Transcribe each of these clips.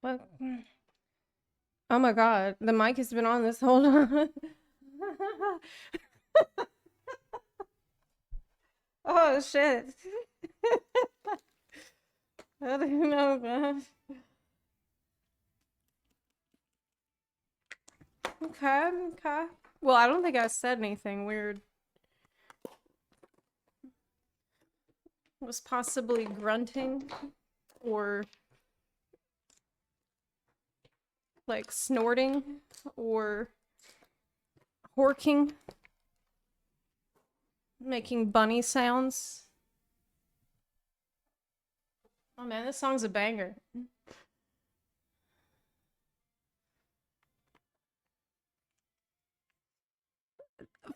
What? Oh my god, the mic has been on this whole time. Oh shit. I don't know, man. Okay, okay. Well, I don't think I said anything weird. Was possibly grunting or like snorting or horking, making bunny sounds. Oh man, this song's a banger.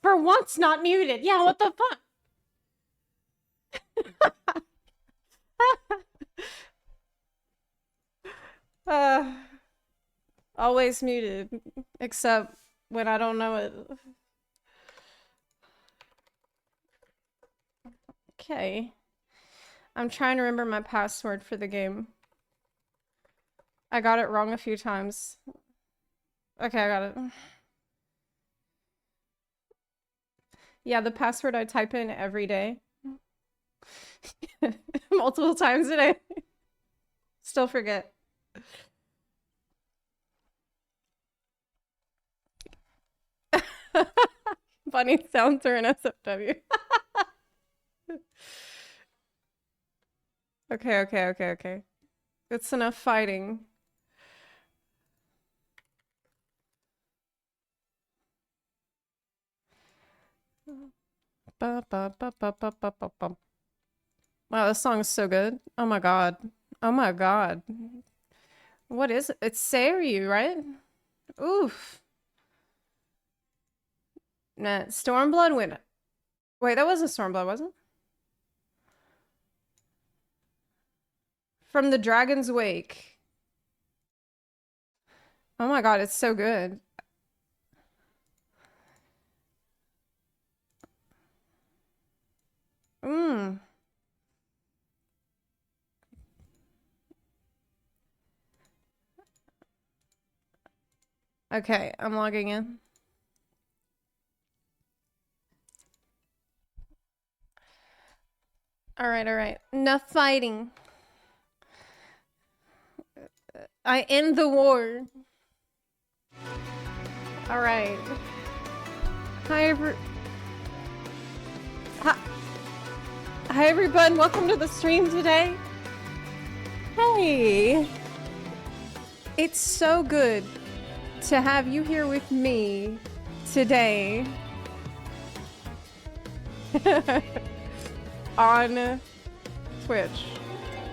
For once, not muted. Yeah, what the fuck? uh, always muted, except when I don't know it. Okay. I'm trying to remember my password for the game. I got it wrong a few times. Okay, I got it. Yeah, the password I type in every day. Multiple times a day. Still forget. Bunny sounds are an SFW. Okay. That's enough fighting. Wow, this song is so good. Oh my god. Oh my god. What is it? It's Seiryu, right? Oof. Nah, Stormblood went. Wait, that wasn't Stormblood, was it? From the Dragon's Wake. Oh my god, it's so good. Mmm. Okay, I'm logging in. Alright. Enough fighting. I end the war. Alright. Hi, Hi everyone, welcome to the stream today. Hey! It's so good to have you here with me today. On twitch.tv.com.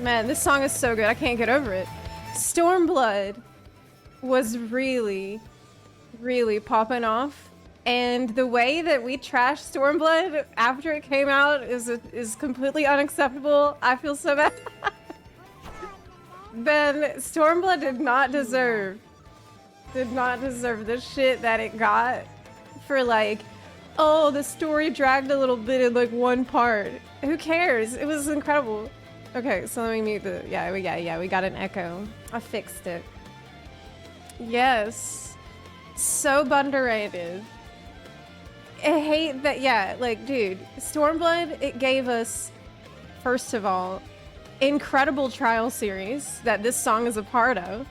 Man, this song is so good. I can't get over it. Stormblood was really popping off. And the way that we trashed Stormblood after it came out is completely unacceptable. I feel so bad. Ben, Stormblood did not deserve the shit that it got for like, oh, the story dragged a little bit in like one part. Who cares? It was incredible. Okay, so let me mute the, yeah, we got an echo. I fixed it. Yes. So underrated. I hate that, yeah, like, dude, Stormblood, it gave us, first of all, incredible trial series that this song is a part of.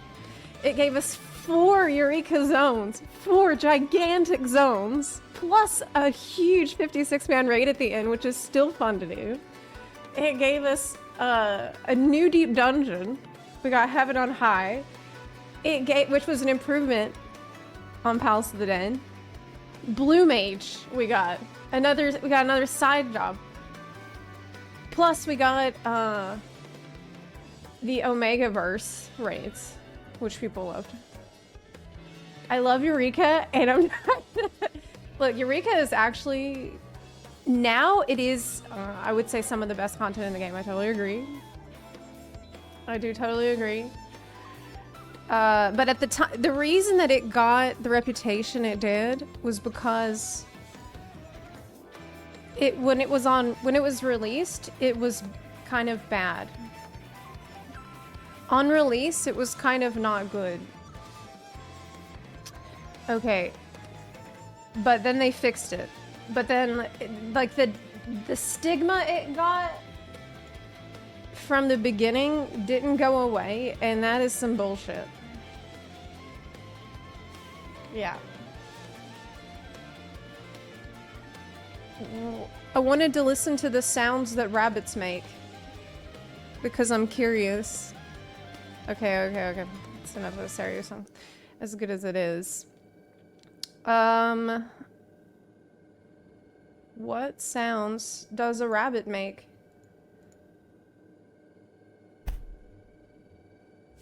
It gave us 4 Eureka zones, 4 gigantic zones, plus a huge 56-man raid at the end, which is still fun to do. It gave us a new deep dungeon. We got Heaven on High. Which was an improvement on Palace of the Dead. Blue Mage, we got another side job. Plus we got the Omegaverse raids, which people loved. I love Eureka, and I'm not look, Eureka is actually now it is I would say some of the best content in the game. I totally agree. I do totally agree. But at the time, the reason that it got the reputation it did was because when it was released, it was kind of bad. On release, it was kind of not good. Okay. But then they fixed it. But then, like, the stigma it got from the beginning didn't go away, and that is some bullshit. Yeah. I wanted to listen to the sounds that rabbits make. Because I'm curious. Okay. It's enough of a serious song. As good as it is. What sounds does a rabbit make?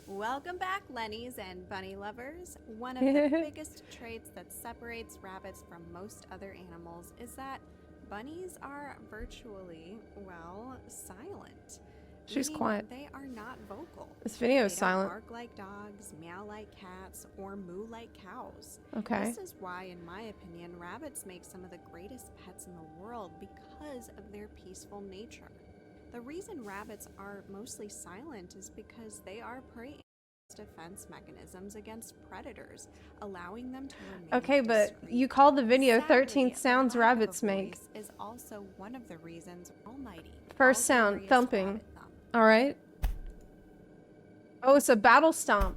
Welcome back, Lennies and bunny lovers. One of the biggest traits that separates rabbits from most other animals is that bunnies are virtually, well, silent. She's quiet. They are not vocal. This video is they silent. Don't bark like dogs, meow like cats, or moo like cows. Okay. This is why, in my opinion, rabbits make some of the greatest pets in the world because of their peaceful nature. The reason rabbits are mostly silent is because they are prey defense mechanisms against predators, allowing them to remain Okay, but discreet. you called the video Sadly, 13 sounds the lack of a rabbits make. voice is also one of the reasons Almighty, First sound, all-glorious thumping. rabbit thump. All right. Oh, it's a battle stomp.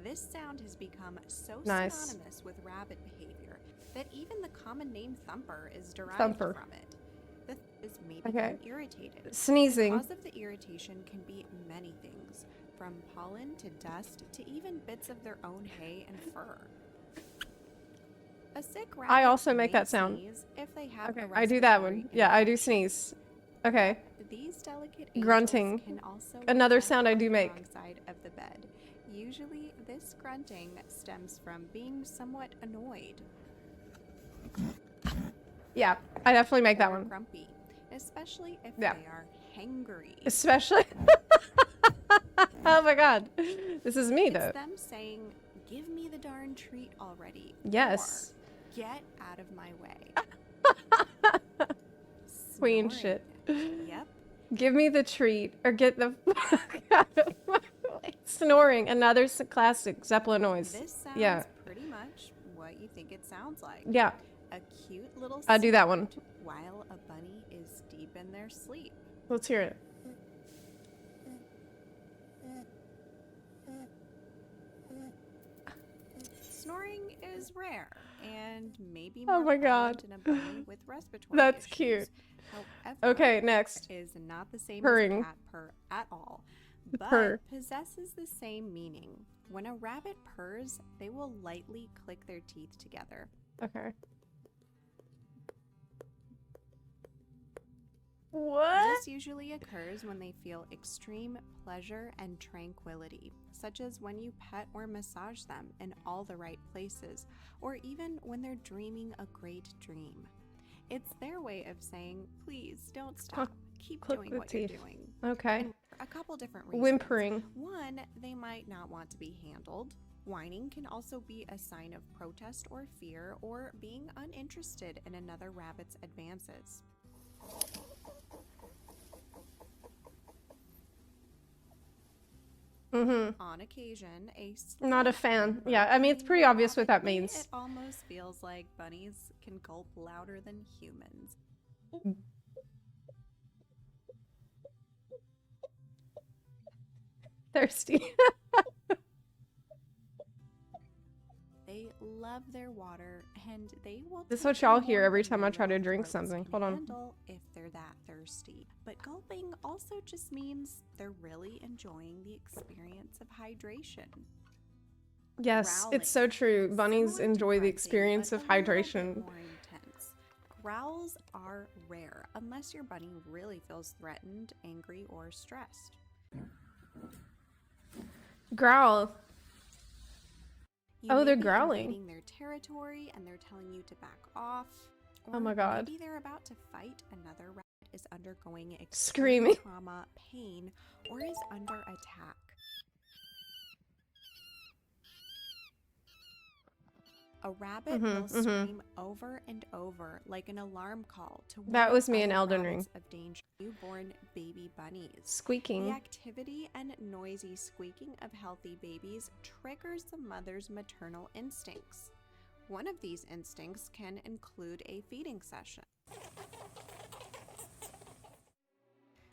This sound has become so Nice. synonymous with rabbit behavior that even the common name thumper is derived Thumper. from it. The is maybe Okay. irritated. Sneezing. The cause of the irritation can be many things, from pollen to dust to even bits of their own hay and fur. A sick rabbit I also make may that sound. sneeze if they have Okay, a I do that respiratory one. Yeah, I do infection. sneeze. Okay. These delicate Grunting. angels can also Another reside sound I on do the make. wrong side of the bed. Usually, this grunting stems from being somewhat annoyed Yeah, I definitely make that or one. grumpy, especially if Yeah. they are hangry. Especially. Oh my god. This is me, though. It's them saying, "Give me the darn treat already." Yes. Or, "Get out of my way." Queen Snoring. shit. Yep. Give me the treat or get the fuck out of my way. Snoring. Another classic Zepla noise. This sounds Yeah. pretty much what you think it sounds like. Yeah. A cute little I do that one. snoot while a bunny is deep in their sleep. Let's hear it. Snoring is rare and maybe Oh more my God. prevalent in a bunny with respiratory That's issues. cute. However, Okay, next. is not the same Purring. as a cat purr at all, but purr. possesses the same meaning. When a rabbit purrs, they will lightly click their teeth together. Okay. What? This usually occurs when they feel extreme pleasure and tranquility, such as when you pet or massage them in all the right places, or even when they're dreaming a great dream. It's their way of saying, please don't stop. Keep click doing the what you're teeth. doing. Okay. And for a couple different reasons. Whimpering. One, they might not want to be handled. Whining can also be a sign of protest or fear, or being uninterested in another rabbit's advances. Mm-hmm. On occasion, Not a fan. Yeah, I mean, it's pretty obvious what that means. It almost feels like bunnies can gulp louder than humans. Thirsty. They love their water, and they will. This is take what y'all more hear every than time I try to normal drink throats something. can Hold on. handle if they're that thirsty. But gulping also just means they're really enjoying the experience of hydration. Yes, Growling. it's so true. Bunnies Similar to enjoy the grunting, experience but of a little bit hydration. more intense. Growls are rare unless your bunny really feels threatened, angry, or stressed. Growl. You Oh, may they're be growling. invading their territory and they're telling you to back off. Or Oh my God. Maybe they're about to fight another rabbit is undergoing extreme Screaming. trauma, pain, or is under attack. A rabbit will scream over and over like an alarm call to warn That was me in other Elden Ring. rabbits of danger. Newborn baby bunnies. The Squeaking. activity and noisy squeaking of healthy babies triggers the mother's maternal instincts. One of these instincts can include a feeding session.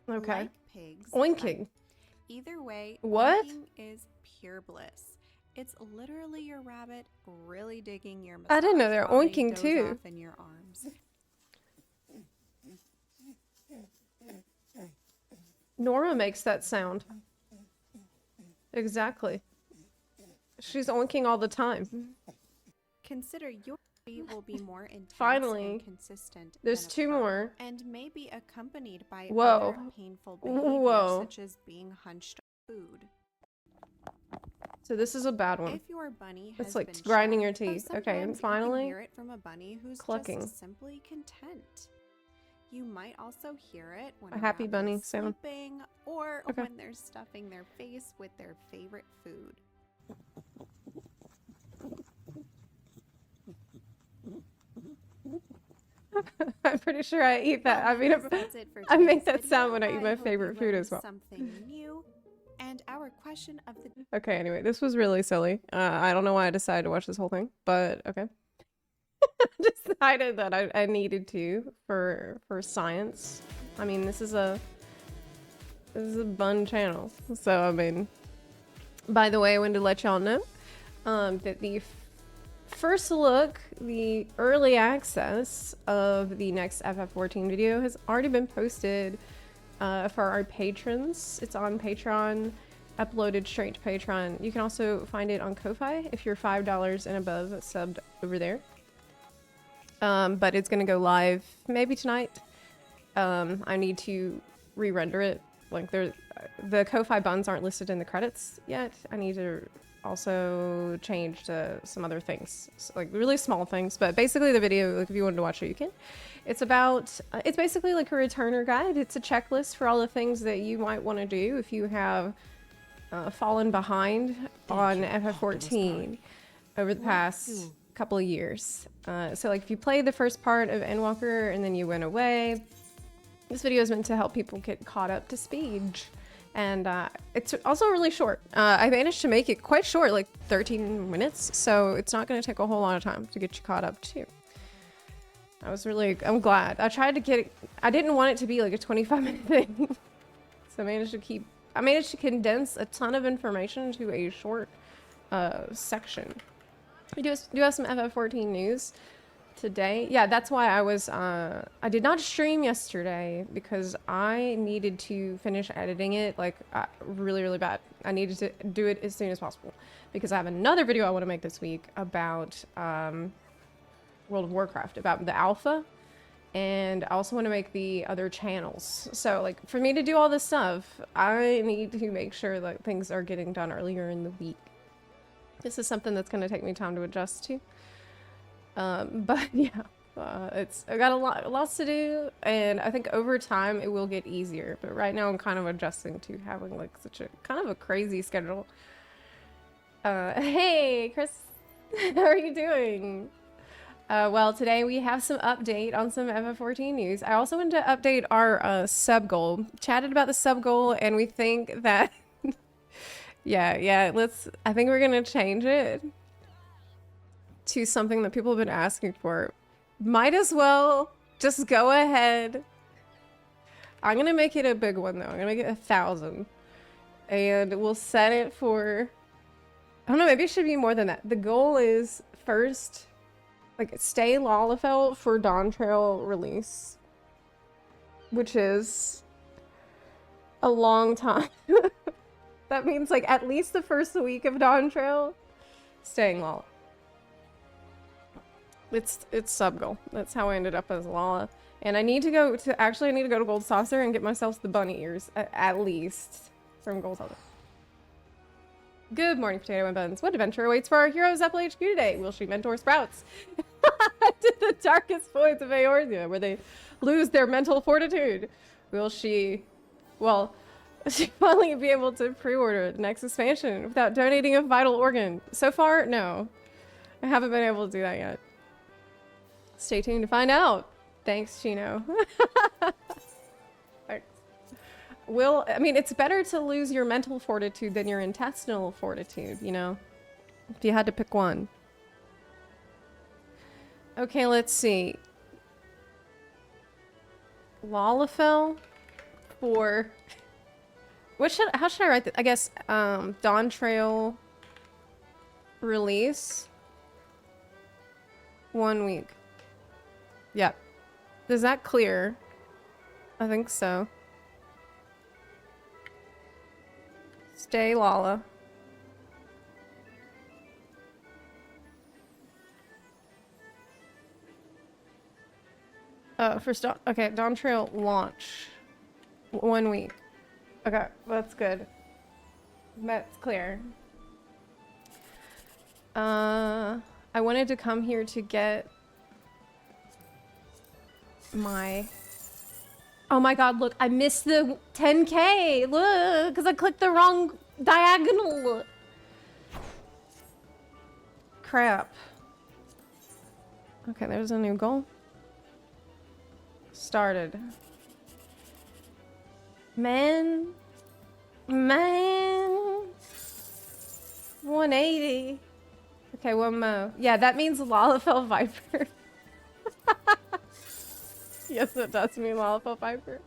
Okay. Like pigs, Oinking. either way, What? oinking is pure bliss. It's literally your rabbit really digging your I didn't know massage they're while they oinking doze too. off in your arms. Nora makes that sound. Exactly. She's oinking all the time. Consider your body will be more intense Finally. and consistent. There's than a two purr, more. and may be accompanied by Whoa. other painful behaviors Whoa. such as being hunched on food. So this is a bad one. If your bunny has It's like been grinding your shed, though teeth. Okay, and sometimes you finally, can hear it from a bunny who's clucking. just simply content. You might also hear it when A happy rabbit bunny is sound. sleeping, or Okay. when they're stuffing their face with their favorite food. I'm pretty sure I eat that. I mean, That's it for I make today's that sound video. when I eat my hope you favorite food learned as well. Something new. And our question of the Okay, anyway, this was really silly. I don't know why I decided to watch this whole thing, but okay. I decided that I needed to for science. I mean, this is a bun channel. So, I mean, by the way, I wanted to let y'all know that the first look, the early access of the next FF14 video has already been posted for our patrons. It's on Patreon, uploaded straight to Patreon. You can also find it on Ko-Fi if you're $5 and above subbed over there. But it's gonna go live maybe tonight. I need to re-render it. Like the Ko-Fi buns aren't listed in the credits yet. I need to also change to some other things, so, like really small things. But basically, the video, like if you wanted to watch it, you can. It's about. It's basically like a returner guide. It's a checklist for all the things that you might want to do if you have fallen behind on FF14 over the past couple of years. So like if you played the first part of Endwalker and then you went away, this video is meant to help people get caught up to speed. And it's also really short. I managed to make it quite short, like 13 minutes, so it's not going to take a whole lot of time to get you caught up too. I'm glad. I tried to get it, I didn't want it to be like a 25-minute thing. So I managed to condense a ton of information to a short section. We do have some FF14 news today. Yeah, that's why I did not stream yesterday because I needed to finish editing it like really, really bad. I needed to do it as soon as possible because I have another video I want to make this week about World of Warcraft, about the alpha, and I also want to make the other channels. So like for me to do all this stuff, I need to make sure that things are getting done earlier in the week. This is something that's going to take me time to adjust to. But yeah, I got lots to do, and I think over time it will get easier. But right now I'm kind of adjusting to having like such a kind of a crazy schedule. Hey, Chris, how are you doing? Well, today we have some update on some FF14 news. I also wanted to update our sub goal. Chatted about the sub goal, and we think that yeah, I think we're gonna change it to something that people have been asking for. Might as well just go ahead. I'm gonna make it a big one though. I'm gonna make it 1,000, and we'll set it for, I don't know, maybe it should be more than that. The goal is first, like, stay Lalafell for Dawn Trail release, which is a long time. That means like at least the first week of Dawn Trail, staying Lala. It's sub goal. That's how I ended up as Lala. And I need to go to Gold Saucer and get myself the bunny ears, at least, from Gold Saucer. Good morning, Potato and Buns. What adventure awaits for our hero Zepla HQ today? Will she mentor Sprouts to the darkest voids of Eorzea, where they lose their mental fortitude? Will she finally be able to pre-order the next expansion without donating a vital organ? So far, no. I haven't been able to do that yet. Stay tuned to find out. Thanks, Chino. Thanks. I mean, it's better to lose your mental fortitude than your intestinal fortitude, you know? If you had to pick one. Okay, let's see. Lalafell for... How should I write this? I guess, Dawn Trail release. 1 week. Yep. Is that clear? I think so. Stay Lala. Okay, Dawn Trail launch. 1 week. Okay, that's good. That's clear. I wanted to come here to get my... Oh my god, look, I missed the 10K! Look, because I clicked the wrong diagonal! Crap. Okay, there's a new goal. Started. Man. 180. Okay, one more. Yeah, that means Lalafell Viper. Yes, it does mean Lalafell Viper.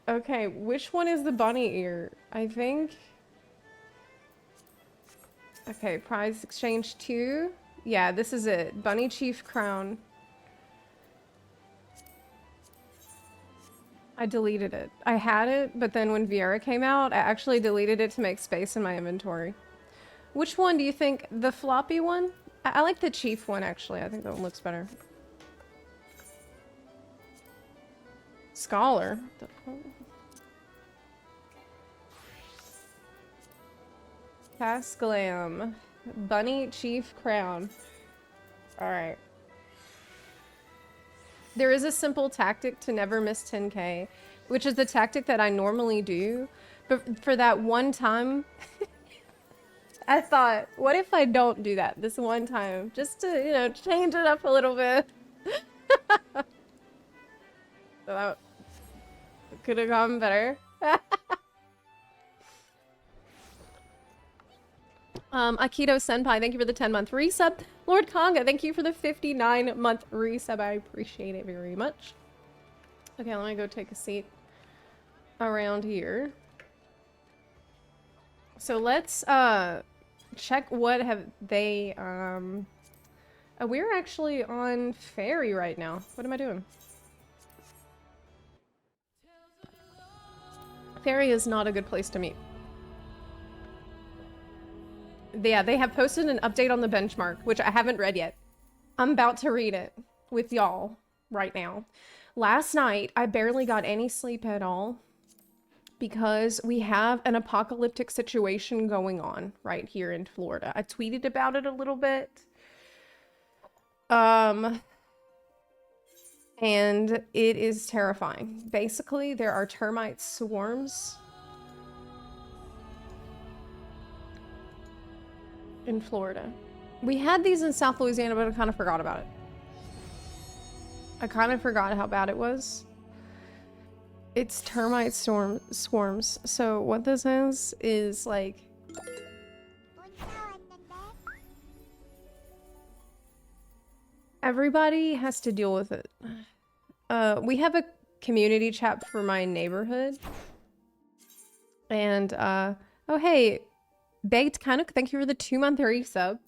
Okay, which one is the bunny ear? I think... Okay, prize exchange 2. Yeah, this is it. Bunny Chief Crown. I deleted it. I had it, but then when Viera came out, I actually deleted it to make space in my inventory. Which one do you think? The floppy one? I like the chief one, actually. I think that one looks better. Scholar? Pass Glam. Bunny Chief Crown. Alright. There is a simple tactic to never miss 10K, which is the tactic that I normally do. But for that one time, I thought, what if I don't do that this one time? Just to, you know, change it up a little bit. So that could have gone better. Aikido Senpai, thank you for the 10-month resub. Lord Konga, thank you for the 59-month resub. I appreciate it very much. Okay, let me go take a seat around here. So let's check what have they we're actually on ferry right now. What am I doing? Ferry is not a good place to meet. Yeah, they have posted an update on the benchmark, which I haven't read yet. I'm about to read it with y'all right now. Last night, I barely got any sleep at all because we have an apocalyptic situation going on right here in Florida. I tweeted about it a little bit. And it is terrifying. Basically, there are termite swarms in Florida. We had these in South Louisiana, but I kind of forgot about it. I kind of forgot how bad it was. It's termite swarms. So what this is like... Everybody has to deal with it. We have a community chat for my neighborhood. And, oh hey, Baked Canuck, thank you for the 2-month resub.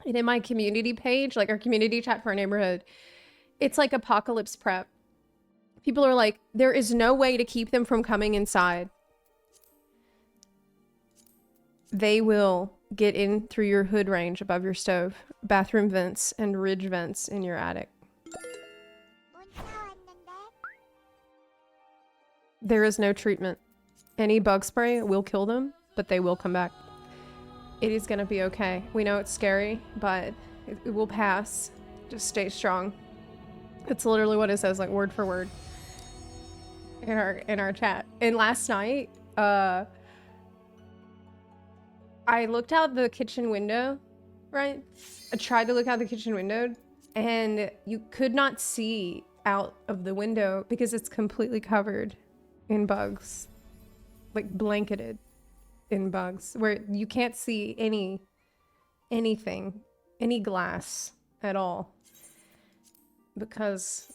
And in my community page, like our community chat for our neighborhood, it's like apocalypse prep. People are like, there is no way to keep them from coming inside. They will get in through your hood range above your stove, bathroom vents, and ridge vents in your attic. There is no treatment. Any bug spray will kill them, but they will come back. It is gonna be okay. We know it's scary, but it will pass. Just stay strong. It's literally what it says, like word for word in our chat. And last night, I looked out the kitchen window, right? I tried to look out the kitchen window, and you could not see out of the window because it's completely covered in bugs, like blanketed in bugs, where you can't see anything, any glass at all because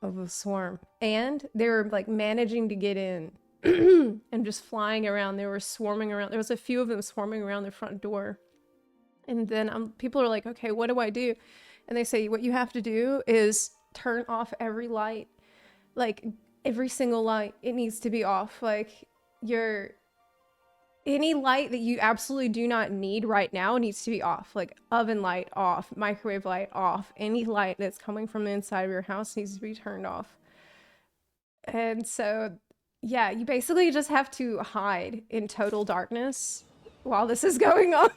of the swarm. And they were like managing to get in and just flying around. They were swarming around. There was a few of them swarming around the front door. And then people are like, okay, what do I do? And they say, what you have to do is turn off every light. Like, every single light, it needs to be off. Like, any light that you absolutely do not need right now needs to be off. Like, oven light off, microwave light off. Any light that's coming from the inside of your house needs to be turned off. And so, yeah, you basically just have to hide in total darkness while this is going on.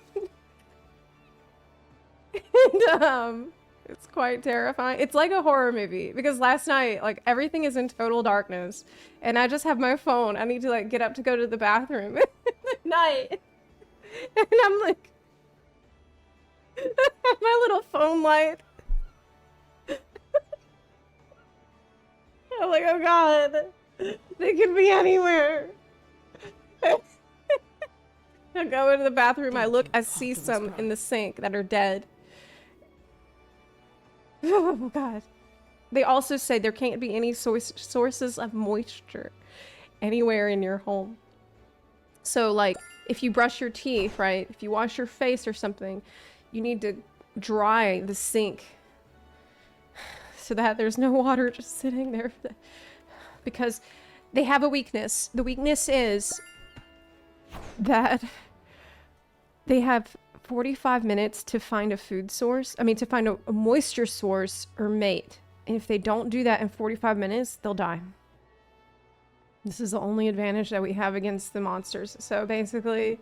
And it's quite terrifying. It's like a horror movie because last night, like, everything is in total darkness and I just have my phone. I need to like get up to go to the bathroom at night. And I'm like, my little phone light. I'm like, oh God, they could be anywhere. I go into the bathroom, I look, I see some in the sink that are dead. Oh God. They also say there can't be any sources of moisture anywhere in your home. So like, if you brush your teeth, right? If you wash your face or something, you need to dry the sink so that there's no water just sitting there. Because they have a weakness. The weakness is that they have 45 minutes to find a food source. I mean, to find a moisture source or mate. And if they don't do that in 45 minutes, they'll die. This is the only advantage that we have against the monsters. So basically,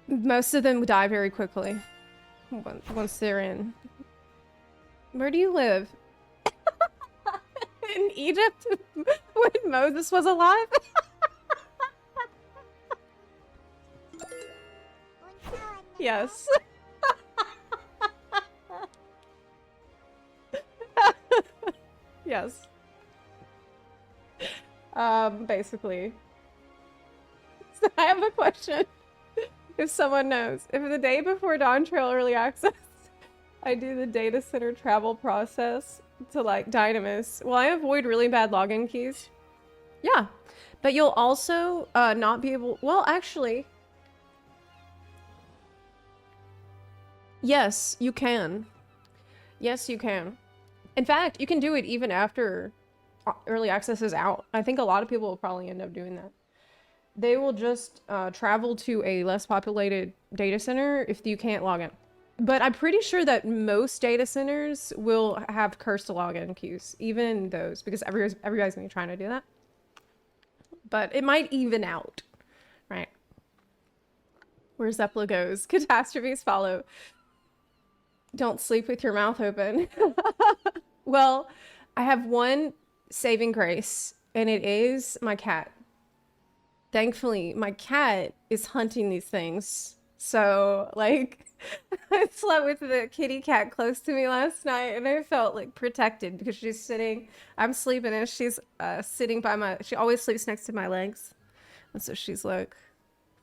most of them die very quickly once they're in. Where do you live? In Egypt? When Moses was alive? Yes. Yes. Basically. So I have a question. If someone knows. If the day before Dawn Trail Early Access, I do the data center travel process to like Dynamis, will I avoid really bad login keys? Yeah. But you'll also not be able... Well, actually... Yes, you can. Yes, you can. In fact, you can do it even after early access is out. I think a lot of people will probably end up doing that. They will just travel to a less populated data center if you can't log in. But I'm pretty sure that most data centers will have cursed login queues, even those, because everybody's gonna be trying to do that. But it might even out, right? Where Zepla goes, catastrophes follow. Don't sleep with your mouth open. Well, I have one saving grace, and it is my cat. Thankfully, my cat is hunting these things. So, like, I slept with the kitty cat close to me last night, and I felt, like, protected because she's sitting... I'm sleeping, and she's sitting by my... She always sleeps next to my legs. And so she's, like,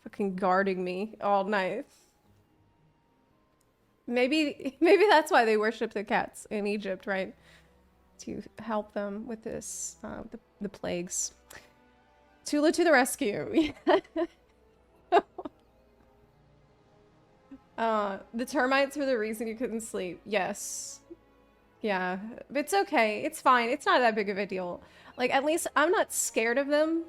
fucking guarding me all night. Maybe that's why they worship the cats in Egypt, right? To help them with this, the plagues. Tula to the rescue. The termites were the reason you couldn't sleep. Yes. Yeah. It's okay. It's fine. It's not that big of a deal. Like, at least I'm not scared of them.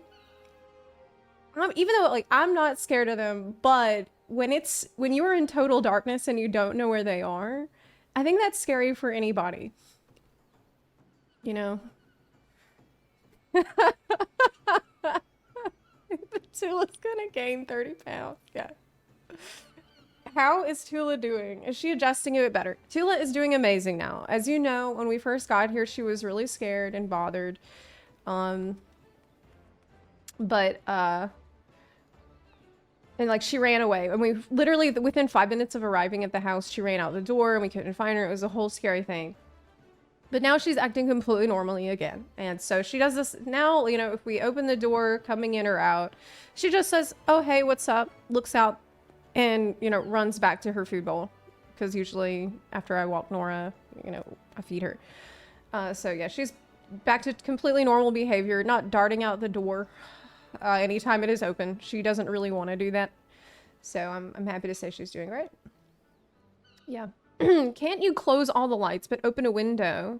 Even though, like, I'm not scared of them, but when you are in total darkness and you don't know where they are, I think that's scary for anybody. You know? Tula's gonna gain 30 pounds. Yeah. How is Tula doing? Is she adjusting a bit better? Tula is doing amazing now. As you know, when we first got here, she was really scared and bothered. But And like she ran away, and we literally within 5 minutes of arriving at the house, she ran out the door, and we couldn't find her. It was a whole scary thing. But now she's acting completely normally again, and so she does this now. You know, if we open the door, coming in or out, she just says, "Oh hey, what's up?" Looks out, and you know, runs back to her food bowl, because usually after I walk Nora, you know, I feed her. So yeah, she's back to completely normal behavior, not darting out the door anytime it is open. She doesn't really want to do that. So I'm happy to say she's doing great. Yeah. Can't you close all the lights but open a window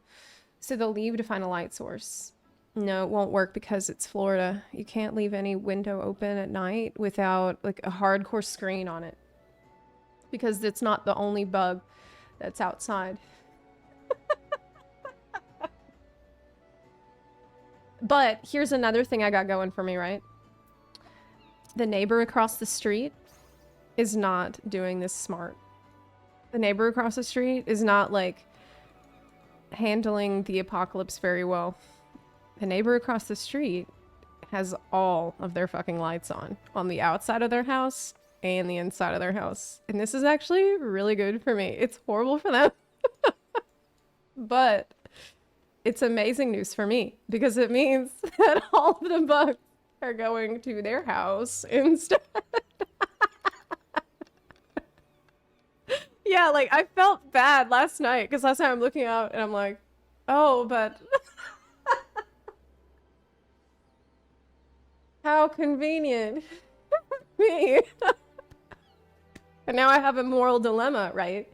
so they'll leave to find a light source? No, it won't work because it's Florida. You can't leave any window open at night without like a hardcore screen on it. Because it's not the only bug that's outside. But here's another thing I got going for me, right? The neighbor across the street is not doing this smart. The neighbor across the street is not, like, handling the apocalypse very well. The neighbor across the street has all of their fucking lights on the outside of their house and the inside of their house. And this is actually really good for me. It's horrible for them. But it's amazing news for me because it means that all of the bugs are going to their house instead. Yeah, like I felt bad last night because last night I'm looking out and I'm like, oh, but how convenient. Me. And now I have a moral dilemma, right?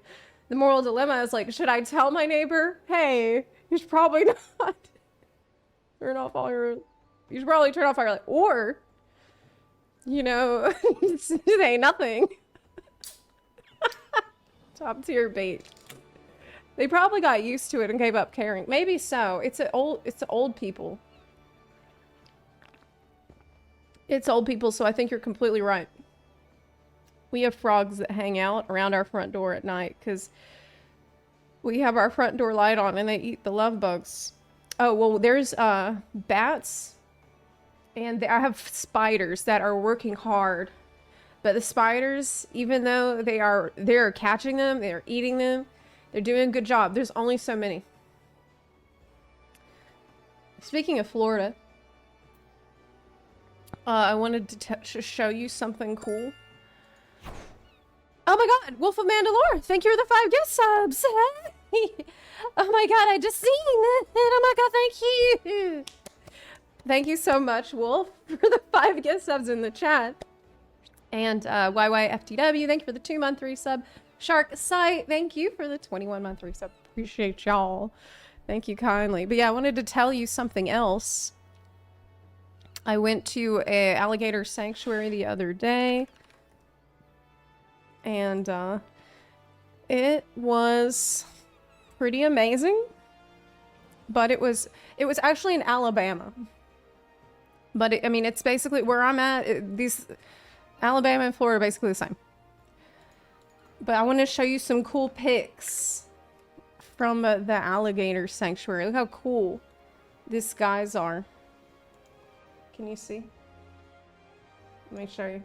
The moral dilemma is like, should I tell my neighbor, hey, you should probably not turn off all your, you should probably turn off all your light, or, you know, say nothing. Top tier bait. They probably got used to it and gave up caring. Maybe so. It's old people. It's old people, so I think you're completely right. We have frogs that hang out around our front door at night because we have our front door light on and they eat the love bugs. Oh, well, there's bats and I have spiders that are working hard. But the spiders, even though they're catching them, they're eating them, they're doing a good job. There's only so many. Speaking of Florida, I wanted to show you something cool. Oh my god, Wolf of Mandalore, thank you for the 5 gift subs. Oh my god, I just seen it. Oh my god, thank you. Thank you so much, Wolf, for the 5 gift subs in the chat. And YYFTW, thank you for the 2-month resub. Shark Sight, thank you for the 21-month resub. Appreciate y'all. Thank you kindly. But yeah, I wanted to tell you something else. I went to a alligator sanctuary the other day. And it was pretty amazing. But it was actually in Alabama. But I mean, it's basically where I'm at. These Alabama and Florida are basically the same. But I want to show you some cool pics from the alligator sanctuary. Look how cool these guys are. Can you see? Let me show you.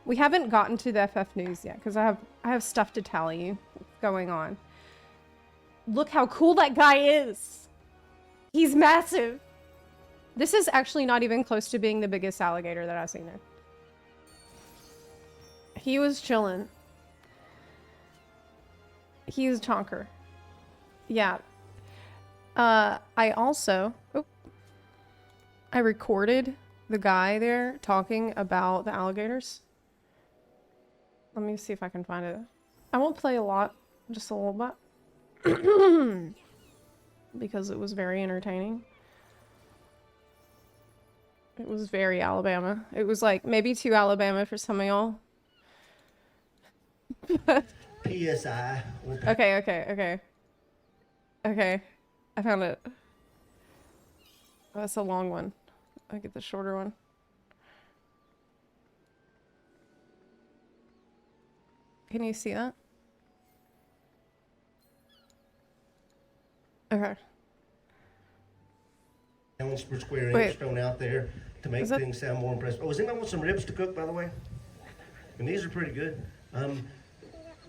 We haven't gotten to the FF news yet because I have stuff to tell you what's going on. Look how cool that guy is. He's massive. This is actually not even close to being the biggest alligator that I've seen there. He was chilling. He's a chonker. Yeah. I also... Oh, I recorded the guy there talking about the alligators. Let me see if I can find it. I won't play a lot, just a little bit. Because it was very entertaining. It was very Alabama. It was like maybe too Alabama for some of y'all. PSI. Okay. I found it. Oh, that's a long one. I'll get the shorter one. Can you see that? Okay. Ounce per square Wait. inch thrown out there to make things sound more impressive. Oh, does anyone want some ribs to cook, by the way? and these are pretty good.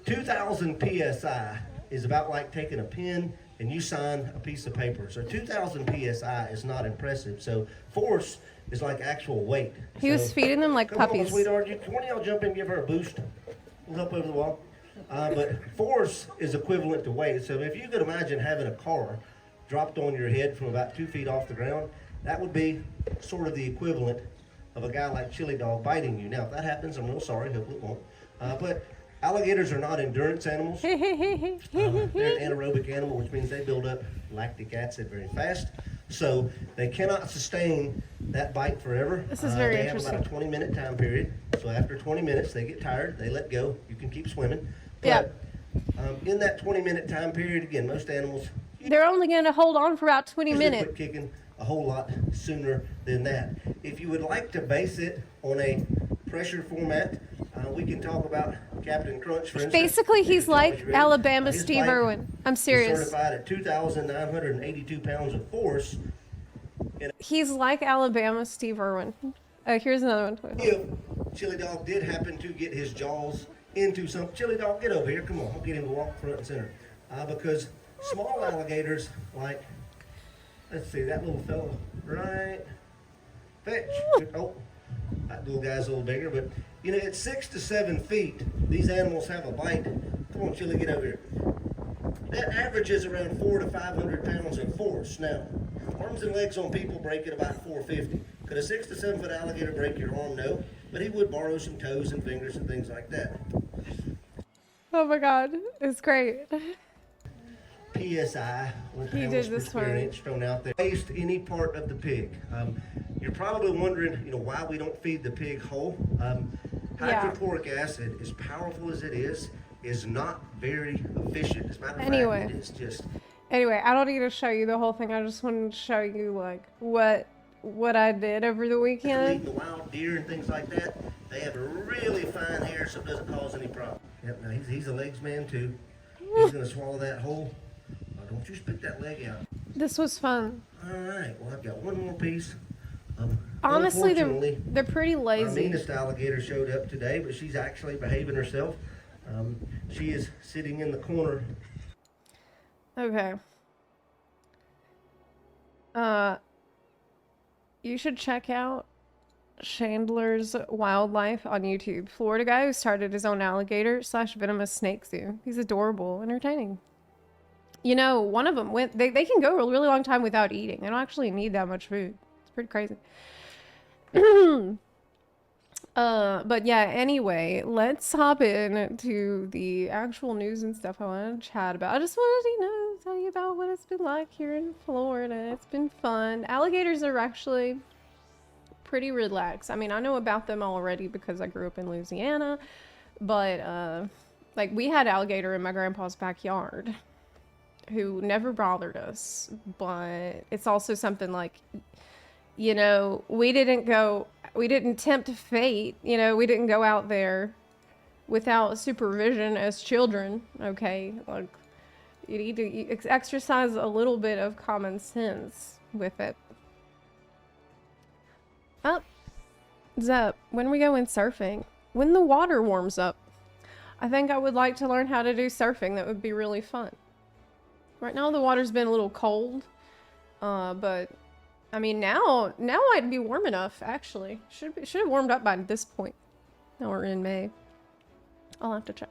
2,000 psi is about like taking a pen and you sign a piece of paper. So 2,000 psi is not impressive. So force is like actual weight. He was feeding them like come on, puppies. sweetheart, one of y'all jump in and give her a boost. We'll help over the wall. But force is equivalent to weight. So if you could imagine having a car dropped on your head from about 2 feet off the ground, that would be sort of the equivalent of a guy like Chili Dog biting you. Now, if that happens, I'm real sorry. Hopefully it won't. But alligators are not endurance animals. They're an anaerobic animal, which means they build up lactic acid very fast. So they cannot sustain that bite forever. This is very they interesting. have about a 20-minute time period. So after 20 minutes, they get tired. They let go. You can keep swimming. But in that 20-minute time period, again, most animals, They're only going to hold on for about 20 usually minutes. quit kicking a whole lot sooner than that. If you would like to base it on a pressure format, we can talk about Captain Crunch, for instance. Basically, If he's it's always like ready. Alabama His Steve bite Irwin. I'm is serious. certified at 2,982 pounds of force. He's like Alabama Steve Irwin. Here's another one. If Chili Dog did happen to get his jaws into some... Chili Dog, get over here. Come on. I'll get him to walk front and center. Because small alligators, like... Let's see, that little fellow, right? Fetch. Oh, that little guy's a little bigger, but you know, at 6 to 7 feet, these animals have a bite. Come on, Chili, get over here. That averages around 400 to 500 pounds of force. Now, arms and legs on people break at about 450. Could a 6 to 7 foot alligator break your arm? No, but he would borrow some toes and fingers and things like that. Oh my God, it's great. PSI, He pounds did per this square one. inch thrown out there. Taste any part of the pig. You're probably wondering, you know, why we don't feed the pig whole. Hydrochloric acid, as powerful as it is not very efficient. As a matter of Anyway. fact, it is just. Anyway, I don't need to show you the whole thing. I just wanted to show you like what I did over the weekend. Eating the wild deer and things like that, they have a really fine hair, so it doesn't cause any problem. Yep, now he's a legs man too. He's gonna swallow that whole. Don't you spit that leg out. This was fun. All right, well I've got one more piece. Honestly, Unfortunately, they're pretty our lazy. meanest alligator showed up today, but she's actually behaving herself. She is sitting in the corner. Okay. You should check out Chandler's Wildlife on YouTube. Florida guy who started his own alligator / venomous snake zoo. He's adorable, entertaining. You know, one of them went, they can go a really long time without eating. They don't actually need that much food. It's pretty crazy. But yeah, anyway, let's hop in to the actual news and stuff I want to chat about. I just wanted to, you know, tell you about what it's been like here in Florida. It's been fun. Alligators are actually pretty relaxed. I mean, I know about them already because I grew up in Louisiana, but like we had alligator in my grandpa's backyard who never bothered us, but it's also something like, you know, we didn't tempt fate, you know, we didn't go out there without supervision as children, okay? Like, you need to exercise a little bit of common sense with it. Oh, Zep, when are we going surfing? When the water warms up. I think I would like to learn how to do surfing. That would be really fun. Right now the water's been a little cold, but I mean now I'd be warm enough actually. Should have warmed up by this point. Now we're in May. I'll have to check.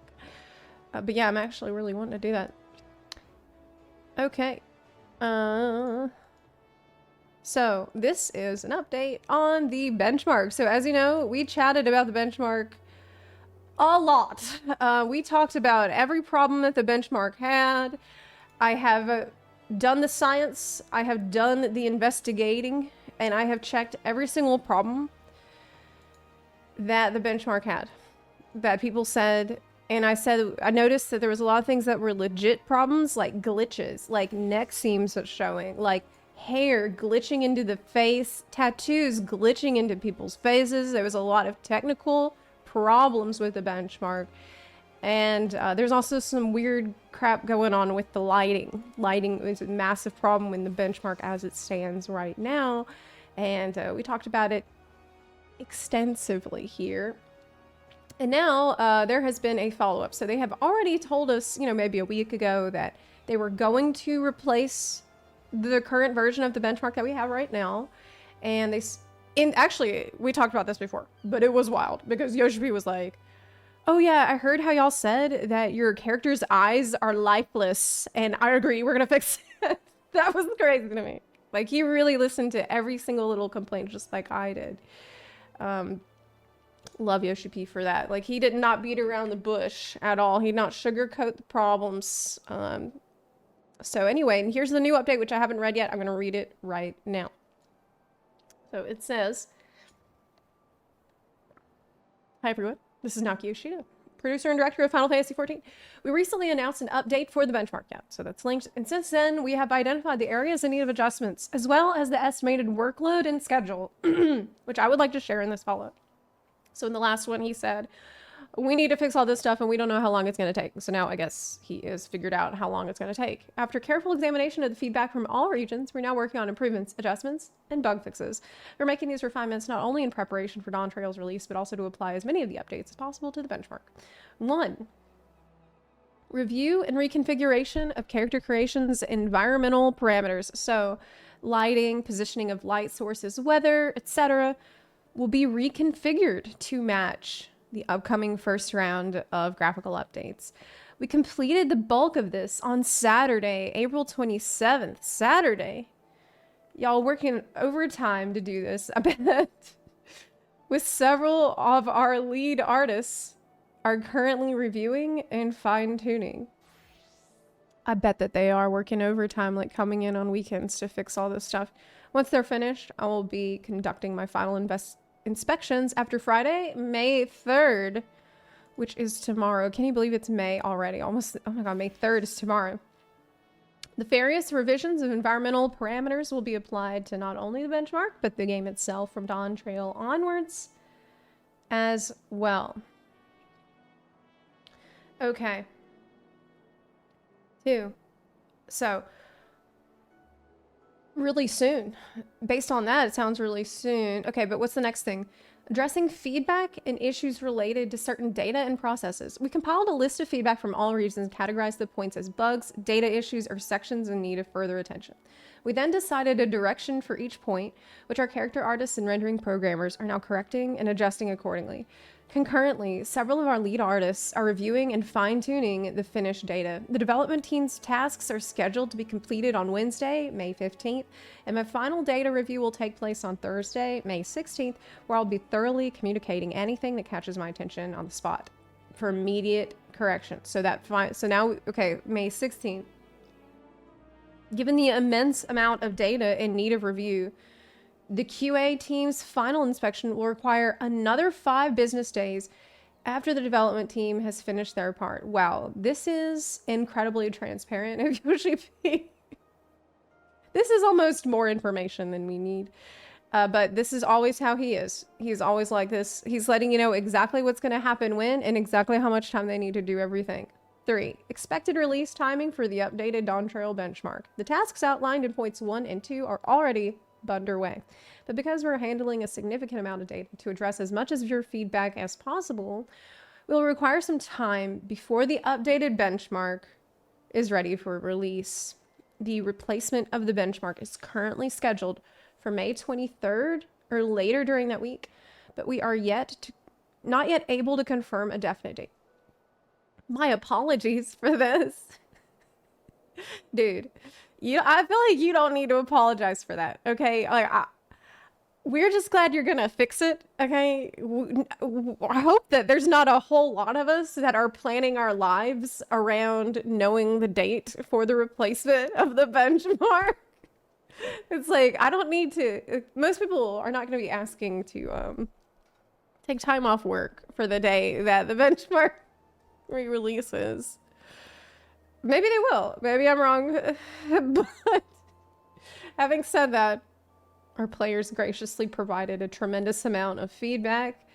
But yeah, I'm actually really wanting to do that. Okay. So this is an update on the benchmark. So as you know, we chatted about the benchmark a lot. We talked about every problem that the benchmark had. I have done the science, I have done the investigating, and I have checked every single problem that the benchmark had, that people said, and I noticed that there was a lot of things that were legit problems, like glitches, like neck seams showing, like hair glitching into the face, tattoos glitching into people's faces. There was a lot of technical problems with the benchmark. And there's also some weird crap going on with the lighting. Lighting is a massive problem in the benchmark as it stands right now. And we talked about it extensively here. And now there has been a follow-up. So they have already told us, you know, maybe a week ago that they were going to replace the current version of the benchmark that we have right now. And actually, we talked about this before, but it was wild because Yoshi was like, oh yeah, I heard how y'all said that your character's eyes are lifeless, and I agree, we're gonna fix it. That was crazy to me. Like, he really listened to every single little complaint, just like I did. Love Yoshi P for that. Like, he did not beat around the bush at all. He did not sugarcoat the problems. So anyway, and here's the new update, which I haven't read yet. I'm gonna read it right now. So it says, hi everyone, this is Naoki Yoshida, producer and director of Final Fantasy XIV. We recently announced an update for the benchmark yet, so that's linked. And since then, we have identified the areas in need of adjustments, as well as the estimated workload and schedule, which I would like to share in this follow-up. So in the last one, he said, we need to fix all this stuff and we don't know how long it's going to take. So now I guess he has figured out how long it's going to take. After careful examination of the feedback from all regions, we're now working on improvements, adjustments, and bug fixes. We're making these refinements not only in preparation for Dawn Trail's release, but also to apply as many of the updates as possible to the benchmark. 1. Review and reconfiguration of character creation's environmental parameters. So lighting, positioning of light sources, weather, etc. will be reconfigured to match the upcoming first round of graphical updates. We completed the bulk of this on Saturday, April 27th. Saturday. Y'all working overtime to do this, I bet. With several of our lead artists are currently reviewing and fine-tuning. I bet that they are working overtime, like coming in on weekends to fix all this stuff. Once they're finished, I will be conducting my final inspections after Friday, May 3rd, which is tomorrow. Can you believe it's May already? Almost, oh my god, May 3rd is tomorrow. The various revisions of environmental parameters will be applied to not only the benchmark, but the game itself from Dawn Trail onwards as well. Okay. 2. So, really soon. Based on that, it sounds really soon. Okay, but what's the next thing? Addressing feedback and issues related to certain data and processes. We compiled a list of feedback from all regions and categorized the points as bugs, data issues, or sections in need of further attention. We then decided a direction for each point, which our character artists and rendering programmers are now correcting and adjusting accordingly. Concurrently, several of our lead artists are reviewing and fine-tuning the finished data. The development team's tasks are scheduled to be completed on Wednesday, May 15th, and my final data review will take place on Thursday, May 16th, where I'll be thoroughly communicating anything that catches my attention on the spot for immediate correction. So now, okay, May 16th. Given the immense amount of data in need of review, the QA team's final inspection will require another 5 business days after the development team has finished their part. Wow, this is incredibly transparent of Yoshi P. This is almost more information than we need. But this is always how he is. He's always like this. He's letting you know exactly what's going to happen when and exactly how much time they need to do everything. 3. Expected release timing for the updated Dawn Trail benchmark. The tasks outlined in points 1 and 2 are already underway. But because we're handling a significant amount of data to address as much of your feedback as possible, we'll require some time before the updated benchmark is ready for release. The replacement of the benchmark is currently scheduled for May 23rd or later during that week, but we are not yet able to confirm a definite date. My apologies for this. Dude, I feel like you don't need to apologize for that, okay? Like, we're just glad you're gonna fix it, okay? I hope that there's not a whole lot of us that are planning our lives around knowing the date for the replacement of the benchmark. It's like, I don't need to. Most people are not gonna be asking to take time off work for the day that the benchmark re-releases. Maybe they will. Maybe I'm wrong. But having said that, our players graciously provided a tremendous amount of feedback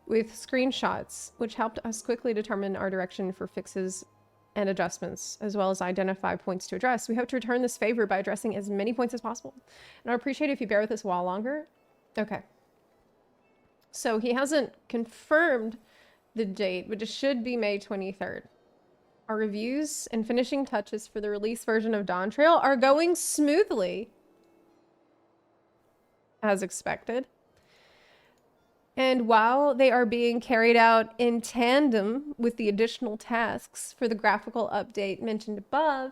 with screenshots, which helped us quickly determine our direction for fixes and adjustments, as well as identify points to address. We hope to return this favor by addressing as many points as possible. And I appreciate it if you bear with us a while longer. Okay. So he hasn't confirmed the date, but it should be May 23rd. Our reviews and finishing touches for the release version of Dawn Trail are going smoothly, as expected. And while they are being carried out in tandem with the additional tasks for the graphical update mentioned above,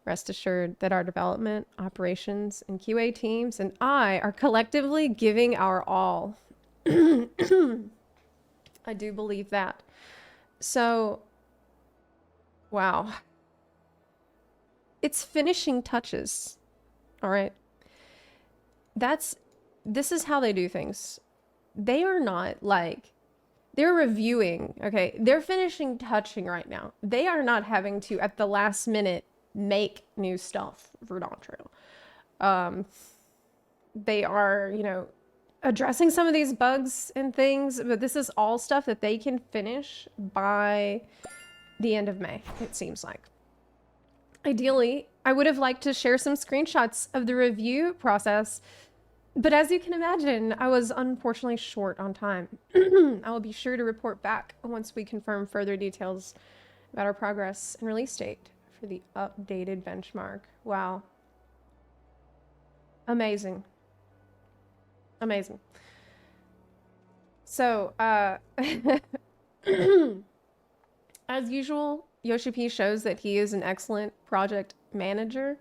rest assured that our development, operations, and QA teams and I are collectively giving our all. I do believe that. So, wow. It's finishing touches. All right. This is how they do things. They are not like, they're reviewing, okay? They're finishing touching right now. They are not having to, at the last minute, make new stuff for Dawn Trail. They are, you know, addressing some of these bugs and things, but this is all stuff that they can finish by the end of May, it seems like. Ideally, I would have liked to share some screenshots of the review process, but as you can imagine, I was unfortunately short on time. I will be sure to report back once we confirm further details about our progress and release date for the updated benchmark. Wow. Amazing. Amazing. So, as usual, Yoshi P shows that he is an excellent project manager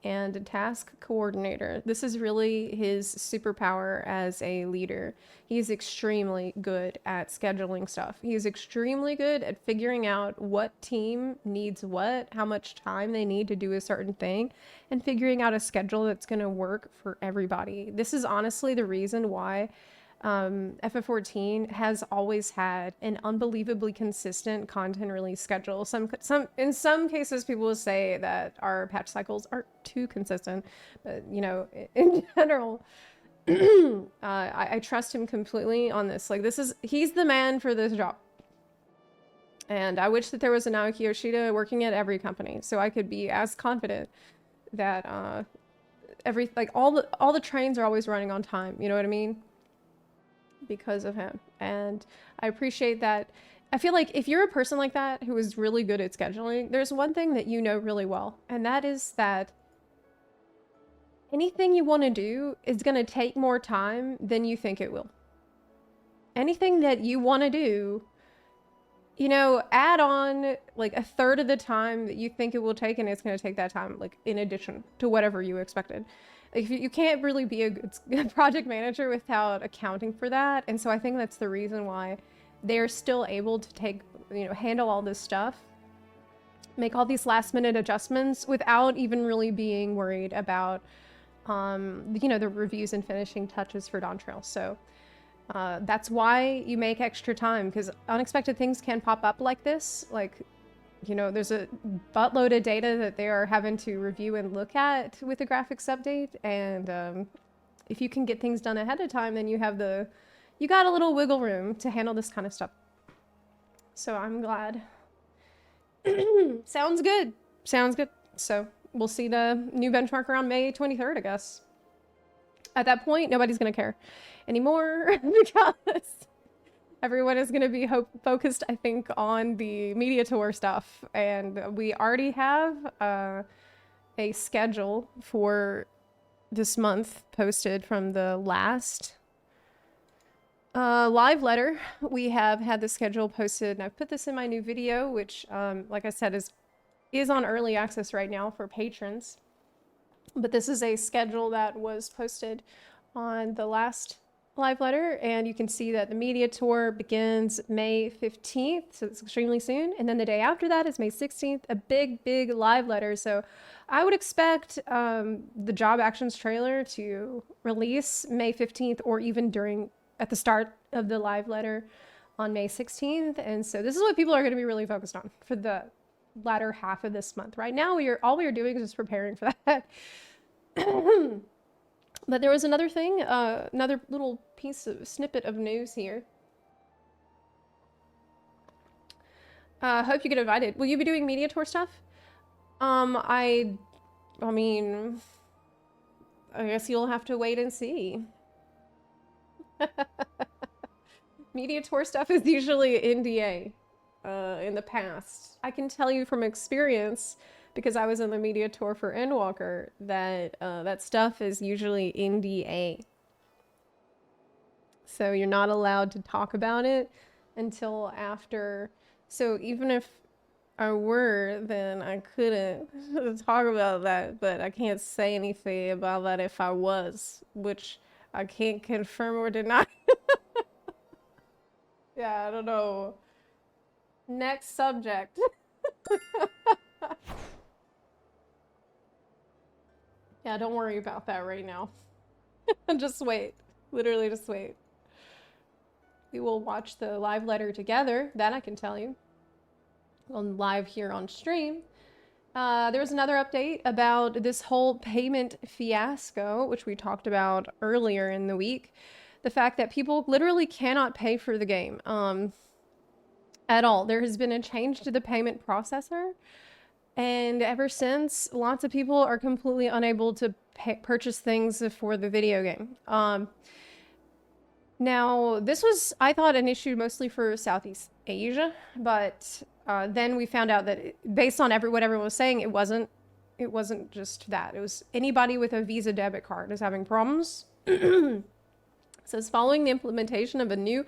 and a task coordinator. This is really his superpower as a leader. He's extremely good at scheduling stuff. He's extremely good at figuring out what team needs what, how much time they need to do a certain thing, and figuring out a schedule that's going to work for everybody. This is honestly the reason why FF14 has always had an unbelievably consistent content release schedule. In some cases, people will say that our patch cycles are too consistent, but you know, in general, I trust him completely on this. Like, he's the man for this job. And I wish that there was a Naoki Yoshida working at every company, so I could be as confident that all the trains are always running on time. You know what I mean? Because of him. And I appreciate that. I feel like if you're a person like that who is really good at scheduling, there's one thing that you know really well, and that is that anything you want to do is going to take more time than you think it will. Anything that you want to do, you know, add on like a third of the time that you think it will take, and it's going to take that time, like in addition to whatever you expected. Like, you can't really be a good project manager without accounting for that. And so I think that's the reason why they're still able to handle all this stuff, make all these last minute adjustments without even really being worried about, the reviews and finishing touches for Dawn Trail. So that's why you make extra time, because unexpected things can pop up like this. Like, you know, there's a buttload of data that they are having to review and look at with the graphics update. And if you can get things done ahead of time, then you got a little wiggle room to handle this kind of stuff. So I'm glad. Sounds good. Sounds good. So we'll see the new benchmark around May 23rd, I guess. At that point, nobody's going to care anymore because everyone is going to be focused, I think, on the media tour stuff. And we already have a schedule for this month posted from the last live letter. We have had the schedule posted, and I've put this in my new video, which, like I said, is on early access right now for patrons. But this is a schedule that was posted on the last live letter, and you can see that the media tour begins May 15th, so it's extremely soon, and then the day after that is May 16th, a big live letter. So I would expect the Job Actions trailer to release May 15th, or even at the start of the live letter on May 16th. And so this is what people are going to be really focused on for the latter half of this month. Right now, all we are doing is just preparing for that. But there was another thing, another little snippet of news here. Hope you get invited. Will you be doing media tour stuff? I mean, I guess you'll have to wait and see. Media tour stuff is usually NDA in the past. I can tell you from experience, because I was in the media tour for Endwalker, that that stuff is usually NDA. So you're not allowed to talk about it until after. So even if I were, then I couldn't talk about that, but I can't say anything about that if I was, which I can't confirm or deny. Yeah, I don't know. Next subject. Yeah, don't worry about that right now. Just wait. Literally just wait. We will watch the live letter together. That I can tell you. On live here on stream. There was another update about this whole payment fiasco, which we talked about earlier in the week. The fact that people literally cannot pay for the game at all. There has been a change to the payment processor. And ever since, lots of people are completely unable to purchase things for the video game. Now, this was, I thought, an issue mostly for Southeast Asia, but then we found out that based on what everyone was saying, it wasn't just that. It was anybody with a Visa debit card is having problems. So it's following the implementation of a new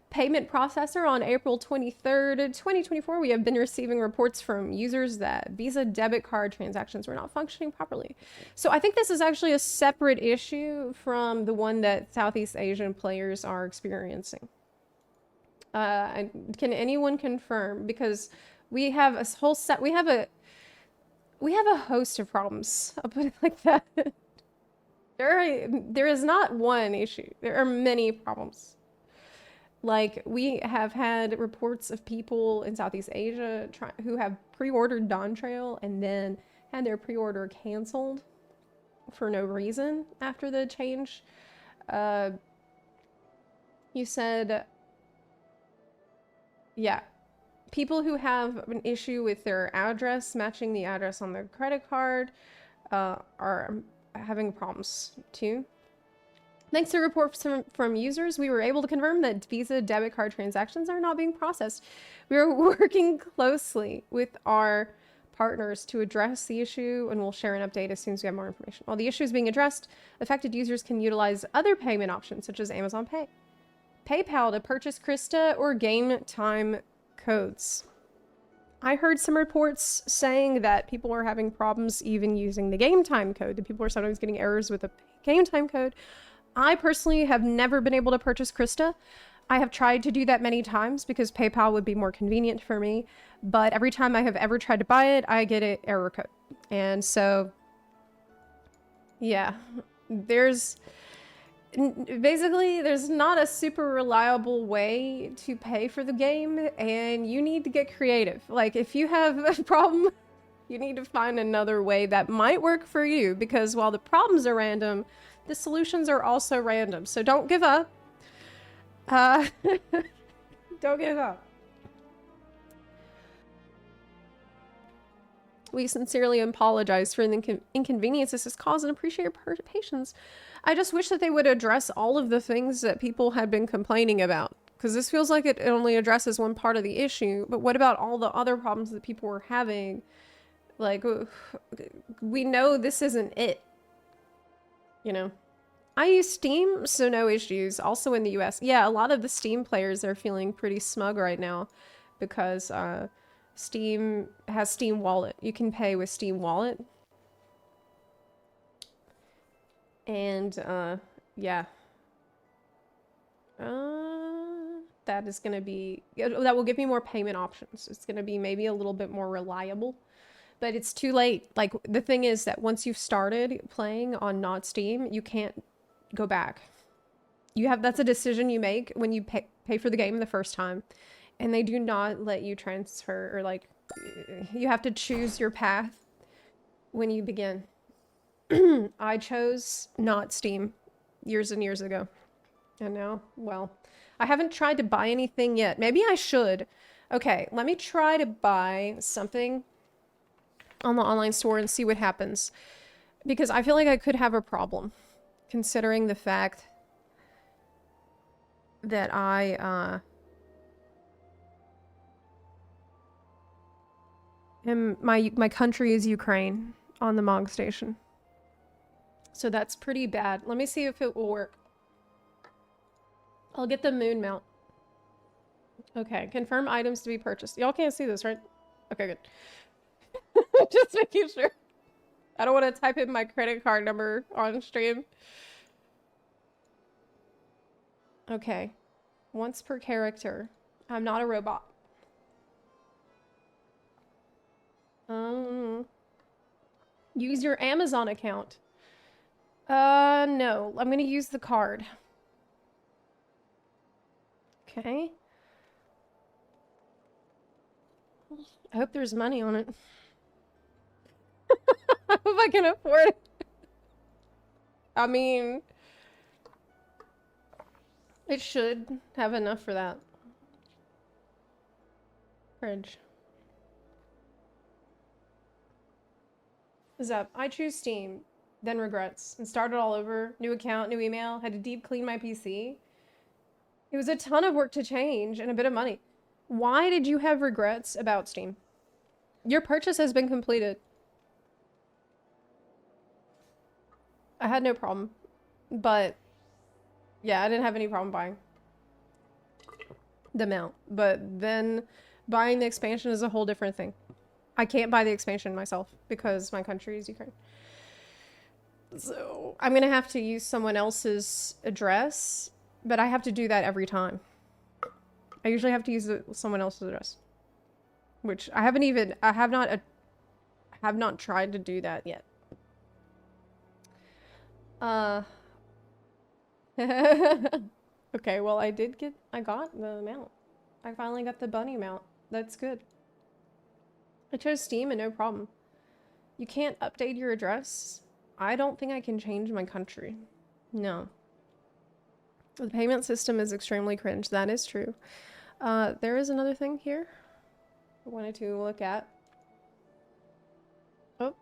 payment processor on April 23rd, 2024, we have been receiving reports from users that Visa debit card transactions were not functioning properly. So I think this is actually a separate issue from the one that Southeast Asian players are experiencing. Can anyone confirm? Because we have a whole set, we have a host of problems. I'll put it like that. There is not one issue. There are many problems. Like, we have had reports of people in Southeast Asia who have pre-ordered Dawn Trail and then had their pre-order canceled for no reason after the change. You said, yeah, people who have an issue with their address matching the address on their credit card are having problems too. Thanks to reports from users, we were able to confirm that Visa debit card transactions are not being processed. We are working closely with our partners to address the issue, and we'll share an update as soon as we have more information. While the issue is being addressed, affected users can utilize other payment options such as Amazon Pay, PayPal to purchase Krista, or game time codes. I heard some reports saying that people are having problems even using the game time code, that people are sometimes getting errors with the game time code. I personally have never been able to purchase Krista. I have tried to do that many times because PayPal would be more convenient for me, but every time I have ever tried to buy it, I get an error code. And so, yeah, basically, there's not a super reliable way to pay for the game, and you need to get creative. Like, if you have a problem, you need to find another way that might work for you, because while the problems are random, the solutions are also random. So don't give up. Don't give up. We sincerely apologize for the inconvenience this has caused and appreciate your patience. I just wish that they would address all of the things that people had been complaining about, because this feels like it only addresses one part of the issue. But what about all the other problems that people were having? Like, we know this isn't it. You know, I use Steam, so no issues. Also in the US. Yeah, a lot of the Steam players are feeling pretty smug right now because Steam has Steam Wallet. You can pay with Steam Wallet. And, yeah. That is going to be... That will give me more payment options. It's going to be maybe a little bit more reliable. But it's too late. Like, the thing is that once you've started playing on not Steam, you can't go back. That's a decision you make when you pay for the game the first time. And they do not let you transfer, or like, you have to choose your path when you begin. I chose not Steam years and years ago. And now, well, I haven't tried to buy anything yet. Maybe I should. Okay, let me try to buy something on the online store and see what happens, because I feel like I could have a problem considering the fact that I my country is Ukraine on the Mog station. So that's pretty bad. Let me see if it will work. I'll get the moon mount. Okay, confirm items to be purchased. Y'all can't see this, right? Okay, good. Just making sure. I don't want to type in my credit card number on stream. Okay. Once per character. I'm not a robot. Use your Amazon account. No. I'm gonna use the card. Okay. I hope there's money on it. I hope I can afford it. I mean, it should have enough for that. Fridge. Zep, I choose Steam, then regrets, and started all over. New account, new email, had to deep clean my PC. It was a ton of work to change and a bit of money. Why did you have regrets about Steam? Your purchase has been completed. I had no problem, but yeah, I didn't have any problem buying the mount, but then buying the expansion is a whole different thing. I can't buy the expansion myself because my country is Ukraine. So I'm gonna have to use someone else's address, but I have to do that every time. I usually have to use someone else's address, which I have not tried to do that yet. Okay, well I got the mount. I finally got the bunny mount. That's good. I chose Steam and no problem. You can't update your address? I don't think I can change my country. No. The payment system is extremely cringe. That is true. There is another thing here I wanted to look at. Oh.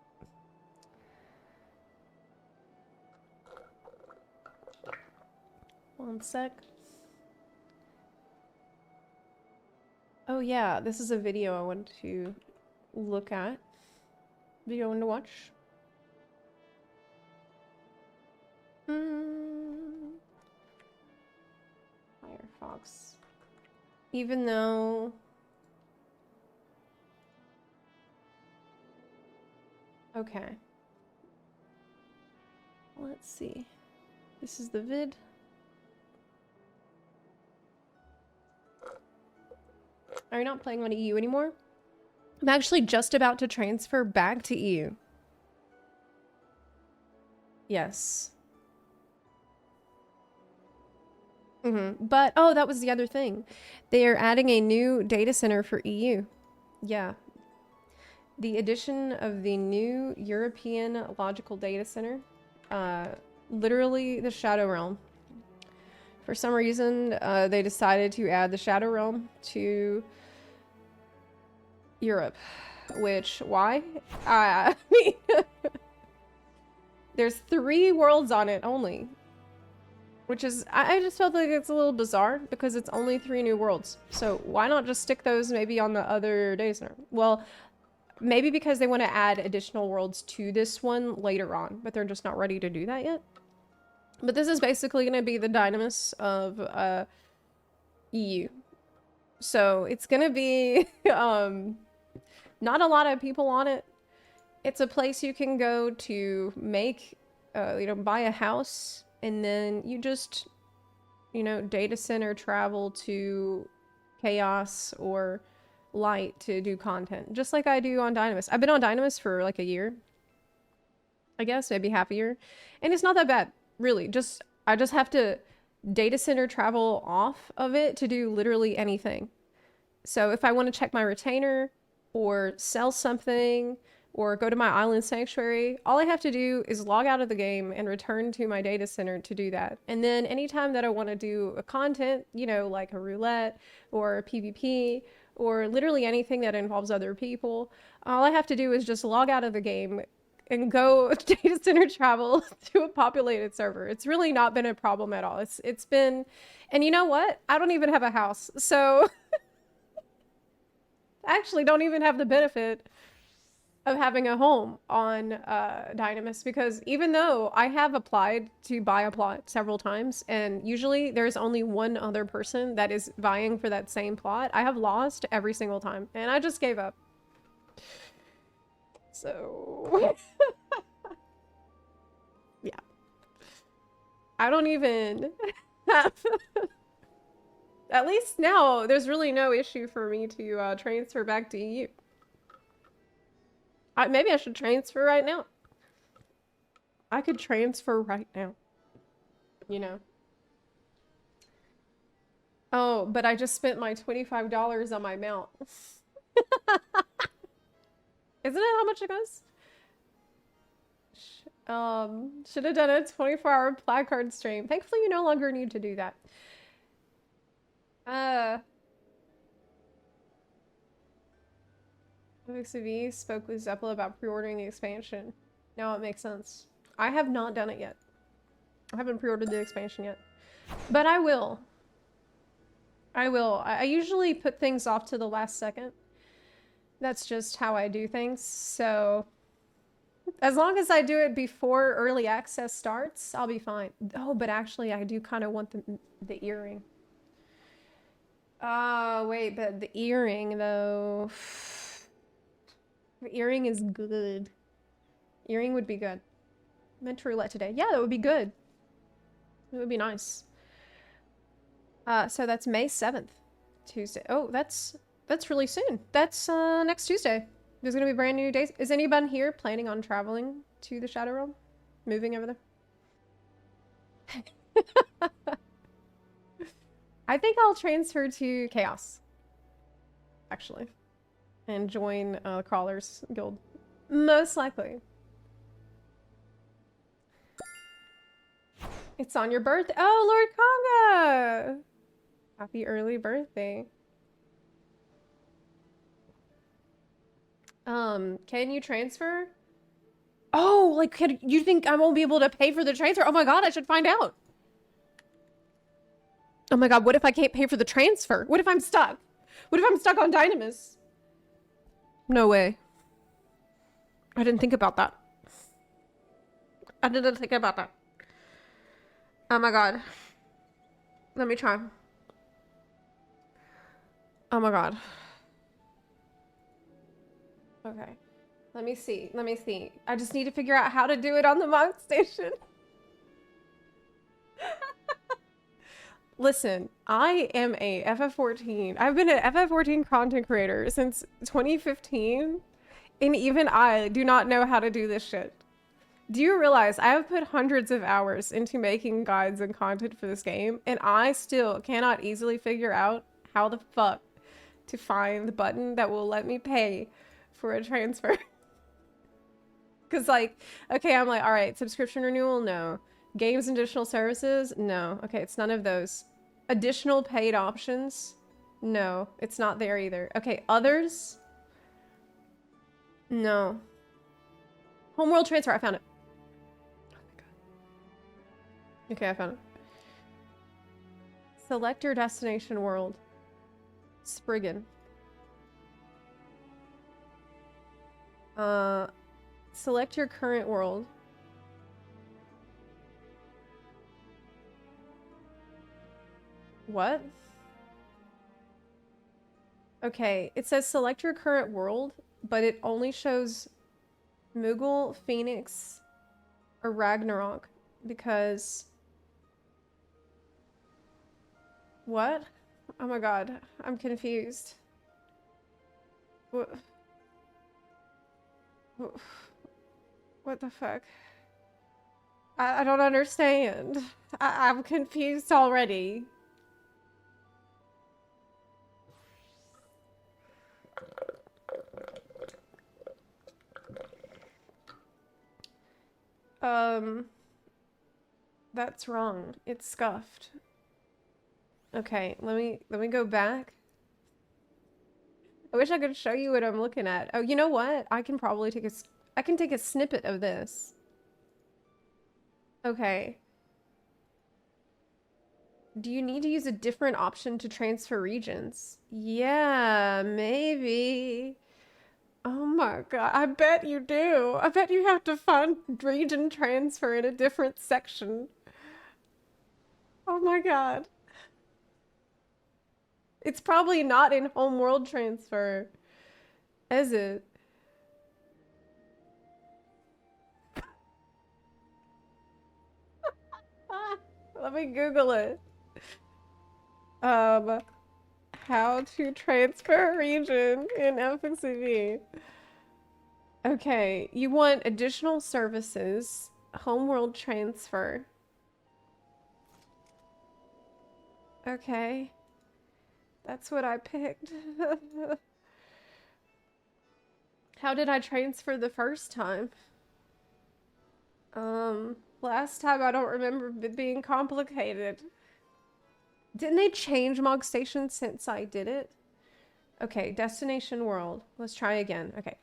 One sec. Oh yeah, this is a video I wanted to look at. Video I wanted to watch. Firefox. Even though... Okay. Let's see. This is the vid. Are you not playing on EU anymore? I'm actually just about to transfer back to EU. Yes. But, oh, that was the other thing. They are adding a new data center for EU. Yeah. The addition of the new European Logical Data Center. Literally the Shadow Realm. For some reason, they decided to add the Shadow Realm to Europe. Which, why? I mean, there's 3 worlds on it only. Which is, I just felt like it's a little bizarre because it's only 3 new worlds. So why not just stick those maybe on the other data center? Well, maybe because they want to add additional worlds to this one later on, but they're just not ready to do that yet. But this is basically going to be the Dynamis of EU. So it's going to be not a lot of people on it. It's a place you can go to make, buy a house. And then you just, data center travel to Chaos or Light to do content. Just like I do on Dynamis. I've been on Dynamis for like a year. I guess, maybe half a year. And it's not that bad, really. I just have to data center travel off of it to do literally anything. So if I want to check my retainer or sell something or go to my island sanctuary, all I have to do is log out of the game and return to my data center to do that. And then anytime that I want to do a content, like a roulette or a PvP or literally anything that involves other people, all I have to do is just log out of the game, and go data center travel to a populated server. It's really not been a problem at all. It's been, and you know what? I don't even have a house, so I actually don't even have the benefit of having a home on Dynamis, because even though I have applied to buy a plot several times, and usually there's only one other person that is vying for that same plot, I have lost every single time, and I just gave up. So, yeah. I don't even have... At least now, there's really no issue for me to transfer back to EU. Maybe I should transfer right now. I could transfer right now. You know. Oh, but I just spent my $25 on my mount. Isn't it how much it goes? Should have done a 24-hour placard stream. Thankfully, you no longer need to do that. XIV spoke with Zepla about pre-ordering the expansion. Now it makes sense. I have not done it yet. I haven't pre-ordered the expansion yet. But I will. I will. I usually put things off to the last second. That's just how I do things. So as long as I do it before early access starts, I'll be fine. Oh, but actually I do kind of want the earring. Wait, but the earring though... The earring is good. Earring would be good. Meant to roulette today. Yeah, that would be good. It would be nice. So that's May 7th. Tuesday. Oh, that's really soon. That's next Tuesday. There's gonna be brand new days. Is anyone here planning on traveling to the Shadow Realm? Moving over there? I think I'll transfer to Chaos. Actually. And join Crawler's Guild. Most likely. It's on your birthday. Oh, Lord Conga! Happy early birthday. Can you transfer? Oh, like, you think I won't be able to pay for the transfer? Oh my god, I should find out. Oh my god, what if I can't pay for the transfer? What if I'm stuck? What if I'm stuck on Dynamis? No way. I didn't think about that. I didn't think about that. Oh my god. Let me try. Oh my god. Okay. Let me see. Let me see. I just need to figure out how to do it on the Monk Station. Listen, I am a FF14. I've been an FF14 content creator since 2015, and even I do not know how to do this shit. Do you realize I have put hundreds of hours into making guides and content for this game, and I still cannot easily figure out how the fuck to find the button that will let me pay for a transfer. Because, like, okay, I'm like, all right, subscription renewal, no. Games and additional services, no. Okay, it's none of those. Additional paid options, no, it's not there either. Okay, others, no. Homeworld transfer, I found it. Oh my god. Okay, I found it. Select your destination world. Spriggan. Select your current world. What? Okay, it says select your current world, but it only shows Moogle, Phoenix, or Ragnarok, because... What? Oh my god, I'm confused. What? What the fuck? I don't understand. I'm confused already. That's wrong. It's scuffed. Okay, let me go back. I wish I could show you what I'm looking at. Oh, you know what? I can probably take I can take a snippet of this. Okay. Do you need to use a different option to transfer regions? Yeah, maybe. Oh my god, I bet you do. I bet you have to find region transfer in a different section. Oh my god. It's probably not in home world transfer, is it? Let me Google it. How to transfer a region in FXCV. Okay, you want additional services, homeworld transfer. Okay. That's what I picked. How did I transfer the first time? Last time I don't remember it being complicated. Didn't they change Mog Station since I did it? Okay, destination world. Let's try again. Okay.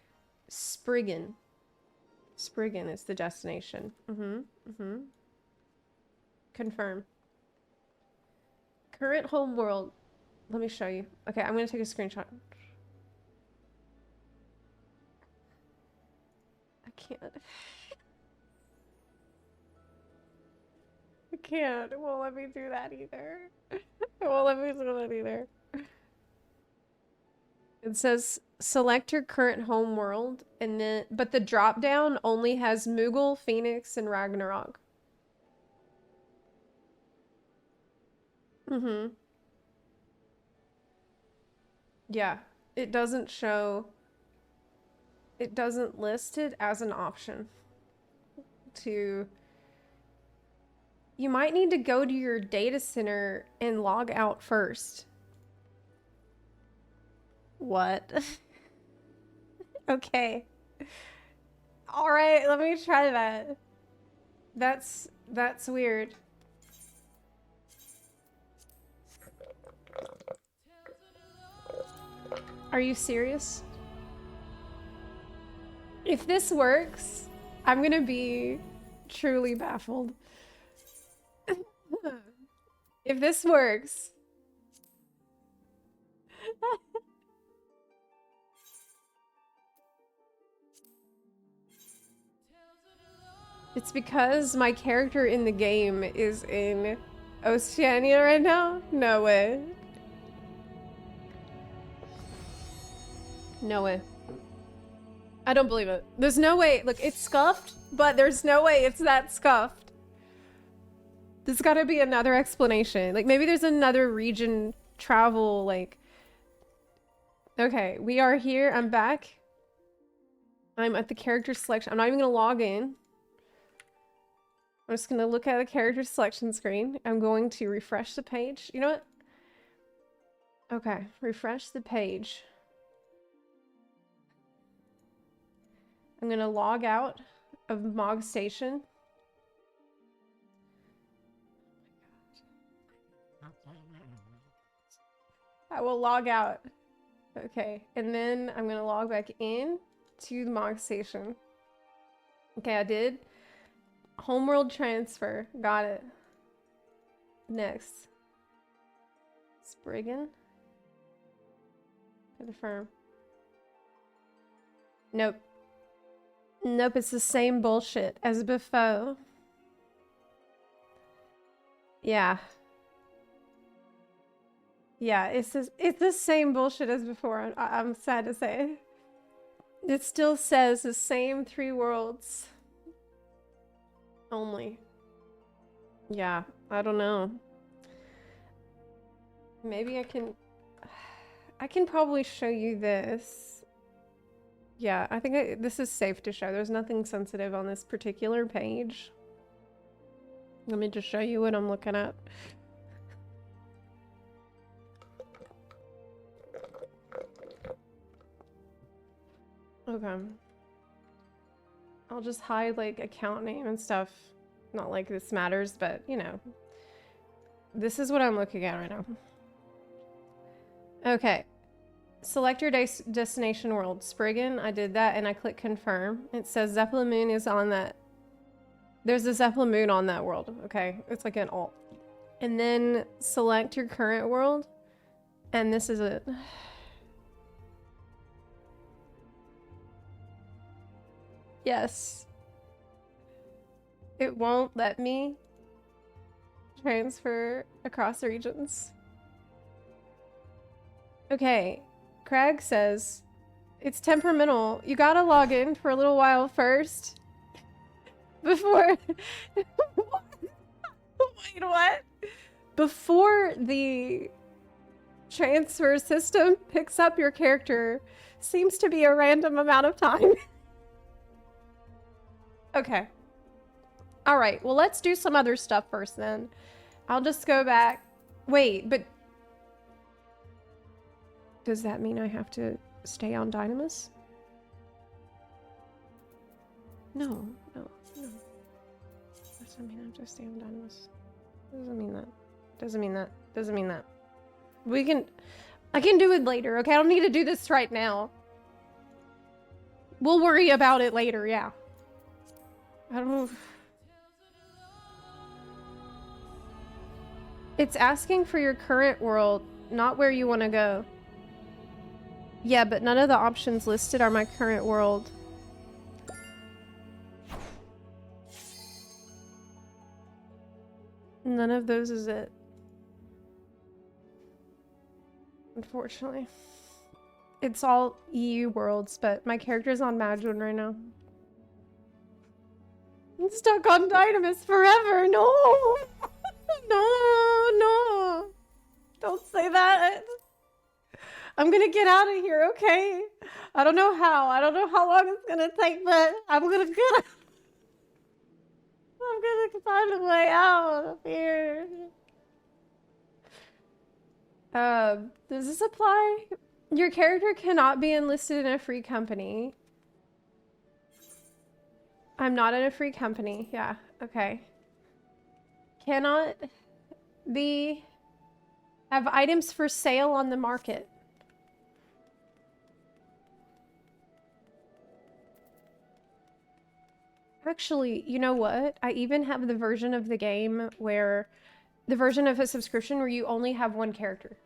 Spriggan. Spriggan is the destination. Confirm. Current home world. Let me show you. Okay, I'm gonna take a screenshot. I can't. I can't. It won't let me do that either. It won't let me do that either. It says select your current home world, and then but the drop down only has Moogle, Phoenix, and Ragnarok. Yeah, it doesn't show. It doesn't list it as an option. You might need to go to your data center and log out first. What? Okay. All right, let me try that. That's weird. Are you serious? If this works, I'm gonna be truly baffled. If this works. It's because my character in the game is in Oceania right now? No way. No way. I don't believe it. There's no way. Look, it's scuffed, but there's no way it's that scuffed. There's gotta be another explanation. Like, maybe there's another region travel, like... Okay, we are here. I'm back. I'm at the character selection. I'm not even gonna log in. I'm just gonna look at the character selection screen. I'm going to refresh the page. You know what? Okay, refresh the page. I'm gonna log out of Mog Station. I will log out. Okay, and then I'm gonna log back in to the Mog Station. Okay, I did. Homeworld transfer. Got it. Next. Spriggan. Confirm. Nope. Nope, it's the same bullshit as before. Yeah. Yeah, it's the same bullshit as before. I'm sad to say. It still says the same 3 worlds. Only. Yeah, I don't know. Maybe I can probably show you this. Yeah, I think this is safe to show. There's nothing sensitive on this particular page. Let me just show you what I'm looking at. Okay. I'll just hide like account name and stuff. Not like this matters, but you know. This is what I'm looking at right now. Okay. Select your destination world. Spriggan, I did that and I click confirm. It says Zepla Moon is on that. There's a Zepla Moon on that world, okay? It's like an alt. And then select your current world. And this is it. Yes. It won't let me transfer across regions. Okay. Craig says, it's temperamental. You gotta log in for a little while first. Before... Wait, what? Before the transfer system picks up your character, seems to be a random amount of time. Okay. Alright, well let's do some other stuff first then. I'll just go back. Wait, but... Does that mean I have to stay on Dynamis? No. Doesn't mean I have to stay on Dynamis. Doesn't mean that. Doesn't mean that. I can do it later, okay? I don't need to do this right now. We'll worry about it later, yeah. I don't know. It's asking for your current world, not where you want to go. Yeah, but none of the options listed are my current world. None of those is it. Unfortunately. It's all EU worlds, but my character's on Madron right now. I'm stuck on Dynamis forever! No! No! Don't say that! I'm gonna get out of here, okay? I don't know how. I don't know how long it's gonna take, but I'm gonna find a way out of here. Does this apply? Your character cannot be enlisted in a free company. I'm not in a free company. Yeah, okay. Cannot be... Have items for sale on the market. Actually, you know what? I even have the version of the game where... The version of a subscription where you only have one character.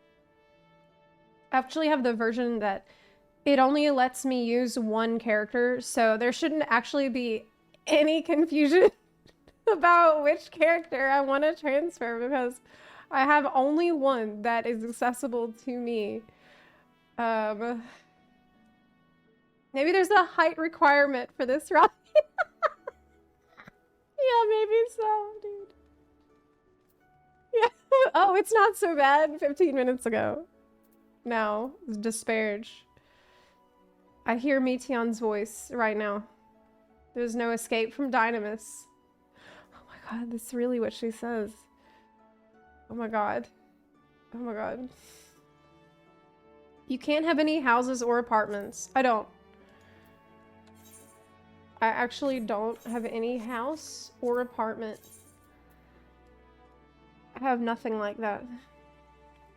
I actually have the version that it only lets me use one character, so there shouldn't actually be any confusion about which character I want to transfer because I have only one that is accessible to me. Maybe there's a height requirement for this, right? Yeah, maybe so, dude. Yeah. Oh, it's not so bad 15 minutes ago. Now, disparage. I hear Meteon's voice right now. There's no escape from Dynamis. Oh my god, that's really what she says. Oh my god. Oh my god. You can't have any houses or apartments. I don't. I actually don't have any house or apartment. I have nothing like that.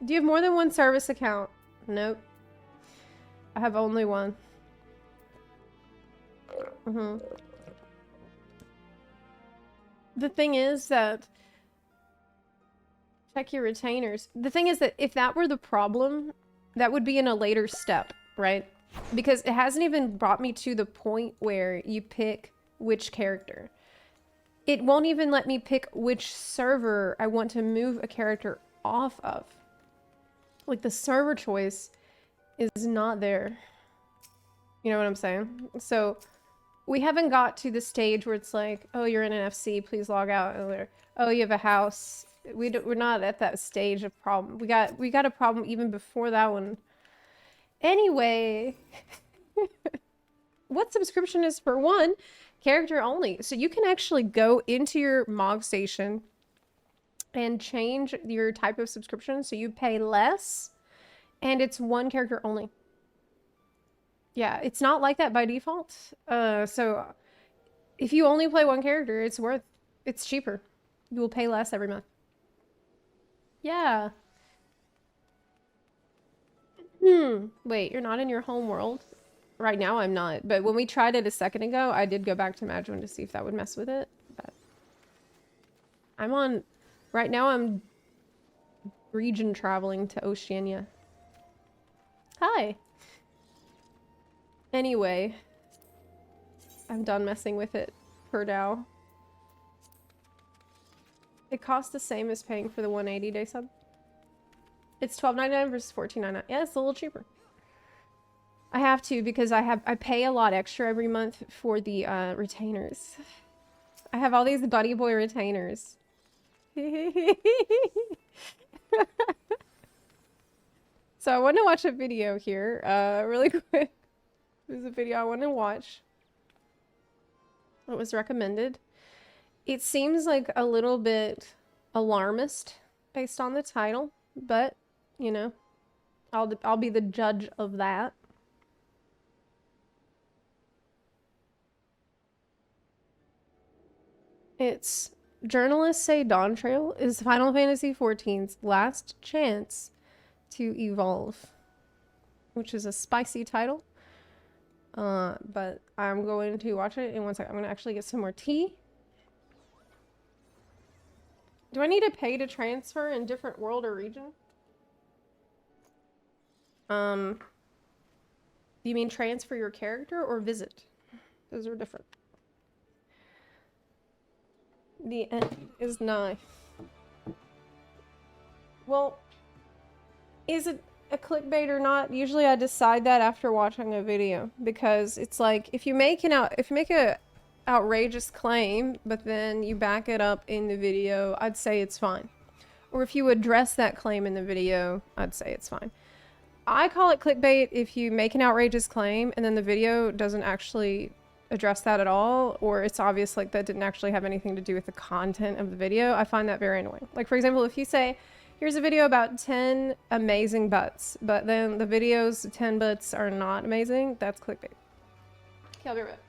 Do you have more than one service account? Nope. I have only one. The thing is that... Check your retainers. The thing is that if that were the problem, that would be in a later step, right? Because it hasn't even brought me to the point where you pick which character. It won't even let me pick which server I want to move a character off of. Like, the server choice is not there. You know what I'm saying? So, we haven't got to the stage where it's like, oh, you're in an FC, please log out. Or, oh, you have a house. We're not at that stage of problem. We got a problem even before that one. Anyway, what subscription is for one? Character only. So you can actually go into your MOG station and change your type of subscription so you pay less and it's one character only. Yeah, it's not like that by default. So if you only play one character, it's cheaper. You will pay less every month. Yeah. Wait, you're not in your home world? Right now I'm not, but when we tried it a second ago, I did go back to Madron to see if that would mess with it, but I'm on... Right now I'm region traveling to Oceania. Hi! Anyway, I'm done messing with it for now. It costs the same as paying for the 180-day sub. It's $12.99 versus $14.99. Yeah, it's a little cheaper. I have to because I pay a lot extra every month for the retainers. I have all these Buddy Boy retainers. So I want to watch a video here, really quick. There's a video I want to watch. It was recommended. It seems like a little bit alarmist based on the title, but you know, I'll be the judge of that. It's journalists say Dawntrail is Final Fantasy XIV's last chance to evolve, which is a spicy title. But I'm going to watch it in 1 second. I'm going to actually get some more tea. Do I need to pay to transfer in different world or region? Do you mean transfer your character or visit? Those are different. The end is nigh. Well, is it a clickbait or not? Usually I decide that after watching a video, because it's like if you make a outrageous claim but then you back it up in the video, I'd say it's fine. Or if you address that claim in the video, I'd say it's fine. I call it clickbait if you make an outrageous claim and then the video doesn't actually address that at all, or it's obvious like that didn't actually have anything to do with the content of the video. I find that very annoying. Like, for example, if you say, here's a video about 10 amazing butts, but then the video's 10 butts are not amazing, that's clickbait. Okay, I'll be right back.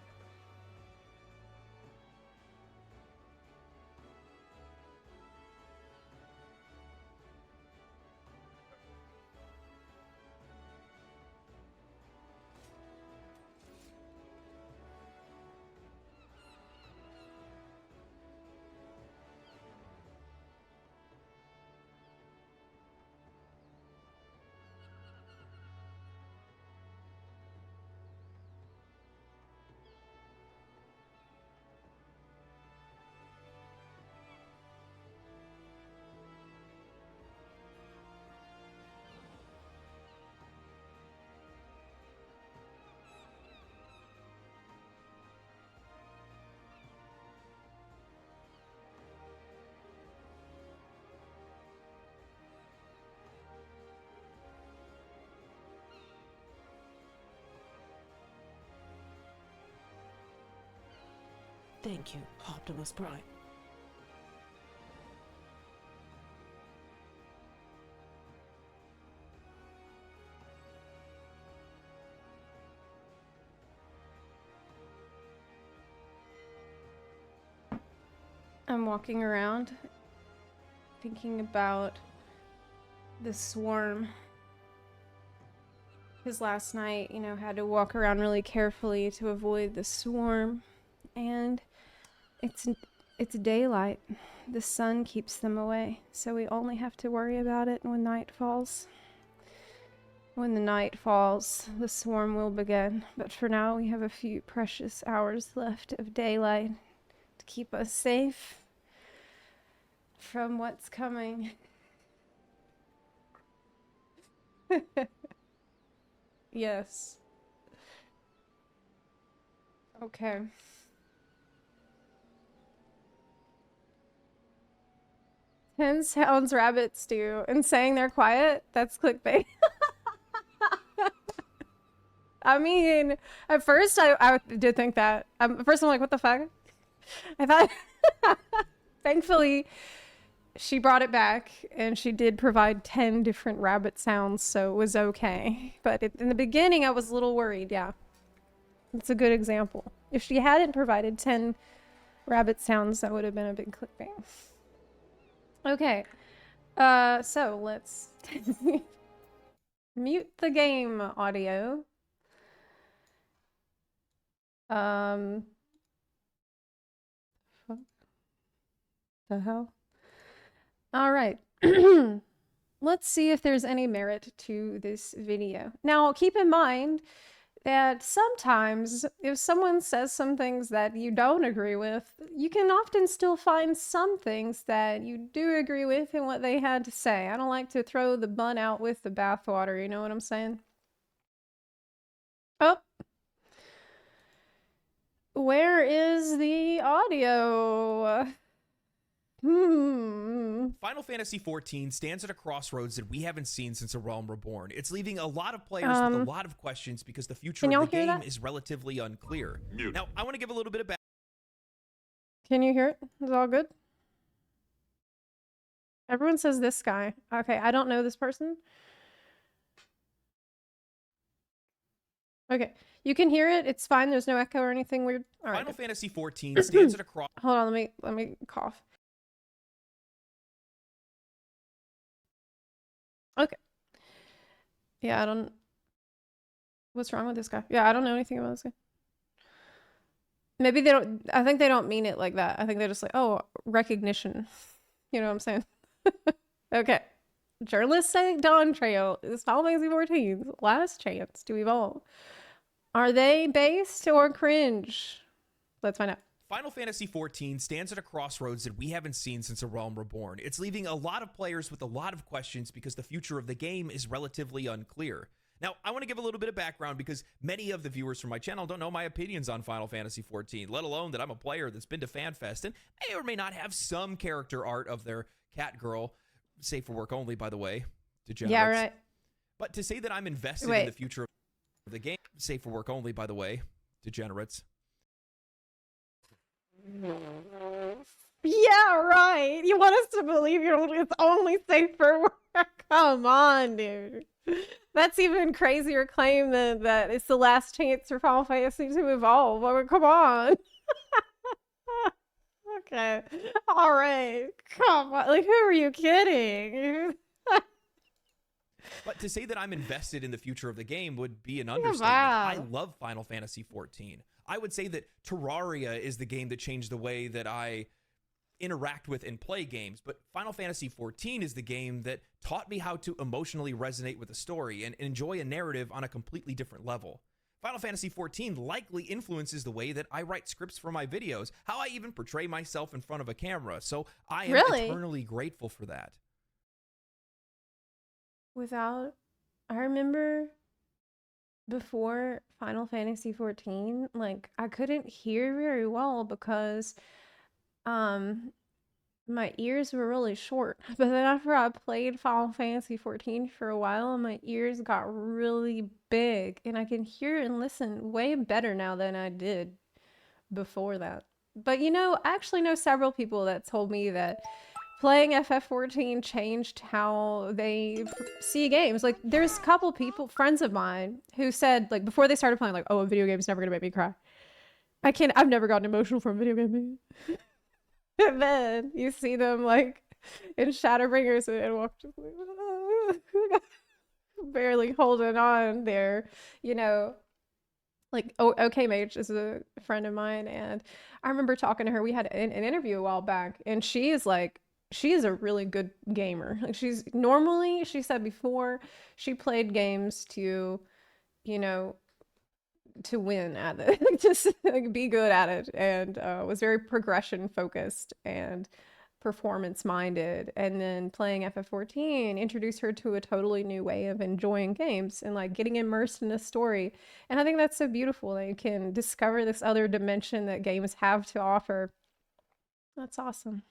Thank you, Optimus Prime. I'm walking around thinking about the swarm. Because last night, you know, had to walk around really carefully to avoid the swarm. And it's daylight. The sun keeps them away, so we only have to worry about it when night falls. When the night falls, the swarm will begin, but for now we have a few precious hours left of daylight to keep us safe from what's coming. Yes. Okay. 10 sounds rabbits do, and saying they're quiet, that's clickbait. I mean, at first I did think that. At first I'm like, what the fuck? I thought, thankfully, she brought it back, and she did provide 10 different rabbit sounds, so it was okay. But in the beginning, I was a little worried, yeah. It's a good example. If she hadn't provided 10 rabbit sounds, that would have been a big clickbait. Okay, so let's Mute the game audio. Fuck the hell? All right. Let's see if there's any merit to this video. Now, keep in mind that sometimes if someone says some things that you don't agree with, you can often still find some things that you do agree with in what they had to say. I don't like to throw the bun out with the bathwater, you know what I'm saying? Oh. Where is the audio? Final Fantasy XIV stands at a crossroads that we haven't seen since A Realm Reborn. It's leaving a lot of players with a lot of questions because the future of the game is relatively unclear. Now, I want to give a little bit of back. Can you hear it? Is it all good? Everyone says this guy. Okay, I don't know this person. Okay, you can hear it. It's fine. There's no echo or anything weird. All right. Final Fantasy XIV stands at a cross. Hold on, let me cough. Okay. Yeah, I don't. What's wrong with this guy? Yeah, I don't know anything about this guy. Maybe they don't. I think they don't mean it like that. I think they're just like, oh, recognition. You know what I'm saying? Okay. Journalists say Dawn Trail is Final Fantasy XIV's last chance to evolve. Are they based or cringe? Let's find out. Final Fantasy XIV stands at a crossroads that we haven't seen since A Realm Reborn. It's leaving a lot of players with a lot of questions because the future of the game is relatively unclear. Now, I want to give a little bit of background because many of the viewers from my channel don't know my opinions on Final Fantasy XIV, let alone that I'm a player that's been to FanFest and may or may not have some character art of their cat girl, safe for work only, by the way. Degenerates. Yeah, right. But to say that I'm invested in the future of the game, safe for work only, by the way, degenerates. Yeah, right. You want us to believe it's only safe for work? Come on, dude. That's even crazier claim than that it's the last chance for Final Fantasy to evolve. I mean, come on. Okay. All right. Come on. Like, who are you kidding? But to say that I'm invested in the future of the game would be an understatement. Wow. I love Final Fantasy XIV. I would say that Terraria is the game that changed the way that I interact with and play games, but Final Fantasy XIV is the game that taught me how to emotionally resonate with a story and enjoy a narrative on a completely different level. Final Fantasy XIV likely influences the way that I write scripts for my videos, how I even portray myself in front of a camera, so I am eternally grateful for that. I remember before Final Fantasy XIV, like, I couldn't hear very well because my ears were really short. But then after I played Final Fantasy XIV for a while, my ears got really big and I can hear and listen way better now than I did before that. But you know, I actually know several people that told me that playing FF14 changed how they see games. Like, there's a couple people, friends of mine, who said, like, before they started playing, like, oh, a video game's never gonna make me cry. I've never gotten emotional from a video game. And then you see them, like, in Shadowbringers and walk just like, barely holding on there, you know. Like, OK Mage is a friend of mine, and I remember talking to her. We had an interview a while back, and she is a really good gamer. Like, she said before, she played games to, you know, to win at it, just like be good at it, and was very progression focused and performance minded. And then playing FF14 introduced her to a totally new way of enjoying games and like getting immersed in a story. And I think that's so beautiful that you can discover this other dimension that games have to offer. That's awesome.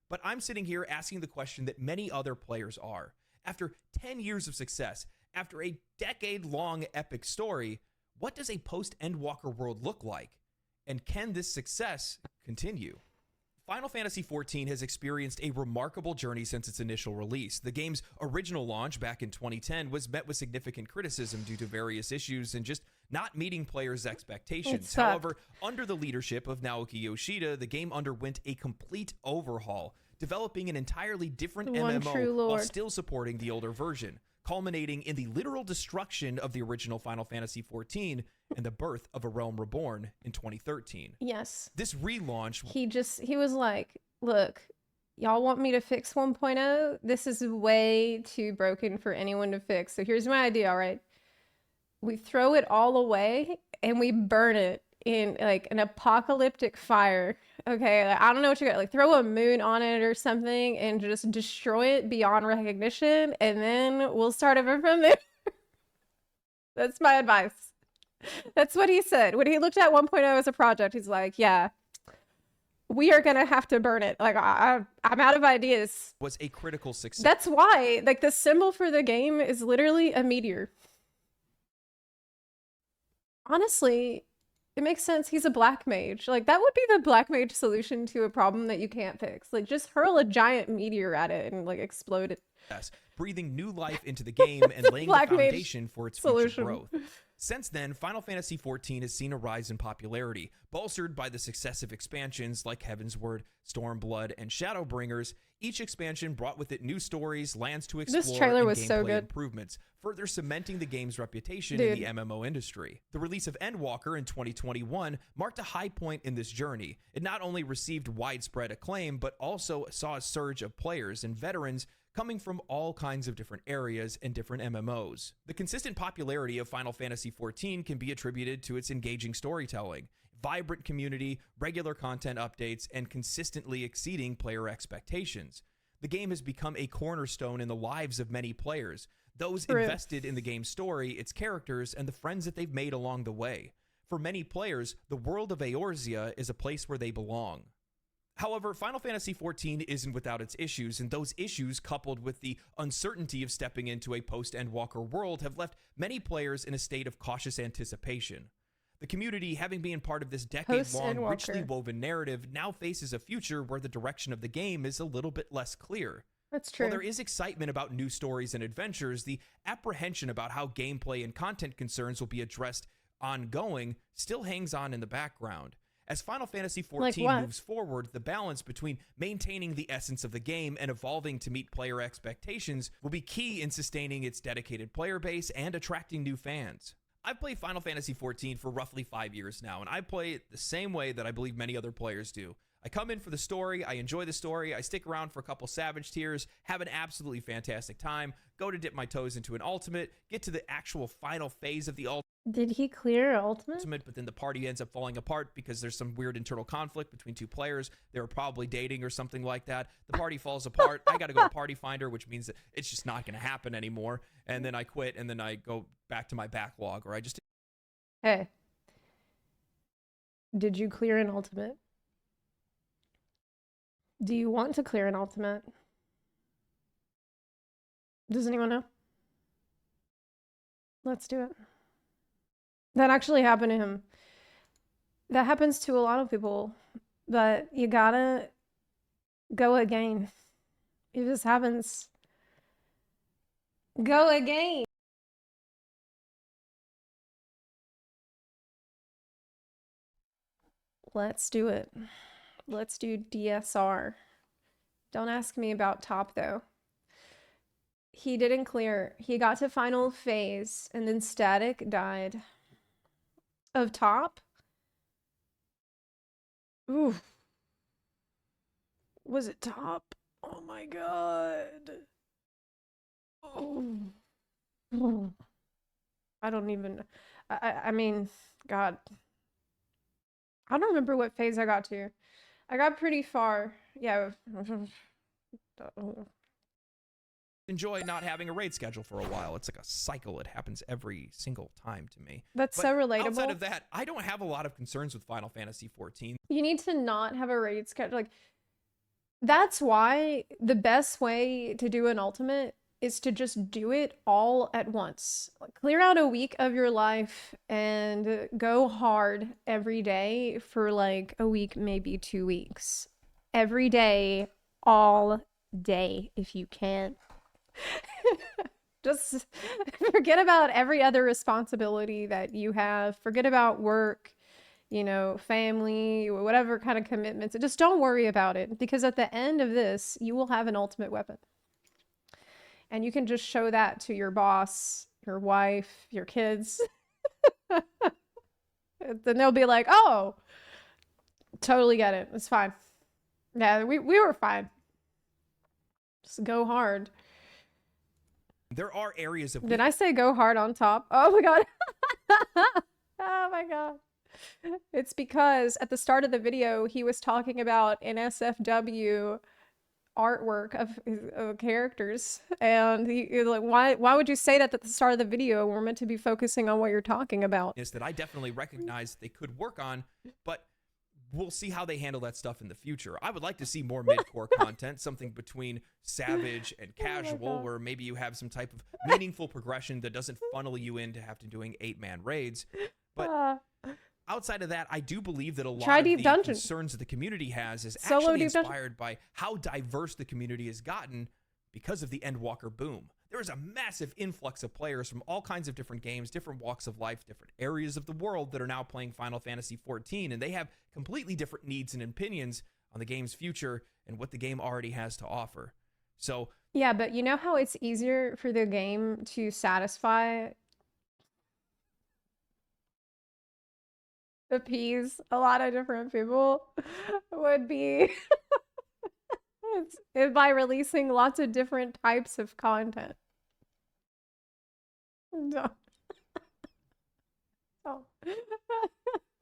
But I'm sitting here asking the question that many other players are. After 10 years of success, after a decade-long epic story, what does a post-Endwalker world look like? And can this success continue? Final Fantasy XIV has experienced a remarkable journey since its initial release. The game's original launch back in 2010 was met with significant criticism due to various issues and just not meeting players' expectations. However, under the leadership of Naoki Yoshida, the game underwent a complete overhaul, developing an entirely different MMO while still supporting the older version. culminating in the literal destruction of the original Final Fantasy XIV and the birth of A Realm Reborn in 2013. Yes. This relaunch... He was like, look, y'all want me to fix 1.0? This is way too broken for anyone to fix. So here's my idea, all right? We throw it all away and we burn it in like an apocalyptic fire. Okay, like, I don't know what you got. Like throw a moon on it or something and just destroy it beyond recognition, and then we'll start over from there. That's my advice. That's what he said. When he looked at 1.0 as a project, he's like, yeah, we are gonna have to burn it. Like I'm out of ideas. Was a critical success. That's why, like, the symbol for the game is literally a meteor. Honestly, it makes sense. He's a black mage. Like, that would be the black mage solution to a problem that you can't fix. Like, just hurl a giant meteor at it and, like, explode it. Yes, breathing new life into the game and laying the foundation for its future growth. Since then, Final Fantasy XIV has seen a rise in popularity, bolstered by the successive expansions like Heavensward, Stormblood, and Shadowbringers. Each expansion brought with it new stories, lands to explore, This trailer and was so gameplay good. improvements, further cementing the game's reputation in the MMO industry. The release of Endwalker in 2021 marked a high point in this journey. It not only received widespread acclaim, but also saw a surge of players and veterans coming from all kinds of different areas and different MMOs. The consistent popularity of Final Fantasy XIV can be attributed to its engaging storytelling, vibrant community, regular content updates, and consistently exceeding player expectations. The game has become a cornerstone in the lives of many players, those invested in the game's story, its characters, and the friends that they've made along the way. For many players, the world of Eorzea is a place where they belong. However, Final Fantasy XIV isn't without its issues, and those issues, coupled with the uncertainty of stepping into a post-Endwalker world, have left many players in a state of cautious anticipation. The community, having been part of this decade-long, richly woven narrative, now faces a future where the direction of the game is a little bit less clear. That's true. While there is excitement about new stories and adventures, the apprehension about how gameplay and content concerns will be addressed ongoing still hangs on in the background. As Final Fantasy XIV moves forward, the balance between maintaining the essence of the game and evolving to meet player expectations will be key in sustaining its dedicated player base and attracting new fans. I've played Final Fantasy XIV for roughly 5 years now, and I play it the same way that I believe many other players do. I come in for the story, I enjoy the story, I stick around for a couple Savage Tiers, have an absolutely fantastic time, go to dip my toes into an ultimate, get to the actual final phase of the ultimate. Did he clear ultimate? But then the party ends up falling apart because there's some weird internal conflict between two players. They were probably dating or something like that. The party falls apart. I got to go to Party Finder, which means that it's just not going to happen anymore. And then I quit, and then I go back to my backlog, or I just... Hey. Did you clear an ultimate? Do you want to clear an ultimate? Does anyone know? Let's do it. That actually happened to him. That happens to a lot of people, but you gotta go again. If this happens, go again. Let's do it. Let's do DSR. Don't ask me about top though. He didn't clear. He got to final phase and then Static died. Of top? Ooh. Was it top? Oh my god. Oh. I don't even... I mean, God. I don't remember what phase I got to. I got pretty far. Yeah. Enjoy not having a raid schedule for a while. It's like a cycle. It happens every single time to me. That's so relatable. Outside of that, I don't have a lot of concerns with Final Fantasy XIV. You need to not have a raid schedule. Like, that's why the best way to do an ultimate is to just do it all at once. Like, clear out a week of your life and go hard every day for like a week, maybe 2 weeks. Every day, all day, if you can. Just forget about every other responsibility that you have. Forget about work, you know, family, whatever kind of commitments. Just don't worry about it, because at the end of this, you will have an ultimate weapon. and you can just show that to your boss, your wife, your kids. Then they'll be like, oh, totally get it. It's fine. Yeah, we were fine. Just go hard. There are areas of Did I say go hard on top? Oh my god. Oh my god. It's because at the start of the video, he was talking about NSFW artwork of characters, and he was like, why would you say that at the start of the video? We're meant to be focusing on what you're talking about. is that I definitely recognize they could work on, but we'll see how they handle that stuff in the future. I would like to see more mid-core content, something between savage and casual, where maybe you have some type of meaningful progression that doesn't funnel you into have to doing 8-man raids. But outside of that, I do believe that a lot of the concerns that the community has is actually inspired by how diverse the community has gotten because of the Endwalker boom. There is a massive influx of players from all kinds of different games, different walks of life, different areas of the world that are now playing Final Fantasy XIV, and they have completely different needs and opinions on the game's future and what the game already has to offer. So yeah, but you know how it's easier for the game to satisfy, appease a lot of different people would be it's by releasing lots of different types of content. No. Oh.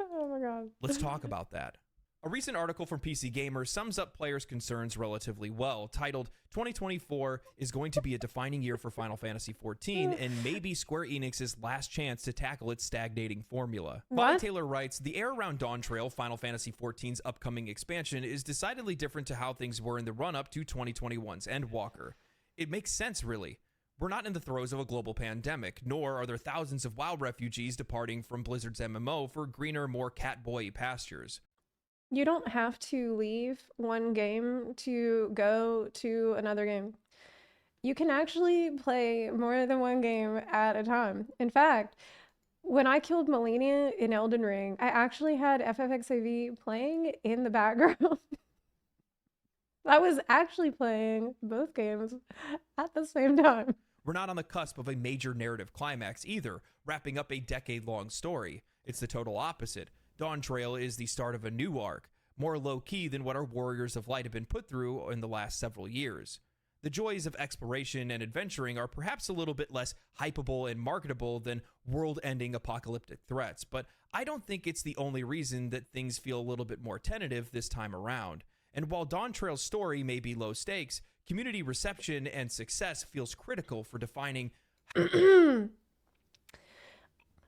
Oh my god. let's talk about that. A recent article from PC Gamer sums up players' concerns relatively well, titled 2024 is going to be a defining year for Final Fantasy XIV and maybe Square Enix's last chance to tackle its stagnating formula. Molly Taylor writes, the air around Dawn Trail, Final Fantasy XIV's upcoming expansion, is decidedly different to how things were in the run-up to 2021's Endwalker. It makes sense, really. We're not in the throes of a global pandemic, nor are there thousands of WoW refugees departing from Blizzard's MMO for greener, more cat-boy pastures. You don't have to leave one game to go to another game. You can actually play more than one game at a time. In fact, when I killed Melania in Elden Ring, I actually had FFXIV playing in the background. I was actually playing both games at the same time. We're not on the cusp of a major narrative climax either, wrapping up a decade-long story. It's the total opposite. Dawn Trail is the start of a new arc, more low-key than what our Warriors of Light have been put through in the last several years. The joys of exploration and adventuring are perhaps a little bit less hypeable and marketable than world-ending apocalyptic threats, but I don't think it's the only reason that things feel a little bit more tentative this time around. And while Dawn Trail's story may be low stakes, community reception and success feels critical for defining.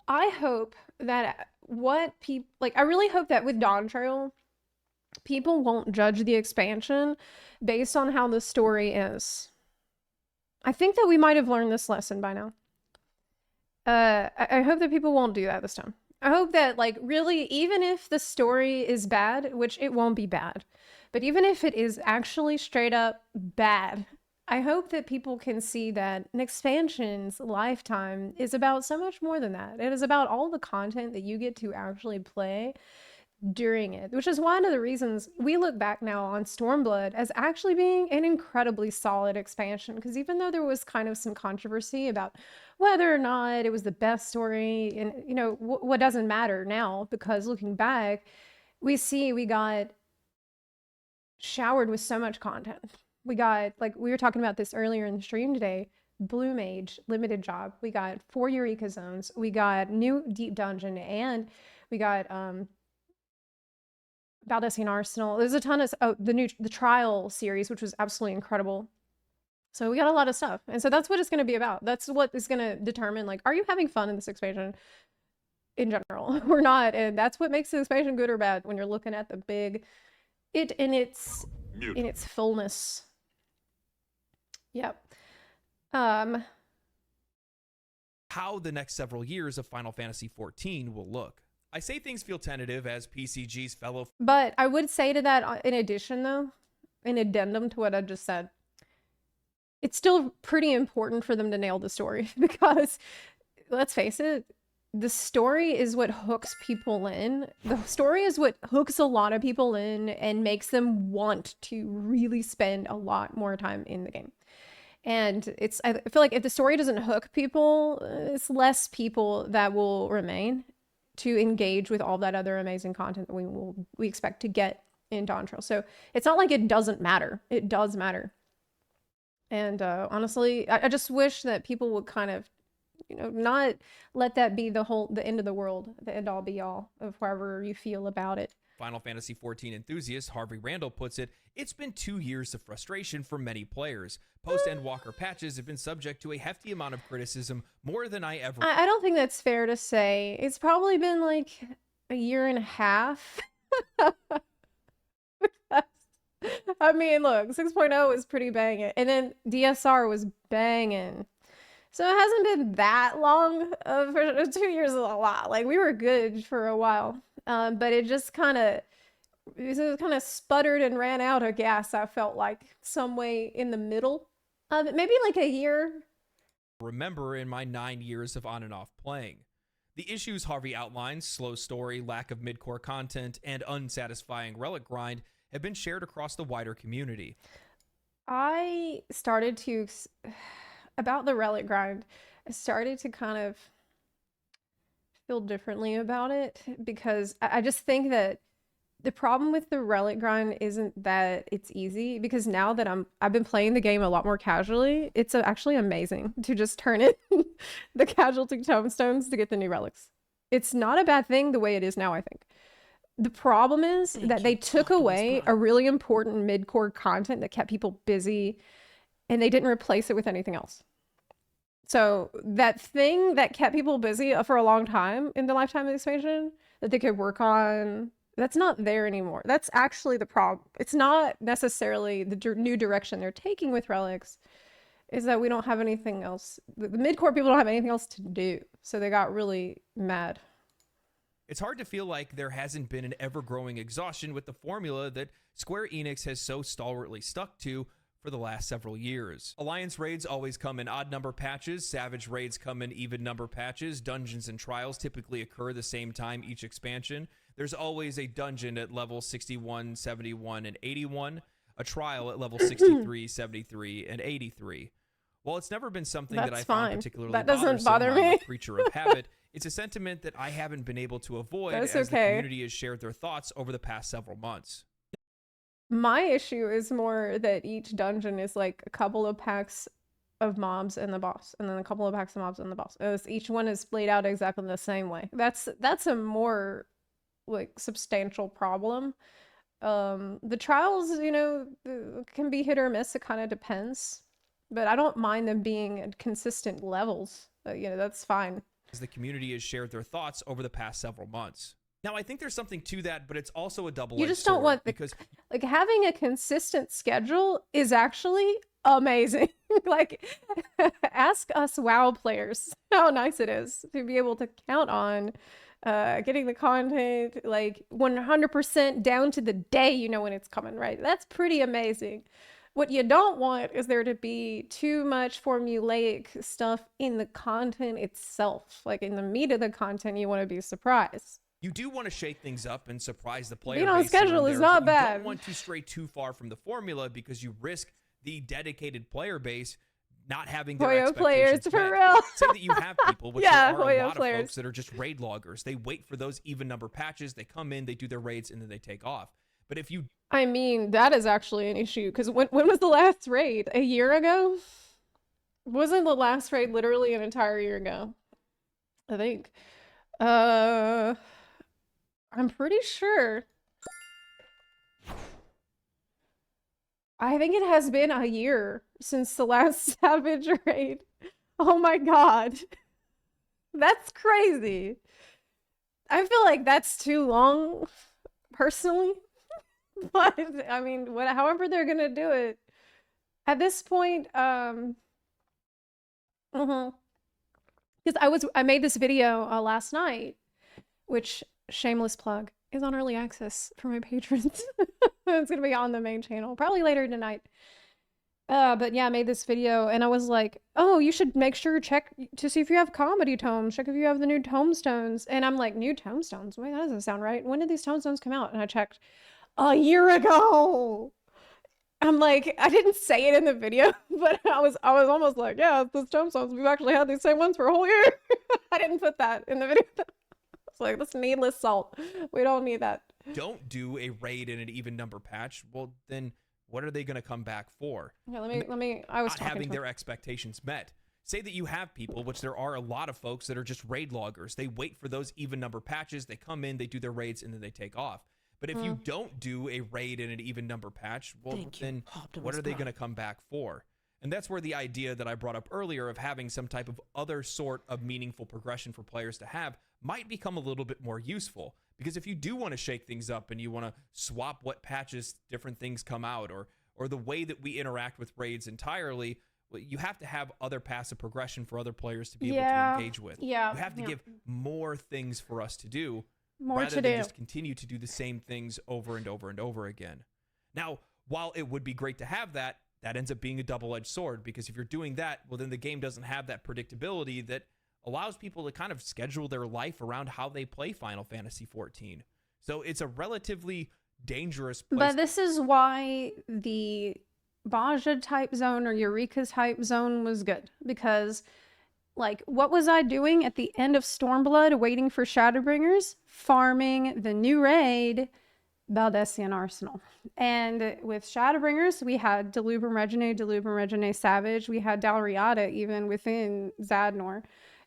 I hope that I really hope that with Dawn Trail, people won't judge the expansion based on how the story is. I think that we might have learned this lesson by now. I hope that people won't do that this time. I hope that, like, really, even if the story is bad, which it won't be bad, but even if it is actually straight up bad, I hope that people can see that an expansion's lifetime is about so much more than that. It is about all the content that you get to actually play during it, which is one of the reasons we look back now on Stormblood as actually being an incredibly solid expansion. Because even though there was kind of some controversy about whether or not it was the best story, and you know, what doesn't matter now, because looking back, we see we got showered with so much content. We got, like we were talking about this earlier in the stream today, Blue Mage limited job. We got 4 Eureka zones. We got new deep dungeon, and we got Baldessian Arsenal. There's a ton of the trial series, which was absolutely incredible. So we got a lot of stuff, and so that's what it's going to be about. That's what is going to determine, like, are you having fun in this expansion in general or not? And that's what makes the expansion good or bad when you're looking at the big it in its fullness. Yep. How the next several years of Final Fantasy XIV will look. I say things feel tentative as PCG's fellow. But I would say to that, in addition though, in addendum to what I just said, it's still pretty important for them to nail the story, because let's face it, the story is what hooks people in. The story is what hooks a lot of people in and makes them want to really spend a lot more time in the game. And I feel like if the story doesn't hook people, it's less people that will remain to engage with all that other amazing content that we expect to get in Dawntrail. So it's not like it doesn't matter. It does matter. And honestly, I just wish that people would kind of, not let that be the end of the world, the end all be all of however you feel about it. Final Fantasy XIV enthusiast Harvey Randall puts it, it's been 2 years of frustration for many players. Post-Endwalker patches have been subject to a hefty amount of criticism, more than I ever... I don't think that's fair to say. It's probably been like a year and a half. I mean, look, 6.0 was pretty banging. And then DSR was banging. So it hasn't been that long. 2 years is a lot. Like, we were good for a while. But it just kind of sputtered and ran out of gas, I felt like, some way in the middle of it. Maybe like a year. Remember in my 9 years of on and off playing. The issues Harvey outlines, slow story, lack of mid-core content, and unsatisfying relic grind, have been shared across the wider community. I started to, about the relic grind, I started to kind of feel differently about it, because I just think that the problem with the relic grind isn't that it's easy, because now that I've been playing the game a lot more casually, it's actually amazing to just turn in the casualty tombstones to get the new relics. It's not a bad thing the way it is now, I think. The problem is that they took away a really important mid-core content that kept people busy, and they didn't replace it with anything else. So that thing that kept people busy for a long time in the lifetime of the expansion that they could work on, that's not there anymore. That's actually the problem. It's not necessarily the new direction they're taking with relics, is that we don't have anything else. The mid-core people don't have anything else to do. So they got really mad. It's hard to feel like there hasn't been an ever-growing exhaustion with the formula that Square Enix has so stalwartly stuck to for the last several years. Alliance raids always come in odd number patches, Savage raids come in even number patches, dungeons and trials typically occur the same time each expansion. There's always a dungeon at level 61, 71, and 81, a trial at level 63, 73, and 83. While it's never been something that I found particularly that doesn't bother me. I'm a creature of habit, it's a sentiment that I haven't been able to avoid as the community has shared their thoughts over the past several months. My issue is more that each dungeon is like a couple of packs of mobs and the boss, and then a couple of packs of mobs and the boss. Each one is played out exactly the same way. That's a more like substantial problem. The trials, can be hit or miss. It kind of depends, but I don't mind them being at consistent levels. That's fine. As the community has shared their thoughts over the past several months. Now, I think there's something to that, but it's also a double-edged sword. You just don't want because like having a consistent schedule is actually amazing. Like, ask us WoW players how nice it is to be able to count on getting the content like 100% down to the day when it's coming, right? That's pretty amazing. What you don't want is there to be too much formulaic stuff in the content itself. Like in the meat of the content, you want to be surprised. You do want to shake things up and surprise the player. Being on schedule is not bad. You don't want to stray too far from the formula because you risk the dedicated player base not having their Hoyo expectations players, for met. real. Say that you have people, which yeah, there are Hoyo a lot players. of folks that are just raid loggers. They wait for those even number patches. They come in, they do their raids, and then they take off. But if you... I mean, that is actually an issue, because when was the last raid? A year ago? Wasn't the last raid literally an entire year ago? I think. I'm pretty sure. I think it has been a year since the last Savage raid. Oh my god. That's crazy. I feel like that's too long, personally. But I mean, however they're gonna do it. At this point, because I made this video last night, which, shameless plug, is on early access for my patrons. It's gonna be on the main channel probably later tonight. But yeah, I made this video and I was like, oh, you should make sure check to see if you have comedy tomes, check if you have the new tomestones. And I'm like, new tomestones? Wait, that doesn't sound right. When did these tomestones come out? And I checked a year ago. I'm like, I didn't say it in the video, but I was almost like, yeah, it's the tombstones. We've actually had these same ones for a whole year. I didn't put that in the video. It's like, that's needless salt. We don't need that. Don't do a raid in an even number patch. Well, then what are they going to come back for? Yeah, let me. I was Not talking having to their expectations met. Say that you have people, which there are a lot of folks that are just raid loggers. They wait for those even number patches. They come in, they do their raids, and then they take off. But if you don't do a raid in an even number patch, well, then what are they going to come back for? And that's where the idea that I brought up earlier of having some type of other sort of meaningful progression for players to have might become a little bit more useful. Because if you do want to shake things up and you want to swap what patches different things come out, or the way that we interact with raids entirely, well, you have to have other passive progression for other players to be able to engage with. Yeah. You have to give more things for us to do More rather to than do. just continue to do the same things over and over and over again. Now, while it would be great to have that, that ends up being a double-edged sword, because if you're doing that, well, then the game doesn't have that predictability that allows people to kind of schedule their life around how they play Final Fantasy XIV. So it's a relatively dangerous place. But this is why the Baja type zone or Eureka type zone was good, because like, what was I doing at the end of Stormblood waiting for Shadowbringers? Farming the new raid, Baldessian Arsenal. And with Shadowbringers, we had Delubrum Regine Savage. We had Dalriada even within Zadnor.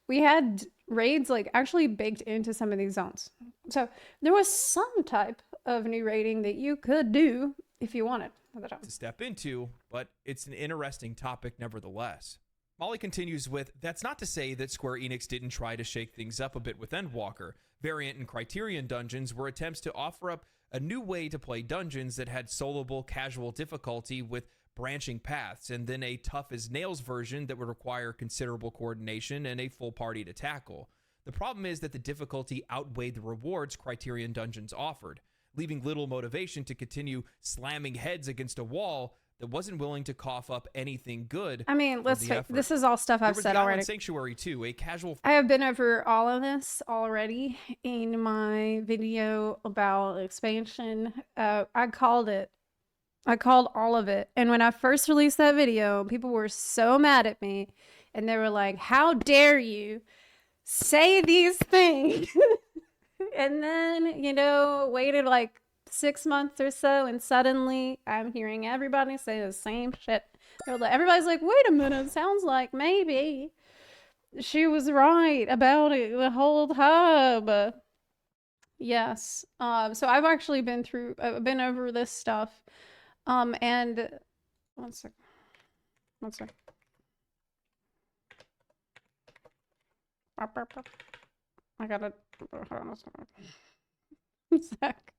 We had raids like actually baked into some of these zones. So there was some type of new raiding that you could do if you wanted at the time. To step into, but it's an interesting topic nevertheless. Molly continues with, that's not to say that Square Enix didn't try to shake things up a bit with Endwalker. Variant and Criterion dungeons were attempts to offer up a new way to play dungeons that had soloable, casual difficulty with branching paths, and then a tough as nails version that would require considerable coordination and a full party to tackle. The problem is that the difficulty outweighed the rewards Criterion dungeons offered, leaving little motivation to continue slamming heads against a wall that wasn't willing to cough up anything good. I mean, let's face this is all stuff I've said already. Sanctuary too, a casual. I have been over all of this already in my video about expansion. I called it. I called all of it. And when I first released that video, people were so mad at me. And they were like, how dare you say these things? And then, you know, waited like 6 months or so, and suddenly I'm hearing everybody say the same shit. Everybody's like, wait a minute, sounds like maybe she was right about it the whole time. Yes. So I've actually been over this stuff. And one sec. I gotta, hold on a sec.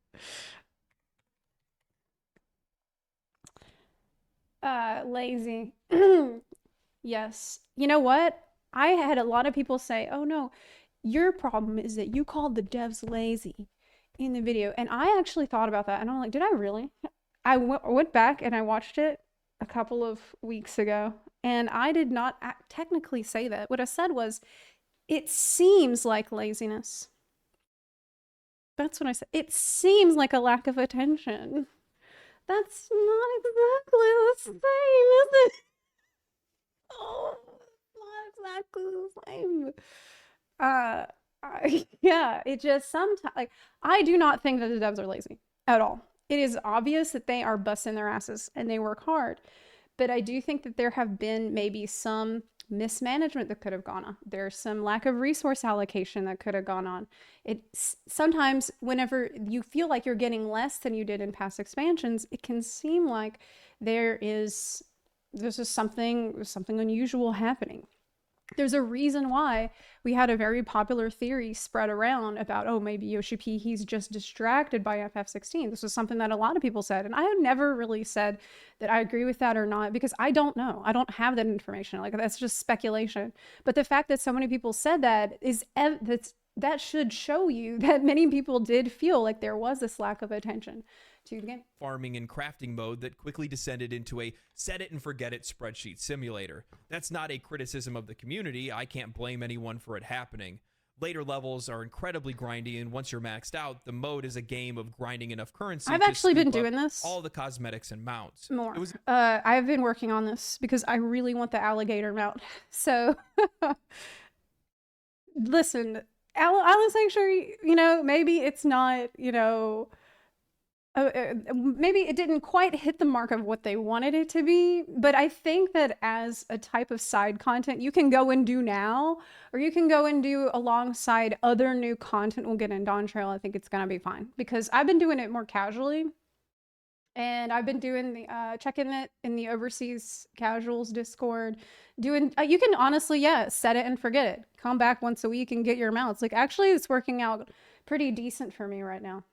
Lazy. Yes. You know what? I had a lot of people say, oh no, your problem is that you called the devs lazy in the video. And I actually thought about that. And I'm like, did I really? I went back and I watched it a couple of weeks ago. And I did not technically say that. What I said was, it seems like laziness. That's what I said. It seems like a lack of attention. That's not exactly the same, is it? Oh, not exactly the same. Yeah, it just sometimes, like, I do not think that the devs are lazy at all. It is obvious that they are busting their asses and they work hard. But I do think that there have been maybe some mismanagement that could have gone on. There's some lack of resource allocation that could have gone on. It's sometimes whenever you feel like you're getting less than you did in past expansions, it can seem like there's just something unusual happening. There's a reason why we had a very popular theory spread around about, oh, maybe Yoshi P, he's just distracted by FF16. This was something that a lot of people said, and I have never really said that I agree with that or not, because I don't know. I don't have that information. Like, that's just speculation. But the fact that so many people said that that should show you that many people did feel like there was this lack of attention to the game. Farming and crafting mode that quickly descended into a set it and forget it spreadsheet simulator. That's not a criticism of the community. I can't blame anyone for it happening. Later levels are incredibly grindy, and once you're maxed out, the mode is a game of grinding enough currency. I've to actually been scoop up doing this all the cosmetics and mounts. more. It was I've been working on this because I really want the alligator mount. So, listen, Island Sanctuary, you know, maybe it's not, you know, maybe it didn't quite hit the mark of what they wanted it to be, but I think that as a type of side content you can go and do now, or you can go and do alongside other new content we'll get in Dawn Trail, I think it's gonna be fine. Because I've been doing it more casually, and I've been doing the checking it in the overseas casuals Discord, doing you can honestly, yeah, set it and forget it, come back once a week and get your mounts. Like, actually it's working out pretty decent for me right now.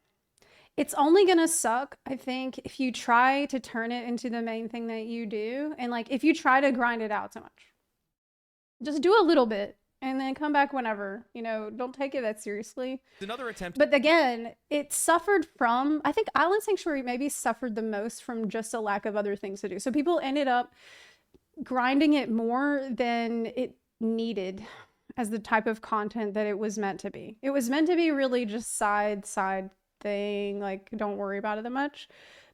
It's only gonna suck, I think, if you try to turn it into the main thing that you do, and like if you try to grind it out so much. Just do a little bit and then come back whenever, you know, don't take it that seriously. another attempt. But again, it suffered from, I think Island Sanctuary maybe suffered the most from just a lack of other things to do. So people ended up grinding it more than it needed as the type of content that it was meant to be. It was meant to be really just side thing, like don't worry about it that much.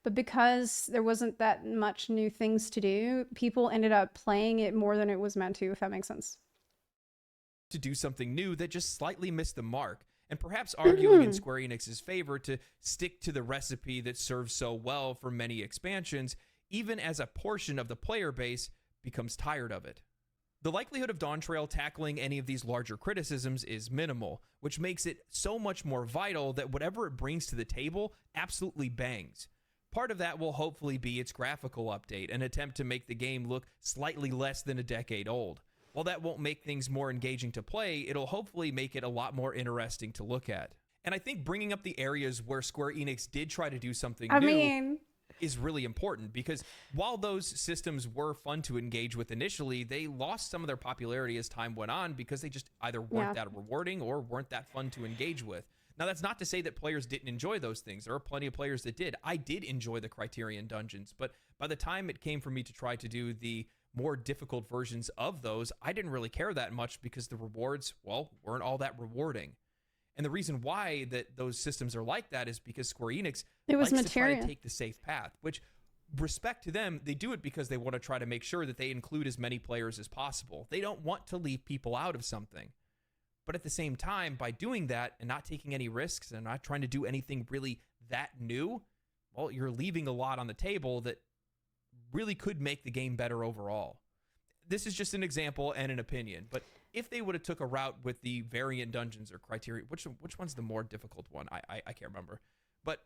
But because there wasn't that much new things to do, people ended up playing it more than it was meant to, if that makes sense. To do something new that just slightly missed the mark, and perhaps arguing in Square Enix's favor to stick to the recipe that serves so well for many expansions, even as a portion of the player base becomes tired of it. The likelihood of Dawn Trail tackling any of these larger criticisms is minimal, which makes it so much more vital that whatever it brings to the table absolutely bangs. Part of that will hopefully be its graphical update, an attempt to make the game look slightly less than a decade old. While that won't make things more engaging to play, it'll hopefully make it a lot more interesting to look at. And I think bringing up the areas where Square Enix did try to do something new is really important, because while those systems were fun to engage with initially, they lost some of their popularity as time went on because they just either weren't that rewarding or weren't that fun to engage with. Now, that's not to say that players didn't enjoy those things. There are plenty of players that did. I did enjoy the Criterion dungeons, but by the time it came for me to try to do the more difficult versions of those, I didn't really care that much because the rewards, well, weren't all that rewarding. And the reason why that those systems are like that is because Square Enix likes to try to take the safe path, which, respect to them, they do it because they want to try to make sure that they include as many players as possible. They don't want to leave people out of something. But at the same time, by doing that and not taking any risks and not trying to do anything really that new, well, you're leaving a lot on the table that really could make the game better overall. This is just an example and an opinion, but if they would have took a route with the variant dungeons or Criterion, which one's the more difficult one? I can't remember. But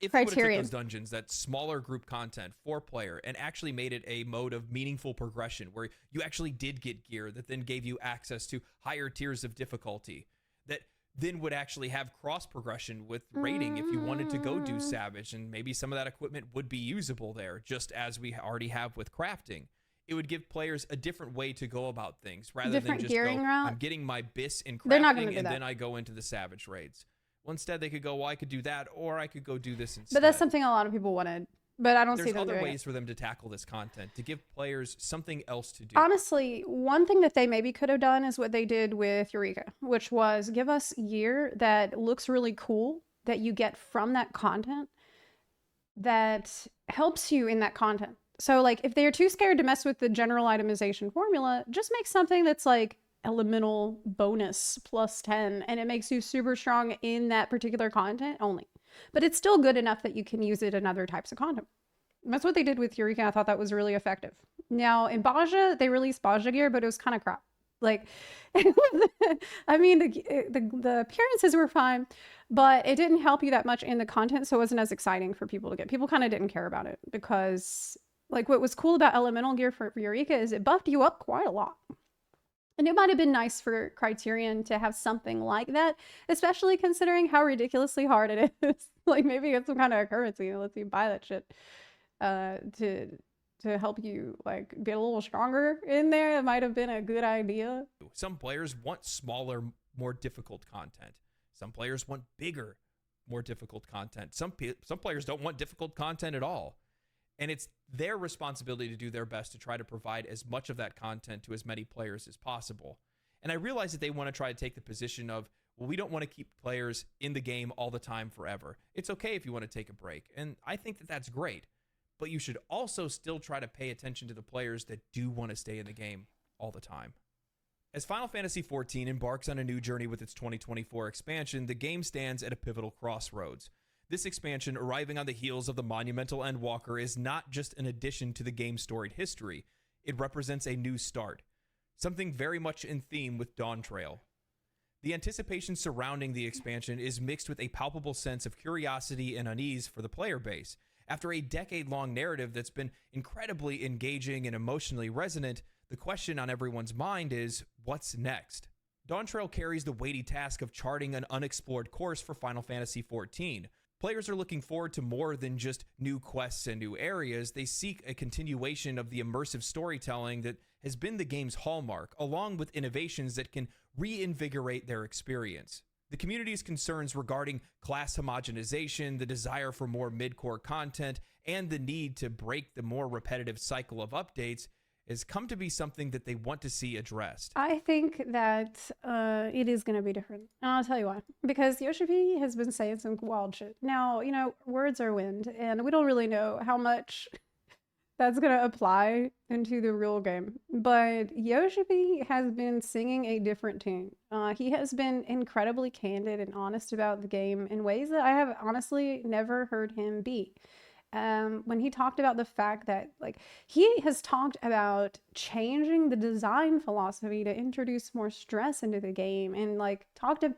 if they would have took those dungeons, that smaller group content, 4-player, and actually made it a mode of meaningful progression where you actually did get gear that then gave you access to higher tiers of difficulty, that then would actually have cross progression with raiding if you wanted to go do Savage, and maybe some of that equipment would be usable there, just as we already have with crafting. It would give players a different way to go about things rather than just go, I'm getting my BIS in crafting and then I go into the Savage raids. Well, instead they could go, well, I could do that, or I could go do this instead. But that's something a lot of people wanted. But I don't see them doing it. There's other ways for them to tackle this content, to give players something else to do. Honestly, one thing that they maybe could have done is what they did with Eureka, which was give us gear that looks really cool that you get from that content that helps you in that content. So, like, if they're too scared to mess with the general itemization formula, just make something that's like elemental bonus plus 10, and it makes you super strong in that particular content only. But it's still good enough that you can use it in other types of content. And that's what they did with Eureka. I thought that was really effective. Now, in Baja, they released Baja gear, but it was kind of crap. Like, I mean, the appearances were fine, but it didn't help you that much in the content, so it wasn't as exciting for people to get. People kind of didn't care about it because, like, what was cool about elemental gear for Eureka is it buffed you up quite a lot. And it might have been nice for Criterion to have something like that, especially considering how ridiculously hard it is. Like, maybe get some kind of currency that lets you buy that shit to help you, like, get a little stronger in there. It might have been a good idea. Some players want smaller, more difficult content. Some players want bigger, more difficult content. Some players don't want difficult content at all. And it's their responsibility to do their best to try to provide as much of that content to as many players as possible. And I realize that they want to try to take the position of, well, we don't want to keep players in the game all the time forever. It's okay if you want to take a break. And I think that that's great. But you should also still try to pay attention to the players that do want to stay in the game all the time. As Final Fantasy XIV embarks on a new journey with its 2024 expansion, the game stands at a pivotal crossroads. This expansion, arriving on the heels of the monumental Endwalker, is not just an addition to the game's storied history. It represents a new start, something very much in theme with Dawn Trail. The anticipation surrounding the expansion is mixed with a palpable sense of curiosity and unease for the player base. After a decade-long narrative that's been incredibly engaging and emotionally resonant, the question on everyone's mind is, what's next? Dawn Trail carries the weighty task of charting an unexplored course for Final Fantasy XIV. Players are looking forward to more than just new quests and new areas. They seek a continuation of the immersive storytelling that has been the game's hallmark, along with innovations that can reinvigorate their experience. The community's concerns regarding class homogenization, the desire for more mid-core content, and the need to break the more repetitive cycle of updates has come to be something that they want to see addressed. I think that it is going to be different. And I'll tell you why. Because Yoshi P has been saying some wild shit. Now, you know, words are wind, and we don't really know how much that's going to apply into the real game. But Yoshi P has been singing a different tune. He has been incredibly candid and honest about the game in ways that I have honestly never heard him be. When he talked about the fact that, like, he has talked about changing the design philosophy to introduce more stress into the game, and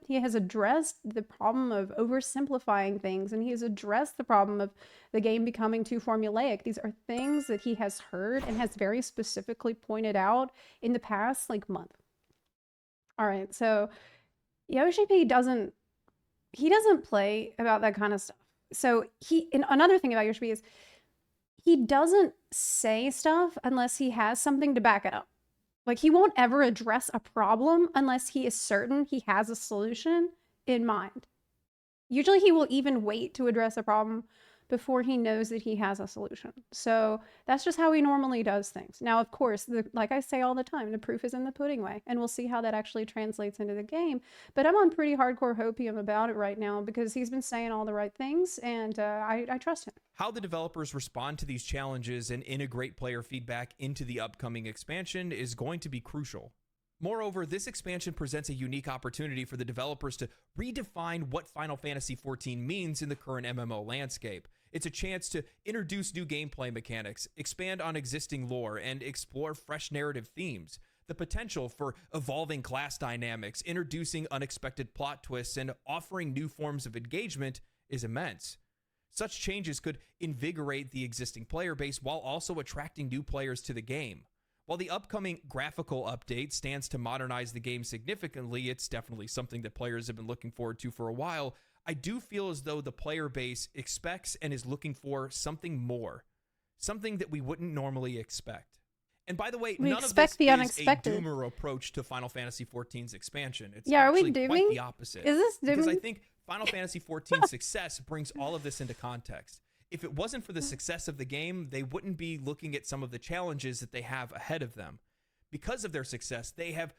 he has addressed the problem of oversimplifying things, and he has addressed the problem of the game becoming too formulaic. These are things that he has heard and has very specifically pointed out in the past, month. All right, so Yoshi P doesn't play about that kind of stuff. So and another thing about Yoshi P is he doesn't say stuff unless he has something to back it up. He won't ever address a problem unless he is certain he has a solution in mind. Usually he will even wait to address a problem before he knows that he has a solution. So that's just how he normally does things. Now, of course, like I say all the time, the proof is in the pudding way, and we'll see how that actually translates into the game. But I'm on pretty hardcore hopium about it right now because he's been saying all the right things, and I trust him. How the developers respond to these challenges and integrate player feedback into the upcoming expansion is going to be crucial. Moreover, this expansion presents a unique opportunity for the developers to redefine what Final Fantasy XIV means in the current MMO landscape. It's a chance to introduce new gameplay mechanics, expand on existing lore, and explore fresh narrative themes. The potential for evolving class dynamics, introducing unexpected plot twists, and offering new forms of engagement is immense. Such changes could invigorate the existing player base while also attracting new players to the game. While the upcoming graphical update stands to modernize the game significantly, it's definitely something that players have been looking forward to for a while. I do feel as though the player base expects and is looking for something more, something that we wouldn't normally expect. And by the way, none of this is a doomer approach to Final Fantasy XIV's expansion. It's actually quite the opposite. Is this dooming? Because I think Final Fantasy XIV's success brings all of this into context. If it wasn't for the success of the game, they wouldn't be looking at some of the challenges that they have ahead of them. Because of their success, they have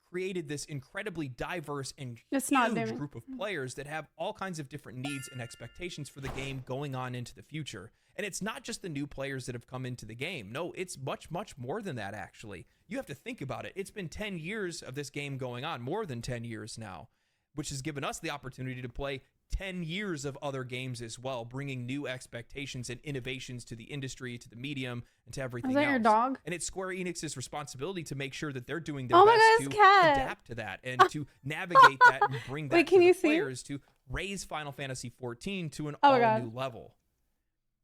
created this incredibly diverse and huge group of players that have all kinds of different needs and expectations for the game going on into the future. And it's not just the new players that have come into the game. No, it's much, much more than that, actually. You have to think about it. It's been 10 years of this game going on, more than 10 years now, which has given us the opportunity to play 10 years of other games as well, bringing new expectations and innovations to the industry, to the medium, and to everything else. Is that your dog? And it's Square Enix's responsibility to make sure that they're doing their best to adapt to that and to navigate that and bring that to the players to raise Final Fantasy XIV to an all-new level.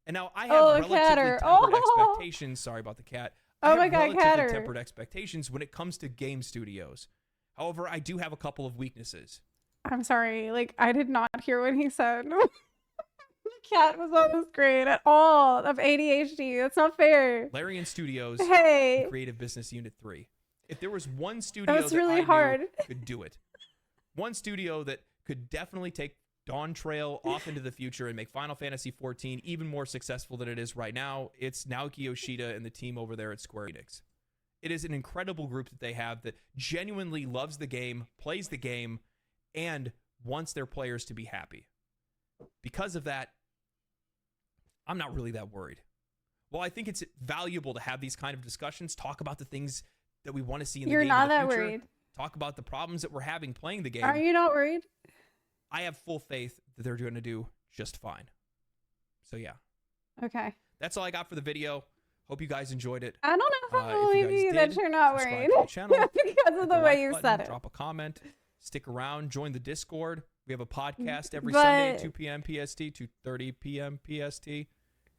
And now I have relatively tempered expectations. Sorry about the cat. I have relatively tempered expectations when it comes to game studios. However, I do have a couple of weaknesses. I'm sorry, I did not hear what he said. The cat was on the screen at all. Of ADHD. That's not fair. Larian Studios, hey. Creative Business Unit 3. If there was one studio that really I knew could do it, one studio that could definitely take Dawn Trail off into the future and make Final Fantasy XIV even more successful than it is right now, it's Naoki Yoshida and the team over there at Square Enix. It is an incredible group that they have that genuinely loves the game, plays the game, and wants their players to be happy. Because of that, I'm not really that worried. Well, I think it's valuable to have these kind of discussions, talk about the things that we want to see in the game. You're not that worried. Talk about the problems that we're having playing the game. Are you not worried? I have full faith that they're going to do just fine. So yeah. Okay. That's all I got for the video. Hope you guys enjoyed it. I don't know if I believe you that you're not worried because of the way you said it. Drop a comment. Stick around. Join the Discord. We have a podcast every Sunday at 2 p.m. PST, 2:30 p.m. PST.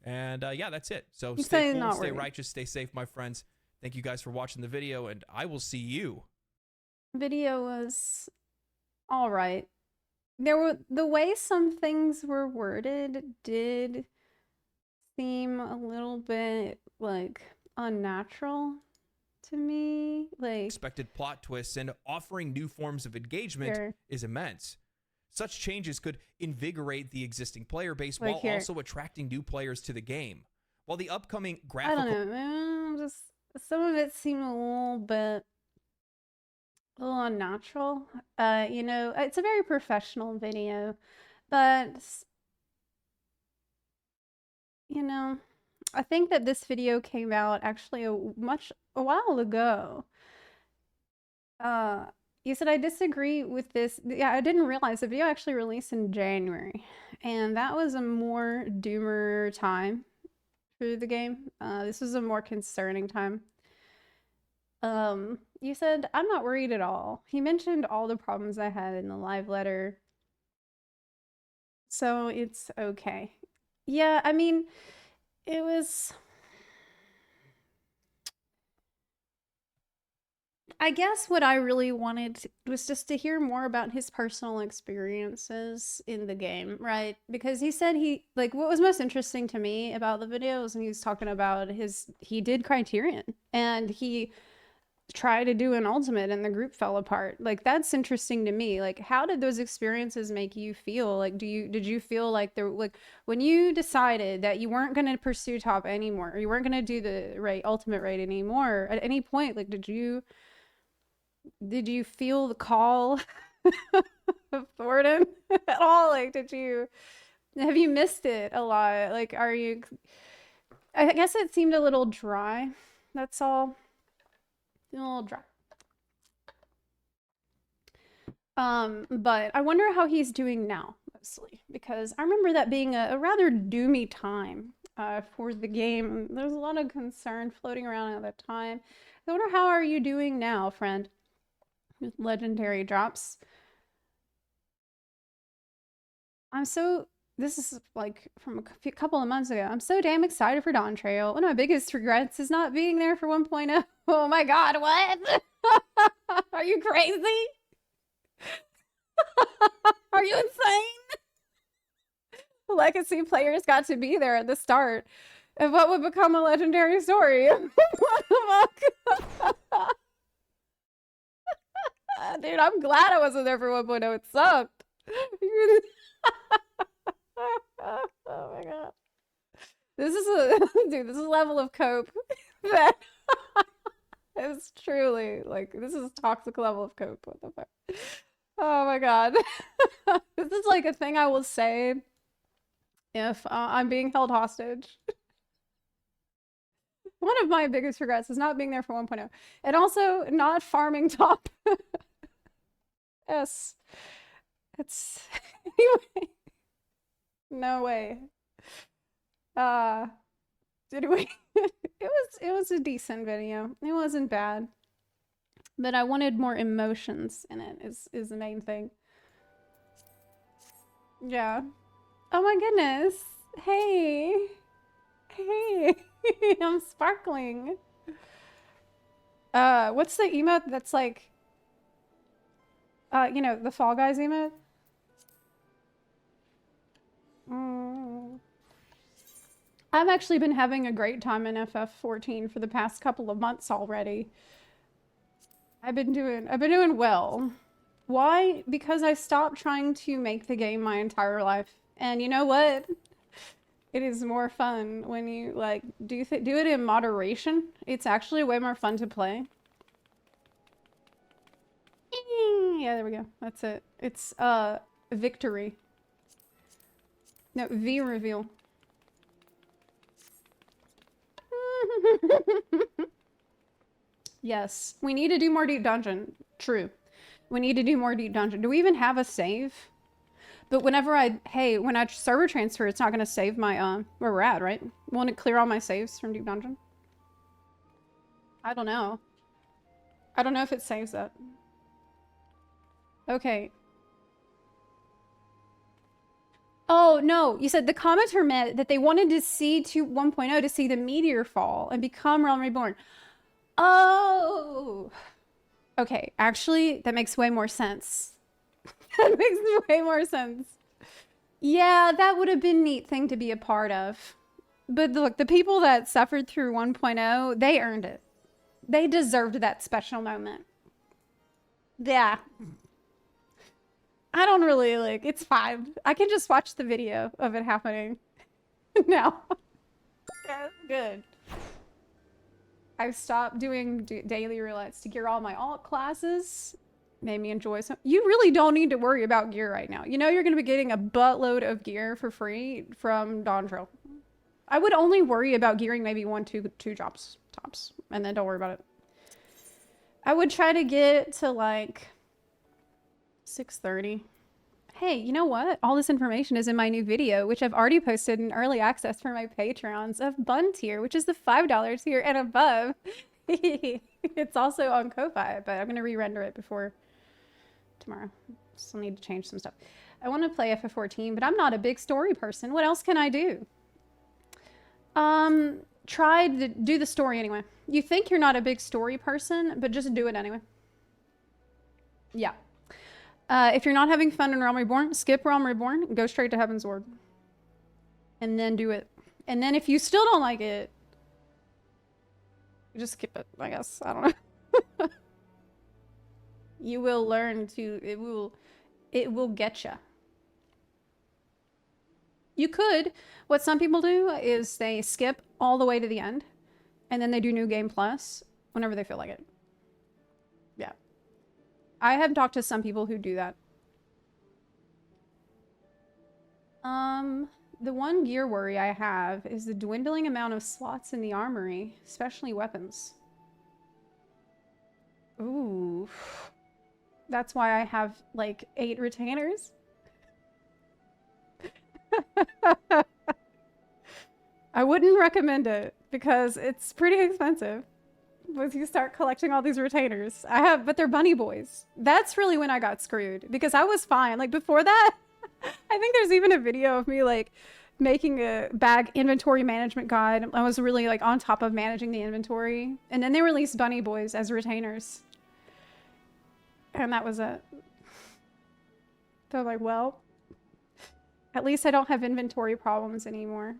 And yeah, that's it. So stay cool, stay righteous, stay safe, my friends. Thank you guys for watching the video, and I will see you. Video was all right. The way some things were worded did seem a little bit like unnatural to me. Like expected plot twists and offering new forms of engagement is immense. Such changes could invigorate the existing player base while also attracting new players to the game. While the upcoming graphical... I don't know, man. Just some of it seemed a little unnatural. You know, it's a very professional video, but you know, I think that this video came out actually a while ago. You said I disagree with this. Yeah, I didn't realize the video actually released in January, and that was a more doomer time for the game. This was a more concerning time. You said, I'm not worried at all. He mentioned all the problems I had in the live letter, so it's okay. Yeah, I mean, it was... I guess what I really wanted was just to hear more about his personal experiences in the game, right? Because he said what was most interesting to me about the video was when he was talking about he did Criterion, and he tried to do an ultimate and the group fell apart. Like, that's interesting to me. Like, how did those experiences make you feel? Like, did you feel like when you decided that you weren't going to pursue top anymore, or you weren't going to do the ultimate raid anymore, at any point, like, did you feel the call of Thornton at all? Like, have you missed it a lot? Like, I guess it seemed a little dry. That's all. A little dry. But I wonder how he's doing now, mostly, because I remember that being a rather doomy time for the game. There's a lot of concern floating around at that time. I wonder, how are you doing now, friend? With legendary drops. This is like from a couple of months ago. I'm so damn excited for Dawn Trail. One of my biggest regrets is not being there for 1.0. Oh my god, what? Are you crazy? Are you insane? Legacy players got to be there at the start of what would become a legendary story. What the fuck? Dude, I'm glad I wasn't there for 1.0. It sucked. Oh my god. This is a level of cope that is truly, like, this is a toxic level of cope. What the fuck? Oh my god. This is like a thing I will say if I'm being held hostage. One of my biggest regrets is not being there for 1.0. And also not farming top. Yes. It's... Anyway. No way. Anyway. It was a decent video. It wasn't bad. But I wanted more emotions in it, is the main thing. Yeah. Oh my goodness. Hey. Hey. I'm sparkling. What's the emote that's like, you know, the Fall Guys emote? I've actually been having a great time in FF14 for the past couple of months already. I've been doing well. Why? Because I stopped trying to make the game my entire life. And you know what? It is more fun when you like do it in moderation. It's actually way more fun to play. Yeah, there we go. That's it. It's victory. No, V reveal. Yes, we need to do more deep dungeon. True. We need to do more deep dungeon. Do we even have a save? But whenever when I server transfer, it's not going to save my, where we're at, right? Won't it clear all my saves from deep dungeon? I don't know. I don't know if it saves that. Okay. Oh, no. You said the commenter meant that they wanted to see 1.0 to see the meteor fall and become Realm Reborn. Oh. Okay. Actually, that makes way more sense. That makes way more sense. Yeah, that would have been a neat thing to be a part of. But look, the people that suffered through 1.0, they earned it. They deserved that special moment. Yeah. I don't really it's fine. I can just watch the video of it happening now. That's good. I've stopped doing daily roulettes to gear all my alt classes. Made me enjoy some. You really don't need to worry about gear right now. You know you're going to be getting a buttload of gear for free from Dawntrail. I would only worry about gearing maybe two jobs tops, and then don't worry about it. I would try to get to like 6:30. Hey, you know what? All this information is in my new video, which I've already posted in early access for my patrons of Bun tier, which is the $5 tier and above. It's also on Ko-Fi, but I'm going to re-render it before tomorrow. Still need to change some stuff. I want to play FF14, but I'm not a big story person. What else can I do? Try to do the story anyway. You think you're not a big story person, but just do it anyway. Yeah. If you're not having fun in Realm Reborn, skip Realm Reborn, go straight to Heaven's Ward. And then do it. And then if you still don't like it, just skip it, I guess. I don't know. You will learn to, it will get you. You could, what some people do is they skip all the way to the end and then they do New Game Plus whenever they feel like it. Yeah. I have talked to some people who do that. The one gear worry I have is the dwindling amount of slots in the armory, especially weapons. Ooh. That's why I have like 8 retainers. I wouldn't recommend it because it's pretty expensive once you start collecting all these retainers. But they're bunny boys. That's really when I got screwed because I was fine. Like before that, I think there's even a video of me like making a bag inventory management guide. I was really like on top of managing the inventory. And then they released bunny boys as retainers. And that was it. So I'm like, well, at least I don't have inventory problems anymore.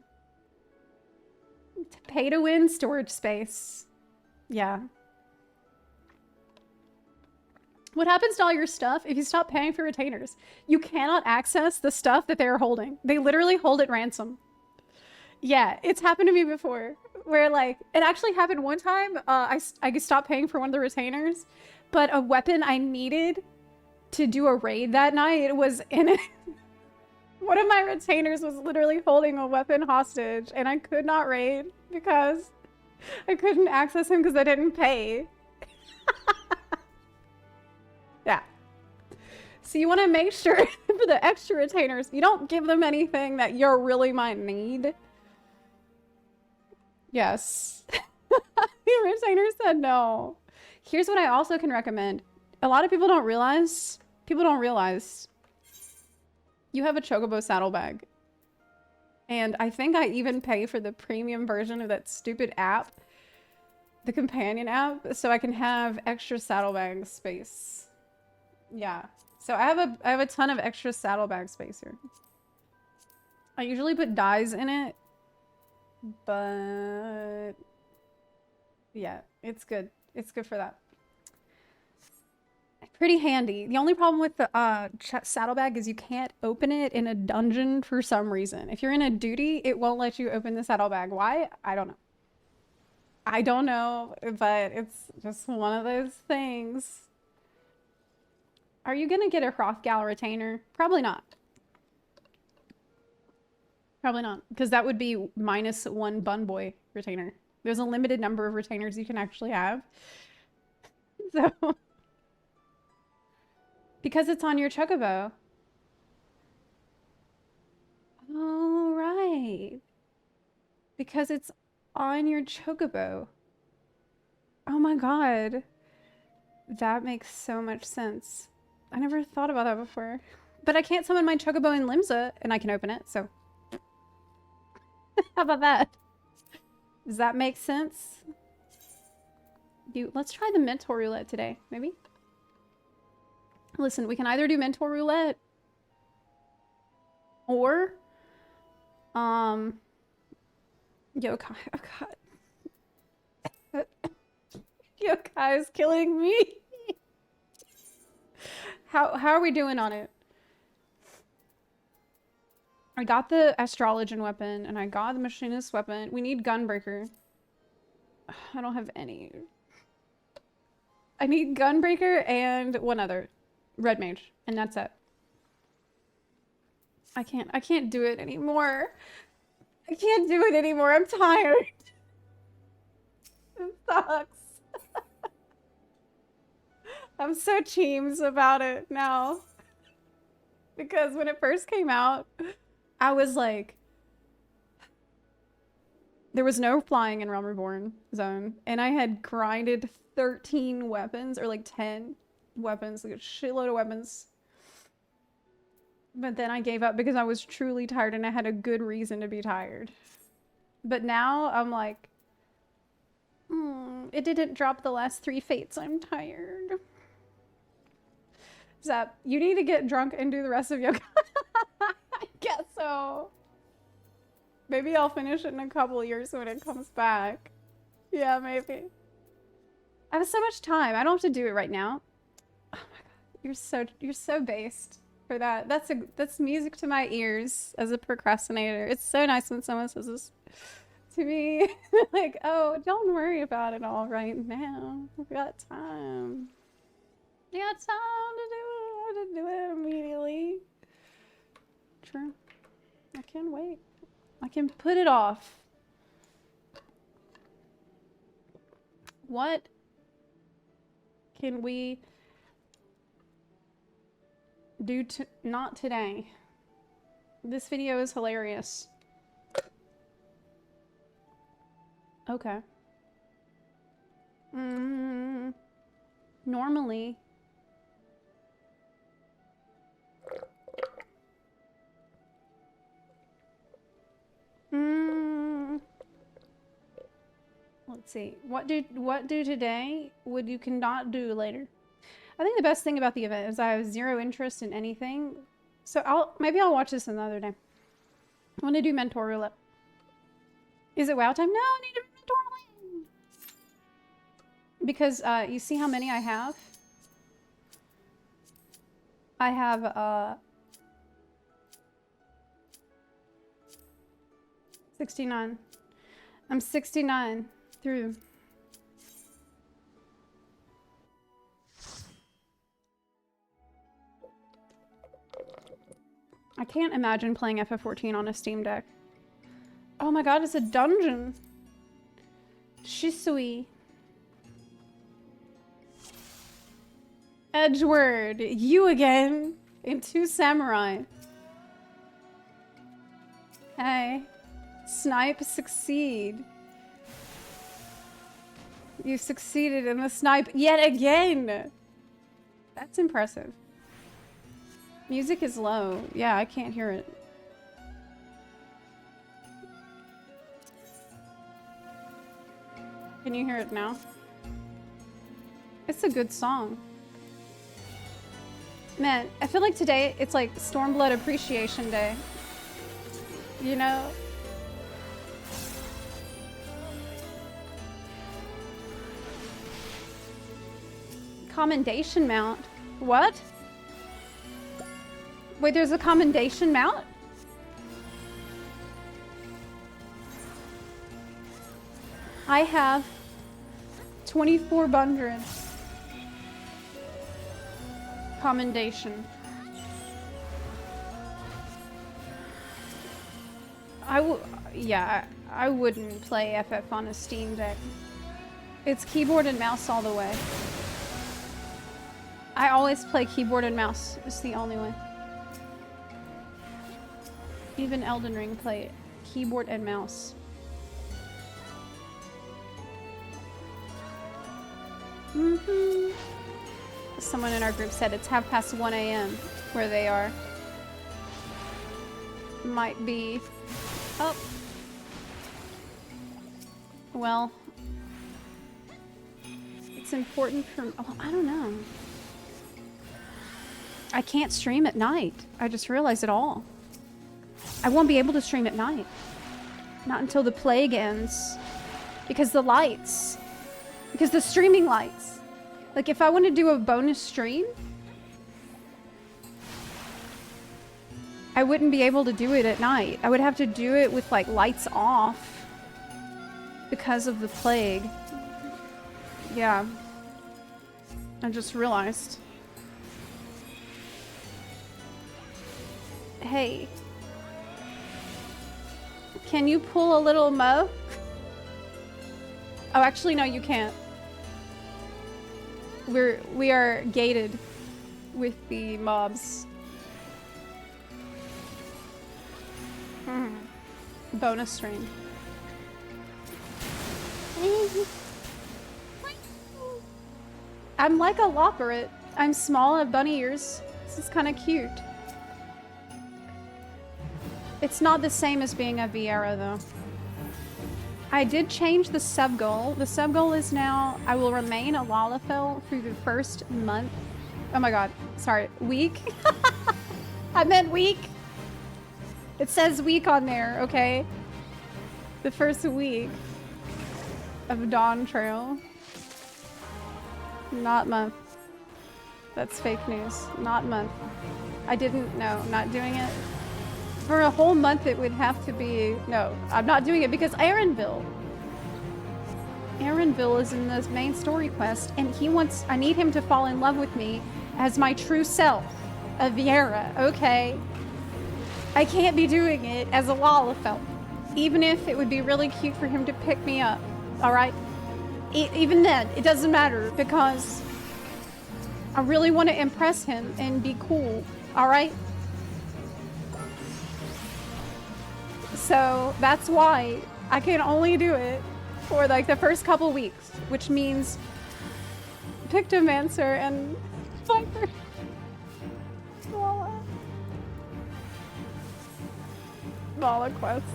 Pay to win storage space. Yeah. What happens to all your stuff if you stop paying for retainers? You cannot access the stuff that they're holding. They literally hold it ransom. Yeah, it's happened to me before. Where like, it actually happened one time. I stopped paying for one of the retainers, but a weapon I needed to do a raid that night was in it. One of my retainers was literally holding a weapon hostage, and I could not raid because I couldn't access him because I didn't pay. Yeah. So you want to make sure for the extra retainers, you don't give them anything that you really might need. Yes. The retainer said no. Here's what I also can recommend. A lot of people don't realize, you have a Chocobo saddlebag. And I think I even pay for the premium version of that stupid app, the companion app, so I can have extra saddlebag space. Yeah. So I have a ton of extra saddlebag space here. I usually put dyes in it, but yeah, it's good. It's good for that. I Pretty handy. The only problem with the saddlebag is you can't open it in a dungeon for some reason. If you're in a duty, it won't let you open the saddlebag. Why? I don't know. I don't know, but it's just one of those things. Are you gonna get a Hrothgal retainer? Probably not. Probably not, because that would be -1 Bun Boy retainer. There's a limited number of retainers you can actually have. So, because it's on your chocobo. Oh, right. Because it's on your chocobo. Oh my god. That makes so much sense. I never thought about that before. But I can't summon my chocobo in Limsa, and I can open it, so. How about that? Does that make sense? Let's try the mentor roulette today, maybe? Listen, we can either do mentor roulette or yokai. Oh god. Yokai is killing me. How are we doing on it? I got the astrologian weapon and I got the machinist weapon. We need gunbreaker. I don't have any. I need gunbreaker and one other. Red mage. And that's it. I can't do it anymore. I can't do it anymore. I'm tired. It sucks. I'm so cheems about it now. Because when it first came out, I was like, there was no flying in Realm Reborn zone, and I had grinded 13 weapons, or like 10 weapons, like a shitload of weapons. But then I gave up because I was truly tired, and I had a good reason to be tired. But now I'm like, it didn't drop the last 3 fates. I'm tired. Zep, you need to get drunk and do the rest of yoga. I guess so. Maybe I'll finish it in a couple of years when it comes back. Yeah, maybe. I have so much time. I don't have to do it right now. Oh my god, you're so based for that. That's music to my ears as a procrastinator. It's so nice when someone says this to me. Like, oh, don't worry about it all right now. We've got time. You got time to do it immediately. True. I can wait. I can put it off. What can we do not today? This video is hilarious. Okay. Normally, let's see. What do today would you cannot do later? I think the best thing about the event is I have zero interest in anything. So maybe I'll watch this another day. I want to do mentor roulette. Is it WoW time? No, I need to mentor roulette. Because you see how many I have? I have 69. I'm 69 through. I can't imagine playing FF14 on a Steam Deck. Oh my god, it's a dungeon. Shisui. Edgeward, you again in 2 Samurai. Hey. Snipe succeed. You succeeded in the snipe yet again. That's impressive. Music is low. Yeah, I can't hear it. Can you hear it now? It's a good song. Man, I feel like today it's like Stormblood Appreciation Day. You know? Commendation mount. What? Wait, there's a commendation mount? I have 2400 commendation. I wouldn't play FF on a Steam Deck. It's keyboard and mouse all the way. I always play keyboard and mouse. It's the only way. Even Elden Ring play keyboard and mouse. Someone in our group said it's 1:30 a.m. where they are. Might be. Oh. Well. It's important for. Oh, I don't know. I can't stream at night. I just realized it all. I won't be able to stream at night. Not until the plague ends. Because the lights. Because the streaming lights. Like, if I want to do a bonus stream, I wouldn't be able to do it at night. I would have to do it with, like, lights off. Because of the plague. Yeah. I just realized. Hey. Can you pull a little mo? Oh, actually, no, you can't. We are gated with the mobs. Bonus stream. I'm like a Loperate. I'm small, I have bunny ears. This is kind of cute. It's not the same as being a Viera, though. I did change the sub-goal. The sub-goal is now, I will remain a Lalafell through the first month. Oh my god, sorry, week? I meant week. It says week on there, okay? The first week of Dawn Trail. Not month. That's fake news. Not month. I didn't, no, I'm not doing it. For a whole month it would have to be, no, I'm not doing it because Aaronville is in this main story quest and he wants, I need him to fall in love with me as my true self, a Viera, okay? I can't be doing it as a Lalafell, even if it would be really cute for him to pick me up, alright? Even then, it doesn't matter because I really want to impress him and be cool, alright? So that's why I can only do it for like the first couple weeks, which means Pictomancer and Viper. Vala quests.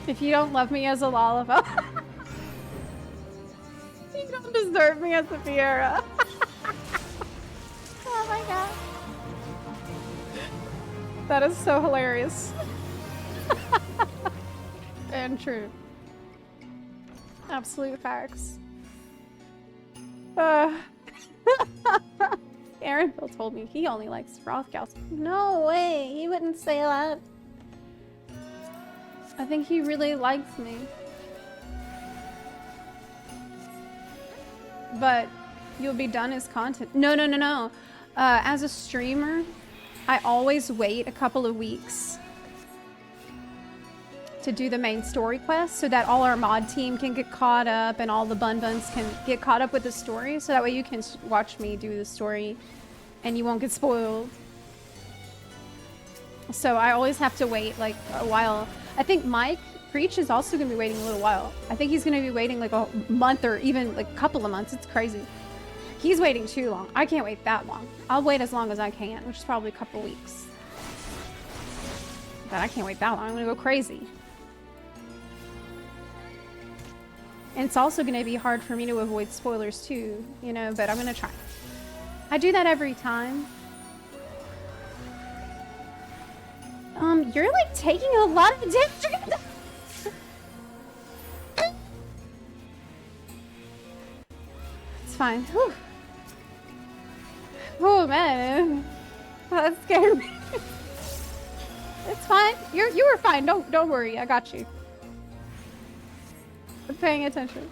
If you don't love me as a Lalafell, you don't deserve me as a Viera. Oh my god. That is so hilarious. And true. Absolute facts. Aaron Bill told me he only likes Rothgals. No way, he wouldn't say that. I think he really likes me. But you'll be done as content. No. As a streamer, I always wait a couple of weeks to do the main story quest so that all our mod team can get caught up and all the bun-buns can get caught up with the story, so that way you can watch me do the story and you won't get spoiled. So I always have to wait like a while. I think Mike Preach is also going to be waiting a little while. I think he's going to be waiting like a month or even like a couple of months. It's crazy. He's waiting too long. I can't wait that long. I'll wait as long as I can, which is probably a couple weeks. But I can't wait that long. I'm going to go crazy. And it's also going to be hard for me to avoid spoilers too, you know, but I'm going to try. I do that every time. You're like taking a lot of damage. fine. Whew. Oh man, that scared me. It's fine. You were fine. Don't worry. I got you. I'm paying attention.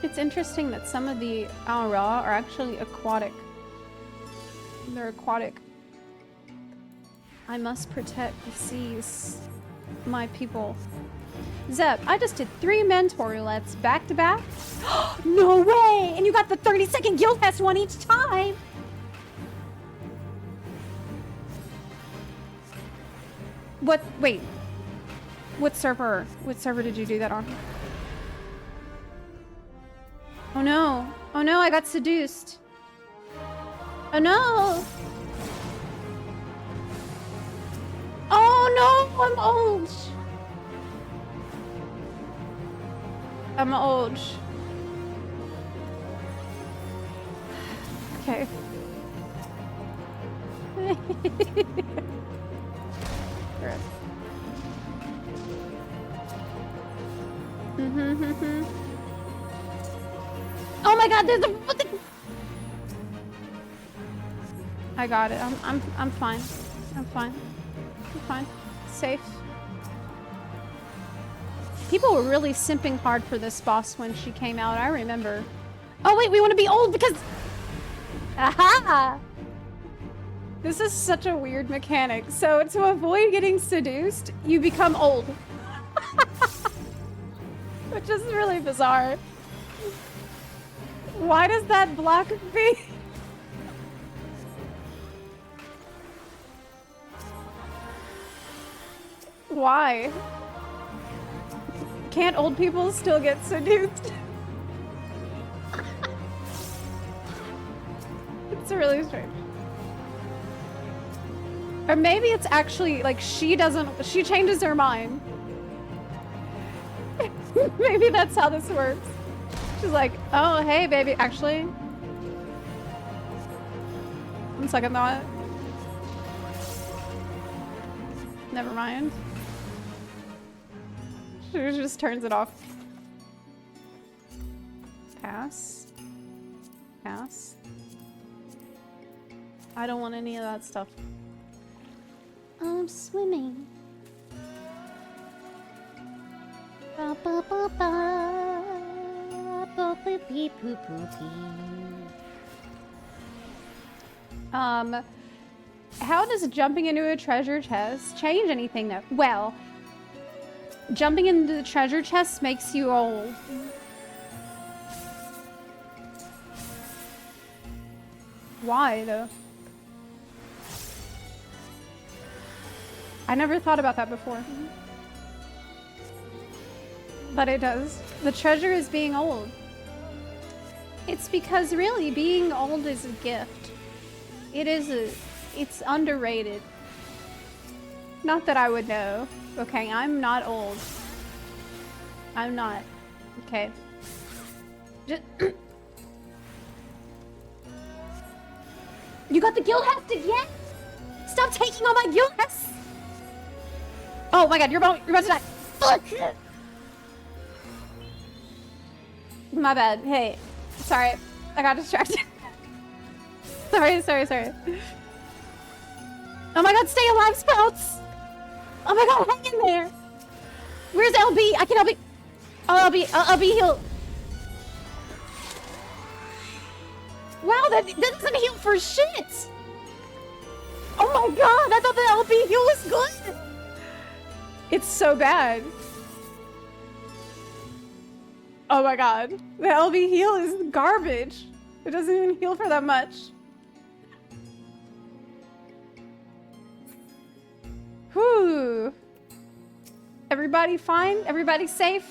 It's interesting that some of the Aura are actually aquatic. They're aquatic. I must protect the seas, my people. Zep, I just did 3 mentor roulettes back to back. No way! And you got the 30-second guild test one each time! What? Wait. What server did you do that on? Oh no. Oh no, I got seduced. Oh no! Oh no, I'm old. I'm old. Okay. Right. Oh my god, there's a... I got it. I'm fine. I'm fine. I'm fine. Safe. People were really simping hard for this boss when she came out, I remember. Oh wait, we want to be old because... Aha! This is such a weird mechanic. So to avoid getting seduced, you become old. Which is really bizarre. Why does that block me? Why? Can't old people still get seduced? It's really strange. Or maybe it's actually like she changes her mind. Maybe that's how this works. She's like, oh, hey, baby. Actually, on second thought, never mind. She just turns it off. Pass. Pass. I don't want any of that stuff. I'm swimming. Ba ba ba ba. Ba ba pee poo poo pee. How does jumping into a treasure chest change anything though? Well, jumping into the treasure chest makes you old. Why though? I never thought about that before. But it does. The treasure is being old. It's because really being old is a gift. It's underrated. Not that I would know. Okay, I'm not old. I'm not. Okay. Just You got the guild heft again? Stop taking all my guild hefts! Oh my god, you're about to die. Fuck! My bad. Hey. Sorry. I got distracted. sorry. Oh my god, stay alive, Sprouts! Oh my god, hang in there! Where's LB? I can LB. Oh, LB heal. Wow, that doesn't heal for shit! Oh my god, I thought the LB heal was good! It's so bad. Oh my god. The LB heal is garbage. It doesn't even heal for that much. Whew. Everybody fine? Everybody safe?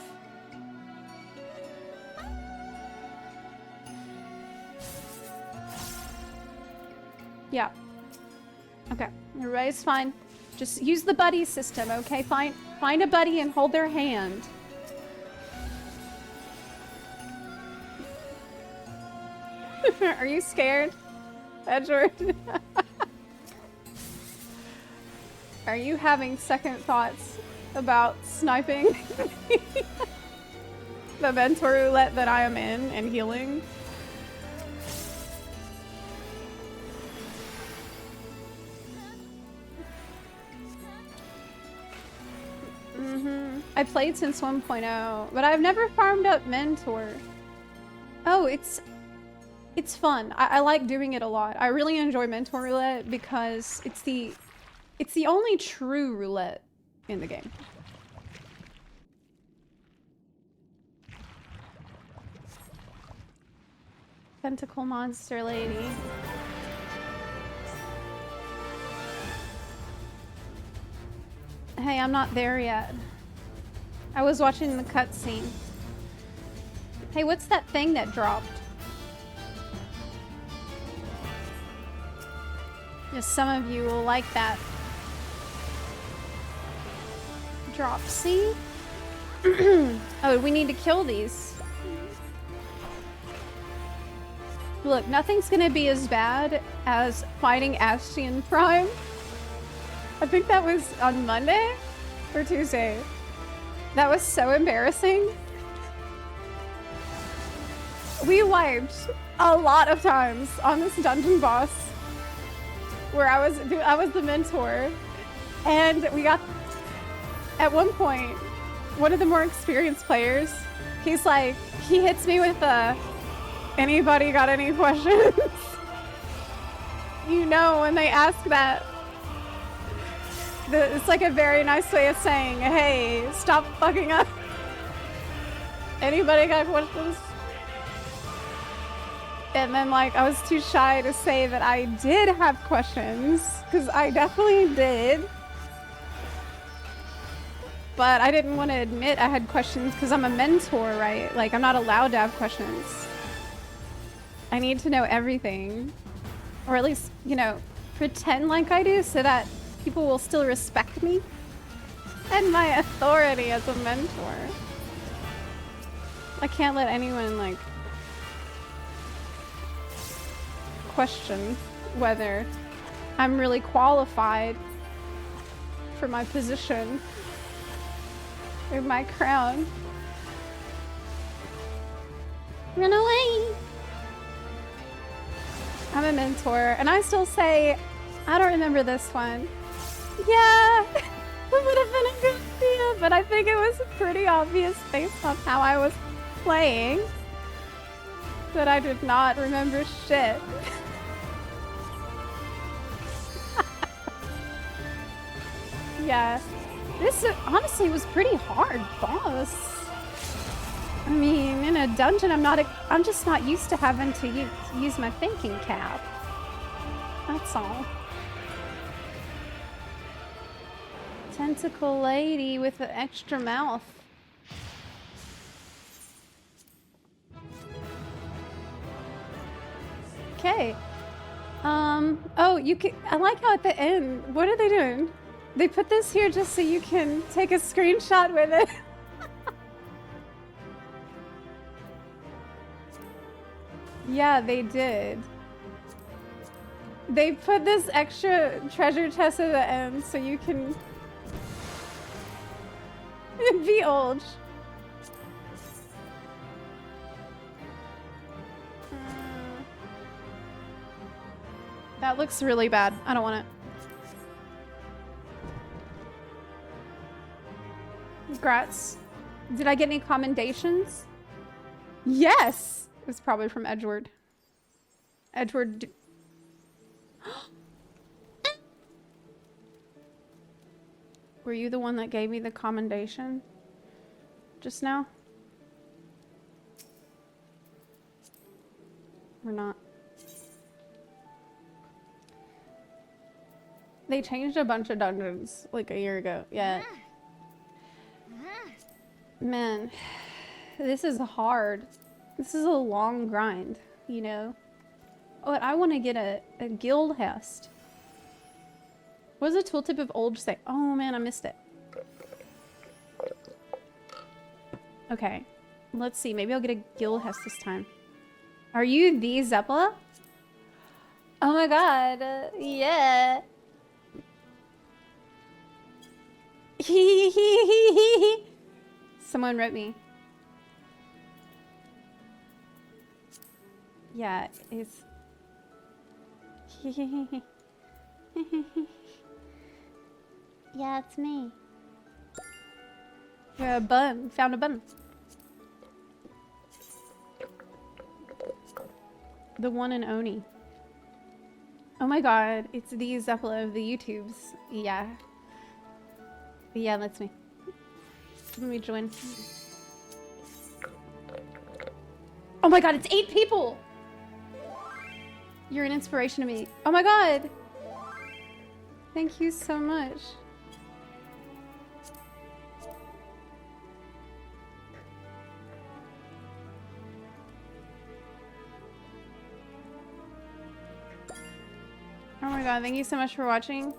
Yeah. Okay. Everybody's fine. Just use the buddy system, okay? Find a buddy and hold their hand. Are you scared, Edward? Are you having second thoughts about sniping the mentor roulette that I am in and healing? I played since 1.0, but I've never farmed up mentor. Oh, it's fun. I like doing it a lot. I really enjoy mentor roulette because it's the only true roulette in the game. Tentacle monster lady. Hey, I'm not there yet. I was watching the cutscene. Hey, what's that thing that dropped? Just some of you will like that. Dropsy? Oh, we need to kill these. Look, nothing's gonna be as bad as fighting Ascian Prime. I think that was on Monday or Tuesday. That was so embarrassing. We wiped a lot of times on this dungeon boss where I was the mentor, and we got, at one point, one of the more experienced players, he's like, he hits me with a, anybody got any questions? You know, when they ask that, it's like a very nice way of saying, hey, stop fucking up. Anybody got questions? And then, like, I was too shy to say that I did have questions, because I definitely did. But I didn't want to admit I had questions because I'm a mentor, right? Like, I'm not allowed to have questions. I need to know everything. Or at least, you know, pretend like I do so that people will still respect me and my authority as a mentor. I can't let anyone, like, question whether I'm really qualified for my position or my crown. Run away! I'm a mentor, and I still say, I don't remember this one. Yeah, it would have been a good idea, but I think it was pretty obvious based on how I was playing that I did not remember shit. Yeah, this honestly was pretty hard boss. I mean, in a dungeon, I'm just not used to having to use my thinking cap. That's all. Tentacle lady with an extra mouth. Okay. Oh, you can. I like how at the end, what are they doing? They put this here just so you can take a screenshot with it. Yeah, they did. They put this extra treasure chest at the end so you can be old. That looks really bad. I don't want it. Grats. Did I get any commendations? Yes! It was probably from Edward. Edward. Were you the one that gave me the commendation just now? Or not? They changed a bunch of dungeons like a year ago. Yeah. Man, this is hard. This is a long grind, you know? Oh, I want to get a guild hest. What does the tooltip of old say? Oh man, I missed it. Okay, let's see. Maybe I'll get a guild hest this time. Are you the Zepla? Oh my god, yeah. Someone wrote me. Yeah, it's... Yeah, it's me. Yeah, a bun. Found a bun. The one and Oni. Oh my god, it's the Zepla of the YouTubes. Yeah. Yeah, that's me. Let me join. Oh my god, it's 8 people! You're an inspiration to me. Oh my god! Thank you so much. Oh my god, thank you so much for watching.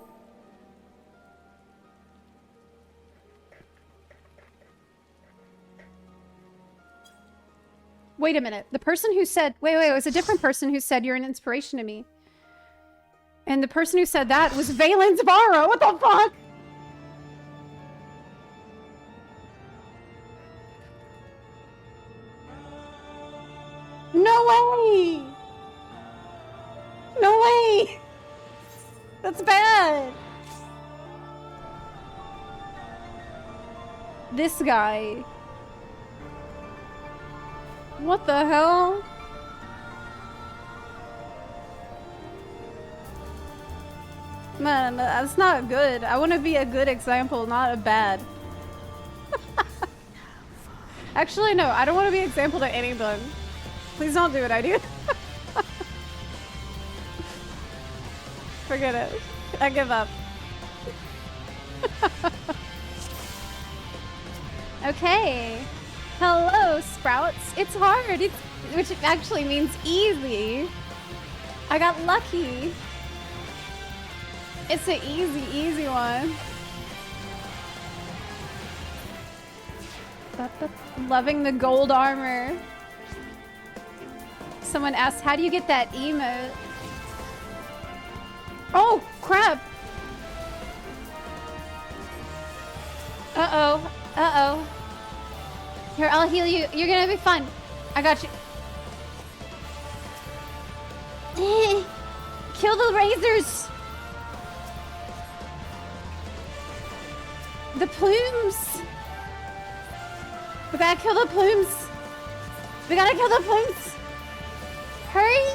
Wait a minute. The person who said... Wait, it was a different person who said you're an inspiration to me. And the person who said that was Valen Zavara. What the fuck? No way! No way! That's bad! This guy. What the hell? Man, that's not good. I want to be a good example, not a bad. Actually, no, I don't want to be an example to anyone. Please don't do what I do. Forget it. I give up. Okay. Hello, Sprouts. It's hard. Which actually means easy. I got lucky. It's an easy one. Loving the gold armor. Someone asked, how do you get that emote? Oh, crap. Uh-oh. Uh-oh. Here, I'll heal you. You're gonna be fine. I got you. Kill the razors. The plumes. We gotta kill the plumes. We gotta kill the plumes. Hurry.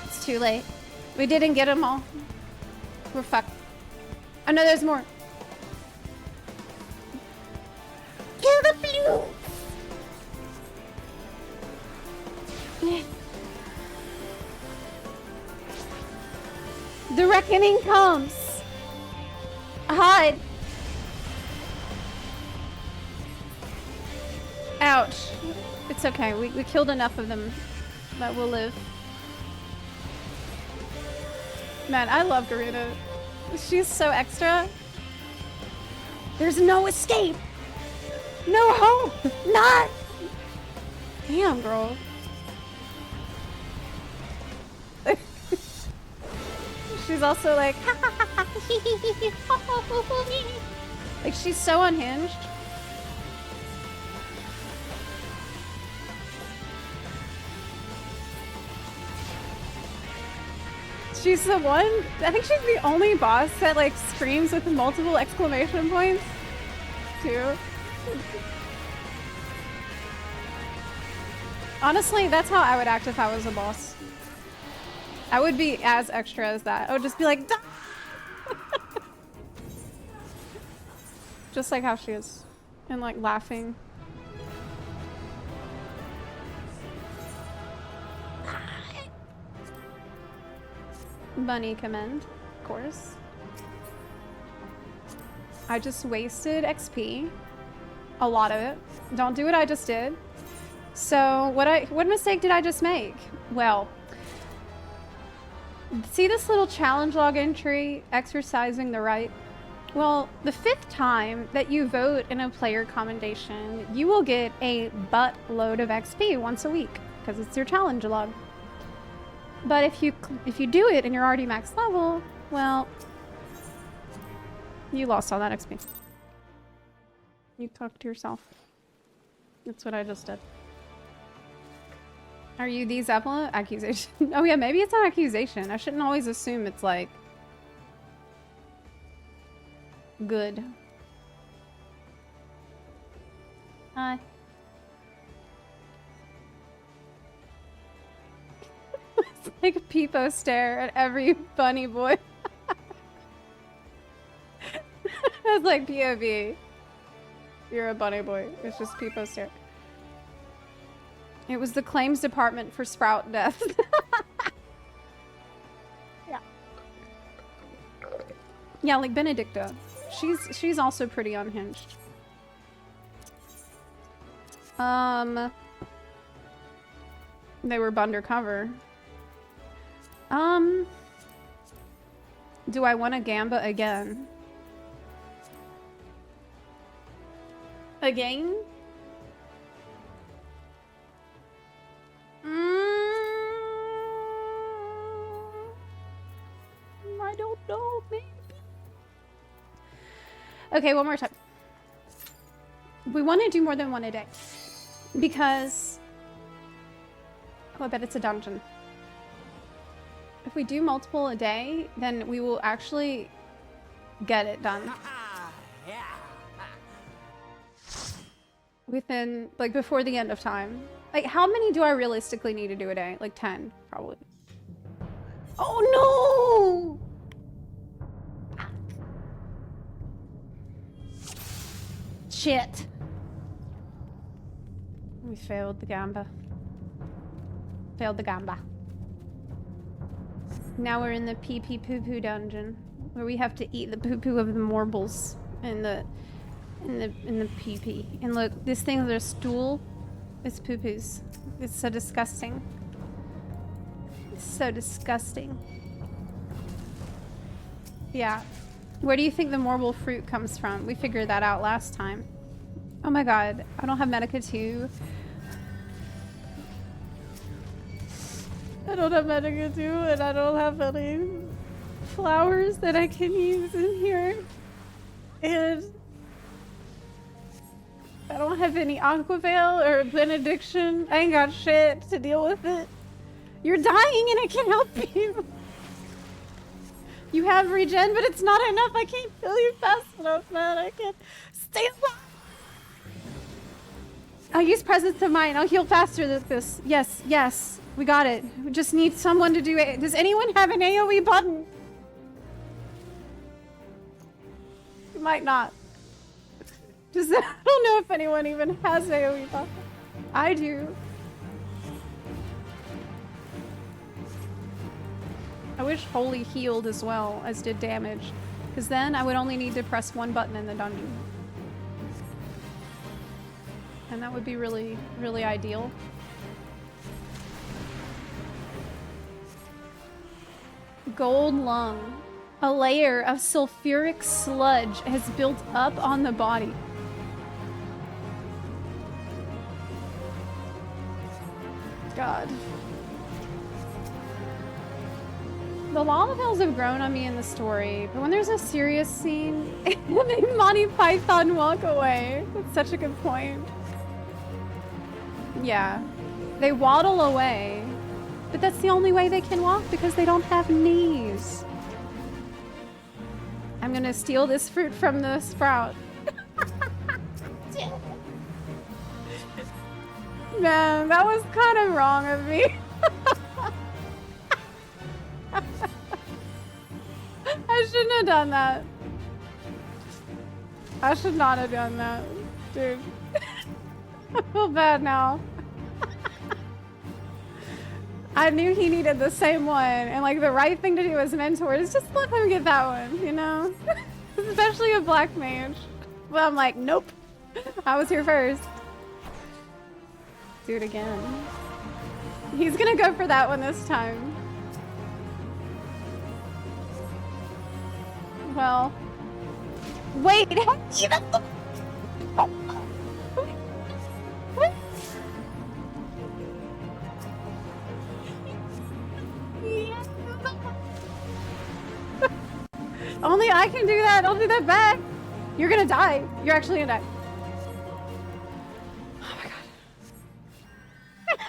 It's too late. We didn't get them all. We're fucked. Oh no, there's more. Kill the plumes. The reckoning comes. Hide. Ouch. It's okay. We killed enough of them that will live. Man, I love Garuna. She's so extra. There's no escape. No hope. Not. Damn, girl. She's also like, like she's so unhinged. She's the one, I think she's the only boss that like screams with multiple exclamation points, too. Honestly, that's how I would act if I was a boss. I would be as extra as that. I would just be like, "Duh!" Just like how she is. And like laughing. Bunny commend, of course. I just wasted XP. A lot of it. Don't do what I just did. So what mistake did I just make? Well, see this little challenge log entry, exercising the right? Well, the 5th time that you vote in a player commendation, you will get a buttload of XP once a week because it's your challenge log. But if you do it and you're already max level, well, You lost all that XP. You talk to yourself. That's what I just did. Are you the Zepla? Accusation. Oh yeah, maybe it's an accusation. I shouldn't always assume it's like good. Hi. It's like a peepo stare at every bunny boy. It's like POV. You're a bunny boy. It's just peepo stare. It was the claims department for Sprout death. Yeah. Yeah, like Benedicta. She's also pretty unhinged. They were undercover. Do I want to gamba again? Again? I don't know, maybe. Okay, one more time. We want to do more than one a day. Because... oh, I bet it's a dungeon. If we do multiple a day, then we will actually get it done. Within, like, before the end of time. Like, how many do I realistically need to do a day? Like 10, probably. Oh, no! Shit. We failed the gamba. Failed the gamba. Now we're in the pee-pee poo-poo dungeon, where we have to eat the poo-poo of the morbles and the pee-pee. And look, this thing with a stool is poo-poos. It's so disgusting. It's so disgusting. Yeah. Where do you think the morble fruit comes from? We figured that out last time. Oh my god, I don't have Medica 2. I don't have Medica 2, and I don't have any flowers that I can use in here. And I don't have any Aquavale or Benediction. I ain't got shit to deal with it. You're dying and I can't help you. You have regen, but it's not enough. I can't heal you fast enough, man. I can't stay alive. I'll use Presence of Mind. I'll heal faster than this. Yes, yes. We got it. We just need someone to do it. Does anyone have an AoE button? You might not. I don't know if anyone even has AoE button. I do. I wish Holy healed as well as did damage, because then I would only need to press one button in the dungeon. And that would be really, really ideal. Gold lung. A layer of sulfuric sludge has built up on the body. God. The Lalafels have grown on me in the story, but when there's a serious scene, they Monty Python walk away. That's such a good point. Yeah. They waddle away, but that's the only way they can walk because they don't have knees. I'm gonna steal this fruit from the sprout. Man, that was kind of wrong of me. I shouldn't have done that. I should not have done that, dude. I feel bad now. I knew he needed the same one, and like the right thing to do as mentor is just let him get that one, you know? Especially a black mage. But I'm like, nope. I was here first. Do it again. He's gonna go for that one this time. Well, wait. I can do that. I'll do that back. You're gonna die. You're actually gonna die. Oh my god.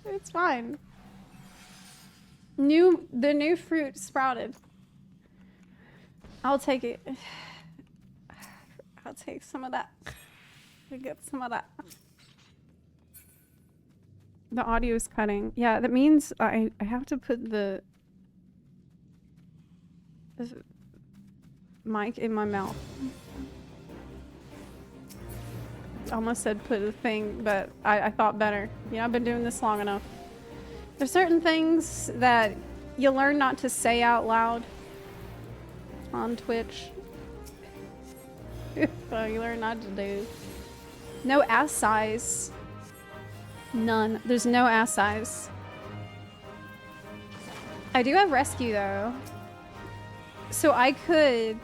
It's fine. The new fruit sprouted. I'll take it. I'll take some of that. We get some of that. The audio is cutting. Yeah, that means I have to put the mic in my mouth. I almost said put a thing, but I thought better. You know, I've been doing this long enough. There's certain things that you learn not to say out loud on Twitch. So you learn not to do. No ass size. None. There's no ass size. I do have rescue though. So I could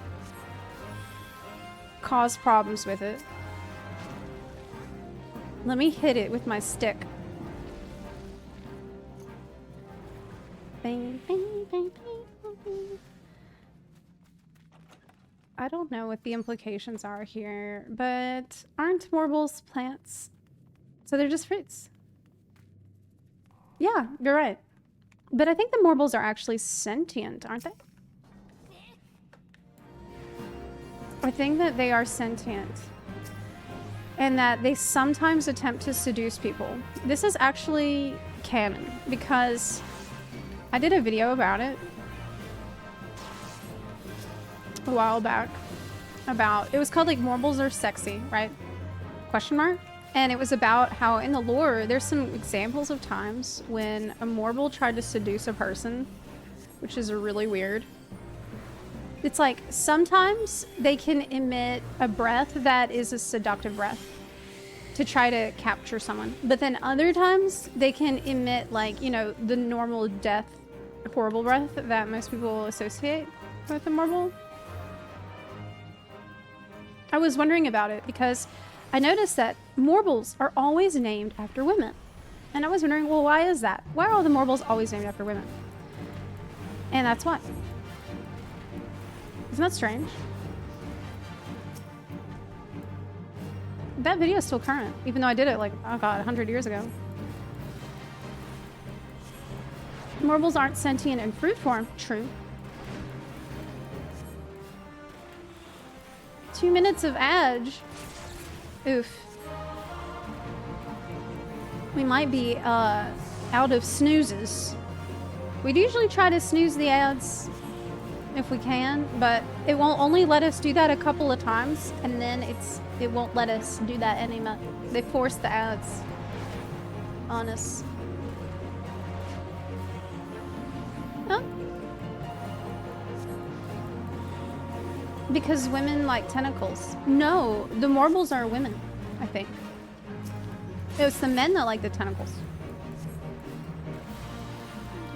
cause problems with it. Let me hit it with my stick. Bang, bang, bang, bang, bang. I don't know what the implications are here, but aren't warbles plants? So they're just fruits. Yeah, you're right. But I think the warbles are actually sentient, aren't they? I think that they are sentient. And that they sometimes attempt to seduce people. This is actually canon, because I did a video about it a while back. It was called like Warbles Are Sexy, right? Question mark? And it was about how in the lore, there's some examples of times when a warble tried to seduce a person, which is really weird. It's like sometimes they can emit a breath that is a seductive breath to try to capture someone. But then other times they can emit like, you know, the normal death, horrible breath that most people associate with a warble. I was wondering about it because I noticed that warbles are always named after women. And I was wondering, well, why is that? Why are all the warbles always named after women? And that's why. Isn't that strange? That video is still current, even though I did it like, oh god, 100 years ago. Warbles aren't sentient in fruit form. True. 2 minutes of edge. Oof. We might be out of snoozes. We'd usually try to snooze the ads if we can, but it won't only let us do that a couple of times, and then it won't let us do that anymore. They force the ads on us. Huh? Because women like tentacles. No, the warbles are women, I think. It was the men that like the tentacles.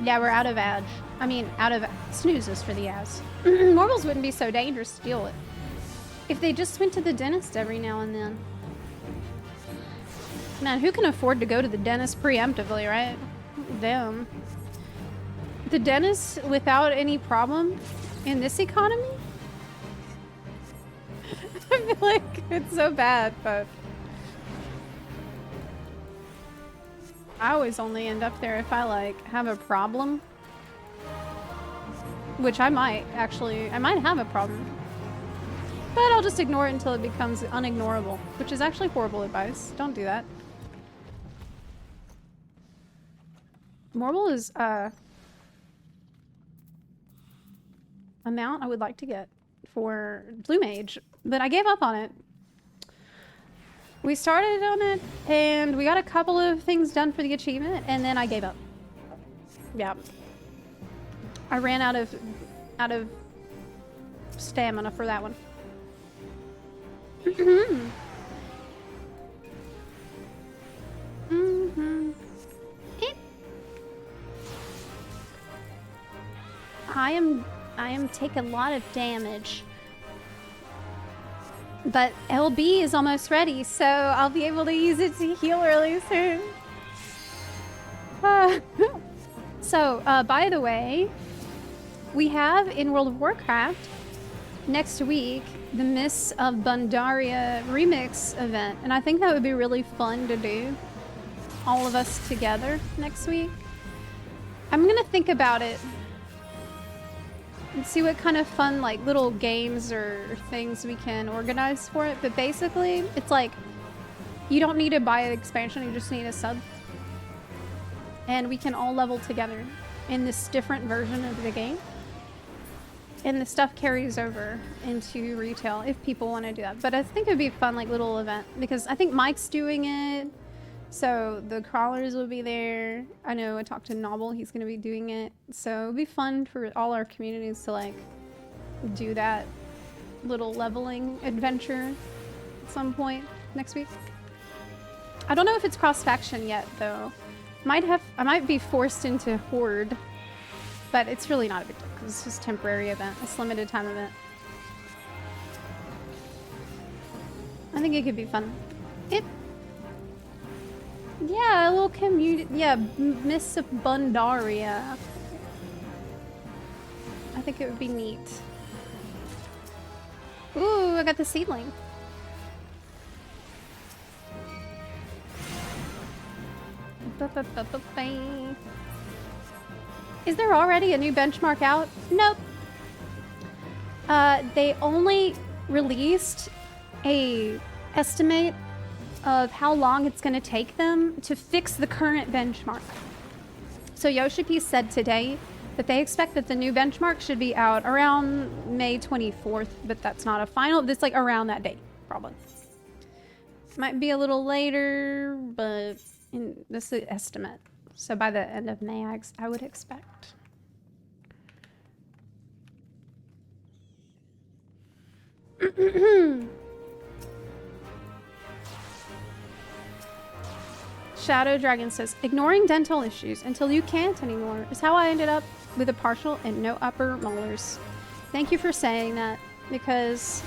Yeah, we're out of edge. I mean, out of snoozes for the ass. Warbles wouldn't be so dangerous to deal with if they just went to the dentist every now and then. Man, who can afford to go to the dentist preemptively, right? Them. The dentist without any problem in this economy? I feel like it's so bad, but I always only end up there if I like have a problem. Which I might actually, I might have a problem. But I'll just ignore it until it becomes unignorable, which is actually horrible advice. Don't do that. Warble is amount I would like to get for Blue Mage, but I gave up on it. We started on it and we got a couple of things done for the achievement and then I gave up. Yeah. I ran out of stamina for that one. I am taking a lot of damage. But LB is almost ready, so I'll be able to use it to heal really soon. So, by the way, we have in World of Warcraft next week the Mists of Bundaria remix event, and I think that would be really fun to do, all of us together next week. I'm gonna think about it and see what kind of fun like little games or things we can organize for it. But basically, it's like you don't need to buy an expansion, you just need a sub. And we can all level together in this different version of the game. And the stuff carries over into retail if people want to do that. But I think it would be a fun like little event because I think Mike's doing it. So the crawlers will be there. I know I talked to Novel, he's going to be doing it. So it'll be fun for all our communities to like do that little leveling adventure at some point next week. I don't know if it's cross-faction yet though. I might be forced into Horde, but it's really not a big deal because it's just a temporary event, it's a limited time event. I think it could be fun. Yeah, a little community. Yeah, Mists of Bundaria. I think it would be neat. Ooh, I got the seedling. Is there already a new benchmark out? Nope. They only released a estimate of how long it's going to take them to fix the current benchmark. So Yoshi said today that they expect that the new benchmark should be out around May 24th, but that's not a final. It's like around that date, probably. Might be a little later, but this is an estimate. So by the end of May, I would expect. Shadow Dragon says, ignoring dental issues until you can't anymore is how I ended up with a partial and no upper molars. Thank you for saying that, because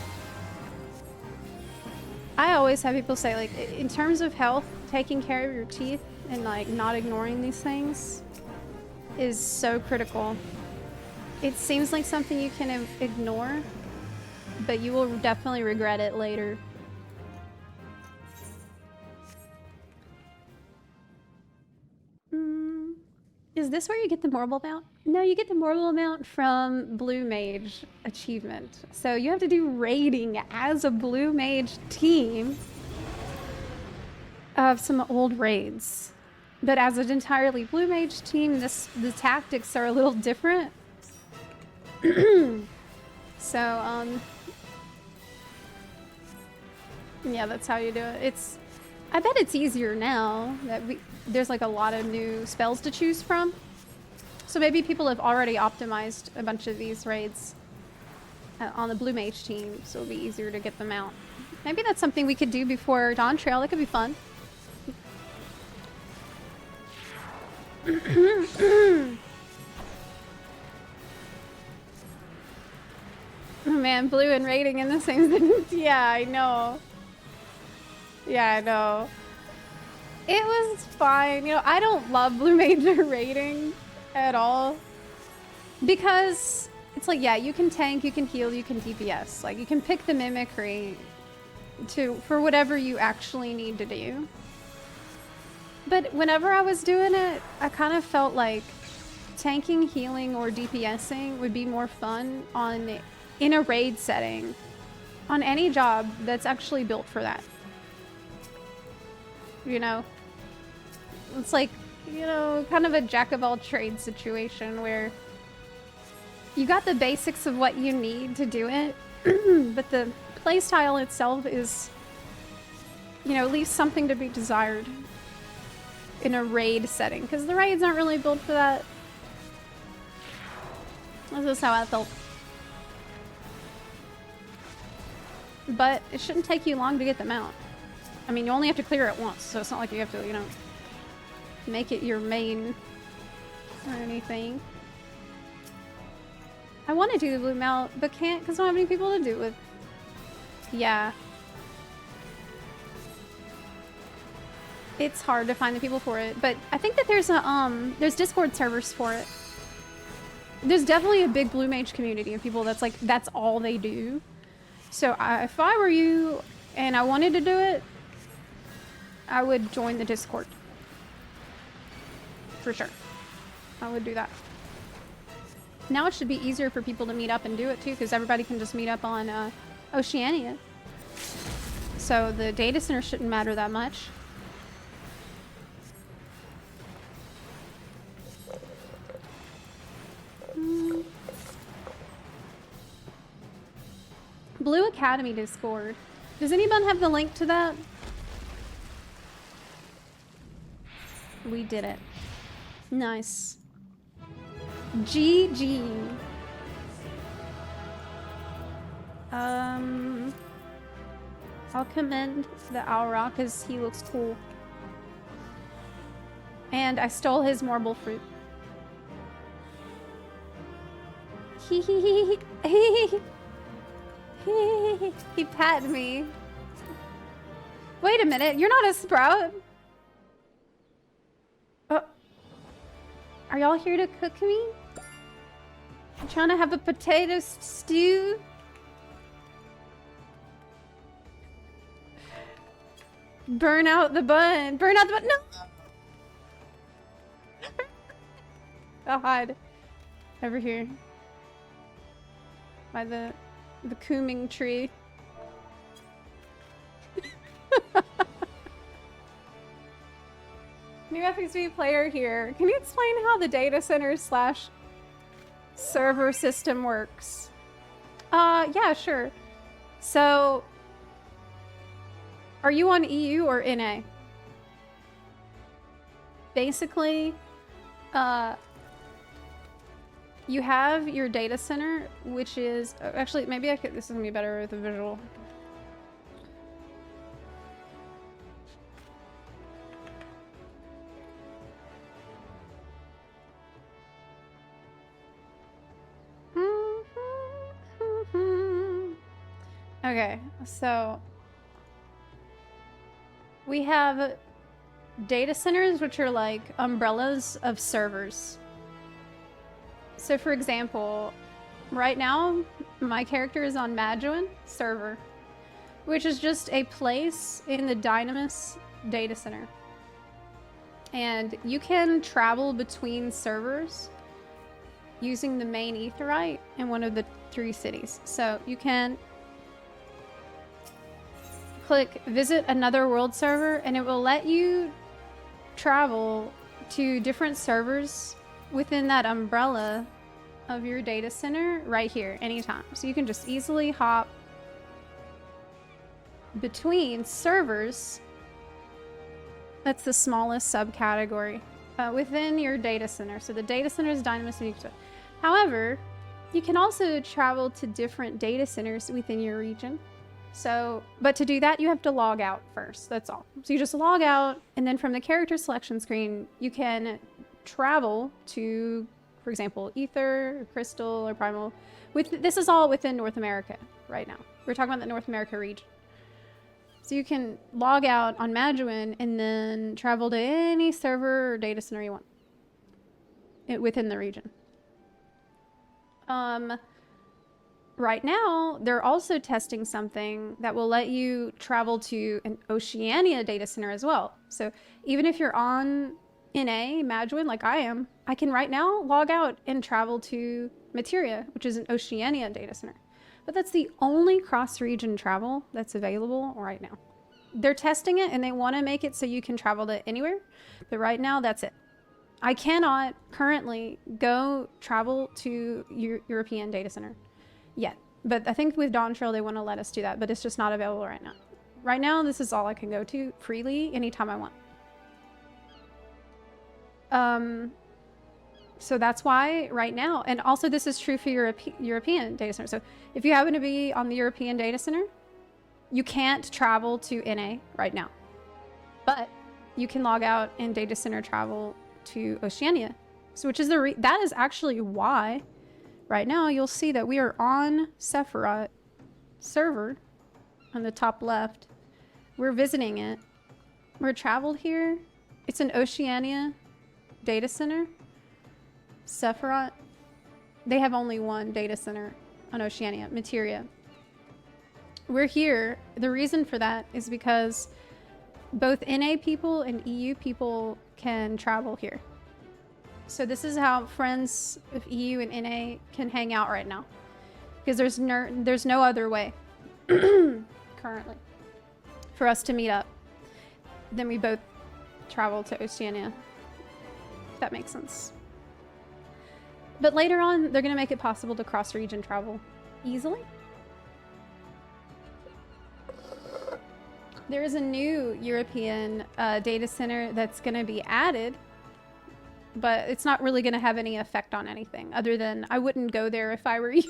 I always have people say, like, in terms of health, taking care of your teeth and like not ignoring these things is so critical. It seems like something you can ignore, but you will definitely regret it later. Is this where you get the marble mount? No, you get the marble mount from Blue Mage achievement. So you have to do raiding as a Blue Mage team of some old raids. But as an entirely Blue Mage team, the tactics are a little different. So, yeah, that's how you do it. I bet it's easier now that there's like a lot of new spells to choose from. So maybe people have already optimized a bunch of these raids on the Blue Mage team, so it'll be easier to get them out. Maybe that's something we could do before Dawn Trail. That could be fun. Oh man, blue and raiding in the same sentence. Yeah, I know. Yeah, I know. It was fine. You know, I don't love Blue Mage raiding at all. Because it's like, yeah, you can tank, you can heal, you can DPS. Like, you can pick the mimicry for whatever you actually need to do. But whenever I was doing it, I kind of felt like tanking, healing, or DPSing would be more fun in a raid setting on any job that's actually built for that. You know? It's like, you know, kind of a jack of all trades situation where you got the basics of what you need to do it, but the playstyle itself is, you know, leaves something to be desired in a raid setting, because the raids aren't really built for that. That's just how I felt. But it shouldn't take you long to get them out. I mean, you only have to clear it once, so it's not like you have to, you know, make it your main or anything. I want to do the blue mount, but can't because I don't have any people to do it with. Yeah. It's hard to find the people for it, but I think that there's Discord servers for it. there's definitely a big Blue Mage community of people that's like, that's all they do. So if I were you and I wanted to do it, I would join the Discord. For sure. I would do that. Now it should be easier for people to meet up and do it too, because everybody can just meet up on Oceania. So the data center shouldn't matter that much. Blue Academy Discord. Does anyone have the link to that? We did it. Nice. GG. I'll commend the Aura because he looks cool. And I stole his marble fruit. He patted me. Wait a minute, you're not a sprout. Are y'all here to cook me? I'm trying to have a potato stew. Burn out the bun. Burn out the bun. No. I'll hide over here by the cooming tree. New FXV player here. Can you explain how the data center / server system works? Yeah, sure. So, are you on EU or NA? Basically, you have your data center, which is actually maybe this is gonna be better with a visual. Okay, so we have data centers, which are like umbrellas of servers. So for example, right now, my character is on Magellan server, which is just a place in the Dynamis data center. And you can travel between servers using the main Aetheryte in one of the 3 cities. So you can click visit another world server and it will let you travel to different servers within that umbrella of your data center right here anytime. So you can just easily hop between servers. That's the smallest subcategory within your data center. So the data center is Dynamis. However, you can also travel to different data centers within your region. So, but to do that, you have to log out first. That's all. So you just log out, and then from the character selection screen, you can travel to, for example, Ether, or Crystal, or Primal. This is all within North America right now. We're talking about the North America region. So you can log out on Magellan and then travel to any server or data center you want within the region. Right now, they're also testing something that will let you travel to an Oceania data center as well. So even if you're on NA, Magellan, like I am, I can right now log out and travel to Materia, which is an Oceania data center. But that's the only cross-region travel that's available right now. They're testing it and they want to make it so you can travel to anywhere. But right now, that's it. I cannot currently go travel to European data center yet. But I think with Dawn Trail, they want to let us do that, but it's just not available right now. Right now, this is all I can go to freely anytime I want. So that's why right now, and also this is true for European data center. So if you happen to be on the European data center, you can't travel to NA right now, but you can log out and data center travel to Oceania. So which is that is actually why right now you'll see that we are on Sephiroth server on the top left. We're visiting it. We're traveled here. It's an Oceania data center. Sephiroth. They have only one data center on Oceania, Materia. We're here. The reason for that is because both NA people and EU people can travel here. So this is how friends of EU and NA can hang out right now. Because there's no other way currently for us to meet up. Then we both travel to Oceania. If that makes sense. But later on, they're going to make it possible to cross-region travel easily. There is a new European data center that's going to be added, but it's not really going to have any effect on anything other than I wouldn't go there if I were you.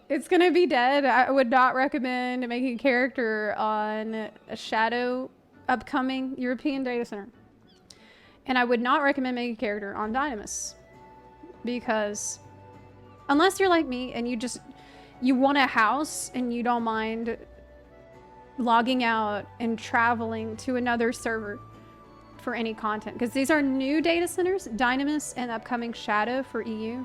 It's going to be dead. I would not recommend making a character on a shadow upcoming European data center. And I would not recommend making a character on Dynamis. Because unless you're like me and you want a house and you don't mind logging out and traveling to another server for any content. Because these are new data centers. Dynamis and upcoming Shadow for EU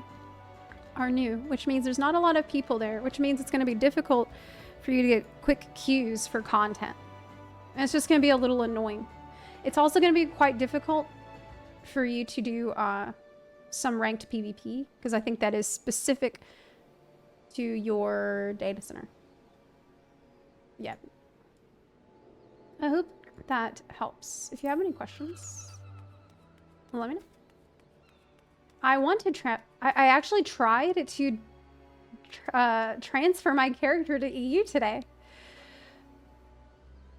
are new, which means there's not a lot of people there, which means it's going to be difficult for you to get quick queues for content. And it's just going to be a little annoying. It's also going to be quite difficult for you to do some ranked PvP, because I think that is specific to your data center. Yeah. I hope that helps. If you have any questions, let me know. I want to I actually tried to transfer my character to EU today,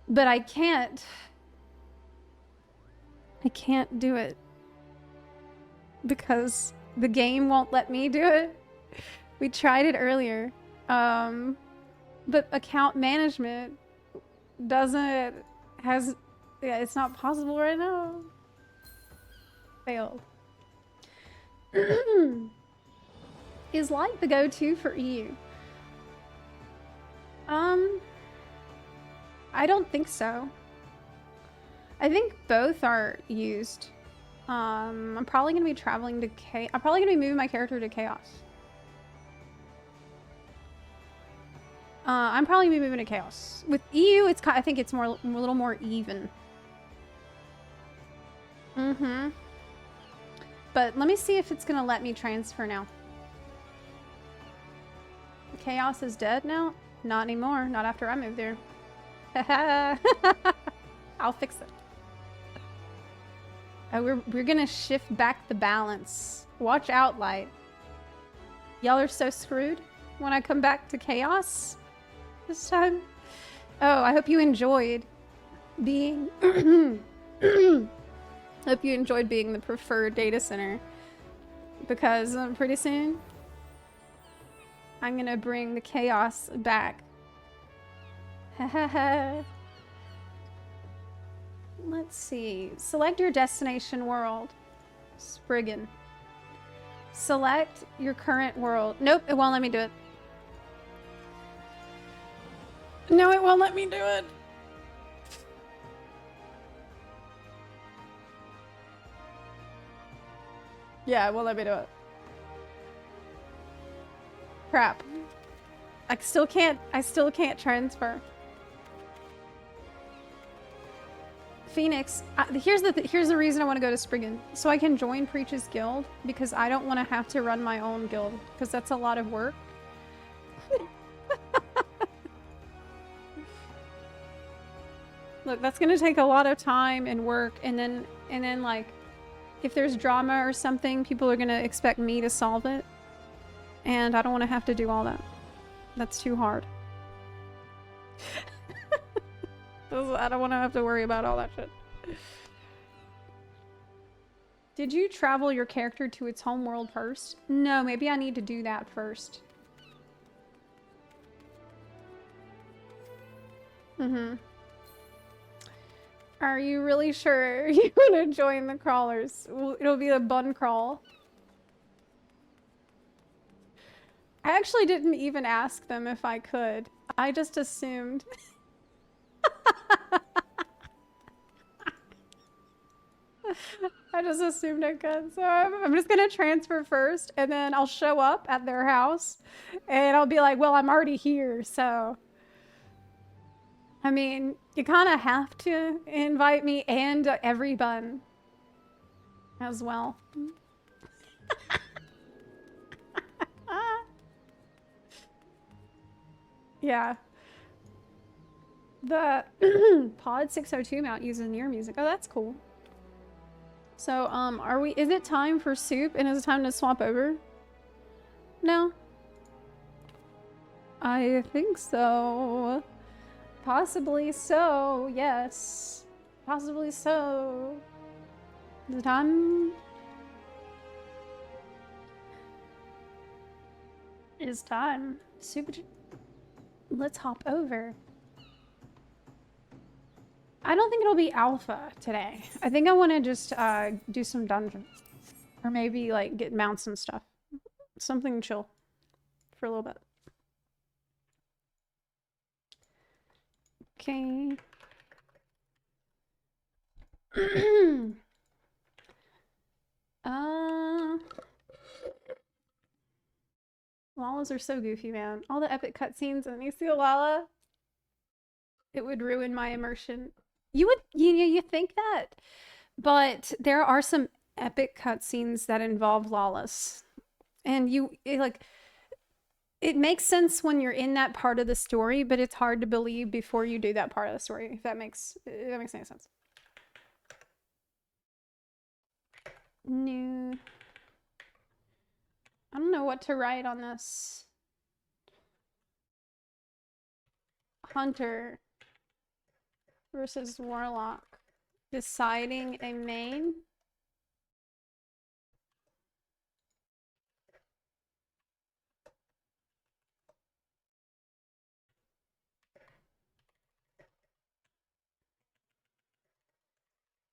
but I can't do it because the game won't let me do it. We tried it earlier, but account management it's not possible right now. Failed. Is light the go-to for EU? I don't think so. I think both are used. I'm probably gonna be traveling to I'm probably gonna be moving my character to Chaos. I'm probably gonna be moving to Chaos. With EU, I think it's a little more even. But let me see if it's gonna let me transfer now. Chaos is dead now? Not anymore. Not after I move there. I'll fix it. Oh, we're gonna shift back the balance. Watch out, Light. Y'all are so screwed when I come back to Chaos this time. Oh, I hope you enjoyed being... hope you enjoyed being the preferred data center. Because pretty soon, I'm gonna bring the Chaos back. Let's see. Select your destination world. Spriggan. Select your current world. Nope, it won't let me do it. No, it won't let me do it. Yeah, it won't let me do it. Crap. I still can't transfer. Phoenix, here's the reason I want to go to Spriggan. So I can join Preach's guild, because I don't want to have to run my own guild, because that's a lot of work. Look, that's going to take a lot of time and work, and then like, if there's drama or something, people are going to expect me to solve it. And I don't want to have to do all that. That's too hard. I don't want to have to worry about all that shit. Did you travel your character to its home world first? No, maybe I need to do that first. Are you really sure you want to join the crawlers? It'll be a bun crawl. I actually didn't even ask them if I could. I just assumed. I just assumed I could. So I'm just going to transfer first, and then I'll show up at their house, and I'll be like, well, I'm already here, so... I mean, you kind of have to invite me and every bun as well. Yeah. The Pod 602 mount uses near music. Oh, that's cool. So, is it time for soup and is it time to swap over? No? I think so. Possibly so, yes. Possibly so. Is it time? It is time. Super. Let's hop over. I don't think it'll be alpha today. I think I want to just do some dungeons. Or maybe like get mounts and stuff. Something chill for a little bit. Okay. Lalas are so goofy, man. All the epic cutscenes and you see a Lala, it would ruin my immersion. You think that, but there are some epic cutscenes that involve Lalas, and it makes sense when you're in that part of the story, but it's hard to believe before you do that part of the story. If that makes any sense. New. I don't know what to write on this. Hunter versus Warlock. Deciding a main.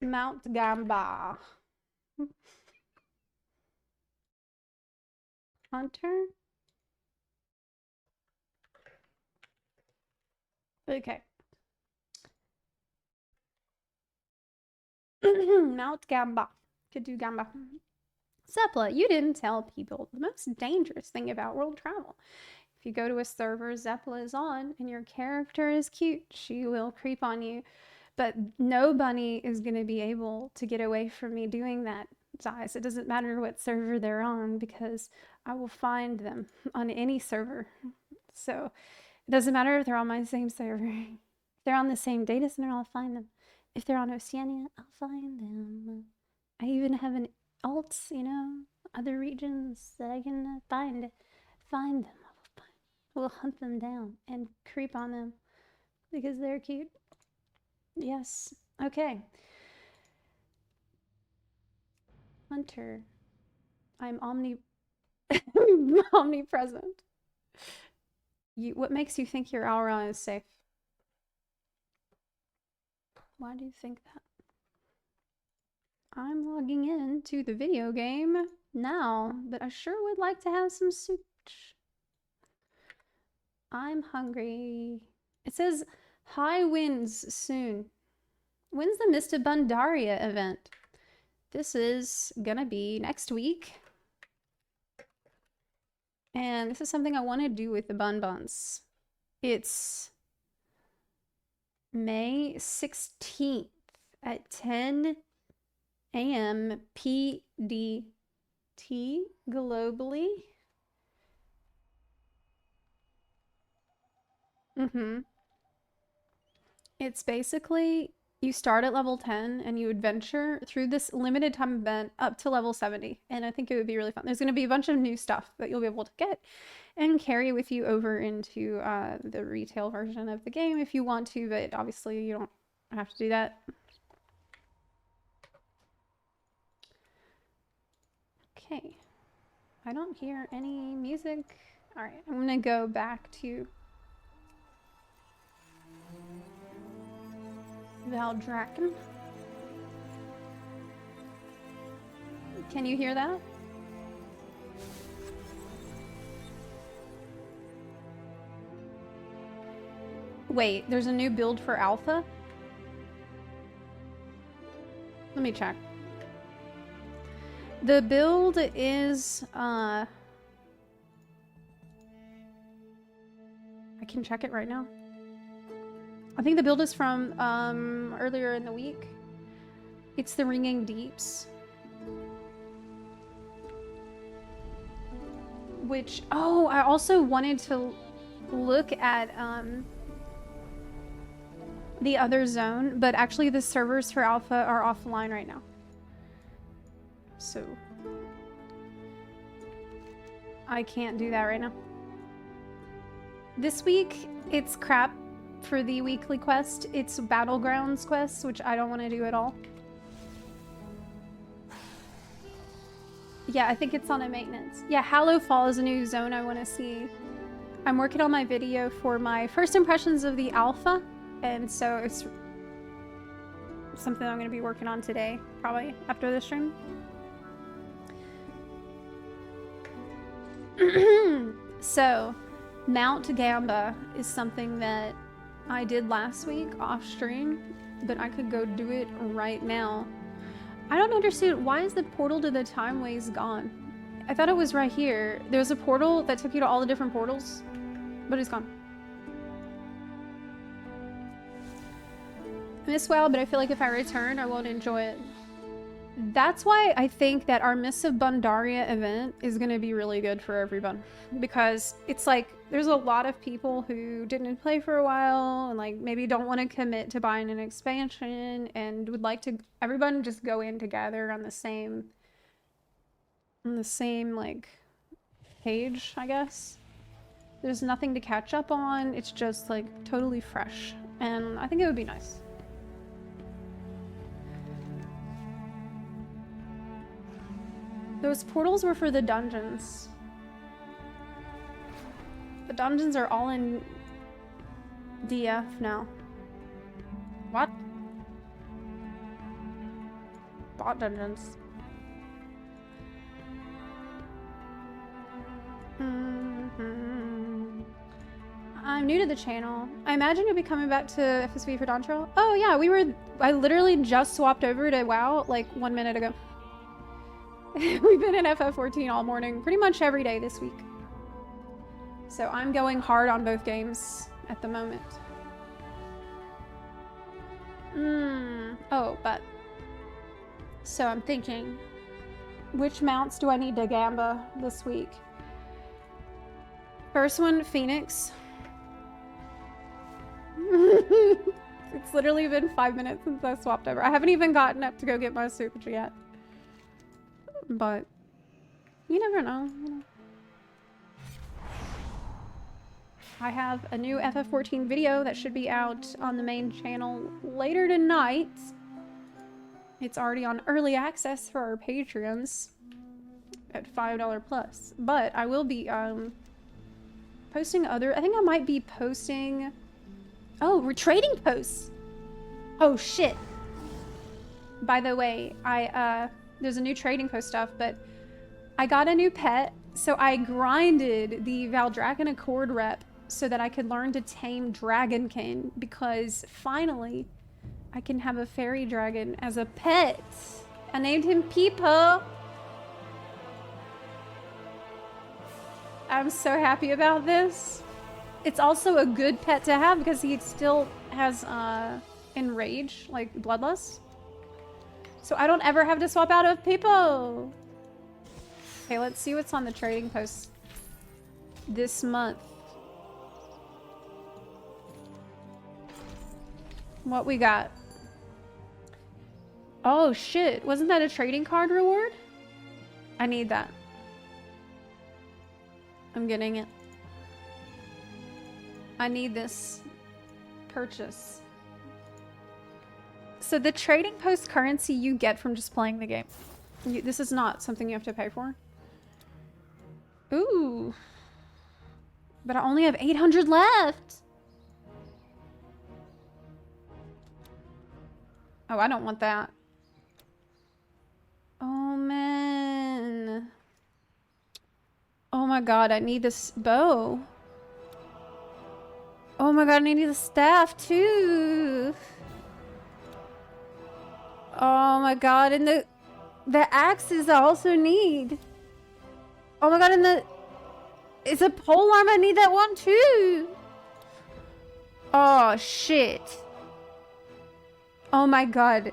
Mount Gamba. Hunter. Okay. Mount Gamba. Could do Gamba. Zepla, you didn't tell people the most dangerous thing about world travel. If you go to a server Zepla is on and your character is cute, she will creep on you. But no bunny is going to be able to get away from me doing that, Zais. It doesn't matter what server they're on because I will find them on any server. So it doesn't matter if they're on my same server. If they're on the same data center, I'll find them. If they're on Oceania, I'll find them. I even have an alt, other regions that I can find them. I will hunt them down and creep on them because they're cute. Yes. Okay. Hunter. I'm omnipresent. What makes you think your aura is safe? Why do you think that? I'm logging in to the video game now, but I sure would like to have some soup. I'm hungry. It says high winds soon. When's the Mist of Bundaria event? This is gonna be next week. And this is something I want to do with the Bun Buns. It's May 16th at 10 a.m. PDT globally. It's basically you start at level 10 and you adventure through this limited time event up to level 70. And I think it would be really fun. There's going to be a bunch of new stuff that you'll be able to get and carry with you over into the retail version of the game if you want to, but obviously you don't have to do that. Okay. I don't hear any music. All right, I'm going to go back to Valdraken. Can you hear that? Wait, there's a new build for Alpha? Let me check. The build is, I can check it right now. I think the build is from, earlier in the week. It's the Ringing Deeps. Which, oh, I also wanted to look at, the other zone, but actually the servers for alpha are offline right now. So I can't do that right now. This week, it's crap for the weekly quest. It's Battlegrounds quest, which I don't want to do at all. Yeah, I think it's on a maintenance. Yeah, Hallow Fall is a new zone I want to see. I'm working on my video for my first impressions of the alpha, and so it's something I'm going to be working on today, probably after the stream. So, Mount Gamba is something that I did last week off stream, but I could go do it right now. I don't understand, why is the portal to the time ways gone? I thought it was right here. There's a portal that took you to all the different portals, but it's gone. I miss WoW, but I feel like if I return, I won't enjoy it. That's why I think that our Mists of Bundaria event is going to be really good for everyone. Because it's like, there's a lot of people who didn't play for a while and like maybe don't want to commit to buying an expansion and would like to, everyone just go in together on the same like page, I guess. There's nothing to catch up on. It's just like totally fresh. And I think it would be nice. Those portals were for the dungeons. The dungeons are all in DF now. What? Bot dungeons. I'm new to the channel. I imagine you'll be coming back to FSV for Dawn Trail. Oh yeah, I literally just swapped over to WoW like 1 minute ago. We've been in FF14 all morning, pretty much every day this week. So I'm going hard on both games at the moment. Oh, but... So I'm thinking, which mounts do I need to Gamba this week? First one, Phoenix. It's literally been 5 minutes since I swapped over. I haven't even gotten up to go get my super yet. But you never know. I have a new FF14 video that should be out on the main channel later tonight. It's already on early access for our Patreons at $5 plus. But I will be posting other, I think I might be posting, oh, we're trading posts. Oh shit. By the way, there's a new trading post stuff, but I got a new pet, so I grinded the Valdrakken Accord rep so that I could learn to tame Dragonkin, because finally I can have a fairy dragon as a pet. I named him Peepo. I'm so happy about this. It's also a good pet to have because he still has enrage, like bloodlust. So I don't ever have to swap out of Peepo. Okay, let's see what's on the trading post this month. What we got? Oh shit, wasn't that a trading card reward? I need that. I'm getting it. I need this purchase. So the trading post currency you get from just playing the game. This is not something you have to pay for. Ooh. But I only have 800 left. Oh, I don't want that. Oh, man. Oh my god, I need this bow. Oh my god, I need the staff too. Oh my god, and the The axes I also need. Oh my god, and it's a pole arm. I need that one too. Oh shit. Oh my god.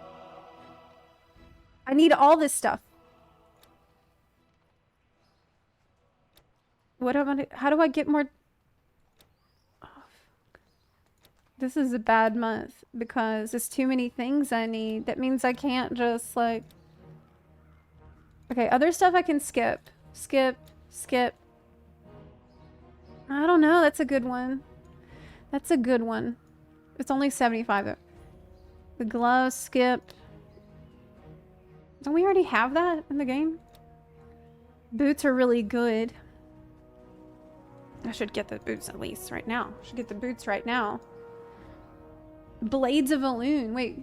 I need all this stuff. What am I? How do I get more? Oh, fuck. This is a bad month because there's too many things I need. That means I can't just like. Okay, other stuff I can skip. Skip. I don't know. That's a good one. That's a good one. It's only 75 though. The gloves, skip. Don't we already have that in the game? Boots are really good. I should get the boots at least right now. I should get the boots right now. Blades of Elune. Wait.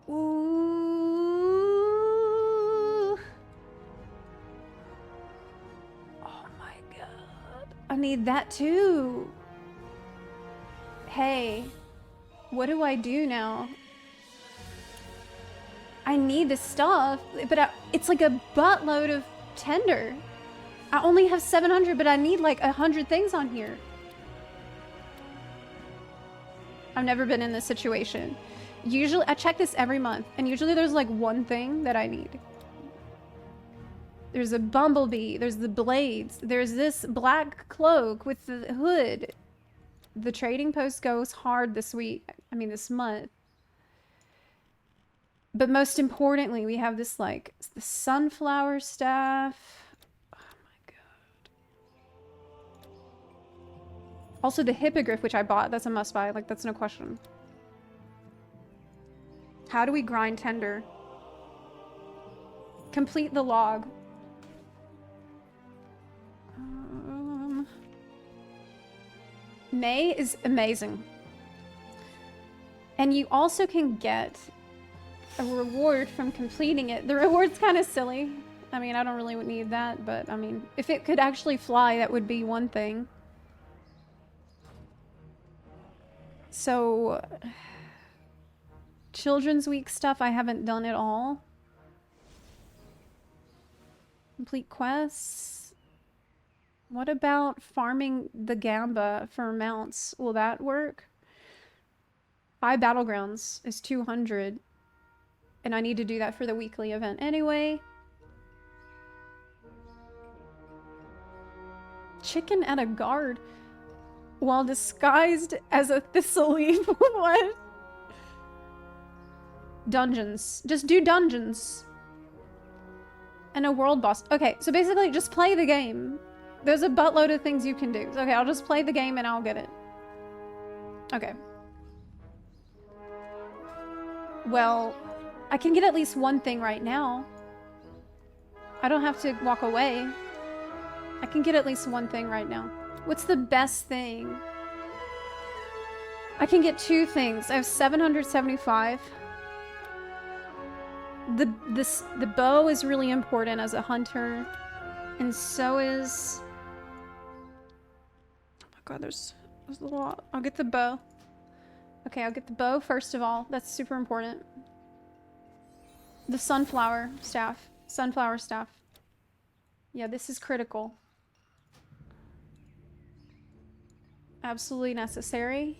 Ooh. Oh my god. I need that too. Hey. What do I do now? I need the stuff, but it's like a buttload of tender. I only have 700, but I need like 100 things on here. I've never been in this situation. Usually, I check this every month, and usually there's like one thing that I need. There's a bumblebee, there's the blades, there's this black cloak with the hood. The trading post goes hard this week. I mean, this month. But most importantly, we have this like the sunflower staff. Oh my god. Also the hippogriff, which I bought. That's a must buy. Like, that's no question. How do we grind tender? Complete the log. May is amazing. And you also can get a reward from completing it. The reward's kind of silly. I mean, I don't really need that, but I mean, if it could actually fly, that would be one thing. So, Children's Week stuff, I haven't done it all. Complete quests. What about farming the gamba for mounts? Will that work? 5 battlegrounds is 200. And I need to do that for the weekly event anyway. Chicken at a guard while disguised as a thistle leaf. What? Dungeons. Just do dungeons. And a world boss. Okay, so basically just play the game. There's a buttload of things you can do. Okay, I'll just play the game and I'll get it. Okay. Well, I can get at least one thing right now. I don't have to walk away. I can get at least one thing right now. What's the best thing? I can get 2 things. I have 775. The bow is really important as a hunter. And so is... Oh my god, there's a lot. I'll get the bow. Okay, I'll get the bow first of all. That's super important. The sunflower staff. Sunflower staff. Yeah, this is critical. Absolutely necessary.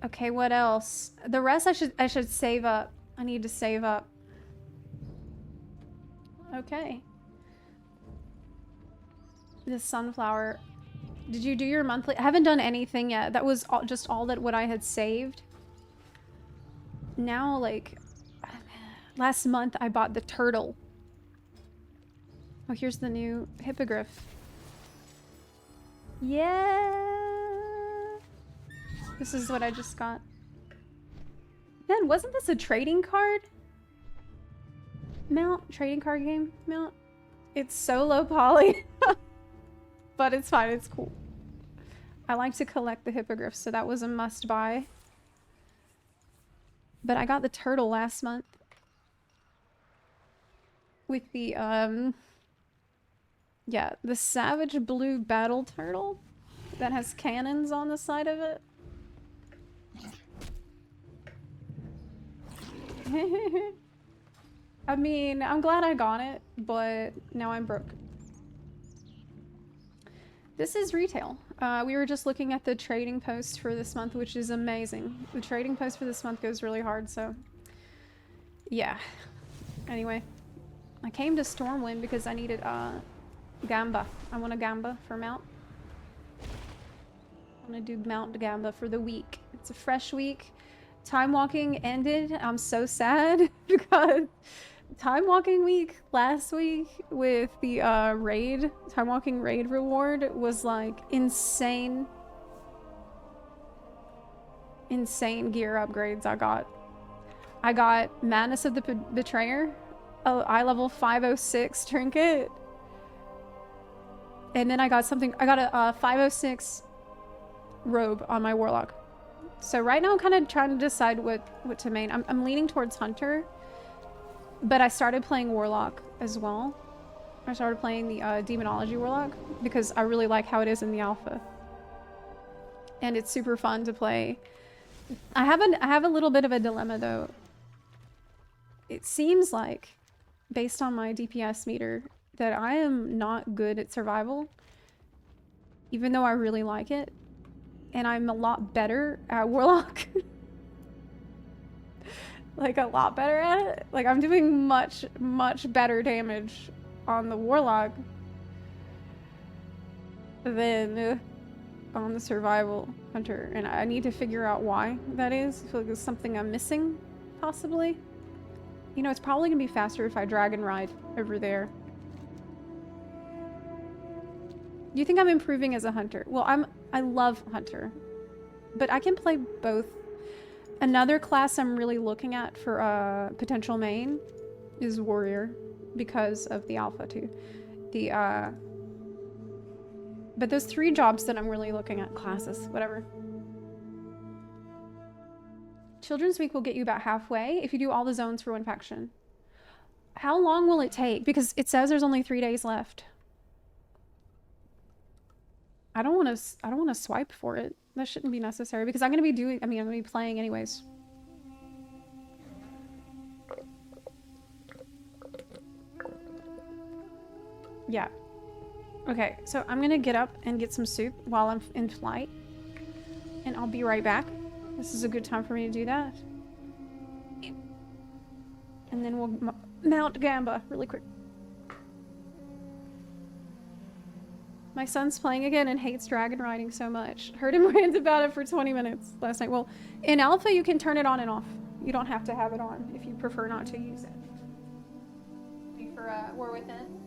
Okay, what else? The rest I should save up. I need to save up. Okay. The sunflower. Did you do your monthly? I haven't done anything yet. That was just all that what I had saved. Now, like, last month I bought the turtle. Oh, here's the new hippogriff. Yeah. This is what I just got. Man, wasn't this a trading card? Mount? Trading card game? Mount? It's so low poly. But it's fine, it's cool. I like to collect the hippogriffs, so that was a must buy. But I got the turtle last month. With the, yeah, the savage blue battle turtle that has cannons on the side of it. I mean, I'm glad I got it, but now I'm broke. This is retail. We were just looking at the trading post for this month, which is amazing. The trading post for this month goes really hard, so yeah. Anyway, I came to Stormwind because I needed Gamba. I want a Gamba for mount. I'm gonna do Mount Gamba for the week. It's a fresh week. Time walking ended. I'm so sad because time walking week last week with the time walking raid reward was like insane gear upgrades I got Madness of the Betrayer, eye level 506 trinket, and then I got a 506 robe on my warlock. So right now I'm kind of trying to decide what to main. I'm leaning towards hunter, but I started playing warlock as well. I started playing the demonology warlock because I really like how it is in the alpha, and it's super fun to play. I have a little bit of a dilemma though. It seems like, based on my DPS meter, that I am not good at survival, even though I really like it. And I'm a lot better at warlock. Like, a lot better at it. Like, I'm doing much, much better damage on the warlock than on the survival hunter. And I need to figure out why that is. I feel like there's something I'm missing, possibly. You know, it's probably gonna be faster if I dragon ride over there. Do you think I'm improving as a hunter? Well, I love hunter, but I can play both. Another class I'm really looking at for potential main is warrior because of the alpha too. But those 3 jobs that I'm really looking at, classes, whatever. Children's Week will get you about halfway if you do all the zones for one faction. How long will it take? Because it says there's only 3 days left. I don't want to swipe for it. That shouldn't be necessary because I'm going to be I'm going to be playing anyways. Yeah. Okay, so I'm going to get up and get some soup while I'm in flight. And I'll be right back. This is a good time for me to do that. And then we'll mount Gamba really quick. My son's playing again and hates dragon riding so much. Heard him rant about it for 20 minutes last night. Well, in alpha you can turn it on and off. You don't have to have it on if you prefer not to use it. For War Within.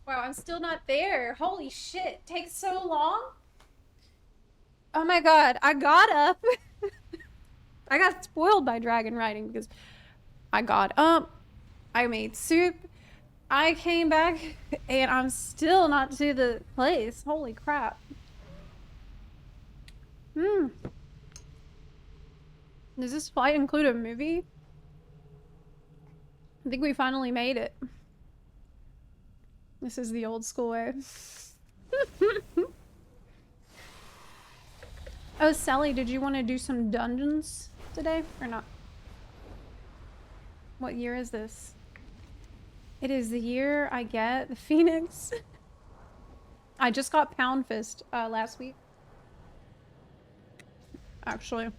Wow, I'm still not there. Holy shit. Takes so long? Oh my god, I got up. I got spoiled by dragon riding because I got up. I made soup. I came back and I'm still not to the place. Holy crap. Does this flight include a movie? I think we finally made it. This is the old school way. Oh, Sally, did you want to do some dungeons today or not? What year is this? It is the year I get the Phoenix. I just got Pound Fist last week. Actually.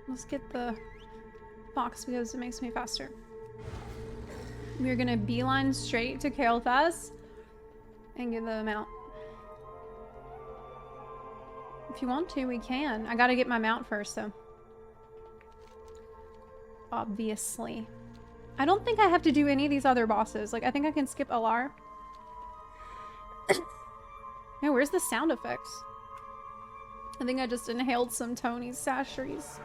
Let's get the box because it makes me faster. We're gonna beeline straight to Kael'thas and get the mount. If you want to, we can. I gotta get my mount first though. Obviously. I don't think I have to do any of these other bosses. Like, I think I can skip Alar. No, where's the sound effects? I think I just inhaled some Tony's Sasheries.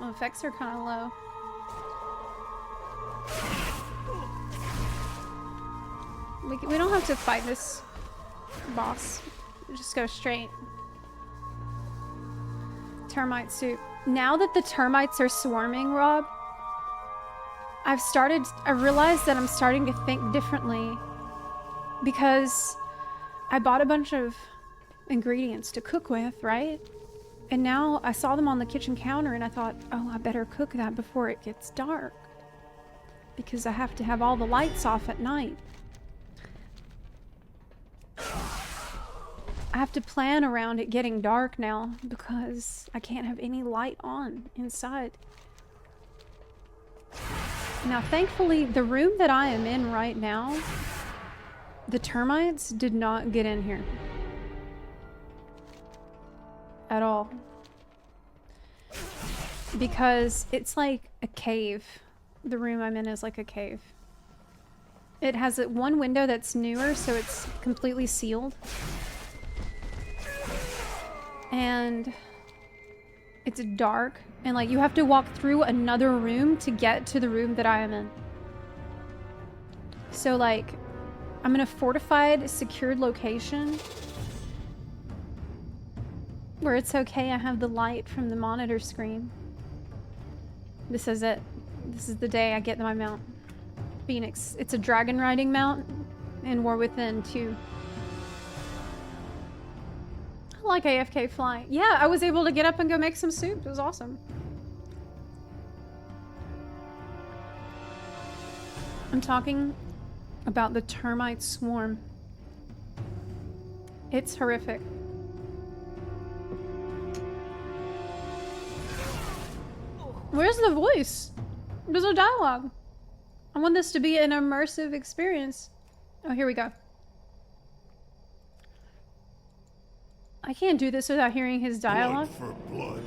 Well, effects are kind of low. We don't have to fight this boss. We just go straight. Termite soup. Now that the termites are swarming, Rob, I realized that I'm starting to think differently because I bought a bunch of ingredients to cook with, right? And now I saw them on the kitchen counter and I thought, oh, I better cook that before it gets dark because I have to have all the lights off at night. I have to plan around it getting dark now because I can't have any light on inside. Now, thankfully, the room that I am in right now, the termites did not get in here. At all. Because it's like a cave. The room I'm in is like a cave. It has one window that's newer, so it's completely sealed. And it's dark, and like you have to walk through another room to get to the room that I am in. So like, I'm in a fortified, secured location where it's okay, I have the light from the monitor screen. This is it. This is the day I get my mount. Phoenix. It's a dragon riding mount in War Within 2. I like AFK flying. Yeah, I was able to get up and go make some soup. It was awesome. I'm talking about the termite swarm. It's horrific. Where's the voice? There's no dialogue. I want this to be an immersive experience. Oh, here we go. I can't do this without hearing his dialogue. Blood for blood.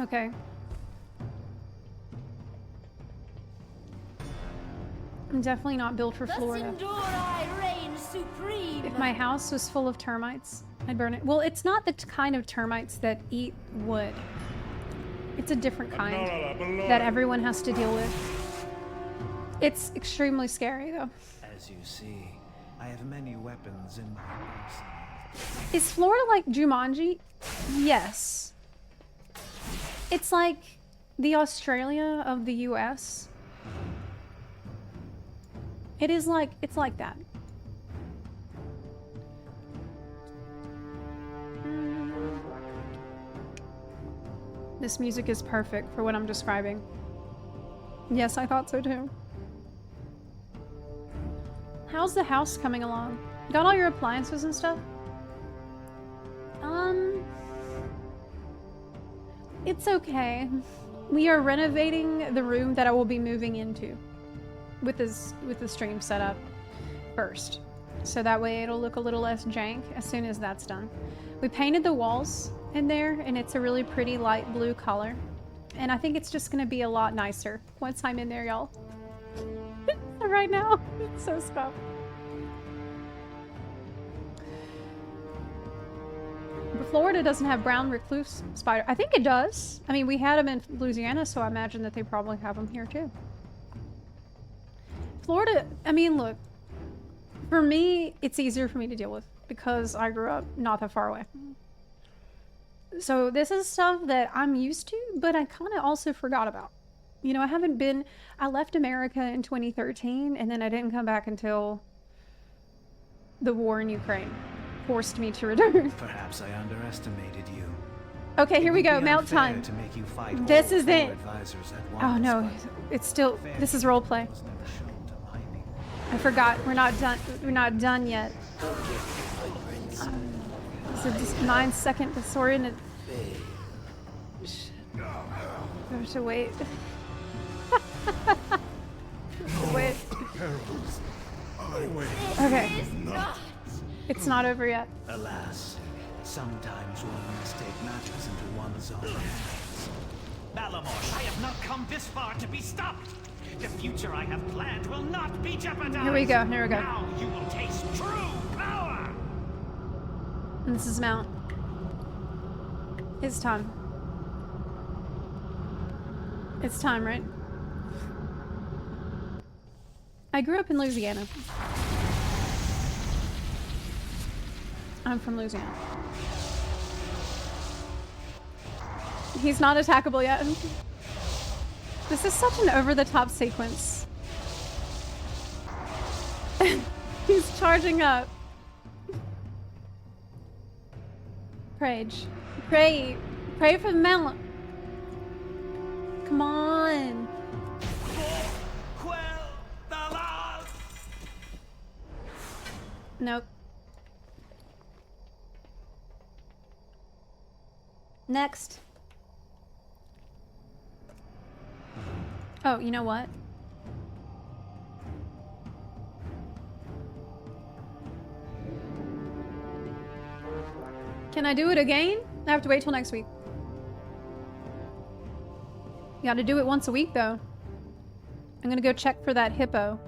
Okay. I'm definitely not built for Florida. Thus endure I reign supreme. If my house was full of termites, I'd burn it. Well, it's not the kind of termites that eat wood. It's a different kind that everyone has to deal with. It's extremely scary, though. As you see, I have many weapons in my arsenal. Is Florida like Jumanji? Yes. It's like the Australia of the US. It's like that. This music is perfect for what I'm describing. Yes, I thought so too. How's the house coming along? Got all your appliances and stuff? It's okay. We are renovating the room that I will be moving into with the stream set up first. So that way it'll look a little less jank as soon as that's done. We painted the walls in there, and it's a really pretty light blue color. And I think it's just gonna be a lot nicer once I'm in there, y'all. Right now, it's so scuffed. But Florida doesn't have brown recluse spider. I think it does. I mean, we had them in Louisiana, so I imagine that they probably have them here too. Florida, I mean, look, for me, it's easier for me to deal with because I grew up not that far away. So this is stuff that I'm used to, but I kind of also forgot about. You know, I left America in 2013, and then I didn't come back until the war in Ukraine forced me to return. Perhaps I underestimated you. Okay, here we It would go, be mount unfair time. to make you fight This all is four it. advisors at Oh once, no, but it's still, this is roleplay. was never shown to my people. I forgot, we're not done yet. So just 9-second disoriented. I have to wait. Wait. Okay. It's not over yet. Alas, sometimes one mistake matters into one's own hands. Balamosh, I have not come this far to be stopped. The future I have planned will not be jeopardized. Here we go, here we go. Now you will taste true power. And this is Mount. It's time. It's time, right? I grew up in Louisiana. I'm from Louisiana. He's not attackable yet. This is such an over-the-top sequence. He's charging up. Prage. Pray for the melon. Come on. Quell the loss. Nope. Next. Oh, you know what? Can I do it again? I have to wait till next week. You gotta do it once a week, though. I'm gonna go check for that hippo.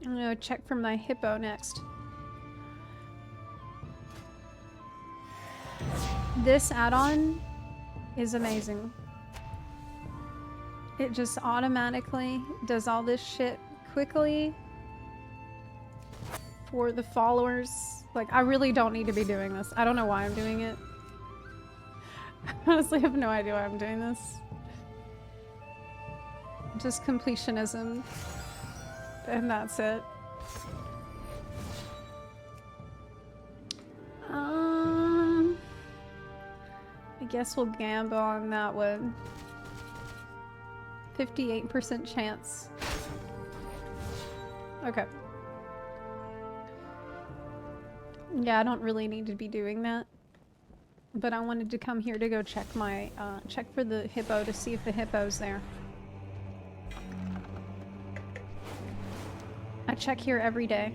I'm gonna check for my hippo next. This add-on is amazing. It just automatically does all this shit quickly for the followers. Like, I really don't need to be doing this. I don't know why I'm doing it. I honestly have no idea why I'm doing this. Just completionism. And that's it. I guess we'll gamble on that one. 58% chance. Okay. Yeah, I don't really need to be doing that. But I wanted to come here to go check my, check for the hippo to see if the hippo's there. I check here every day.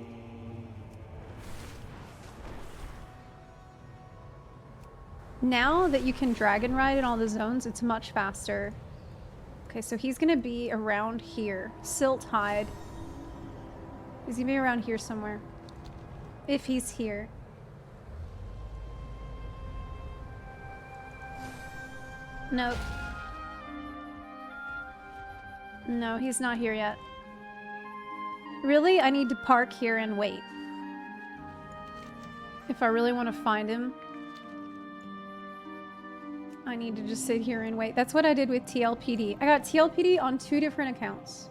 Now that you can dragon ride in all the zones, it's much faster. Okay, so he's gonna be around here. Silt hide. He's gonna be around here somewhere. If he's here. Nope. No, he's not here yet. Really? I need to park here and wait. If I really want to find him, I need to just sit here and wait. That's what I did with TLPD. I got TLPD on 2 different accounts.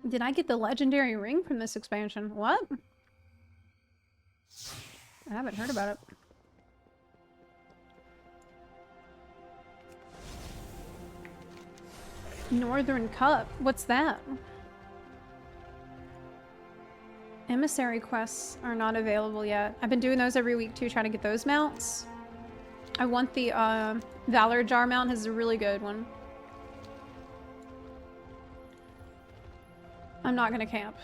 Did I get the legendary ring from this expansion? What? I haven't heard about it. Northern Cup? What's that? Emissary quests are not available yet. I've been doing those every week too, trying to get those mounts. I want the Valor Jar mount, is a really good one. I'm not gonna camp.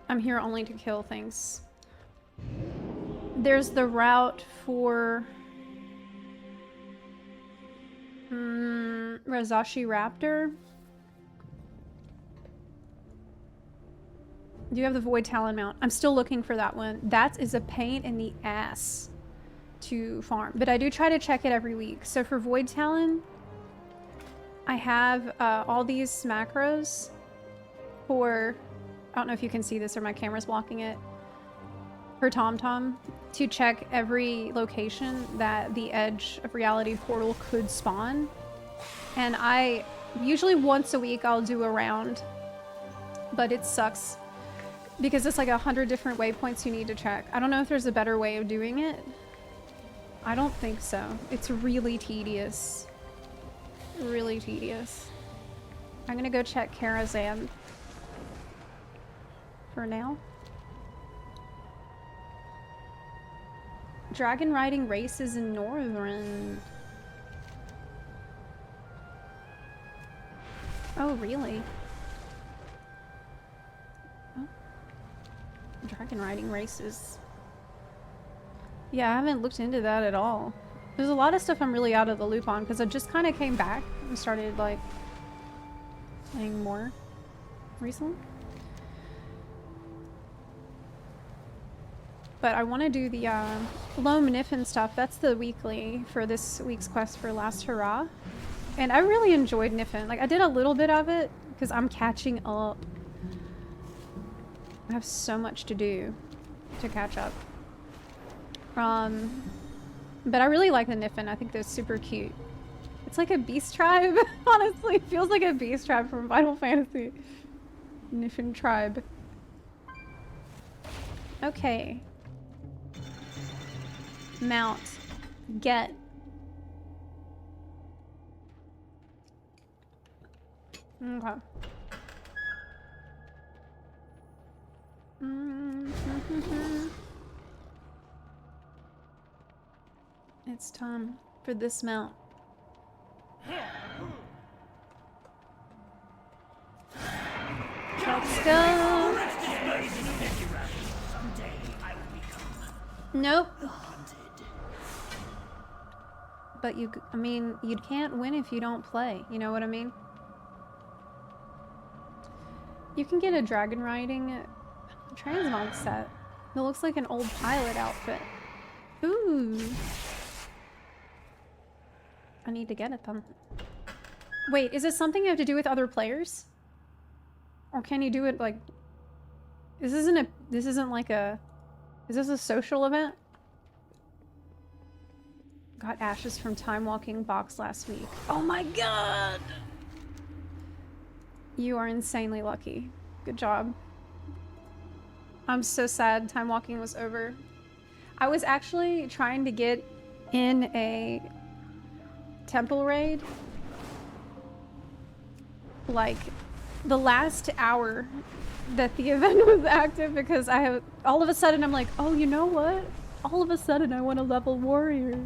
I'm here only to kill things. There's the route for Razashi Raptor. Do you have the Void Talon mount? I'm still looking for that one. That is a pain in the ass to farm, but I do try to check it every week. So for Void Talon, I have all these macros for, I don't know if you can see this or my camera's blocking it, for TomTom to check every location that the Edge of Reality portal could spawn. And I usually once a week I'll do a round, but it sucks because it's like 100 different waypoints you need to check. I don't know if there's a better way of doing it. I don't think so. It's really tedious. Really tedious. I'm gonna go check Karazhan for now. Dragon riding races in Northern. Oh, really? Oh. Dragon riding races. Yeah, I haven't looked into that at all. There's a lot of stuff I'm really out of the loop on because I just kind of came back and started like playing more recently. But I want to do the Loam Niffin stuff. That's the weekly for this week's quest for Last Hurrah. And I really enjoyed Niffin. Like, I did a little bit of it because I'm catching up. I have so much to do to catch up. But I really like the Niffin. I think they're super cute. It's like a beast tribe, honestly. It feels like a beast tribe from Final Fantasy. Niffin tribe. Okay. Mount. Get. Okay. It's time for this mount. Let's go. Nope. But I mean, you can't win if you don't play. You know what I mean? You can get a dragon riding transmog set. It looks like an old pilot outfit. Ooh. I need to get it then. Wait, is this something you have to do with other players? Or can you do it like... This isn't like a... Is this a social event? Got ashes from time walking box last week. Oh my god! You are insanely lucky. Good job. I'm so sad time walking was over. I was actually trying to get in a temple raid like the last hour that the event was active because I have all of a sudden I'm like, oh, you know what? All of a sudden I want a level warrior.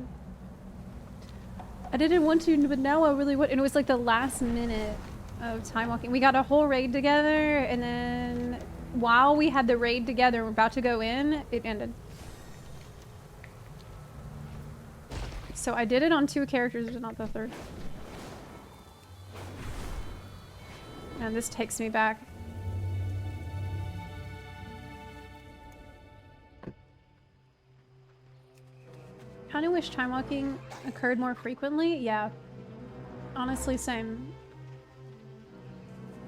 I didn't want to, but now I really want. And it was like the last minute of time walking. We got a whole raid together, and then while we had the raid together, we're about to go in, it ended. So I did it on 2 characters, but not the 3rd. And this takes me back. I kinda wish time walking occurred more frequently. Yeah. Honestly, same.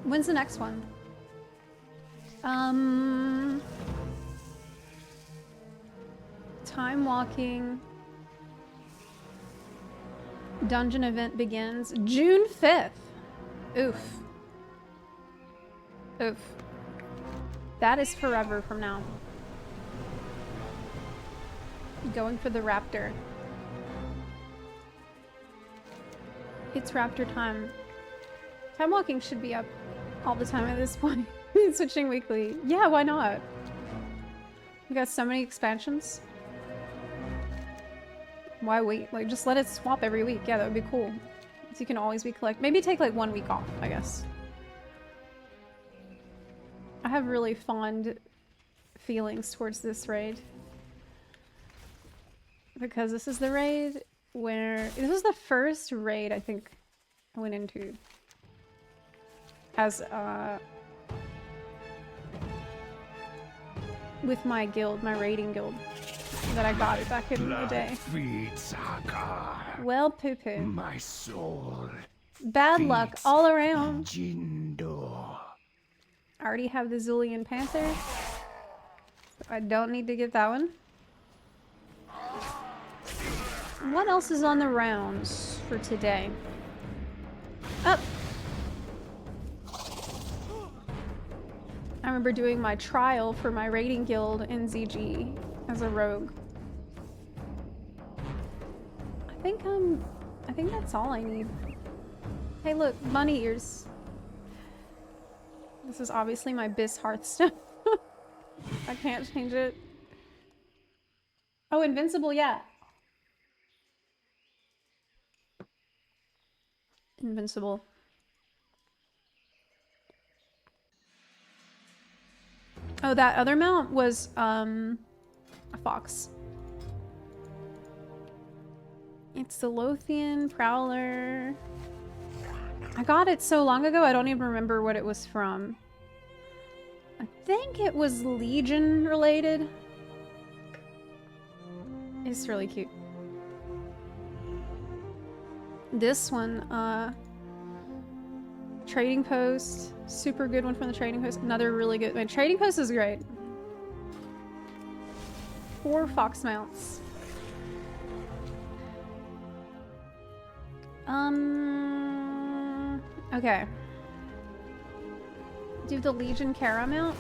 When's the next one? Time walking. Dungeon event begins June 5th. Oof. Oof. That is forever from now. Going for the raptor. It's raptor time. Time walking should be up all the time at this point. Switching weekly. Yeah, why not? We got so many expansions. Why wait? Like, just let it swap every week. Yeah, that would be cool. So you can always be collect. Maybe take like 1 week off, I guess. I have really fond feelings towards this raid. Because this is the raid where... This was the first raid I think I went into. As, with my guild, my raiding guild. That I got it back in the day. Well, poo-poo. My soul. Bad luck all around. Jindo. I already have the Zulian Panther. I don't need to get that one. What else is on the rounds for today? Up. I remember doing my trial for my raiding guild in ZG as a rogue. I think that's all I need. Hey look, bunny ears. This is obviously my Bis Hearthstone. I can't change it. Oh, Invincible, yeah. Invincible. Oh, that other mount was, a fox. It's the Lothian Prowler. I got it so long ago, I don't even remember what it was from. I think it was Legion related. It's really cute. This one, Trading Post. Super good one from the Trading Post. Another really good one. Trading Post is great. 4 fox mounts. Okay. Do you have the Legion Kara mount?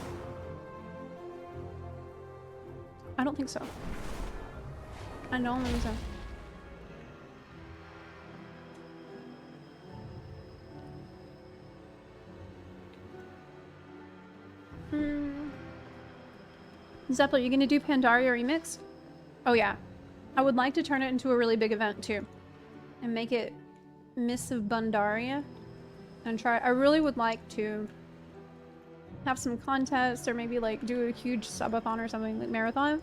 I don't think so. I don't think so. Zepla, are you gonna do Pandaria Remix? Oh yeah. I would like to turn it into a really big event too. And make it Miss of Bundaria. And try, I really would like to have some contests or maybe like do a huge subathon or something like marathon.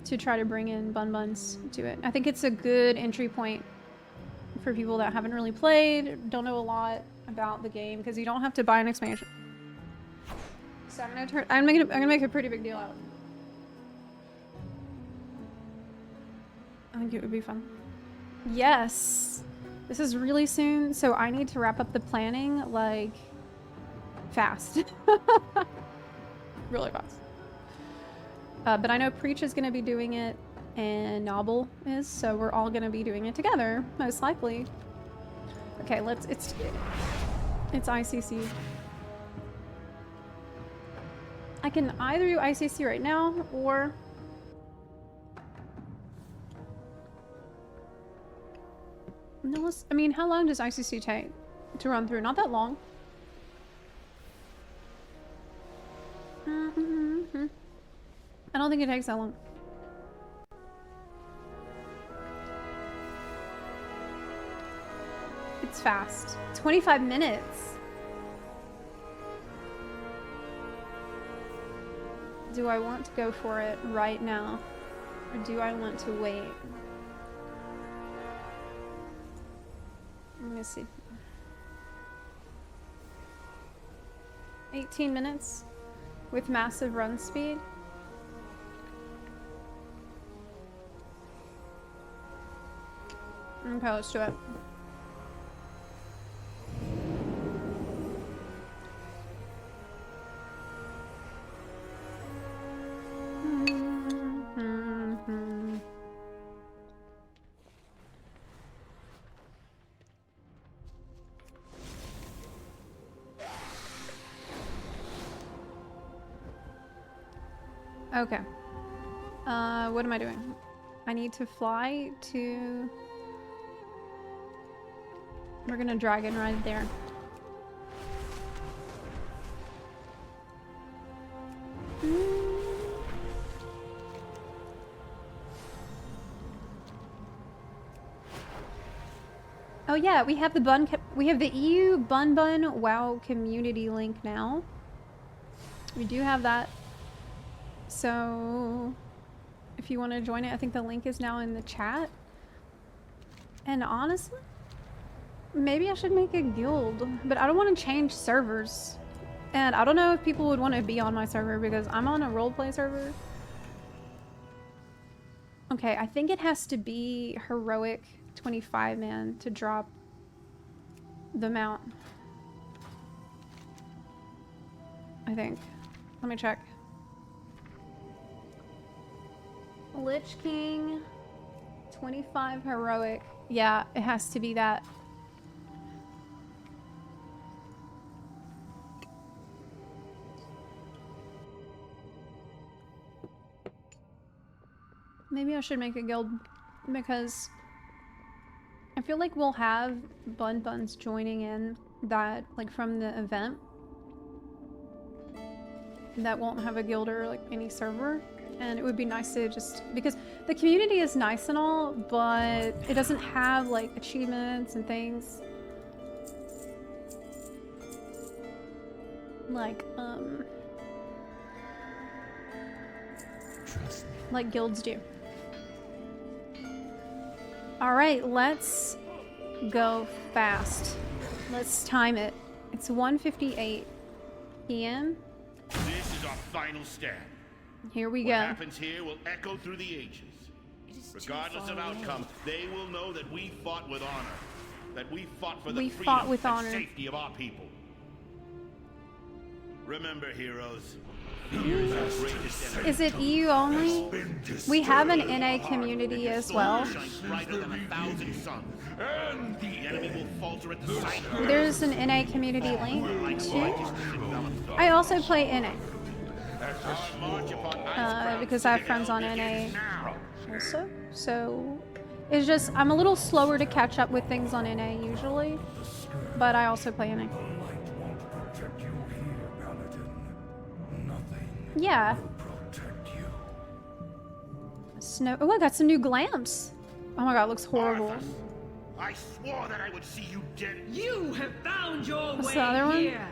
To try to bring in Bun Buns to it. I think it's a good entry point for people that haven't really played, don't know a lot about the game, because you don't have to buy an expansion. So I'm gonna make a pretty big deal out of it. I think it would be fun. Yes! This is really soon, so I need to wrap up the planning, like, fast. Really fast. But I know Preach is gonna be doing it, and Nobble is, so we're all gonna be doing it together, most likely. Okay, it's ICC. I can either do ICC right now, or... No, I mean, how long does ICC take to run through? Not that long. I don't think it takes that long. It's fast. 25 minutes. Do I want to go for it right now? Or do I want to wait? Let me see. 18 minutes with massive run speed. Okay, let's do it. Okay. What am I doing? I need to fly to... We're gonna dragon ride there. Oh yeah, we have the EU Bun Bun WoW community link now. We do have that. So if you want to join it, I think the link is now in the chat. And honestly, maybe I should make a guild, but I don't want to change servers. And I don't know if people would want to be on my server because I'm on a roleplay server. Okay, I think it has to be heroic 25 man to drop the mount. I think. Let me check. Lich King 25 heroic. Yeah, it has to be that. Maybe I should make a guild because I feel like we'll have Bun Buns joining in that, like, from the event that won't have a guild or like any server, and it would be nice to just, because the community is nice and all, but it doesn't have like achievements and things like guilds do. All right, let's go fast. Let's time it. It's 1:58 p.m. This is our final stand. Here we What go. happens here will echo through the ages. Regardless of outcome, they will know that we fought with honor. That we fought for the freedom and safety of our people. Remember, heroes. Is it EU only? We have an NA community as well. There's an NA community link too. I also play NA. Because I have friends on NA also. So it's just, I'm a little slower to catch up with things on NA usually. But I also play NA. Yeah. Snow. Oh, I got some new glams. Oh my god, it looks horrible. I swore that I would see you dead. You have found your What's way the other one? here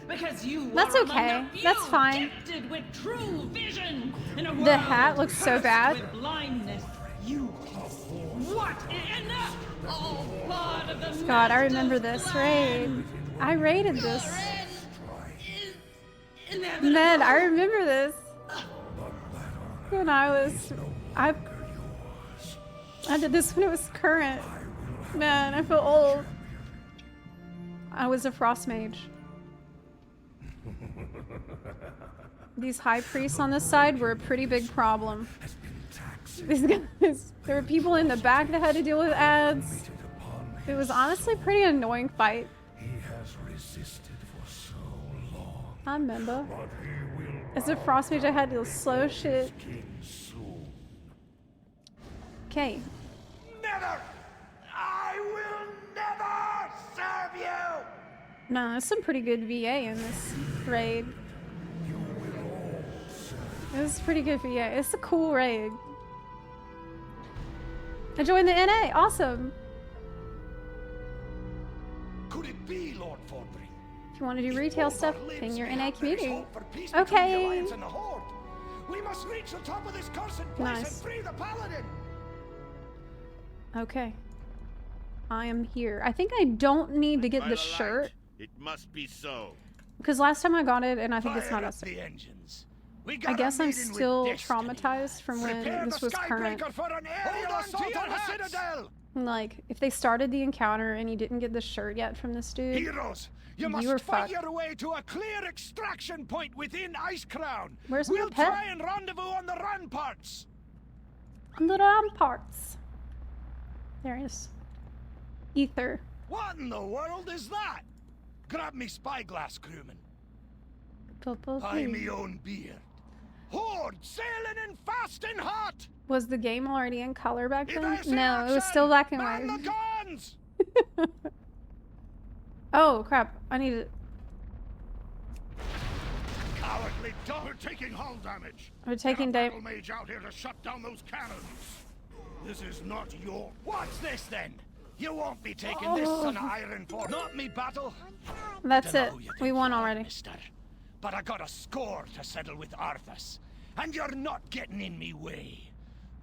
because you That's are okay. among the few That's fine. gifted with true vision in a The world hat looks so cursed bad. with blindness. You what? Enough! All part of the God, I remember master's this plan. raid. I raided this. Your end is inevitable. Man, I remember this. When I did this when it was current. Man, I feel old. I was a frost mage. These high priests on this side were a pretty big problem. These guys, there were people in the back that had to deal with ads. It was honestly a pretty annoying fight. I remember. As a frost mage, I had to slow shit. Okay. Never! I will never serve you! No, there's some pretty good VA in this raid. It was pretty good VA. It's a cool raid. I joined the NA. Awesome. Could it be, Lord Fordry? If you want to do retail stuff, ping your NA community. Okay. Okay. We must reach the top of this cursed place Nice. and free the paladin. Okay. I am here. I think I don't need to get By the the light, shirt. It must be so. Because last time I got it, and I think it's Fire not up us. the engines. We I got guess a I'm meeting with still destiny. traumatized from when Prepare this the was current. Skybreaker for an aerial assault on the citadel. Like, if they started the encounter and you didn't get the shirt yet from this dude, Heroes, you You must were fight fucked. your way to a clear extraction point within Icecrown. Where's my we'll pet? try and rendezvous on the ramparts. on the ramparts. There it is. Ether. What in the world is that? Grab me spyglass, crewman. Buy me own beard. Horde sailing in fast and hot. Was the game already in color back If then? I see No, it was action, still black and man white. the guns. Oh crap! I need to. Cowardly dog. We're taking hull damage. We're taking Get a damage. battle mage out here to shut down those cannons. This is not your. What's this then? You won't be taking this son of iron for not me, battle. That's it. Dunno who you We think won you are, already. mister, but I got a score to settle with Arthas, and you're not getting in me way.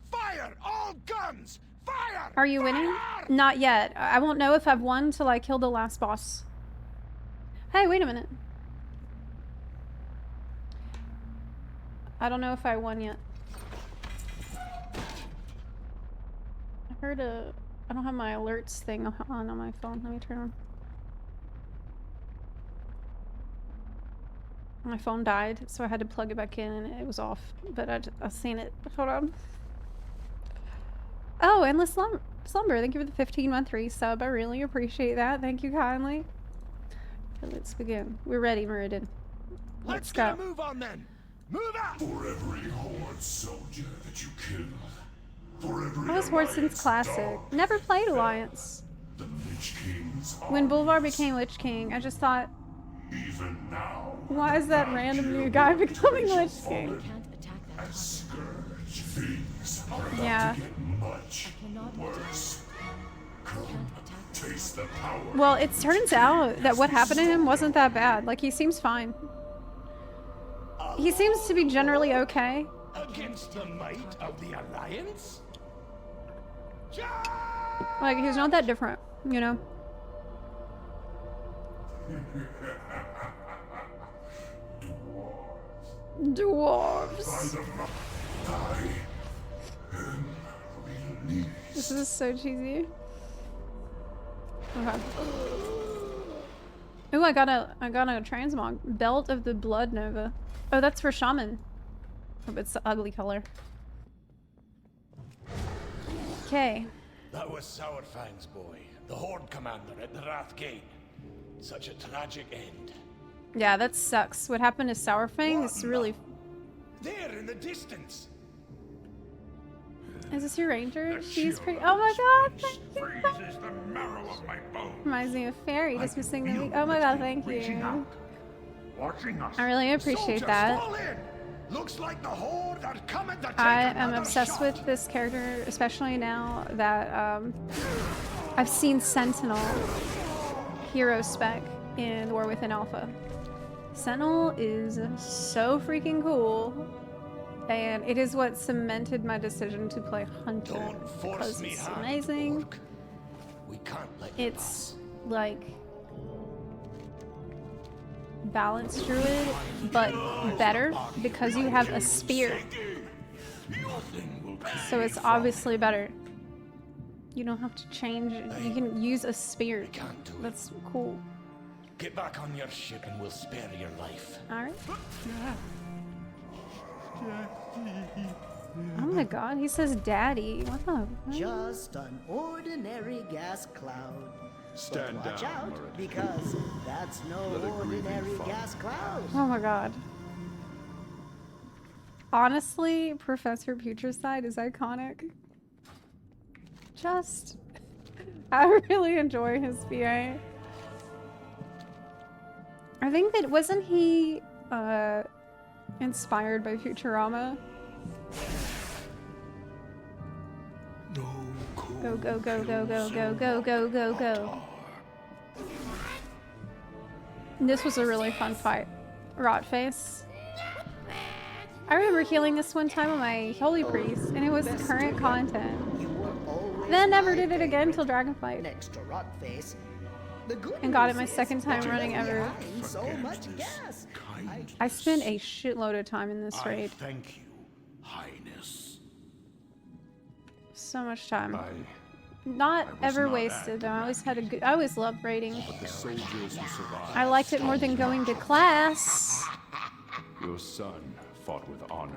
Fire! All guns! Fire! Are you winning? Not yet. I won't know if I've won till I kill the last boss. Hey, wait a minute. I don't know if I won yet. I heard a... I don't have my alerts thing on my phone. Let me turn on. My phone died, so I had to plug it back in and it was off. But I've seen it. Hold on. Oh, Endless Slumber. Thank you for the 15-month resub. I really appreciate that. Thank you kindly. Okay, let's begin. We're ready, Muradin. Let's go. Get a move on then. Move out! For every Horde soldier that you kill, for every I was Horde since Classic. dog, Never played Alliance. the Lich King's When Boulevard armies, became Lich King, I just thought, even now, why is that random new guy becoming Lich King? as scourge things are about Yeah. to get much worse. Come, taste the power. Well, it turns out that what happened to him wasn't that bad. Like, he seems fine. He seems to be generally okay. Against the might of the Alliance? Like, he's not that different, you know? Dwarves. This is so cheesy. Okay. Ooh, I got a transmog. Belt of the Blood Nova. Oh, that's for Shaman. Oh, it's the ugly color. Okay. That was Sourfang's boy, the Horde commander at the Wrath Gate. Such a tragic end. Yeah, that sucks. What happened to Sourfang is really... There in the distance. Is this your ranger? She's pretty... Oh my god! Thank you. Freezes the marrow of my bones. Reminds me of Fairy dismissing the week. Oh my god, thank you. Watching us. I really appreciate Soldiers, that. fall in. Looks like the Horde are coming to take I am another obsessed shot. with this character, especially now that I've seen Sentinel hero spec in War Within Alpha. Sentinel is so freaking cool, and it is what cemented my decision to play Hunter Don't force because me it's hand, amazing. Orc. We can't let you It's like balanced druid, but better because you have a spear. So it's obviously better. You don't have to change it. You can use a spear. can't do it. That's cool. Get back on your ship and we'll spare your life. Alright. Oh my god, he says daddy. What the? Just an ordinary gas cloud. Stand Watch down, out, Muradin. because that's no Let a grieving ordinary father. gas cloud. Oh my god. Honestly, Professor Putricide is iconic. Just... I really enjoy his BA. I think that... Wasn't he, inspired by Futurama? Go, go, go, go, go, go, go, go, go, go. This was a really fun fight. Rotface. I remember healing this one time on my Holy Priest, and it was current content. You were always Then never my did it again till favorite. Dragonflight. Next to Rotface. The good And got it news my is second time that you running left ever. behind so much gas. I spent a shitload of time in this raid. Thank you, Highness. So much time. I Not was ever not wasted. at I always had a good. I always loved raiding. the soldiers who survived. I liked it more than going to class. Your son fought with honor.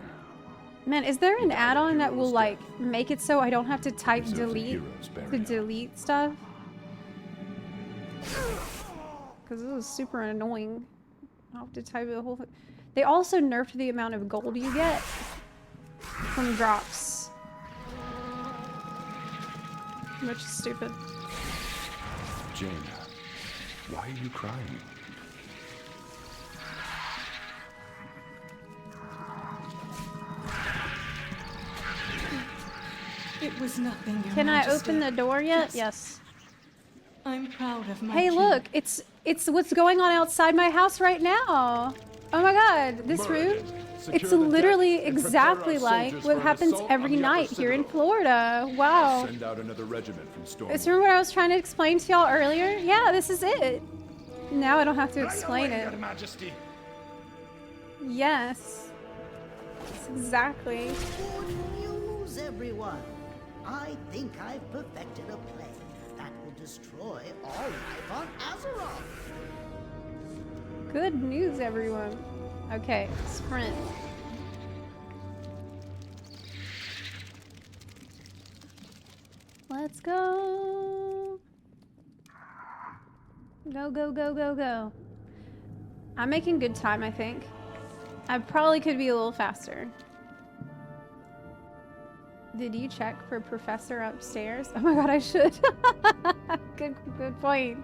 Man, is there an add-on that will like make it so I don't have to type Deserves a delete hero's to burial. delete stuff? Because this is super annoying. I have to type the whole thing. They also nerfed the amount of gold you get from drops, which is stupid. Jane, why are you crying? It was nothing, Your Can I Majesty. open the door yet? Just Yes. I'm proud of my Hey, look, it's what's going on outside my house right now. Oh my god, this room, it's literally exactly like what happens every night here in Florida. Wow. Send out another regiment from Storm. This remember what I was trying to explain to y'all earlier? Yeah, this is it. Now I don't have to explain it. Your Majesty. Yes. That's exactly. Good news, everyone. I think I've perfected a plan that will destroy all life on Azeroth. Good news, everyone. Okay, sprint. Let's go. Go, go, go, go, go. I'm making good time, I think. I probably could be a little faster. Did you check for Professor upstairs? Oh my god, I should. Good point.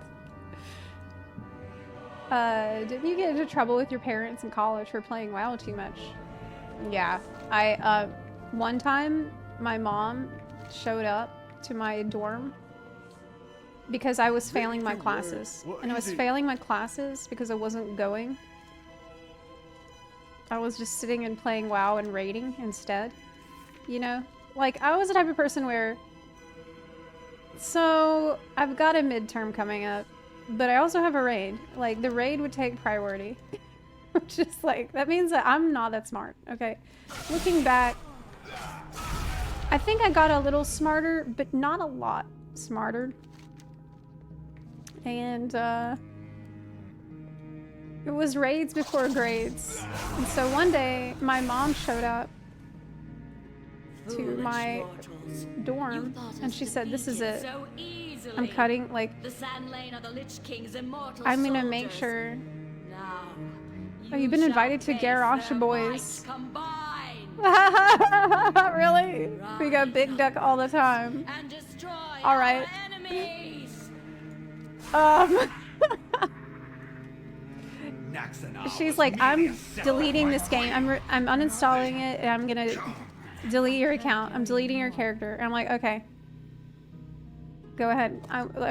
Didn't you get into trouble with your parents in college for playing WoW too much? Yeah, one time my mom showed up to my dorm because I was failing my classes. And I was failing my classes because I wasn't going. I was just sitting and playing WoW and raiding instead. You know? Like, I was the type of person where... So, I've got a midterm coming up, but I also have a raid. Like, the raid would take priority. Which is like, that means that I'm not that smart, okay? Looking back, I think I got a little smarter, but not a lot smarter. And, it was raids before grades. And so one day, my mom showed up to my dorm, and she said, "This is it. I'm cutting, like, I'm gonna make sure." Oh, you've been invited to Garrosh Boys. Really? We go big duck all the time. Alright. She's like, I'm deleting this game. I'm uninstalling it, and I'm gonna delete your account. I'm deleting your character. And I'm like, okay. Go ahead.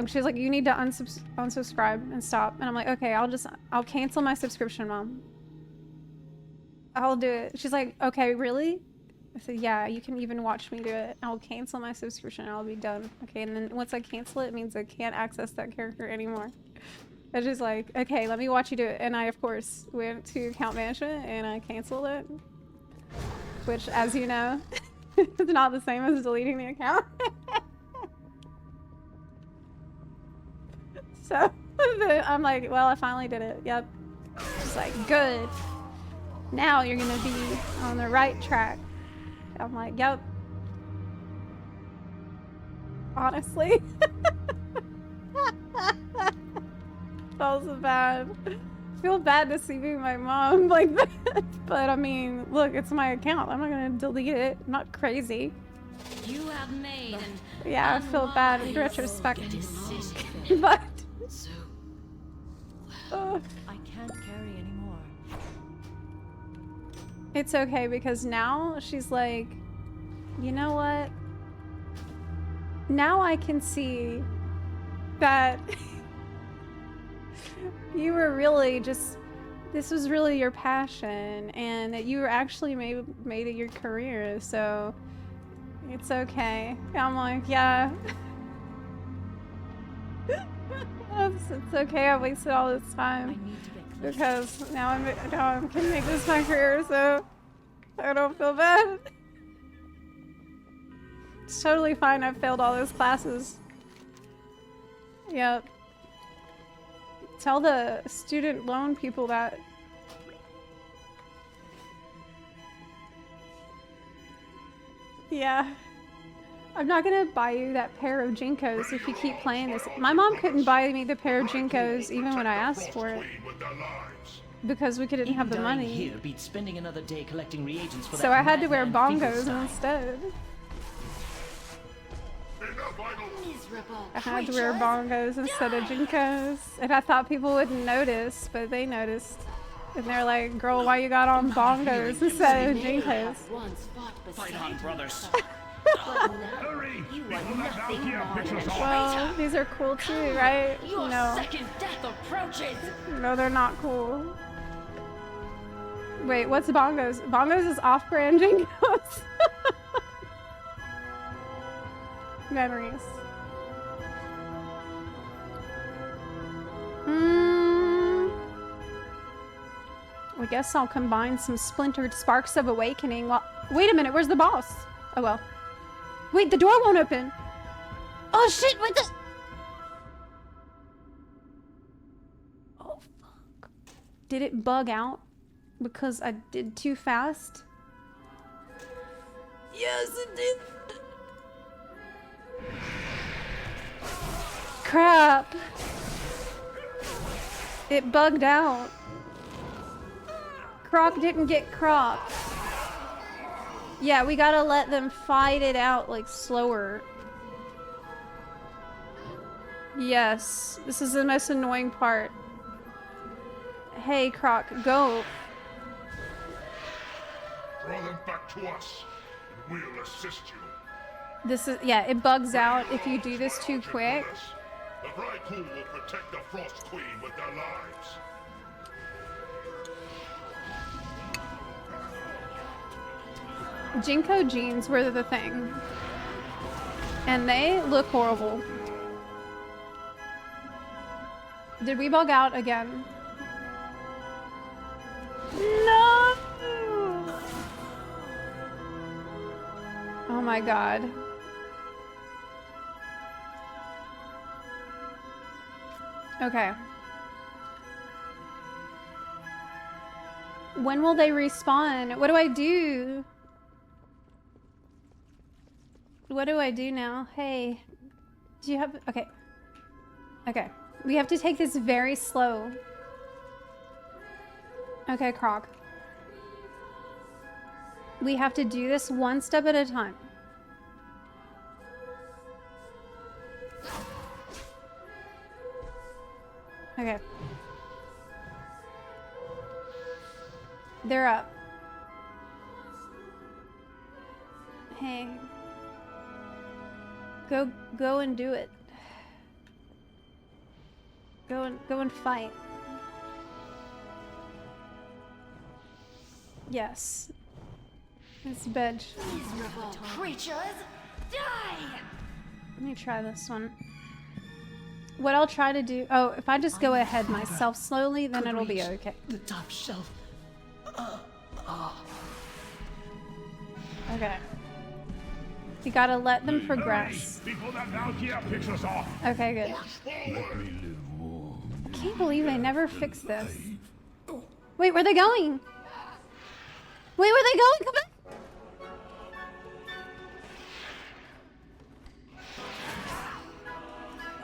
She's like, you need to unsubscribe and stop. And I'm like, okay, I'll cancel my subscription, Mom. I'll do it. She's like, okay, really? I said, yeah, you can even watch me do it. I'll cancel my subscription and I'll be done. Okay, and then once I cancel it, it means I can't access that character anymore. And she's like, okay, let me watch you do it. And I, of course, went to account management and I canceled it. Which, as you know, is not the same as deleting the account. So, I'm like, well, I finally did it. Yep. She's like, good. Now you're gonna be on the right track. I'm like, yep. Honestly. Felt so bad. I feel bad to see my mom like that. But I mean, look, it's my account. I'm not gonna delete it. I'm not crazy. You have made yeah, I feel bad in retrospect. But I can't carry anymore. It's okay because now she's like, you know what? Now I can see that you were really just, this was really your passion and that you were actually made it your career, so it's okay. I'm like, yeah. It's okay, I wasted all this time because now I can make this my career, so I don't feel bad. It's totally fine, I've failed all those classes. Yep. Tell the student loan people that. Yeah. I'm not gonna buy you that pair of Jinkos if you keep playing this. My mom couldn't buy me the pair of Jinkos even when I asked for it. Because we couldn't have the money. Here beats spending another day collecting reagents for so I had to wear bongos instead. I had to wear bongos instead of Jinkos. And I thought people wouldn't notice, but they noticed. And they're like, girl, why you got on bongos instead of Jinkos? Fight on, brothers. Hurry! You are Before that nothing Valkyrie more picks than us a off. Well, these are cool too, right? Your No. second death approaches. No, they're not cool. Wait, what's Bongos? Bongos is off-brand Jingos. Memories. I guess I'll combine some splintered sparks of awakening while— Wait a minute, where's the boss? Oh well. Wait, the door won't open. Oh shit, what the— Oh fuck. Did it bug out because I did too fast? Yes, it did. Crap. It bugged out. Croc didn't get Croc. Yeah, we gotta let them fight it out, like, slower. Yes, this is the most annoying part. Hey, Croc, go. Draw them back to us, and we'll assist you. This is— yeah, it bugs out if you do this too quick. The Vrykul will protect the Frost Queen with their lives. Jinko jeans were the thing. And they look horrible. Did we bug out again? No! Oh my god. Okay. When will they respawn? What do I do? What do I do now? Hey, do you have— okay. Okay. We have to take this very slow. Okay, Croc. We have to do this one step at a time. Okay. They're up. Hey. Go and do it. Go and fight. Yes. It's bed. Miserable creatures, die! Let me try this one. What I'll try to do— oh, if I just go ahead myself slowly, then it'll be okay. The top shelf. Okay. You gotta let them progress. Before that Valkyrie picks us off. Okay, good. Let me live more. I can't believe they never fixed this. Wait, where are they going? Wait, where are they going? Come back!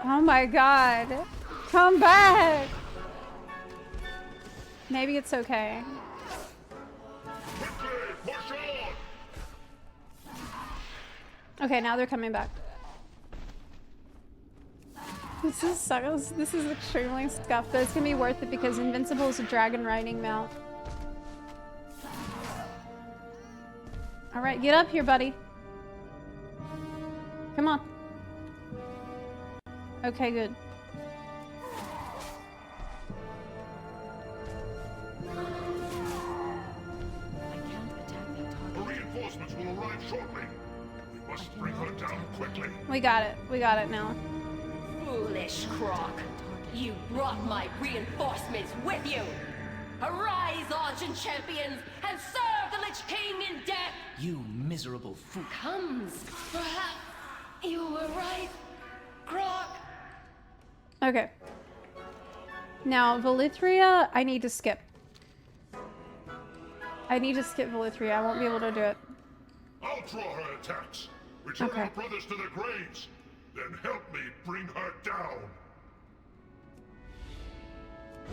Oh my god. Come back! Maybe it's okay. Okay, now they're coming back. This is this is extremely scuffed, but it's gonna be worth it because Invincible is a dragon riding mount. Alright, get up here, buddy. Come on. Okay, good. The reinforcements will arrive shortly. We must bring her down quickly. We got it. We got it now. Foolish Croc. You brought my reinforcements with you. Arise, Argent champions, and serve the Lich King in death. You miserable fool. Comes. Perhaps you were right, Croc. Okay. Now, Valithria, I need to skip. I need to skip Valithria. I won't be able to do it. I'll draw her attacks. Return Okay. our brothers to their graves. Then help me bring her down.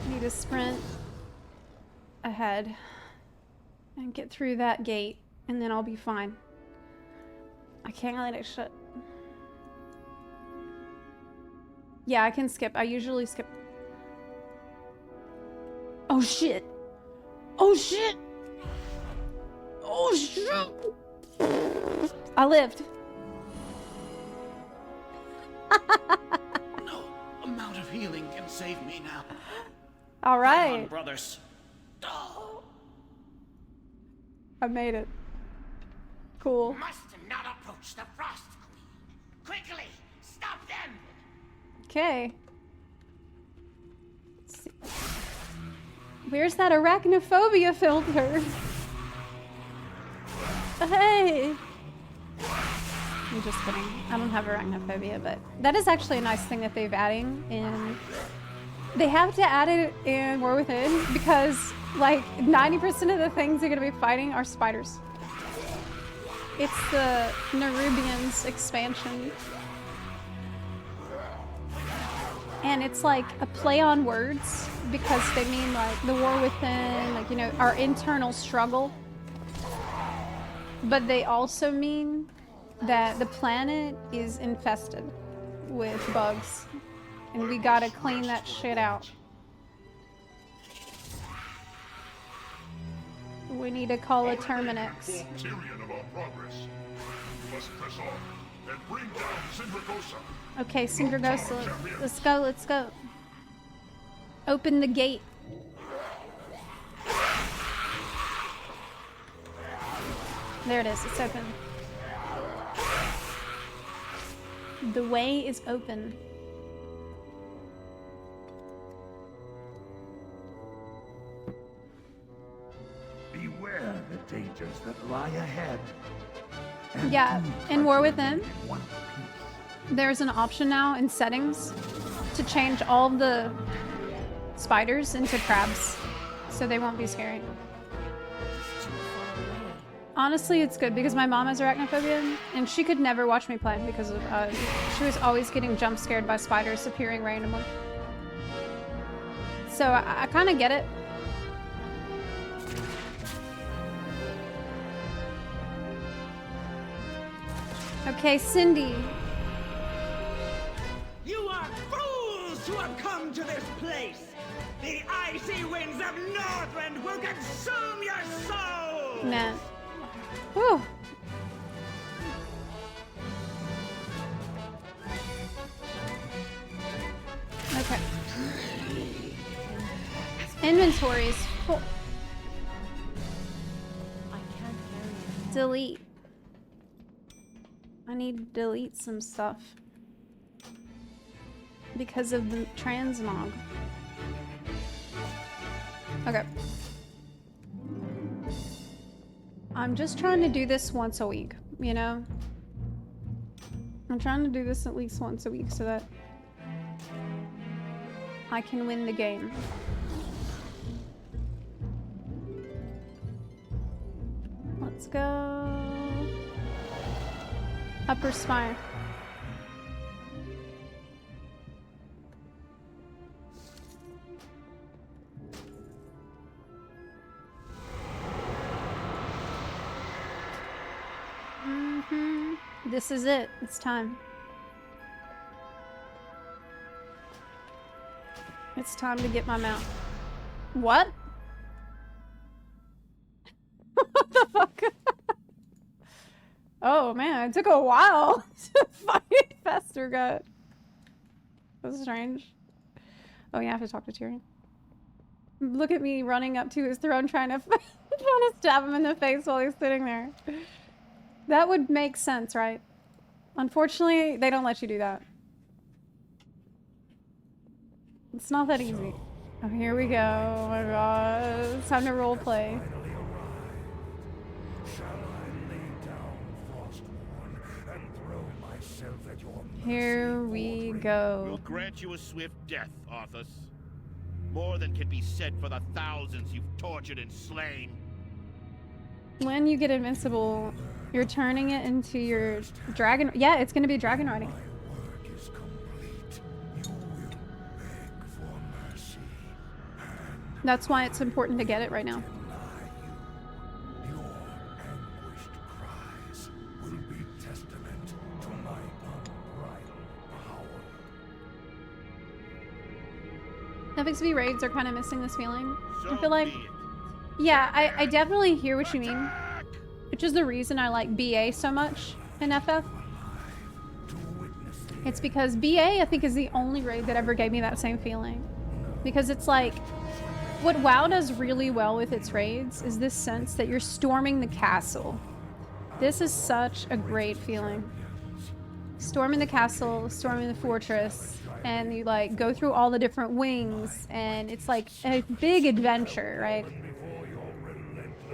I need to sprint ahead and get through that gate, and then I'll be fine. I can't let it shut. Yeah, I can skip. I usually skip. Oh shit! Oh shit! Oh shit! I lived. No amount of healing can save me now. All right. Come on, brothers. Oh. I made it. Cool. Must not approach the Frost Queen. Quickly, stop them. Okay. Where's that arachnophobia filter? Hey! I'm just kidding. I don't have arachnophobia, but that is actually a nice thing that they've adding in. They have to add it in War Within because like 90% of the things you're gonna be fighting are spiders. It's the Nerubians expansion. And it's like a play on words because they mean like the war within, like, you know, our internal struggle. But they also mean that the planet is infested with bugs and we gotta clean that shit out. We need to call a Terminix. Okay, Syndragosa. Let's go, let's go. Open the gate. There it is, it's open. The way is open. Beware the dangers that lie ahead. Yeah, in War Within, there's an option now in settings to change all of the spiders into crabs, so they won't be scary. Honestly, it's good because my mom has arachnophobia, and she could never watch me play because of she was always getting jump scared by spiders appearing randomly. So I kind of get it. Okay, Cindy. You are fools who have come to this place! The icy winds of Northrend will consume your souls! Man. Whew. Okay. Inventory is full. I can't carry it. Delete. I need to delete some stuff because of the transmog. Okay. I'm just trying to do this once a week, you know? I'm trying to do this at least once a week so that I can win the game. Let's go. Upper Spire. This is it. It's time. It's time to get my mount. What? What the fuck? Oh man, it took a while to fight Fester Gut. That's strange. Oh yeah, I have to talk to Tyrion. Look at me running up to his throne trying to stab him in the face while he's sitting there. That would make sense, right? Unfortunately, they don't let you do that. It's not that easy. Oh, here we go. Oh my god. It's time to roleplay. Here we go. We'll grant you a swift death, Arthas. More than can be said for the thousands you've tortured and slain. When you get invincible, you're turning it into your dragon. Yeah, it's gonna be dragon riding. That's why it's important to get it right now. FXV raids are kind of missing this feeling. I feel like, yeah, I definitely hear what you mean, which is the reason I like BA so much in FF. It's because BA, I think, is the only raid that ever gave me that same feeling. Because it's like, what WoW does really well with its raids is this sense that you're storming the castle. This is such a great feeling. Storming the castle, storming the fortress, and you like go through all the different wings, and it's like a big adventure, right?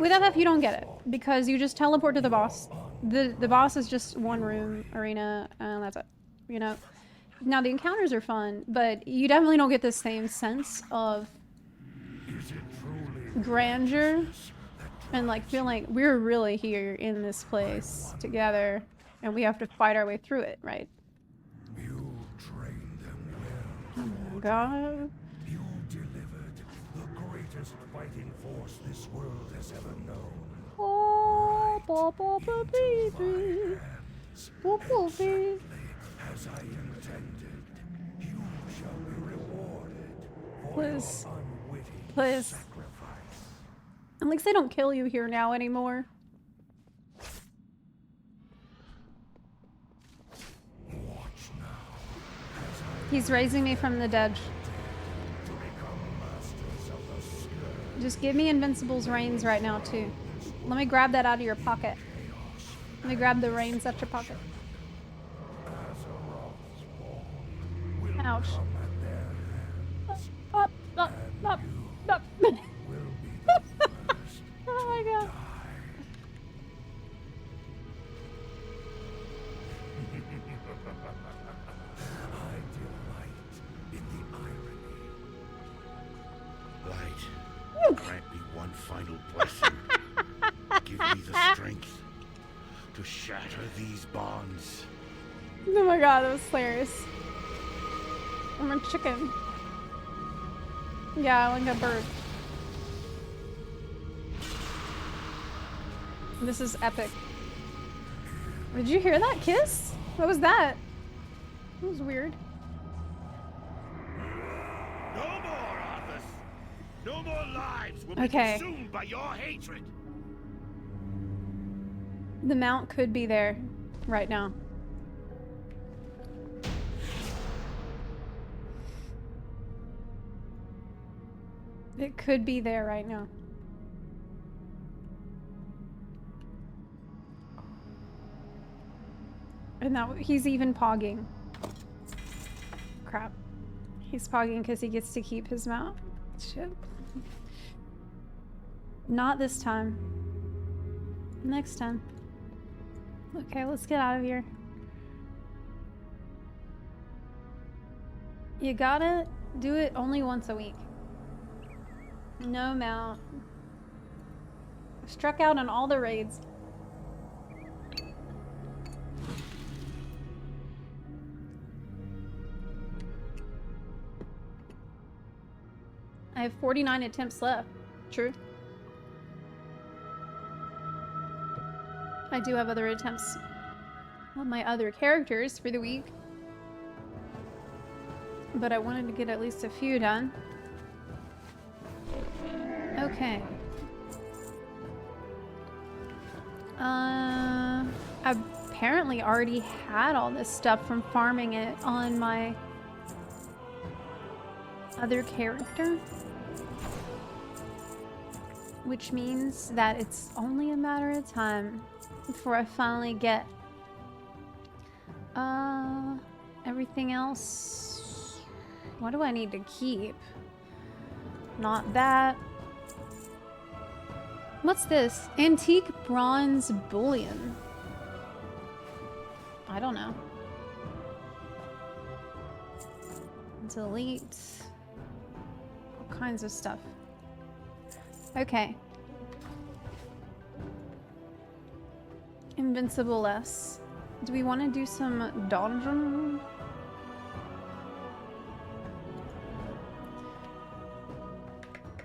With FF, you don't get it because you just teleport to the boss. The boss is just one room arena, and that's it. You know. Now the encounters are fun, but you definitely don't get the same sense of grandeur and like feeling like we're really here in this place together, and we have to fight our way through it, right? You trained them well. Oh my god. You delivered the greatest fighting force this world has ever known. Oh, baby. As I intended, you shall be rewarded for Please. your unwitting Please. sacrifice. At least they don't kill you here now anymore. Watch now. He's raising me from the dead. Just give me Invincible's reins right now, too. Let me grab that out of your pocket. Let me grab the reins out your pocket. Ouch. Up, up, up, up. Oh my god. I delight in the irony. Light, grant me one final blessing. Give me the strength to shatter these bonds. Oh my god, that was hilarious. I'm a chicken. Yeah, I like a bird. This is epic. Did you hear that kiss? What was that? It was weird. No more, Arthas. No more lives will be Okay. consumed by your hatred. The mount could be there right now. It could be there right now. And that he's even pogging. Crap. He's pogging because he gets to keep his mount. Shit. Not this time. Next time. Okay, let's get out of here. You gotta do it only once a week. No mount. Struck out on all the raids. I have 49 attempts left. True. I do have other attempts on my other characters for the week. But I wanted to get at least a few done. Okay. I apparently already had all this stuff from farming it on my other character. Which means that it's only a matter of time before I finally get everything else. What do I need to keep? Not that. What's this? Antique bronze bullion. I don't know. Delete. All kinds of stuff. Okay. Invincible less. Do we want to do some dungeon?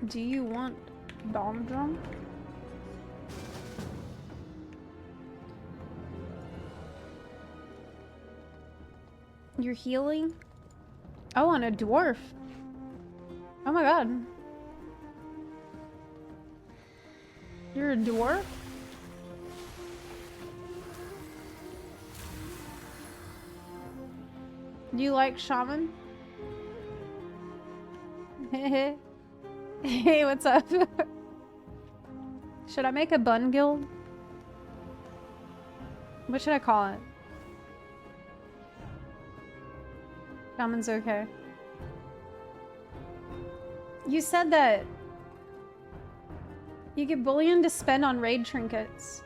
Do you want dungeon? You're healing? Oh, on a dwarf. Oh my god. You're a dwarf? You like shaman? Hey, what's up? Should I make a bun guild? What should I call it? Shaman's okay. You said that you get bullion to spend on raid trinkets.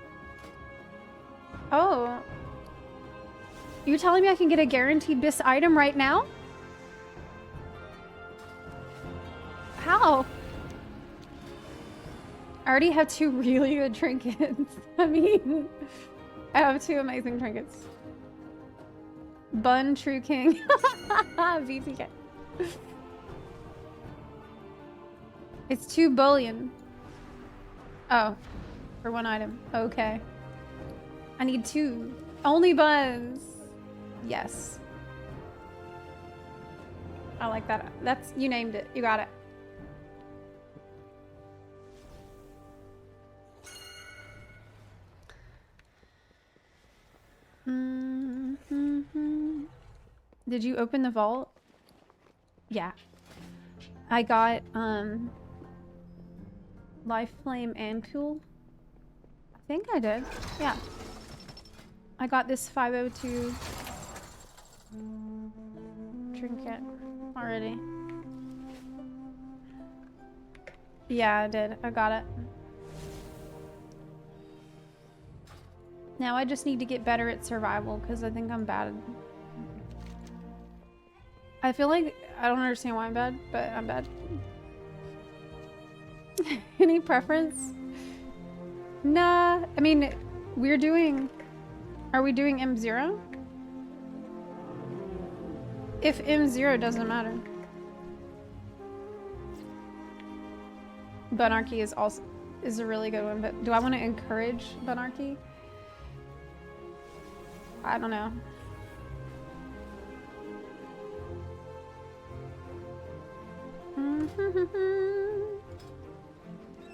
Oh. You're telling me I can get a guaranteed bis item right now? How? I already have 2 really good trinkets. I mean, I have 2 amazing trinkets. Bun True King. BTK. It's 2 bullion. Oh, for 1 item. Okay. I need 2. Only buns. Yes. I like that. That's, you named it. You got it. Did you open the vault? Yeah. I got, Life Flame Ampule. I think I did. Yeah. I got this 502 trinket already. Yeah, I did. I got it. Now I just need to get better at survival because I think I'm bad. I feel like I don't understand why I'm bad, but I'm bad. Any preference? Nah, I mean, we're doing... Are we doing M0? If M0 doesn't matter. Bunarchy is also a really good one, but do I want to encourage Bunarchy? I don't know.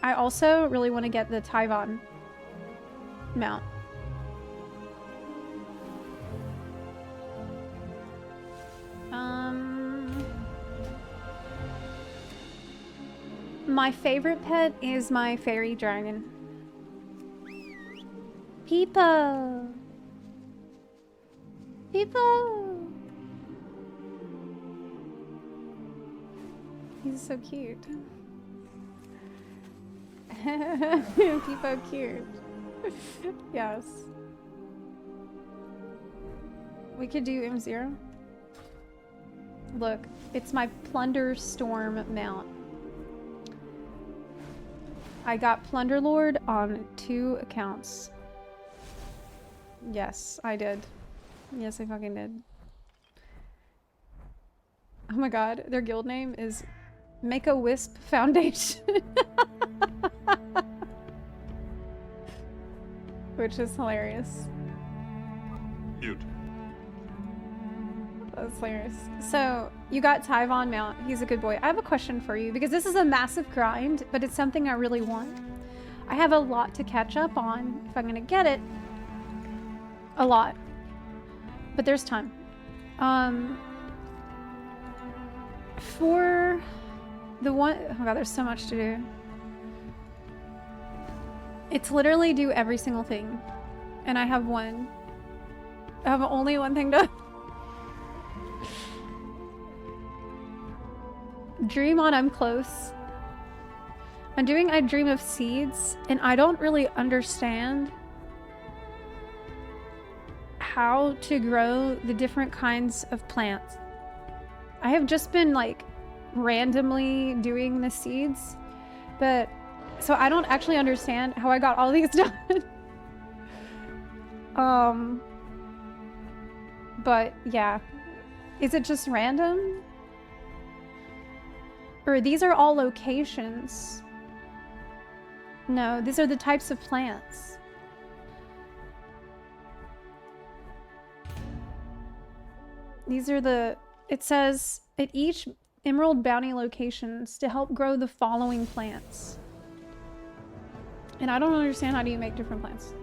I also really want to get the Tyvon mount. My favorite pet is my fairy dragon. Peepo! Peepo! He's so cute. Peepo cute. Yes. We could do M0. Look, it's my Plunder Storm mount. I got Plunder Lord on 2 accounts. Yes, I did. Yes, I fucking did. Oh my god, their guild name is Make a Wisp Foundation. Which is hilarious. Mute. That's hilarious. So, you got Tyvon mount. He's a good boy. I have a question for you, because this is a massive grind, but it's something I really want. I have a lot to catch up on if I'm gonna get it. A lot. But there's time. For the one... Oh god, there's so much to do. It's literally do every single thing. And I have one. I have only one thing to... Dream on I'm close. I'm doing I Dream of Seeds, and I don't really understand how to grow the different kinds of plants. I have just been like randomly doing the seeds, but so I don't actually understand how I got all these done. But yeah, is it just random? Or these are all locations? No, these are the types of plants. These are the... It says, at each Emerald Bounty locations to help grow the following plants. And I don't understand how do you make different plants.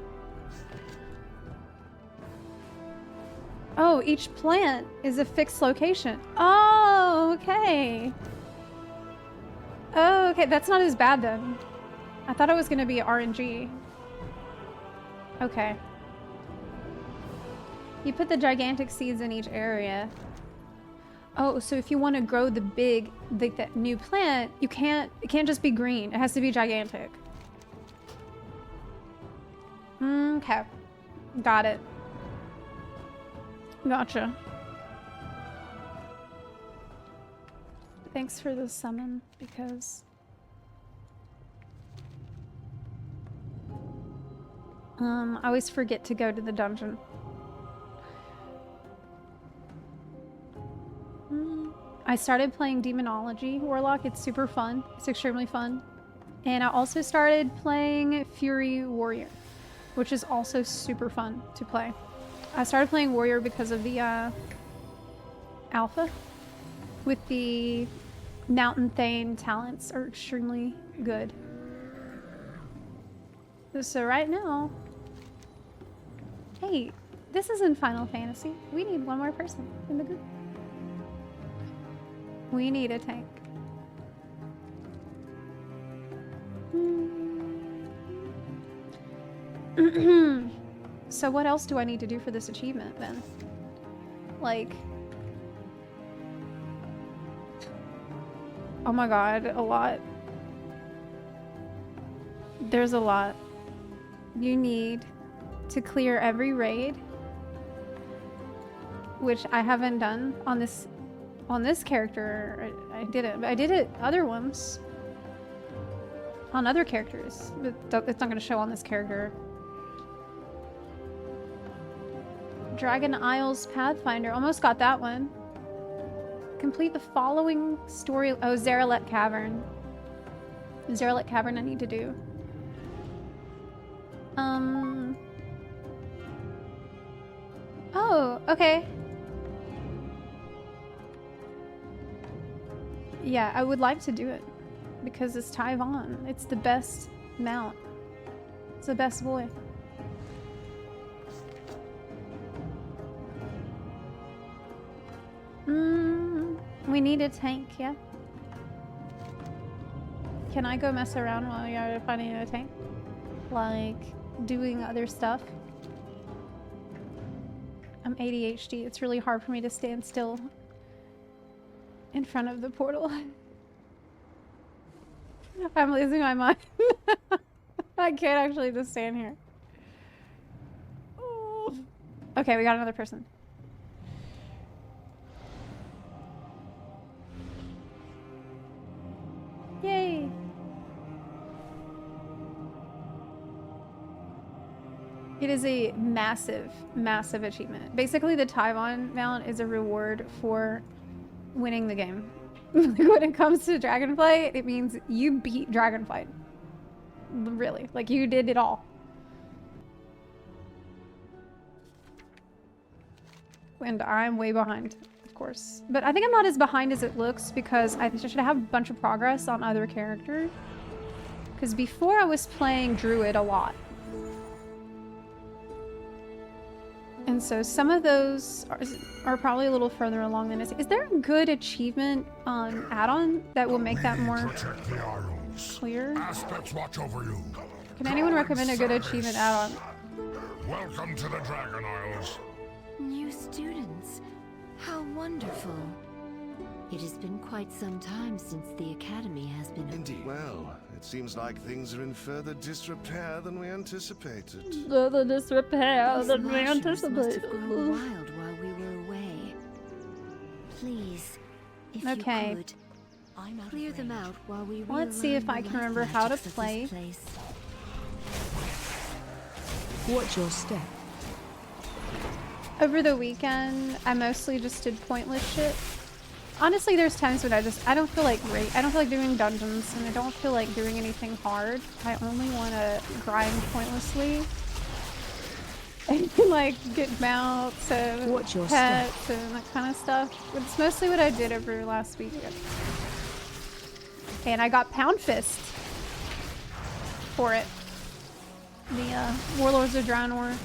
Oh, each plant is a fixed location. Oh, okay. Oh, okay. That's not as bad then. I thought it was going to be RNG. Okay. You put the gigantic seeds in each area. Oh, so if you want to grow the big, that new plant, it can't just be green. It has to be gigantic. Okay. Got it. Gotcha. Thanks for the summon, because I always forget to go to the dungeon. I started playing Demonology Warlock. It's super fun. It's extremely fun. And I also started playing Fury Warrior, which is also super fun to play. I started playing Warrior because of the alpha. With the Mountain Thane talents are extremely good. So right now... Hey, this isn't Final Fantasy. We need one more person in the group. We need a tank. So what else do I need to do for this achievement then? Like... Oh my god, a lot. There's a lot. You need to clear every raid, which I haven't done on this character. I did it, but I did it other ones on other characters, but it's not going to show on this character. Dragon Isles Pathfinder, almost got that one. Complete the following story. Oh, Zeralet Cavern. Zeralet Cavern I need to do. Oh, okay. Yeah, I would like to do it because it's Taiwan. It's the best mount. It's the best boy. We need a tank, yeah? Can I go mess around while you're finding a tank? Like, doing other stuff? I'm ADHD. It's really hard for me to stand still in front of the portal. I'm losing my mind. I can't actually just stand here. Ooh. Okay, we got another person. Yay! It is a massive, massive achievement. Basically, the Taiwan mount is a reward for winning the game. When it comes to Dragonflight, it means you beat Dragonflight. Really, like you did it all. And I'm way behind, of course. But I think I'm not as behind as it looks because I should have a bunch of progress on other characters. Because before I was playing Druid a lot. And so some of those are probably a little further along than is there a good achievement add-on that will make that more clear? Aspects watch over you. Can anyone recommend a good achievement add-on? Welcome to the Dragon Isles. New students. How wonderful. It has been quite some time since the academy has been... Indeed. Well, it seems like things are in further disrepair than we anticipated. Further disrepair than we anticipated. Must have gone wild while we were away. Please, if you could, clear them out while we Let's see if I can remember how to play. Watch your step. Over the weekend, I mostly just did pointless shit. Honestly, there's times when I don't feel like doing dungeons, and I don't feel like doing anything hard. I only want to grind pointlessly. And like get mounts and pets and that kind of stuff. It's mostly what I did over last weekend. And I got Pound Fist for it. The Warlords of Draenor.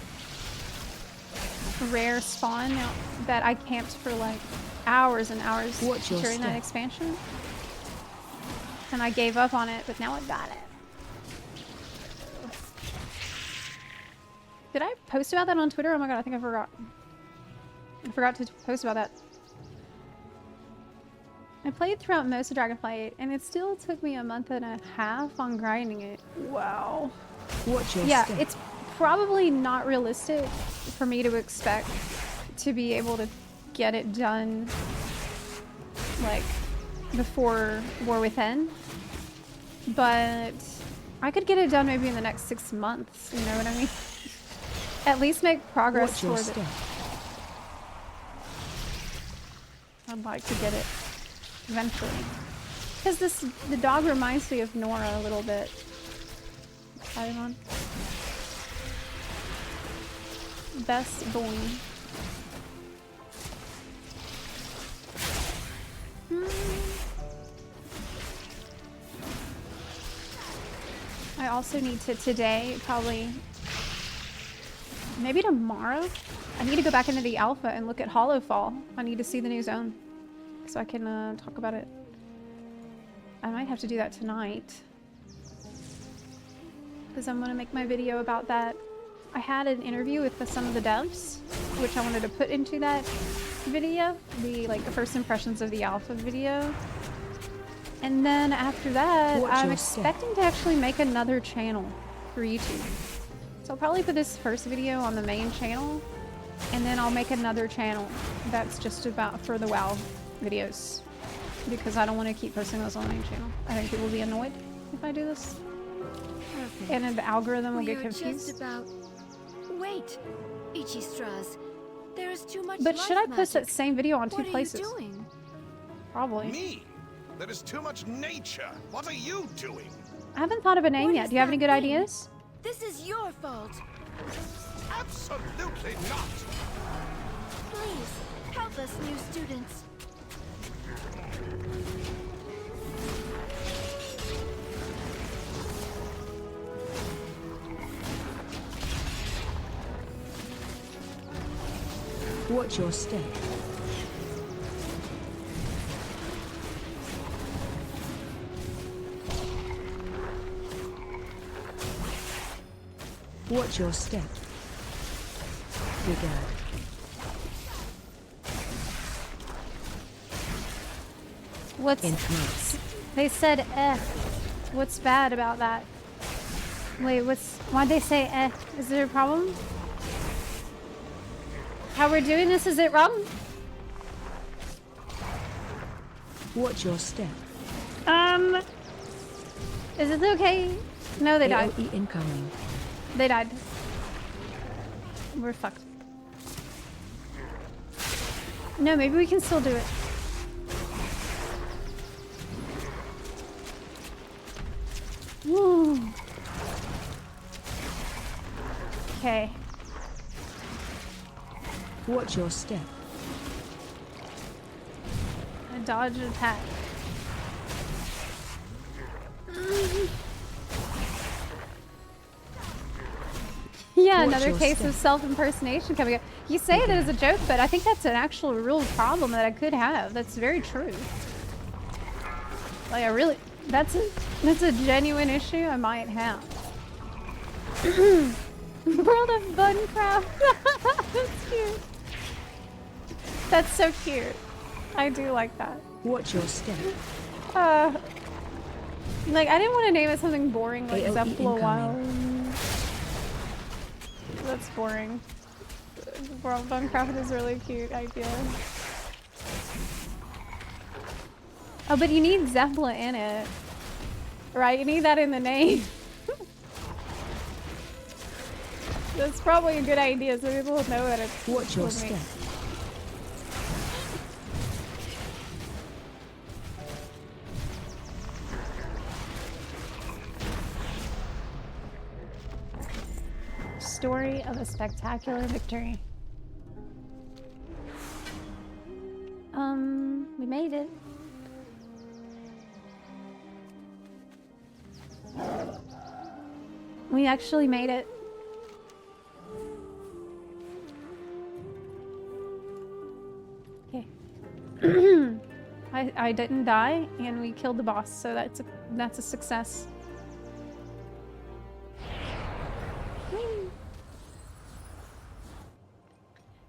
rare spawn that I camped for like hours and hours during that expansion. And I gave up on it, but now I got it. Did I post about that on Twitter? Oh my god, I think I forgot. I forgot to post about that. I played throughout most of Dragonflight, and it still took me a month and a half on grinding it. Wow. Yeah, it's probably not realistic for me to expect to be able to get it done, like, before War Within. But I could get it done maybe in the next 6 months, you know what I mean? At least make progress towards it. I'd like to get it eventually. Because the dog reminds me of Nora a little bit. Paimon. Best boy. I also need to today, probably, maybe tomorrow, I need to go back into the alpha and look at Hollowfall. I need to see the new zone so I can talk about it. I might have to do that tonight because I'm going to make my video about that. I had an interview with some of the devs, which I wanted to put into that video, the first impressions of the alpha video. And then after that, I'm expecting to actually make another channel for YouTube. So I'll probably put this first video on the main channel, and then I'll make another channel that's just about for the WoW videos, because I don't want to keep posting those on the main channel. I think people will be annoyed if I do this. Perfect. And then the algorithm will get confused. Just about... Wait, Ichistras, there is too much. But should I post that same video on two places? What are you doing? Probably. Me? There is too much nature. What are you doing? I haven't thought of a name yet. Do you have any good ideas? This is your fault. Absolutely not. Please, help us, new students. Watch your step. Watch your step. Regard. What's... Influence. They said eh. What's bad about that? Wait, why'd they say eh? Is there a problem? How we're doing this, is it wrong? Watch your step. Is it okay? No, they died. AOE incoming. They died. We're fucked. No, maybe we can still do it. Woo. Okay. Watch your step. A dodge attack. Yeah, another case of self-impersonation coming up. You say it as a joke, but I think that's an actual real problem that I could have. That's very true. Like, that's a genuine issue I might have. World of Buncraft. That's cute. That's so cute. I do like that. Watch your step. Like, I didn't want to name it something boring like Zepla Wild. That's boring. World of Buncraft is a really cute idea. Oh, but you need Zepla in it. Right? You need that in the name. That's probably a good idea so people will know that it's... Watch your step. Story of a spectacular victory. We made it. We actually made it. I didn't die, and we killed the boss, so that's a success. Whee.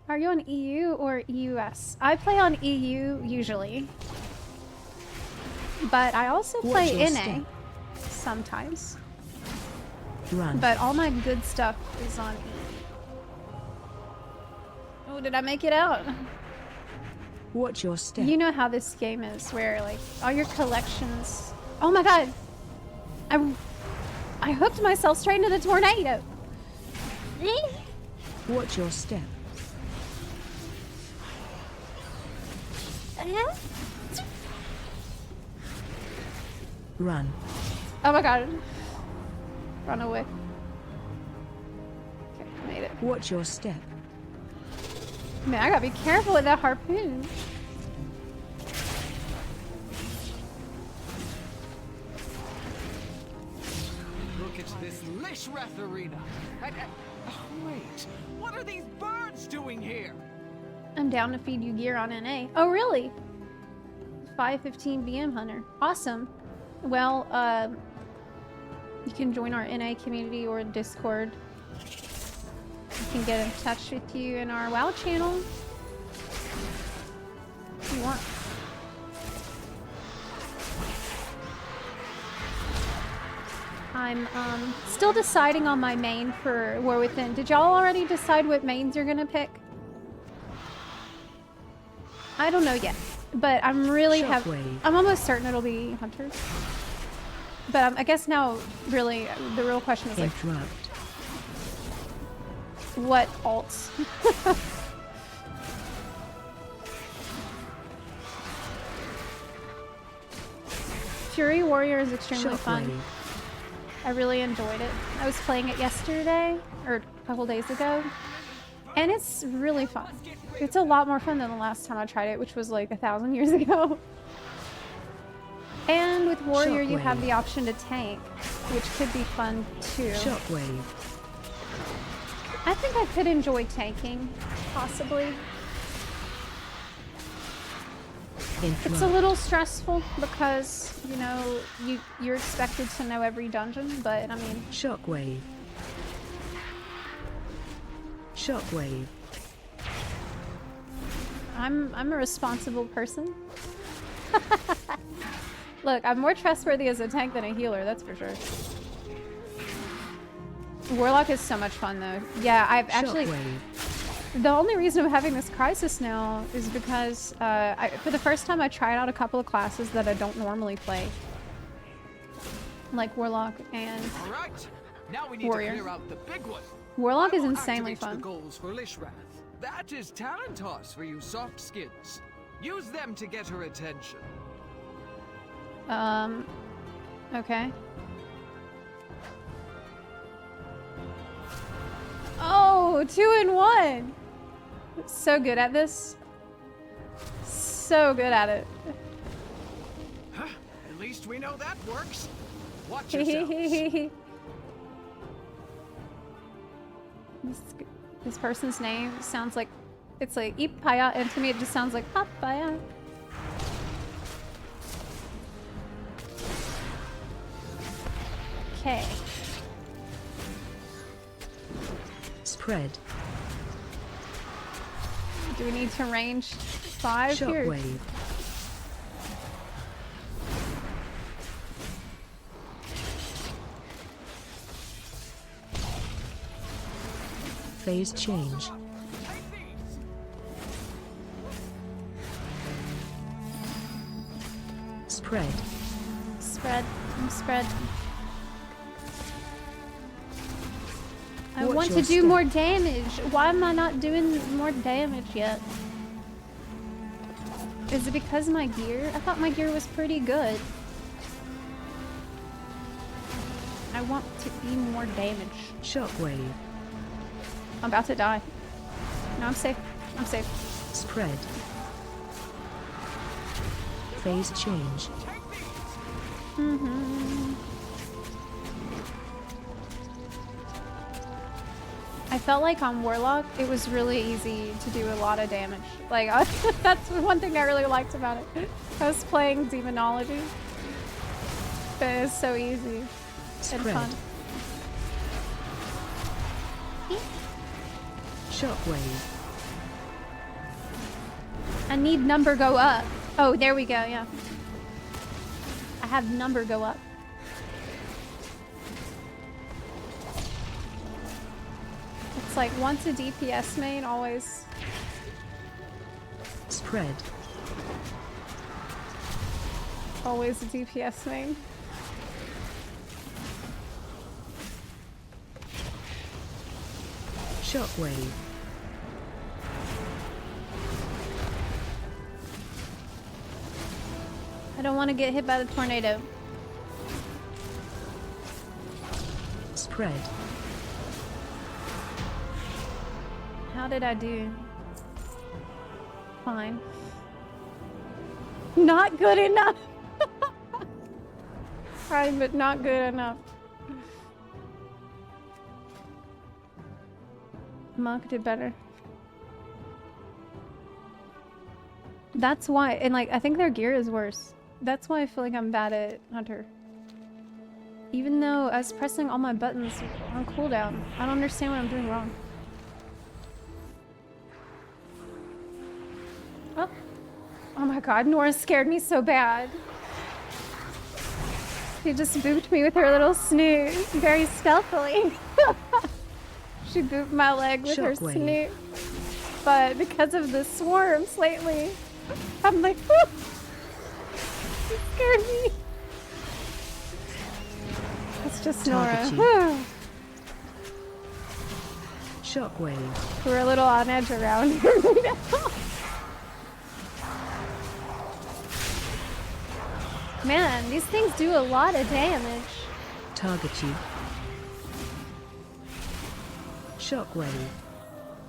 Are you on EU or EUS? I play on EU usually, but I also play NA sometimes. Run. But all my good stuff is on E. Oh, did I make it out? Watch your step. You know how this game is, where like all your collections. Oh my god! I hooked myself straight into the tornado. Watch your step. Run. Oh my god! Run away. Okay, made it. Watch your step. Man, I gotta be careful with that harpoon. Look at this Lishrath arena. Oh, wait, what are these birds doing here? I'm down to feed you gear on NA. Oh, really? 515 BM Hunter. Awesome. Well, you can join our NA community or Discord. We can get in touch with you in our WoW channel if you want. I'm still deciding on my main for War Within. Did y'all already decide what mains you're gonna pick? I don't know yet, but I'm really I'm almost certain it'll be Hunter. But I guess now, really, the real question is like, what alts? Fury Warrior is extremely fun. I really enjoyed it. I was playing it yesterday, or a couple days ago, and it's really fun. It's a lot more fun than the last time I tried it, which was like 1,000 years ago. And with Warrior, you have the option to tank, which could be fun too. Shockwave. I think I could enjoy tanking, possibly. It's a little stressful because, you know, you're expected to know every dungeon, but I mean... Shockwave. Shockwave. I'm a responsible person. Look, I'm more trustworthy as a tank than a healer, that's for sure. Warlock is so much fun though. Yeah, I've actually... The only reason I'm having this crisis now is because for the first time I tried out a couple of classes that I don't normally play. Like Warlock and now we need Warrior. to clear out the big one. Warlock is insanely Activate fun. The goals for Lishrath. That is talent toss for you soft skins. Use them to get her attention. Okay. Oh, 2 in 1. So good at this. So good at it. Huh, at least we know that works. Watch yourselves. This person's name sounds like it's like Ipaya, and to me it just sounds like Papaya. Okay. Spread. Do we need to range 5 here? Shockwave. Phase change. Spread. Spread. Spread. I Watch want your to do step. more damage. Why am I not doing more damage yet? Is it because of my gear? I thought my gear was pretty good. I want to do more damage. Shockwave. I'm about to die. No, I'm safe. I'm safe. Spread. Phase change. I felt like on Warlock, it was really easy to do a lot of damage. Like, that's one thing I really liked about it. I was playing Demonology, but it was so easy and fun. Shockwave. I need number go up. Oh, there we go, yeah. I have number go up. It's like once a DPS main, always. Spread. Always a DPS main. Shockwave. I don't want to get hit by the tornado. Spread. How did I do? Fine. Not good enough. Fine, but not good enough. Monk did better. That's why, and like, I think their gear is worse. That's why I feel like I'm bad at Hunter. Even though I was pressing all my buttons on cooldown, I don't understand what I'm doing wrong. Oh. Oh my god, Nora scared me so bad. She just booped me with her little snoot, very stealthily. She booped my leg with her snoot. But because of the swarms lately, I'm like, whoo! She scared me. It's just Nora. Shockwave. We're a little on edge around here now. Man, these things do a lot of damage. Target you. Shockwave.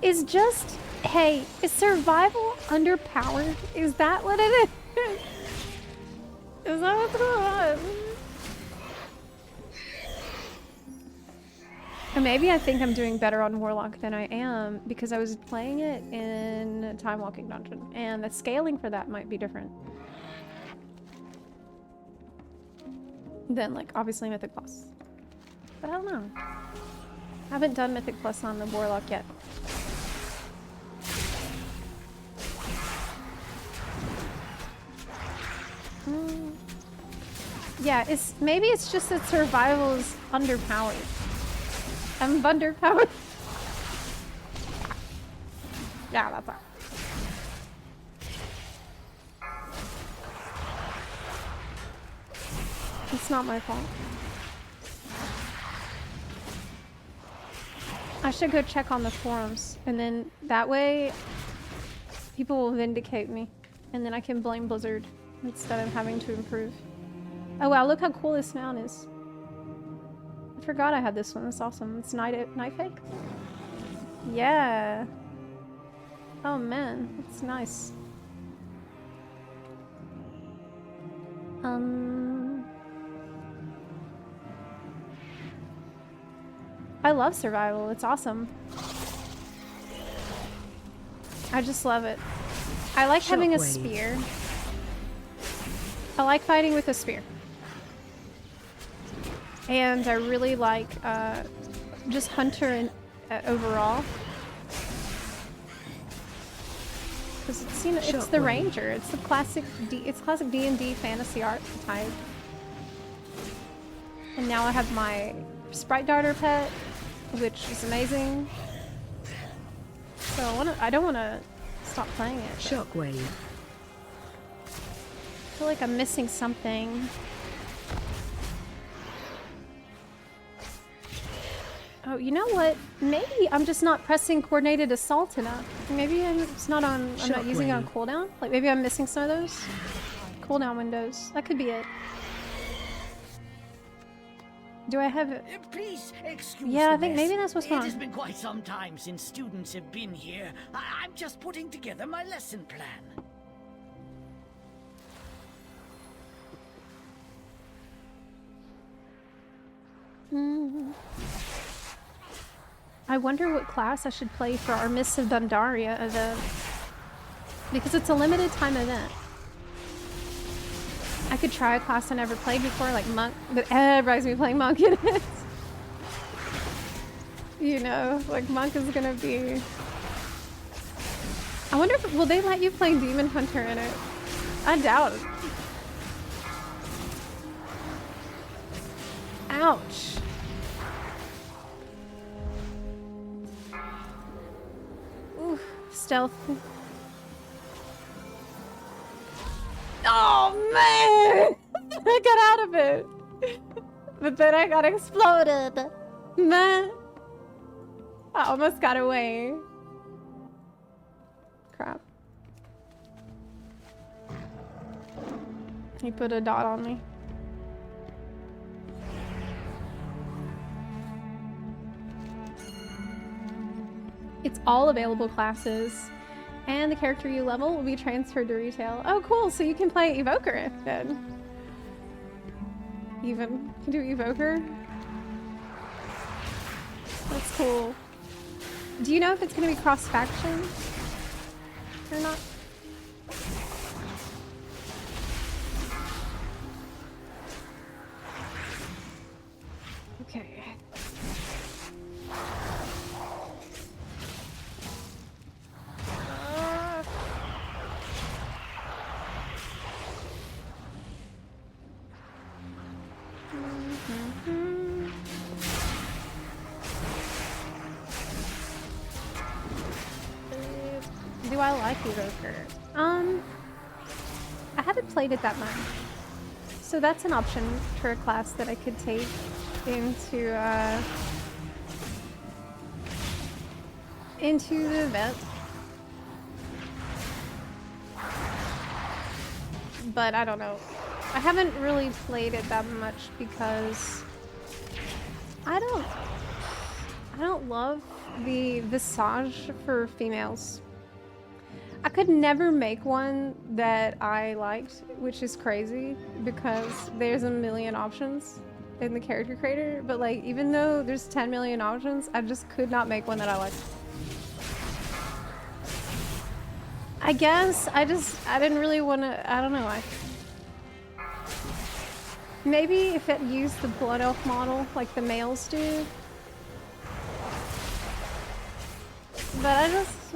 Is just, hey, is survival underpowered? Is that what it is? Is that what's going on? Or maybe I think I'm doing better on Warlock than I am because I was playing it in Time Walking Dungeon, and the scaling for that might be different than, like, obviously Mythic Plus. But I don't know. I haven't done Mythic Plus on the Warlock yet. Yeah, maybe it's just that survival is underpowered. I'm underpowered. Yeah, that's all. It's not my fault. I should go check on the forums, and then that way people will vindicate me, and then I can blame Blizzard instead of having to improve. Oh wow, look how cool this mount is. I forgot I had this one. That's awesome. It's night fake? Yeah. Oh man, that's nice. I love survival. It's awesome. I just love it. I like having a spear. I like fighting with a spear. And I really like just Hunter and overall. Because it's the Ranger. It's the classic classic D&D fantasy archetype. And now I have my Sprite Darter pet, which is amazing. So I don't want to stop playing it. Shockwave. I feel like I'm missing something. Oh, you know what? Maybe I'm just not pressing coordinated assault enough. Maybe I'm not using it on cooldown. Like maybe I'm missing some of those cooldown windows. That could be it. Do I have it? Please excuse Yeah, I think maybe that's what's wrong. It has been quite some time since students have been here. I'm just putting together my lesson plan. I wonder what class I should play for our Mists of Bundaria event. Because it's a limited time event. I could try a class I never played before, like Monk, but everybody's gonna be playing Monk in it. You know, like Monk is gonna be... I wonder if, will they let you play Demon Hunter in it? I doubt it. Ouch. Ooh, stealth. Oh man! I got out of it. But then I got exploded. Man. I almost got away. Crap. He put a dot on me. It's all available classes. And the character you level will be transferred to retail. Oh, cool. So you can play Evoker then. Even. You can do Evoker. That's cool. Do you know if it's going to be cross-faction? Or not? Okay. Do I like Evoker? I haven't played it that much. So that's an option for a class that I could take into the event. But I don't know. I haven't really played it that much because I don't love the visage for females. I could never make one that I liked, which is crazy because there's a million options in the character creator, but like even though there's 10 million options, I just could not make one that I liked. I guess I didn't really want to, I don't know why. Maybe if it used the Blood Elf model like the males do. But I just,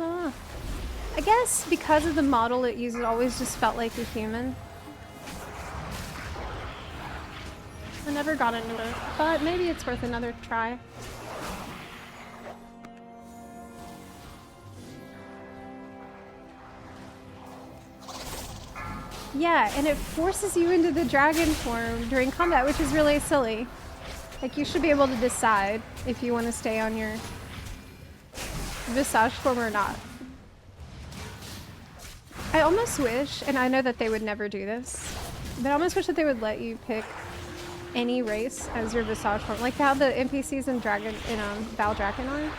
I guess because of the model it uses, it always just felt like a human. I never got into it, but maybe it's worth another try. Yeah, and it forces you into the dragon form during combat, which is really silly. Like, you should be able to decide if you want to stay on your visage form or not. I almost wish, and I know that they would never do this, but I almost wish that they would let you pick any race as your visage form. Like how the NPCs in Val Dragon are.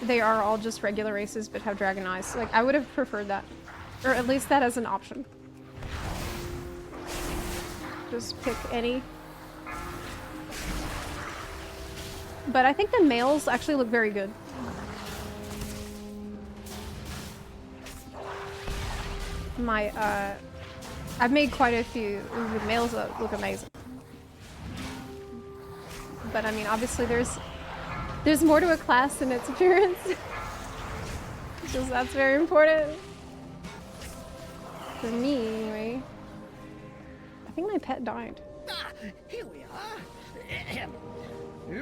They are all just regular races but have dragon eyes. Like, I would have preferred that. Or at least that as an option. Just pick any. But I think the males actually look very good. I've made quite a few. The males look amazing. But I mean, obviously there's more to a class than its appearance. Because that's very important. For me, anyway. I think my pet died. Ah, here we are.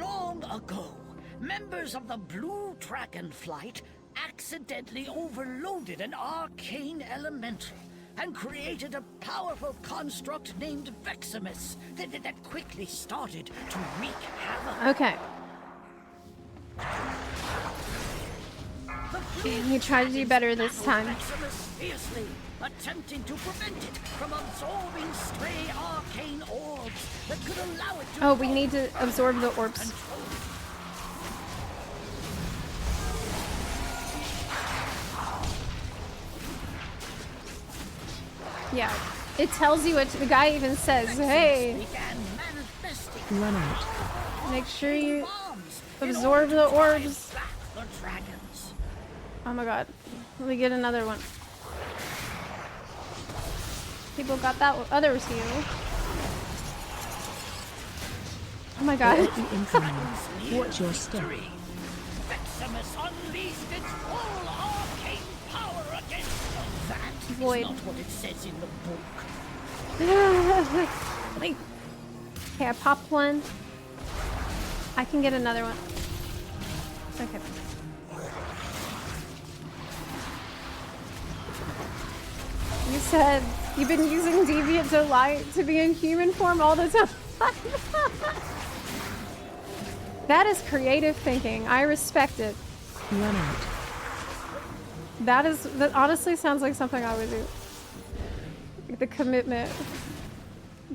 Long ago, members of the Blue Dragon Flight accidentally overloaded an arcane elemental and created a powerful construct named Veximus that quickly started to wreak havoc. Okay. You try to do better this time. Fiercely, attempting to prevent it from absorbing stray arcane orbs that could allow it to. Oh, we need to absorb the orbs. Yeah, it tells you what the guy even says. Hey, run out. Make sure you Absorb the orbs. The dragons. Oh my god. Let me get another one. People got that other heal. Oh my god. Watch your step. Veximus unleashed its full arcane power against them. That Void. is not what it says in the book. Okay, I popped one. I can get another one. Okay. You said you've been using Deviant Delight to be in human form all the time. That is creative thinking. I respect it. Run out. That honestly sounds like something I would do. Like the commitment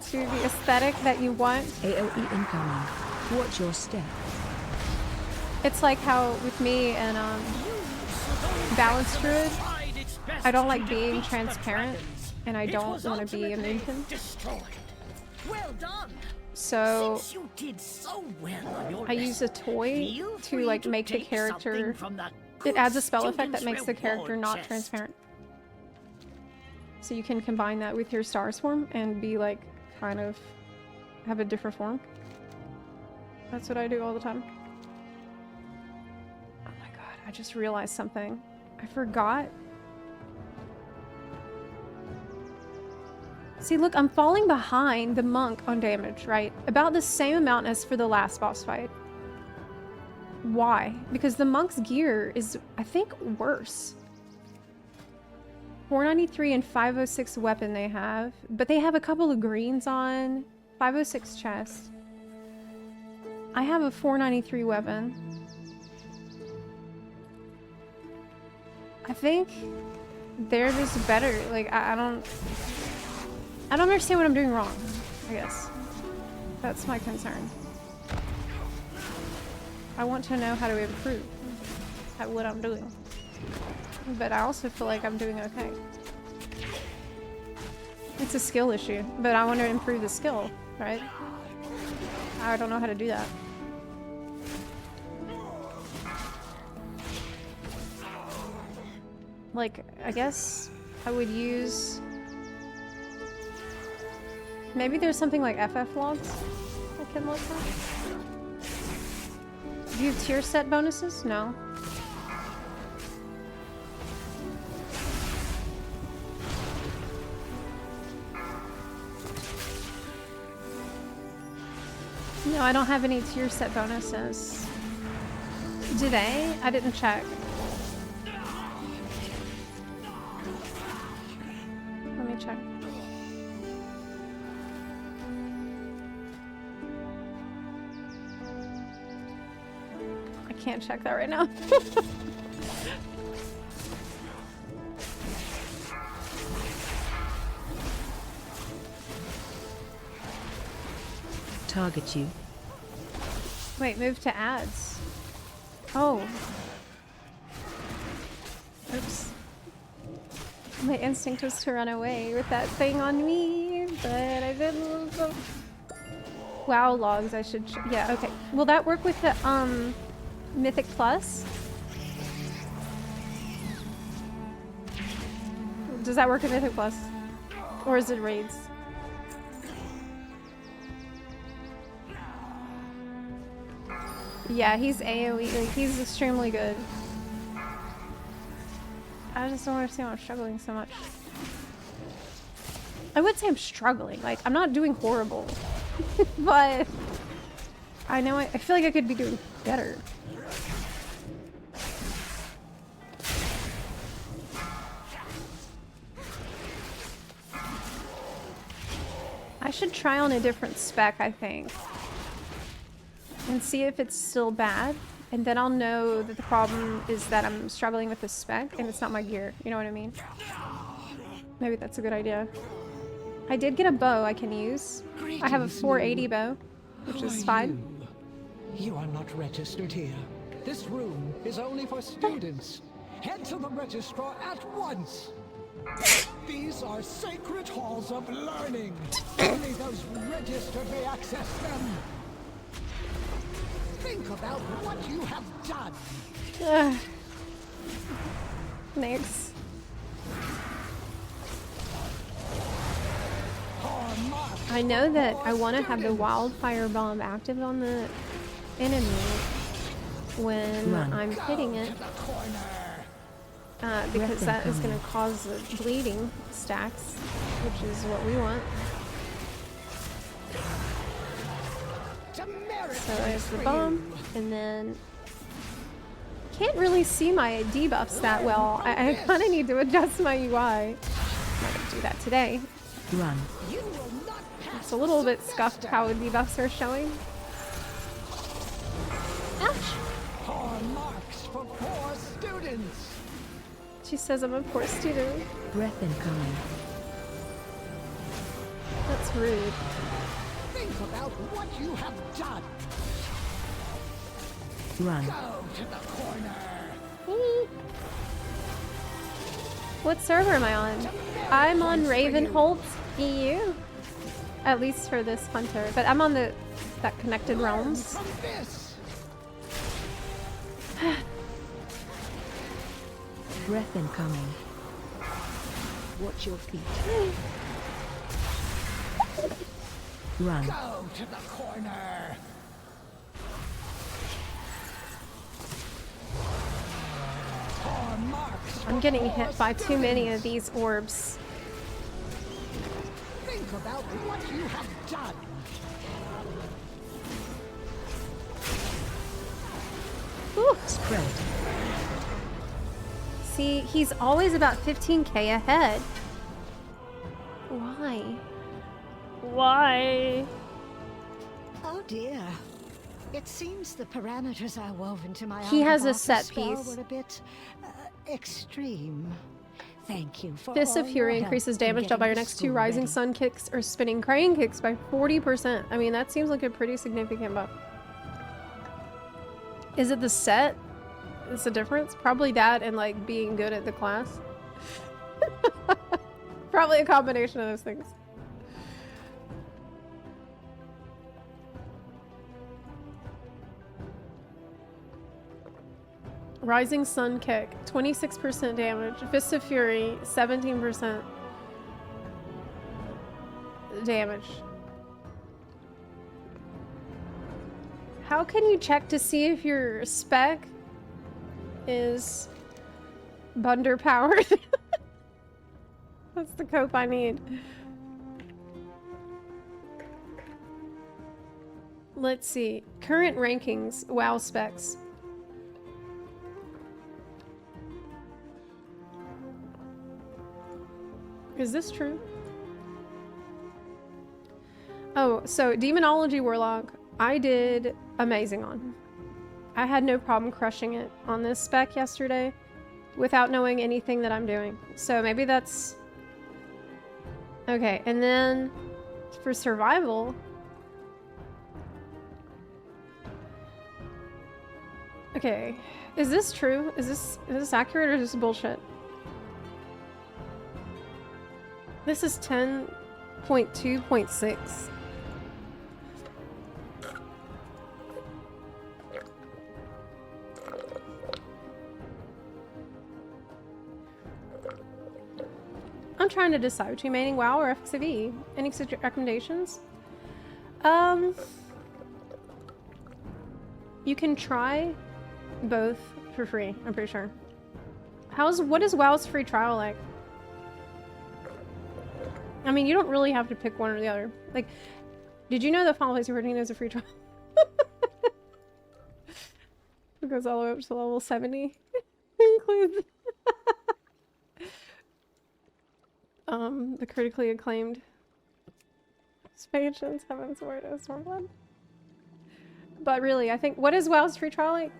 to the aesthetic that you want. AoE incoming. Watch your step. It's like how with me and Balance Druid, I don't like being transparent, and I don't want to be a Moonkin. Well done. So Since you did so well on your I use a toy to like make the character. It adds a spell effect that makes the character not transparent. So you can combine that with your Stars form and be like kind of have a different form. That's what I do all the time. Oh my god, I just realized something. I forgot. See, look, I'm falling behind the monk on damage, right? About the same amount as for the last boss fight. Why? Because the monk's gear is, I think, worse. 493 and 506 weapon they have, but they have a couple of greens on. 506 chest. I have a 493 weapon. I think they're just better. Like, I don't understand what I'm doing wrong, I guess. That's my concern. I want to know how to improve at what I'm doing. But I also feel like I'm doing okay. It's a skill issue, but I want to improve the skill, right? I don't know how to do that. Like, I guess I would use... Maybe there's something like FF logs I can look at. Do you have tier set bonuses? No. No, I don't have any tier set bonuses. Do they? I didn't check. Let me check. I can't check that right now. Target you. Wait, move to ads. Oh. Oops. My instinct was to run away with that thing on me, but I didn't. WoW logs, I should. Yeah, okay. Will that work with the Mythic Plus? Does that work with Mythic Plus? Or is it raids? Yeah, he's AoE, like, he's extremely good. I just don't understand why I'm struggling so much. I would say I'm struggling, like, I'm not doing horrible. But I know I feel like I could be doing better. I should try on a different spec, I think. And see if it's still bad, and then I'll know that the problem is that I'm struggling with the spec and it's not my gear. You know what I mean? Maybe that's a good idea. I did get a bow I can use. I have a 480 bow, which is fine. You are not registered here. This room is only for students. Head to the registrar at once. These are sacred halls of learning. Only those registered may access them. Think Think about what you have done. Thanks. I know that I want to have the wildfire bomb active on the enemy when I'm hitting it, because that is going to cause the bleeding stacks, which is what we want. So there's the bomb, and then can't really see my debuffs that well. I kind of need to adjust my UI. I'm gonna do that today. Run. It's a little bit scuffed how debuffs are showing. Ouch! Poor marks for poor students. She says I'm a poor student. Breath incoming. That's rude. Think about what you have done. Run. Go to the corner. What server am I on? I'm on Ravenholt EU. At least for this hunter. But I'm on that Connected Realms. Breath incoming. Watch your feet. Run. Go to the corner. I'm getting hit by too many of these orbs. Think about what you have done. Ooh. Spread. See, he's always about 15k ahead. Why? Why? Oh dear. It seems the parameters I wove into my He has a out-of-office set spell piece. were a bit extreme. Thank you for Fist of all Fury your increases help in damage dealt by your getting next the 2 school Rising ready. Sun kicks or Spinning Crane kicks by 40%. I mean, that seems like a pretty significant buff. Is it the set? Is the difference? Probably that and like being good at the class. Probably a combination of those things. Rising Sun Kick, 26% damage. Fist of Fury, 17% damage. How can you check to see if your spec is underpowered? That's the cope I need. Let's see. Current rankings, WoW specs. Is this true? Oh, so Demonology Warlock, I did amazing on. I had no problem crushing it on this spec yesterday without knowing anything that I'm doing. So maybe that's... Okay, and then for survival... Okay, is this true? Is this accurate or is this bullshit? This is 10.2.6. I'm trying to decide between maining WoW or FXV. Any recommendations? You can try both for free, I'm pretty sure. What is WoW's free trial like? I mean, you don't really have to pick one or the other. Like, did you know that Final Fantasy XIV is a free trial? It goes all the way up to level 70. Includes the critically acclaimed expansions, Heaven's Word, and Stormblood. But really, I think, what is WoW's free trial like?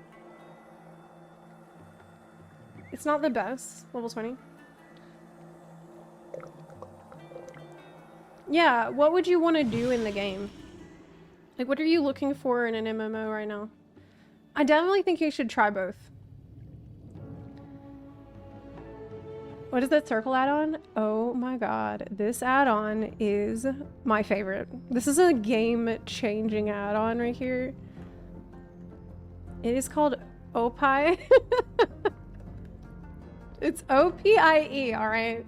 It's not the best. Level 20. Yeah, what would you want to do in the game? Like, what are you looking for in an MMO right now? I definitely think you should try both. What is that circle add-on? Oh my god, this add-on is my favorite. This is a game-changing add-on right here. It is called Opie. It's O-P-I-E, alright?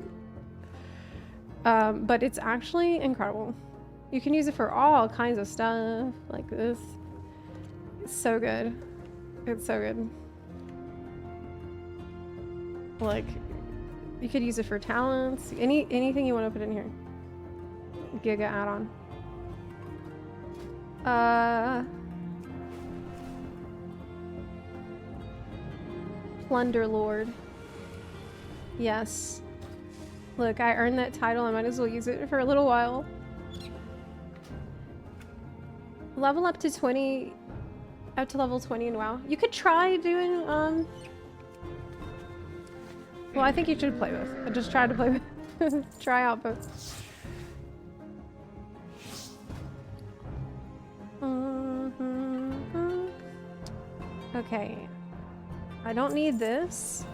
But it's actually incredible. You can use it for all kinds of stuff like this. It's so good. It's so good. Like, you could use it for talents. Anything you want to put in here. Giga add-on. Plunder Lord. Yes. Look, I earned that title. I might as well use it for a little while. Level up to 20, up to level 20 in WoW. You could try doing, well, I think you should play both. I just tried to play both. Try out both. Okay. I don't need this.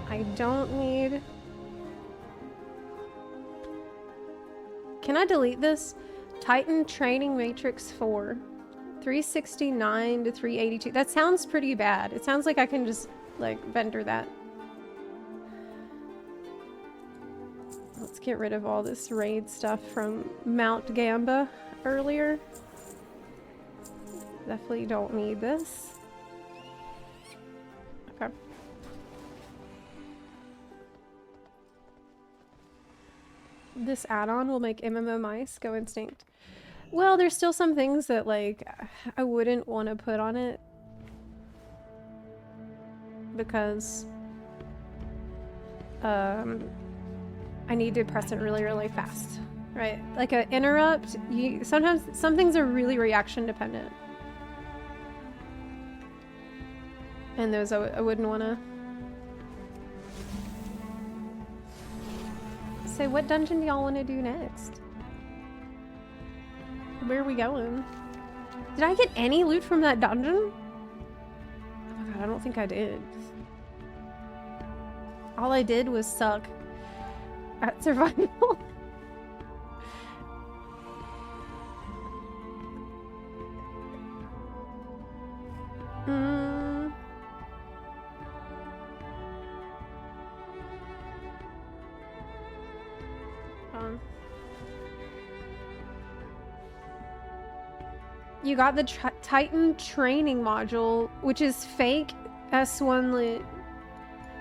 I don't need... Can I delete this? Titan Training Matrix 4. 369 to 382. That sounds pretty bad. It sounds like I can just, like, vendor that. Let's get rid of all this raid stuff from Mount Gamba earlier. Definitely don't need this. Okay. This add-on will make MMO mice go extinct. Well, there's still some things that, like, I wouldn't want to put on it. Because I need to press it really, really fast. Right? Like an interrupt, sometimes some things are really reaction dependent. And those I wouldn't want to... So what dungeon do y'all want to do next? Where are we going? Did I get any loot from that dungeon? Oh my god, I don't think I did. All I did was suck at survival. You got the Titan training module, which is fake S1 lit.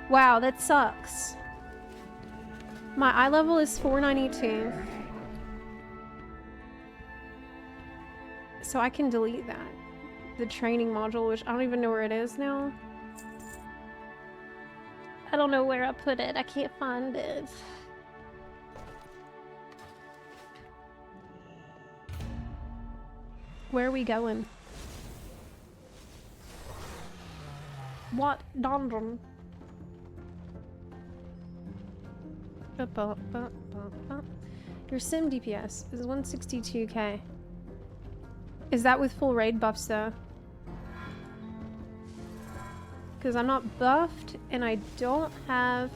Wow, that sucks. My eye level is 492. So I can delete that. The training module, which I don't even know where it is now. I don't know where I put it. I can't find it. Where are we going? What dungeon? Your sim DPS is 162k. Is that with full raid buffs though? Because I'm not buffed and I don't have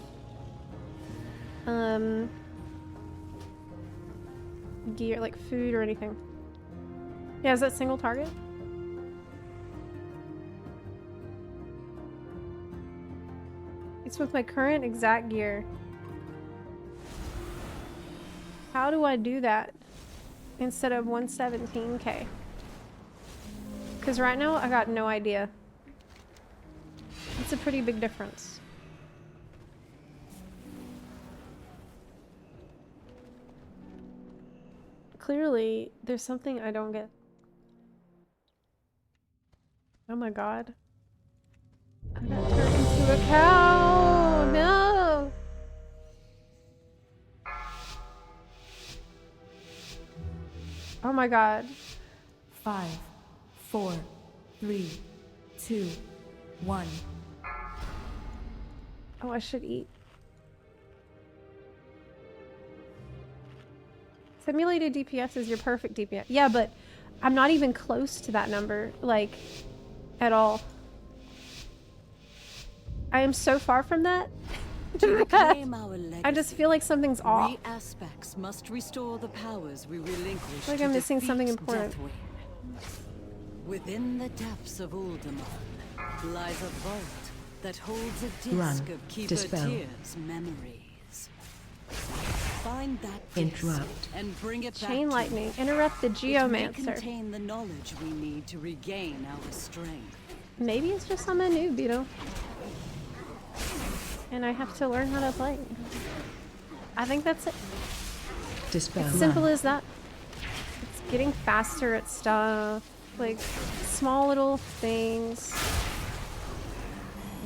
gear like food or anything. Yeah, is that single target? It's with my current exact gear. How do I do that instead of 117k? Because right now I got no idea. It's a pretty big difference. Clearly, there's something I don't get. Oh my god. I got turned into a cow! No! Oh my god. 5, 4, 3, 2, 1. Oh, I should eat. Simulated DPS is your perfect DPS. Yeah, but I'm not even close to that number, like, at all. I am so far from that. I just feel like something's off. Aspects must restore the powers we relinquished. Like I'm missing something important. Within the depths of Uldaman, lies a vault that holds a disc of Keeper Tyr's memories. Find that disc and bring it back. Chain lightning. Interrupt the It may geomancer. contain the knowledge we need to regain our strength. Maybe it's just I'm a noob, you know? And I have to learn how to play. I think that's it. Dispel. It's simple as that. It's getting faster at stuff. Like, small little things.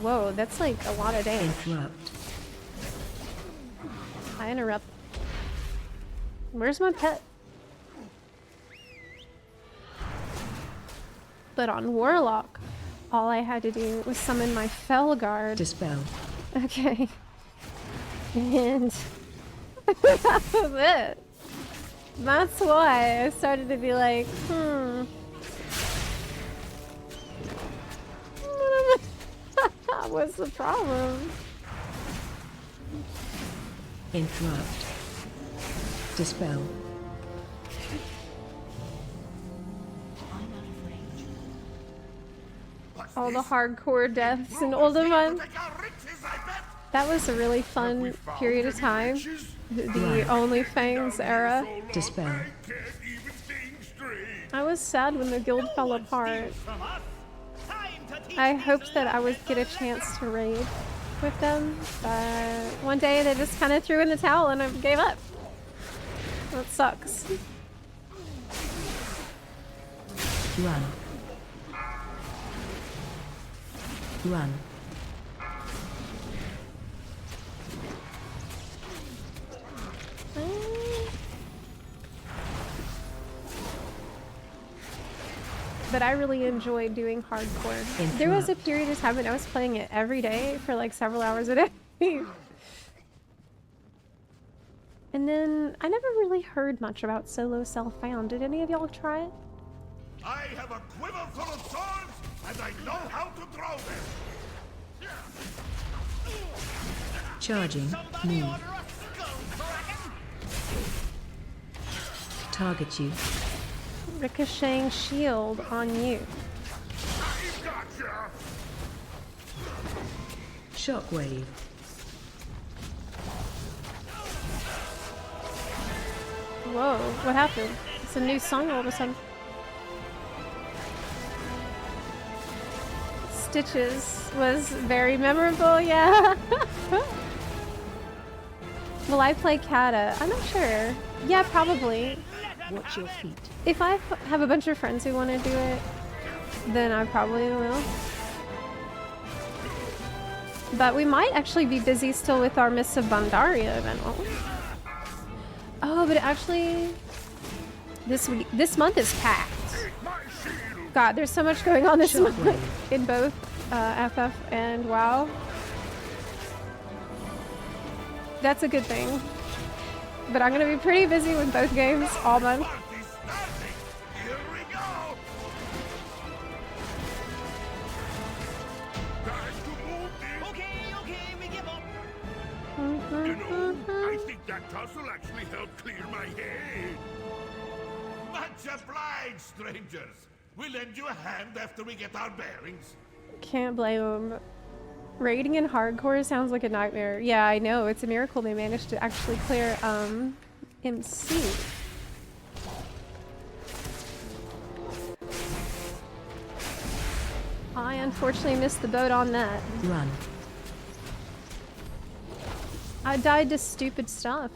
Whoa, that's like a lot of damage. Interrupt. I interrupt. Where's my pet? But on Warlock, all I had to do was summon my Felguard. Dispel. Okay. And that was it. That's why I started to be like, what's the problem? Interrupt. Dispel. All the hardcore deaths in Ultima. That was a really fun period of time. The OnlyFangs era. Dispel. I was sad when the guild fell apart. I hoped that I would get a chance to raid with them, but one day they just kind of threw in the towel and I gave up. That sucks. Run. Run. But I really enjoyed doing hardcore. There was a period of time when I was playing it every day for like several hours a day. And then I never really heard much about solo self-found. Did any of y'all try it? I have a quiver full of swords, and I know how to throw them. Charging. Move. Target you. Ricocheting shield on you. Shockwave. Whoa, what happened? It's a new song all of a sudden. Stitches was very memorable, yeah. Will I play Kata? I'm not sure. Yeah, probably. Watch your feet. If I have a bunch of friends who want to do it, then I probably will. But we might actually be busy still with our Mists of Pandaria event, won't we? Oh, but actually, this month is packed. God, there's so much going on this month in both FF and WoW. That's a good thing. But I'm gonna be pretty busy with both games all month. You know, I think that tussle actually helped clear my head. Much obliged, strangers. We'll lend you a hand after we get our bearings. Can't blame them. Raiding in hardcore sounds like a nightmare. Yeah, I know. It's a miracle they managed to actually clear MC. I unfortunately missed the boat on that. Run. I died to stupid stuff.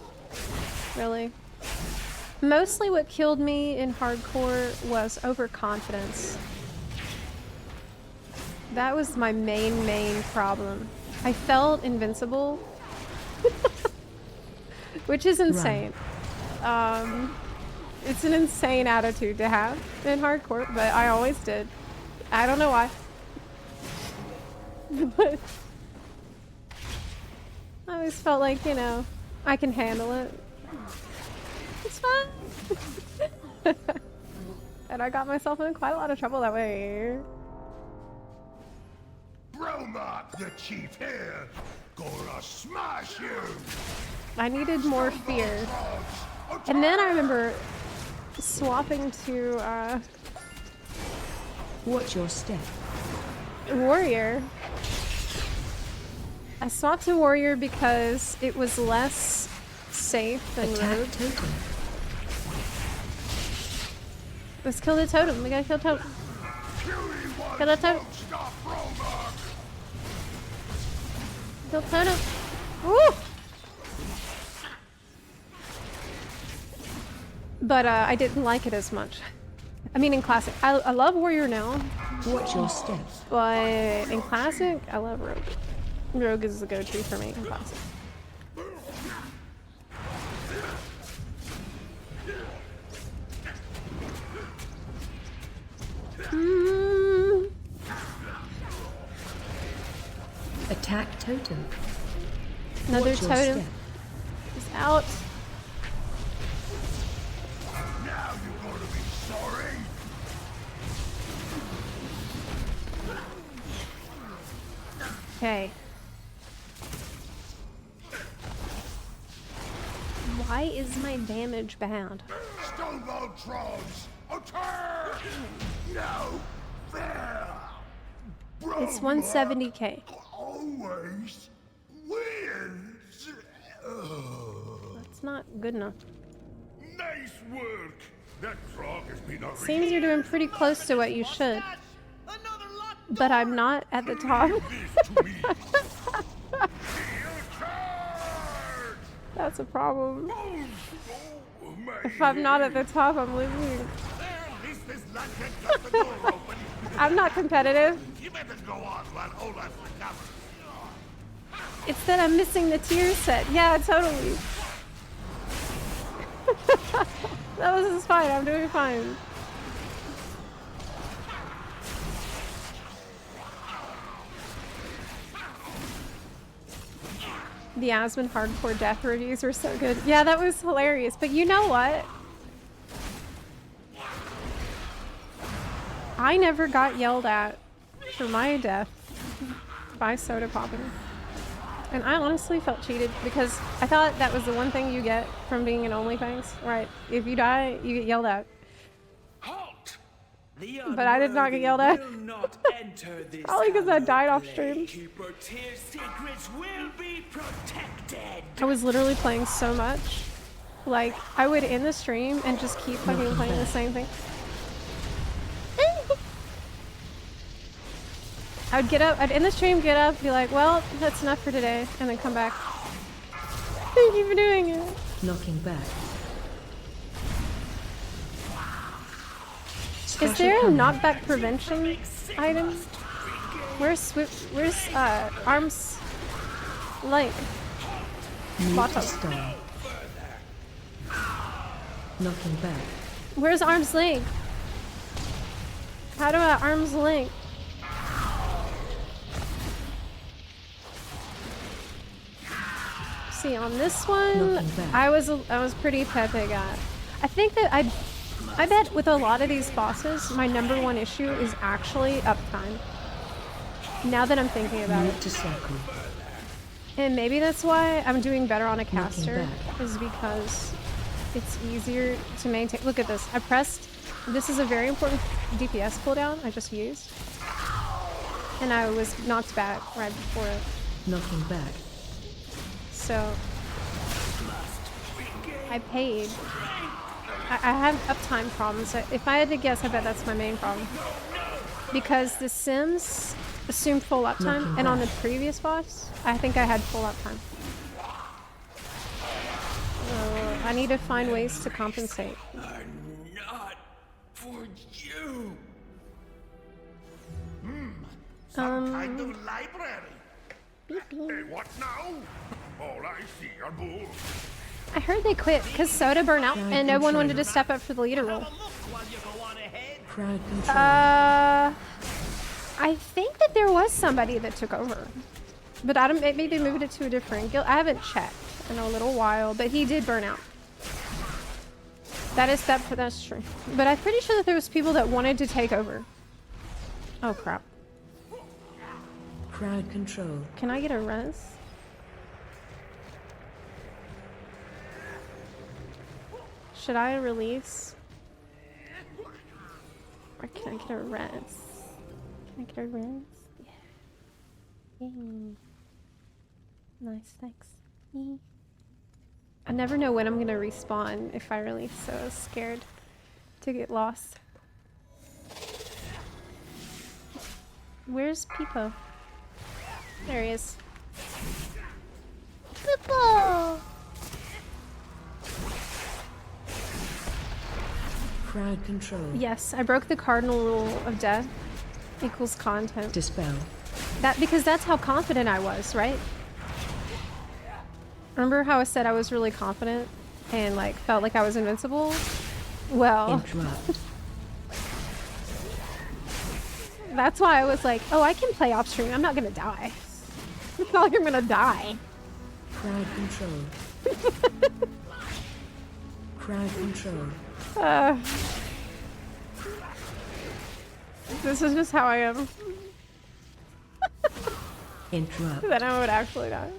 Really. Mostly what killed me in hardcore was overconfidence. That was my main problem. I felt invincible. Which is insane. It's an insane attitude to have in hardcore, but I always did. I don't know why. But I always felt like, you know, I can handle it. It's fine. And I got myself in quite a lot of trouble that way. Bromart, the chief here, gonna smash you. I needed more fear. And then I remember swapping to watch your step. warrior. I swapped to warrior because it was less safe than rogue. Totem. Let's kill the totem. We gotta kill totem. Kill the totem. Kill totem. Woo! But I didn't like it as much. I mean, in classic, I love warrior now. Watch your step. But in classic, I love rogue. Rogue is the go-to for me in classic. Attack totem. Another Watch your totem. step. He's out. Now you're going to be sorry. Okay. Why is my damage bad? Stonewall trolls, attack! No fair. It's 170k. Always wins. That's not good enough. Nice work. That frog has been a Seems you're doing pretty close to what you should. But I'm not at the top. That's a problem. If I'm not at the top, I'm losing. I'm not competitive. You better go on while Olaf recovers. It's that I'm missing the tier set. Yeah, totally. That was just fine. I'm doing fine. The Asmon hardcore death reviews were so good. Yeah, that was hilarious. But you know what? I never got yelled at for my death by soda popping. And I honestly felt cheated because I thought that was the one thing you get from being an OnlyFans, right? If you die, you get yelled at. Halt! But I did not get yelled at. Probably because I died off stream. Keeper Tyr's secrets will be protected. I was literally playing so much. Like, I would end the stream and just keep fucking playing the same thing. I would get up, I'd end the stream, get up, be like, well, that's enough for today, and then come back. Thank you for doing it. Knocking back. Is there a knockback prevention item? Where's arms link? Bottom. Star. Knocking back. Where's arms link? How do I arms link? See, on this one, I was pretty Pepe guy. I think that I bet with a lot of these bosses, my number one issue is actually uptime. Now that I'm thinking about it. And maybe that's why I'm doing better on a caster, is because it's easier to maintain. Look at this. I pressed. This is a very important DPS cooldown I just used. And I was knocked back right before it. Knocking back. So I paid. I have uptime problems. If I had to guess, I bet that's my main problem. Because the Sims assumed full uptime, and on the previous boss, I think I had full uptime. I need to find ways to compensate. I'm not for you. Some kind of library. Hey, what now? All I see are bulls. I heard they quit because Soda burned out and no one wanted to step up for the leader role. I think that there was somebody that took over, but I don't. Maybe they moved it to a different guild. I haven't checked in a little while, but he did burn out. That's true. But I'm pretty sure that there was people that wanted to take over. Oh crap! Crowd control. Can I get a res? Should I release? Or can I get a res? Can I get a res? Yay. Nice, thanks. I never know when I'm gonna respawn if I release, so I was scared to get lost. Where's Peepo? There he is. Peepo! Crowd control. Yes, I broke the cardinal rule of death equals content. Dispel. Because that's how confident I was, right? Remember how I said I was really confident and like felt like I was invincible? Well, Interrupt. That's why I was like, oh, I can play off stream. I'm not gonna die. It's not like I'm gonna die. Crowd control. Crowd control. This is just how I am. Interrupt. Then I would actually die.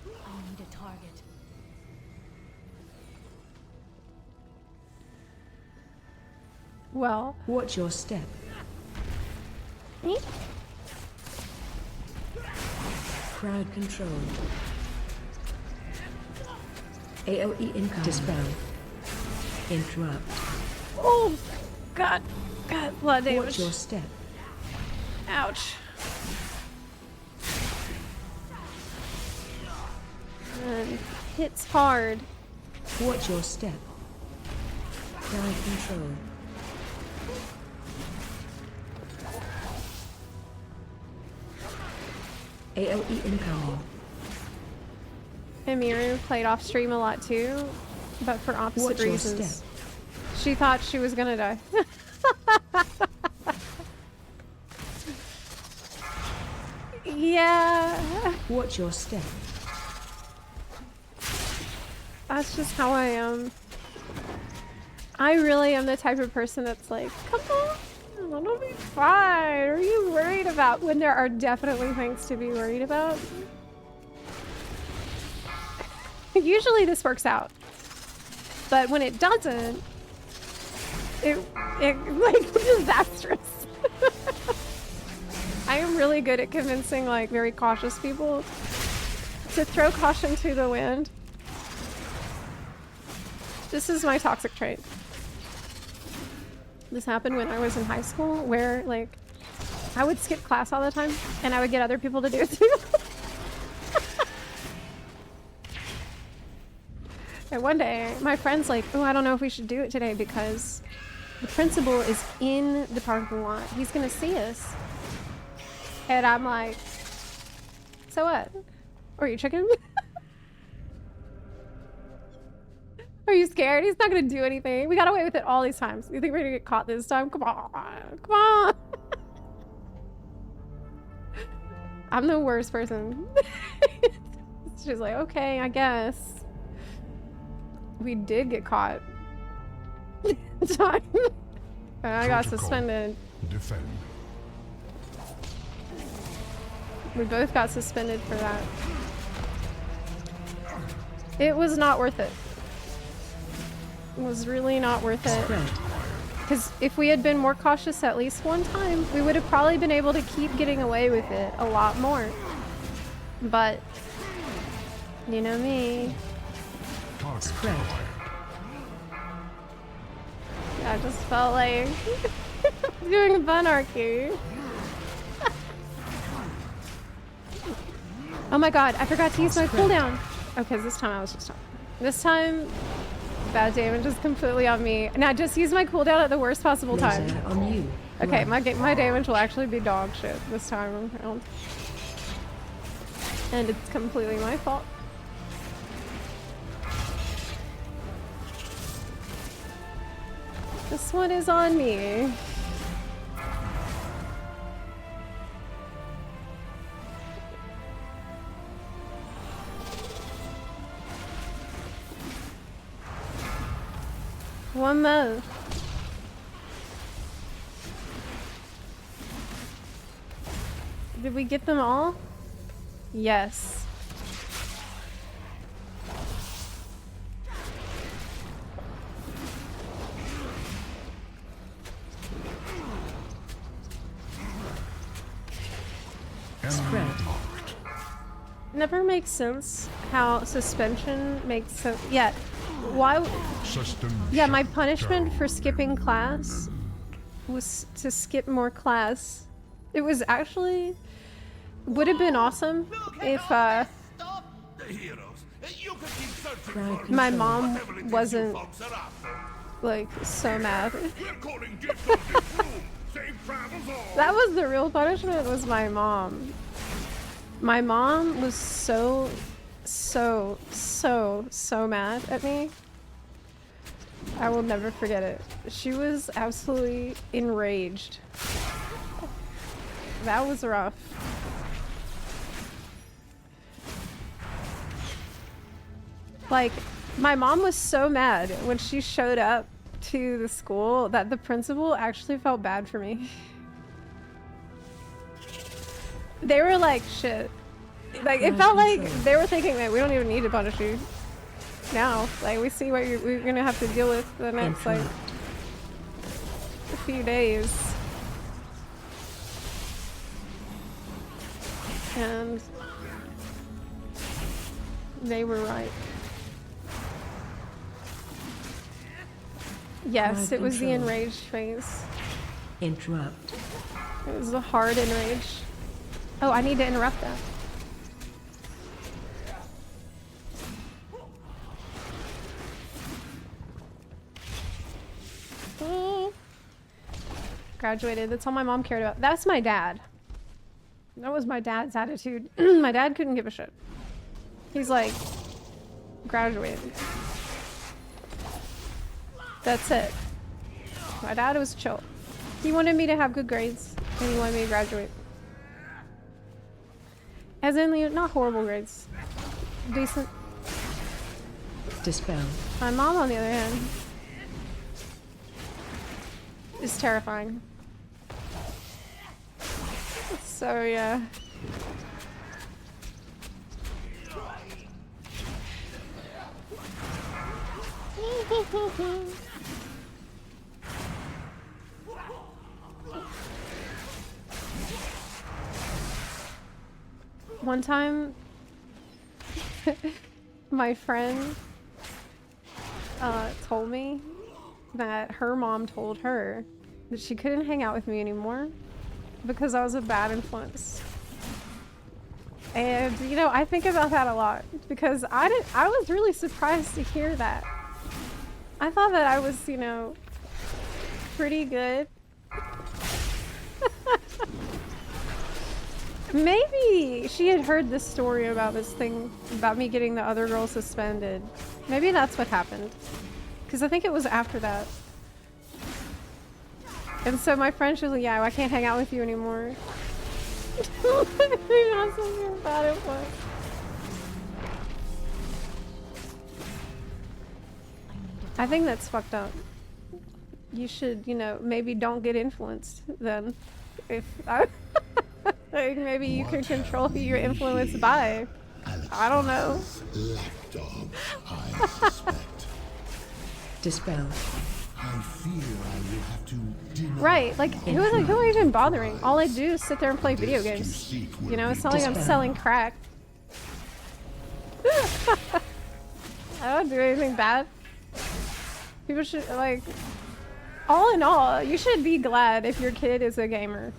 I need a target. Well. Watch your step. Me? Crowd control. AOE income. Dispel. Interrupt. Oh, God. God, blood damage. Watch your step. Ouch. And hits hard. Watch your step. Crowd control. AOE incoming. Emiru played off stream a lot too, but for opposite Watch your reasons. step. She thought she was gonna die. Yeah. Watch your step. That's just how I am. I really am the type of person that's like, come on, it'll be fine. What are you worried about? When there are definitely things to be worried about. Usually this works out. But when it doesn't, it like disastrous. I am really good at convincing like very cautious people to throw caution to the wind. This is my toxic trait. This happened when I was in high school where like I would skip class all the time and I would get other people to do it too. And one day my friend's like, oh, I don't know if we should do it today because the principal is in the parking lot. He's gonna see us. And I'm like, so what? Are you chicken? Are you scared? He's not gonna do anything. We got away with it all these times. You think we're gonna get caught this time? Come on, come on. I'm the worst person. She's like, okay, I guess. We did get caught. Time. And I got suspended. Defend. We both got suspended for that. It was not worth it. It was really not worth it. Because if we had been more cautious at least one time, we would have probably been able to keep getting away with it a lot more. But, you know me. Spread. I just felt like doing bunarchy. Oh my god, I forgot to use my cooldown. Okay, this time I was just talking. This time, bad damage is completely on me. Now just use my cooldown at the worst possible time. On you. Okay, my damage will actually be dog shit this time around. And it's completely my fault. This one is on me. One more. Did we get them all? Yes. Spread. Never makes sense how suspension makes so. Yeah. Why? Yeah, my punishment for skipping class was to skip more class. It was actually would have been awesome if my mom wasn't like so mad. That was the real punishment, was my mom. My mom was so mad at me. I will never forget it. She was absolutely enraged. That was rough. Like, my mom was so mad when she showed up to the school that the principal actually felt bad for me. They were like, shit. Like, it felt like they were thinking that we don't even need to punish you now. Like, we see what we're gonna have to deal with the next, like, a few days. And they were right. Yes, it was the enraged phase. Interrupt. It was the hard enrage. Oh, I need to interrupt that. Graduated. That's all my mom cared about. That's my dad. That was my dad's attitude. My dad couldn't give a shit. He's like, graduated. That's it. My dad was chill. He wanted me to have good grades, and he wanted me to graduate. As in, not horrible grades. Decent. Dispel. My mom, on the other hand, is terrifying. So, yeah. One time, my friend told me that her mom told her that she couldn't hang out with me anymore because I was a bad influence. And, you know, I think about that a lot because I was really surprised to hear that. I thought that I was, you know, pretty good. Maybe she had heard this story about this thing, about me getting the other girl suspended. Maybe that's what happened. Because I think it was after that. And so my friend, she was like, yeah, I can't hang out with you anymore. Maybe that's something bad it was. I think that's fucked up. You should, you know, maybe don't get influenced then. If I... Like, maybe you can control who you're influenced by. I don't know. Dispel. I fear I will have to deny. Right, like who am I even bothering? All I do is sit there and play video games. You know, it's not like I'm selling crack. I don't do anything bad. People should, like, all in all, you should be glad if your kid is a gamer.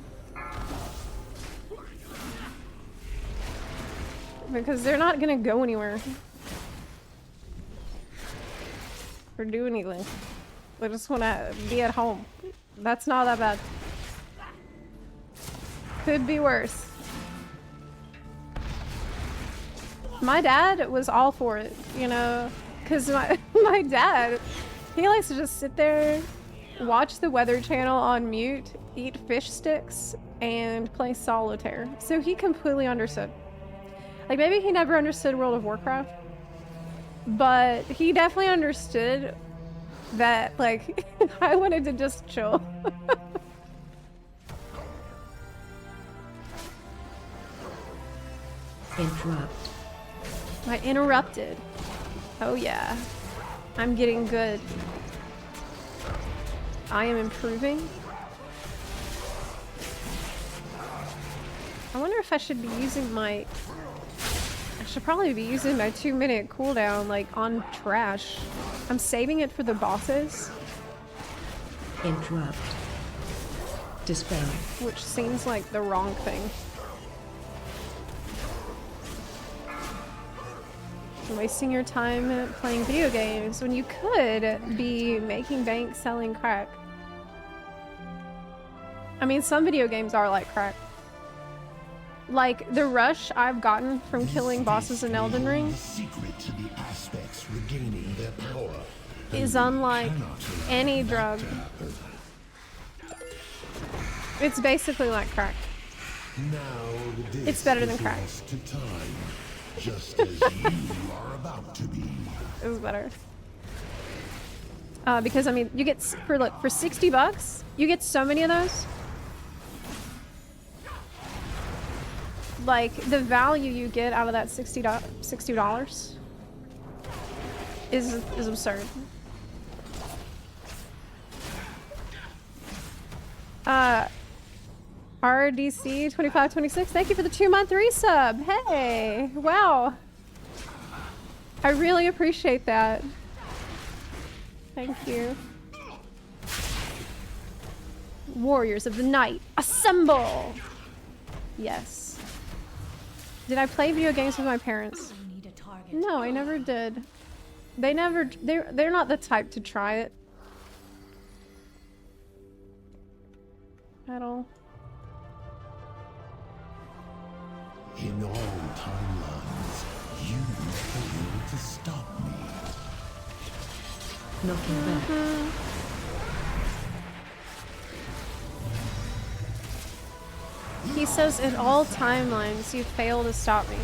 Because they're not gonna go anywhere. Or do anything. They just wanna be at home. That's not that bad. Could be worse. My dad was all for it, you know, because my dad, he likes to just sit there, watch the Weather Channel on mute, eat fish sticks, and play solitaire. So he completely understood. Like, maybe he never understood World of Warcraft, but he definitely understood that, like, I wanted to just chill. Interrupt. I interrupted. Oh yeah. I'm getting good. I am improving. I wonder if I should be using my... I should probably be using my 2-minute cooldown, like, on trash. I'm saving it for the bosses. Interrupt. Dispel. Which seems like the wrong thing. Wasting your time playing video games when you could be making bank selling crack. I mean, some video games are like crack. Like, the rush I've gotten from killing bosses in Elden Ring is unlike any drug. It's basically like crack. It's better than crack. Just as you are about to be. It was better. Because I mean, you get for $60, you get so many of those. Like the value you get out of that $60 is absurd. RDC 2526, thank you for the 2-month resub. Hey, wow. I really appreciate that. Thank you. Warriors of the Night, assemble! Yes. Did I play video games with my parents? No, I never did. They're not the type to try it. At all. In all timelines, you failed to stop me. Knocking back. He says in all timelines you fail to stop me.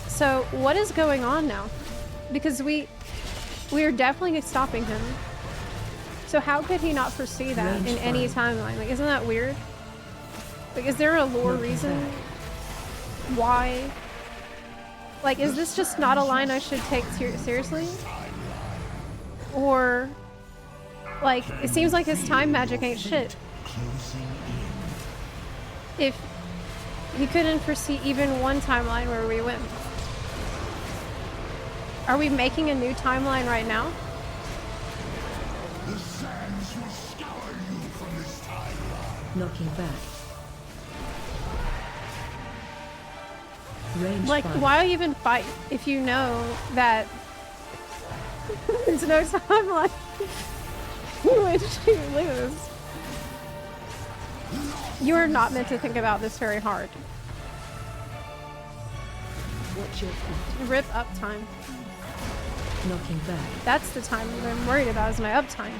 So what is going on now? Because we are definitely stopping him. So how could he not foresee that in any timeline? Like, isn't that weird? Like, is there a lore reason why? Like, is this just not a line I should take seriously? Or, like, it seems like his time magic ain't shit. If he couldn't foresee even one timeline where we went. Are we making a new timeline right now? The sands will scour you from this timeline. Knocking back. Range like, fire. why even fight if you know that there's no timeline in which you lose? You are not meant to think about this very hard. What's your feet? Rip uptime. Knocking back. That's the time that I'm worried about, is my uptime.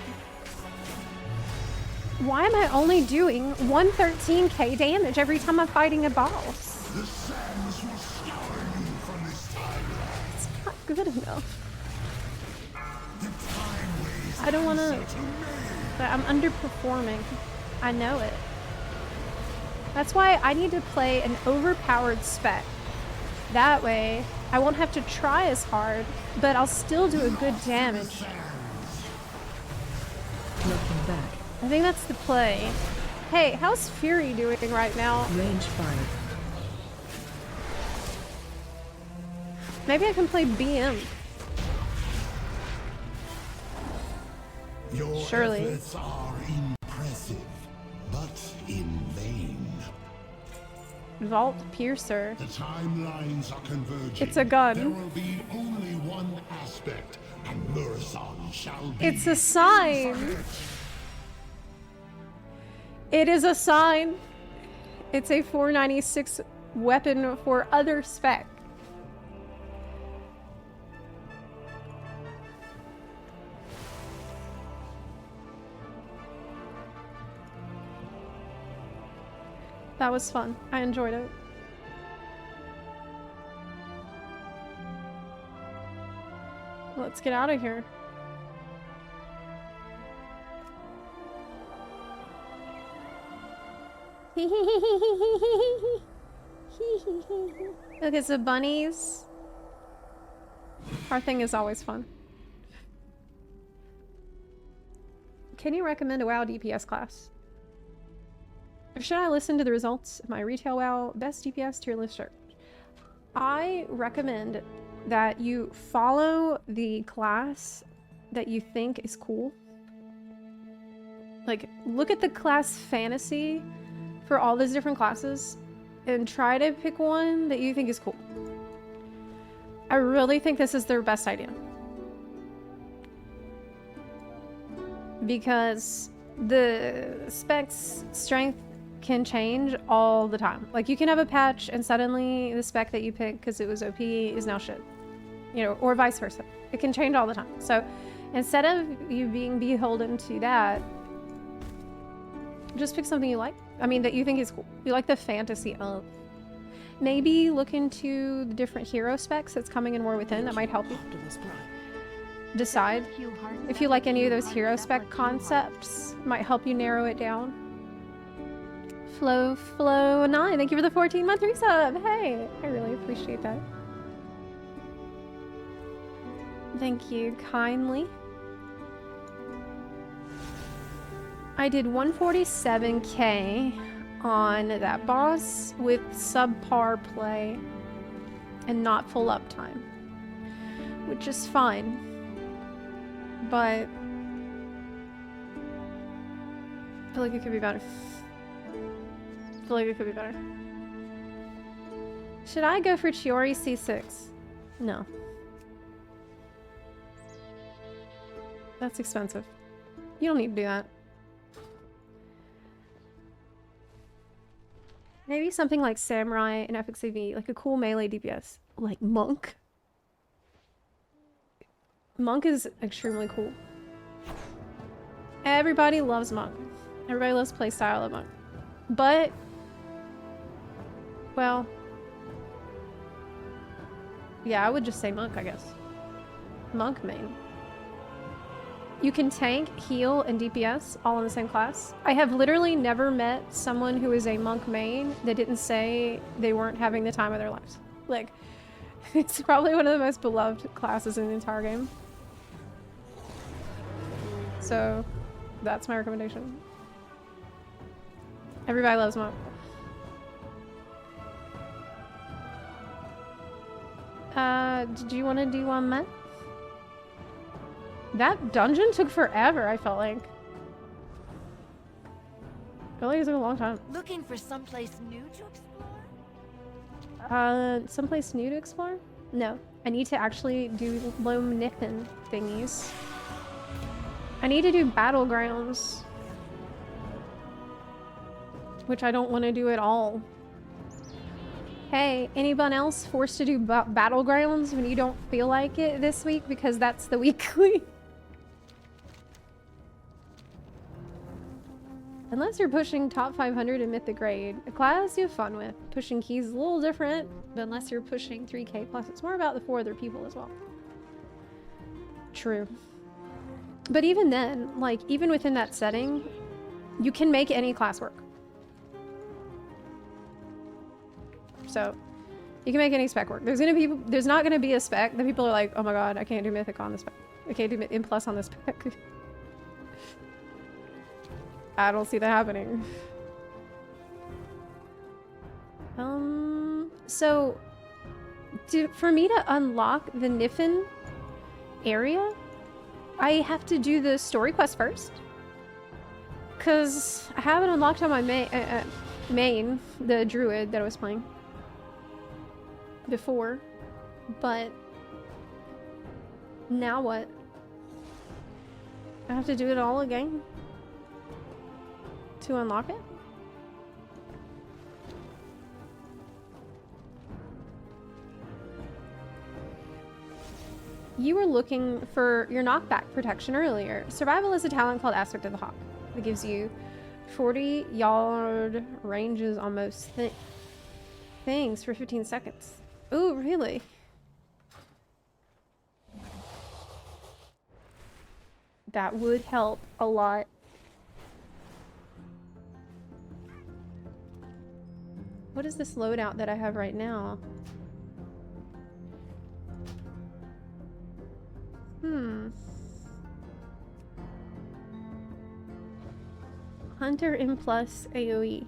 Why am I only doing 113k damage every time I'm fighting a boss? The sands will scour you from this timeline. It's not good enough. I don't want to... But I'm underperforming. I know it. That's why I need to play an overpowered spec. That way, I won't have to try as hard, but I'll still do a good damage. Knocking back. I think that's the play. Hey, how's Fury doing right now? Range fire. Maybe I can play BM. Your Surely. efforts are impressive, but in vain. Vault Piercer. The timelines are converging. It's a gun. There will be only one aspect, and Murison shall be. It's a sign. It is a sign. It's a 496 weapon for other spec. That was fun. I enjoyed it. Let's get out of here. Look, it's the bunnies. Our thing is always fun. Can you recommend a WoW DPS class? Should I listen to the results of my retail WoW best DPS tier list search? I recommend that you follow the class that you think is cool. Like, look at the class fantasy for all those different classes and try to pick one that you think is cool. I really think this is their best idea. Because the specs strength can change all the time. Like, you can have a patch and suddenly the spec that you picked because it was OP is now shit. You know, or vice versa. It can change all the time. So instead of you being beholden to that, just pick something you like. I mean, that you think is cool. You like the fantasy of. Maybe look into the different hero specs that's coming in War Within. That might help you decide if you like any of those hero spec concepts. Might help you narrow it down. Flow9, thank you for the 14-month resub. Hey, I really appreciate that. Thank you kindly. I did 147k on that boss with subpar play and not full uptime, which is fine, but I feel like it could be better. Should I go for Chiori C6? No. That's expensive. You don't need to do that. Maybe something like Samurai and FXAV, like a cool melee DPS, like Monk. Monk is extremely cool. Everybody loves Monk. Everybody loves playstyle of Monk. But, well, yeah, I would just say Monk, I guess. Monk main. You can tank, heal, and DPS all in the same class. I have literally never met someone who is a Monk main that didn't say they weren't having the time of their lives. Like, it's probably one of the most beloved classes in the entire game. So, that's my recommendation. Everybody loves Monk. Did you want to do one, Matt? That dungeon took forever, I felt like. I felt like it took a long time. Looking for someplace new to explore? Someplace new to explore? No. I need to actually do low-nippin' thingies. I need to do battlegrounds. Which I don't want to do at all. Hey, anyone else forced to do battlegrounds when you don't feel like it this week because that's the weekly? Unless you're pushing top 500 in Mythic Grade, a class you have fun with. Pushing keys is a little different, but unless you're pushing 3k plus, it's more about the 4 other people as well. True. But even then, like, even within that setting, you can make any class work. So, you can make any spec work. There's not gonna be a spec that people are like, oh my god, I can't do Mythic on this spec. I can't do M+ on this spec. I don't see that happening. So, for me to unlock the Niffin area, I have to do the story quest first. Because I haven't unlocked on my main, the druid that I was playing before, but now what? I have to do it all again to unlock it? You were looking for your knockback protection earlier. Survival is a talent called Aspect of the Hawk. It gives you 40-yard ranges on most things for 15 seconds. Ooh, really? That would help a lot. What is this loadout that I have right now? Hunter M+ AoE.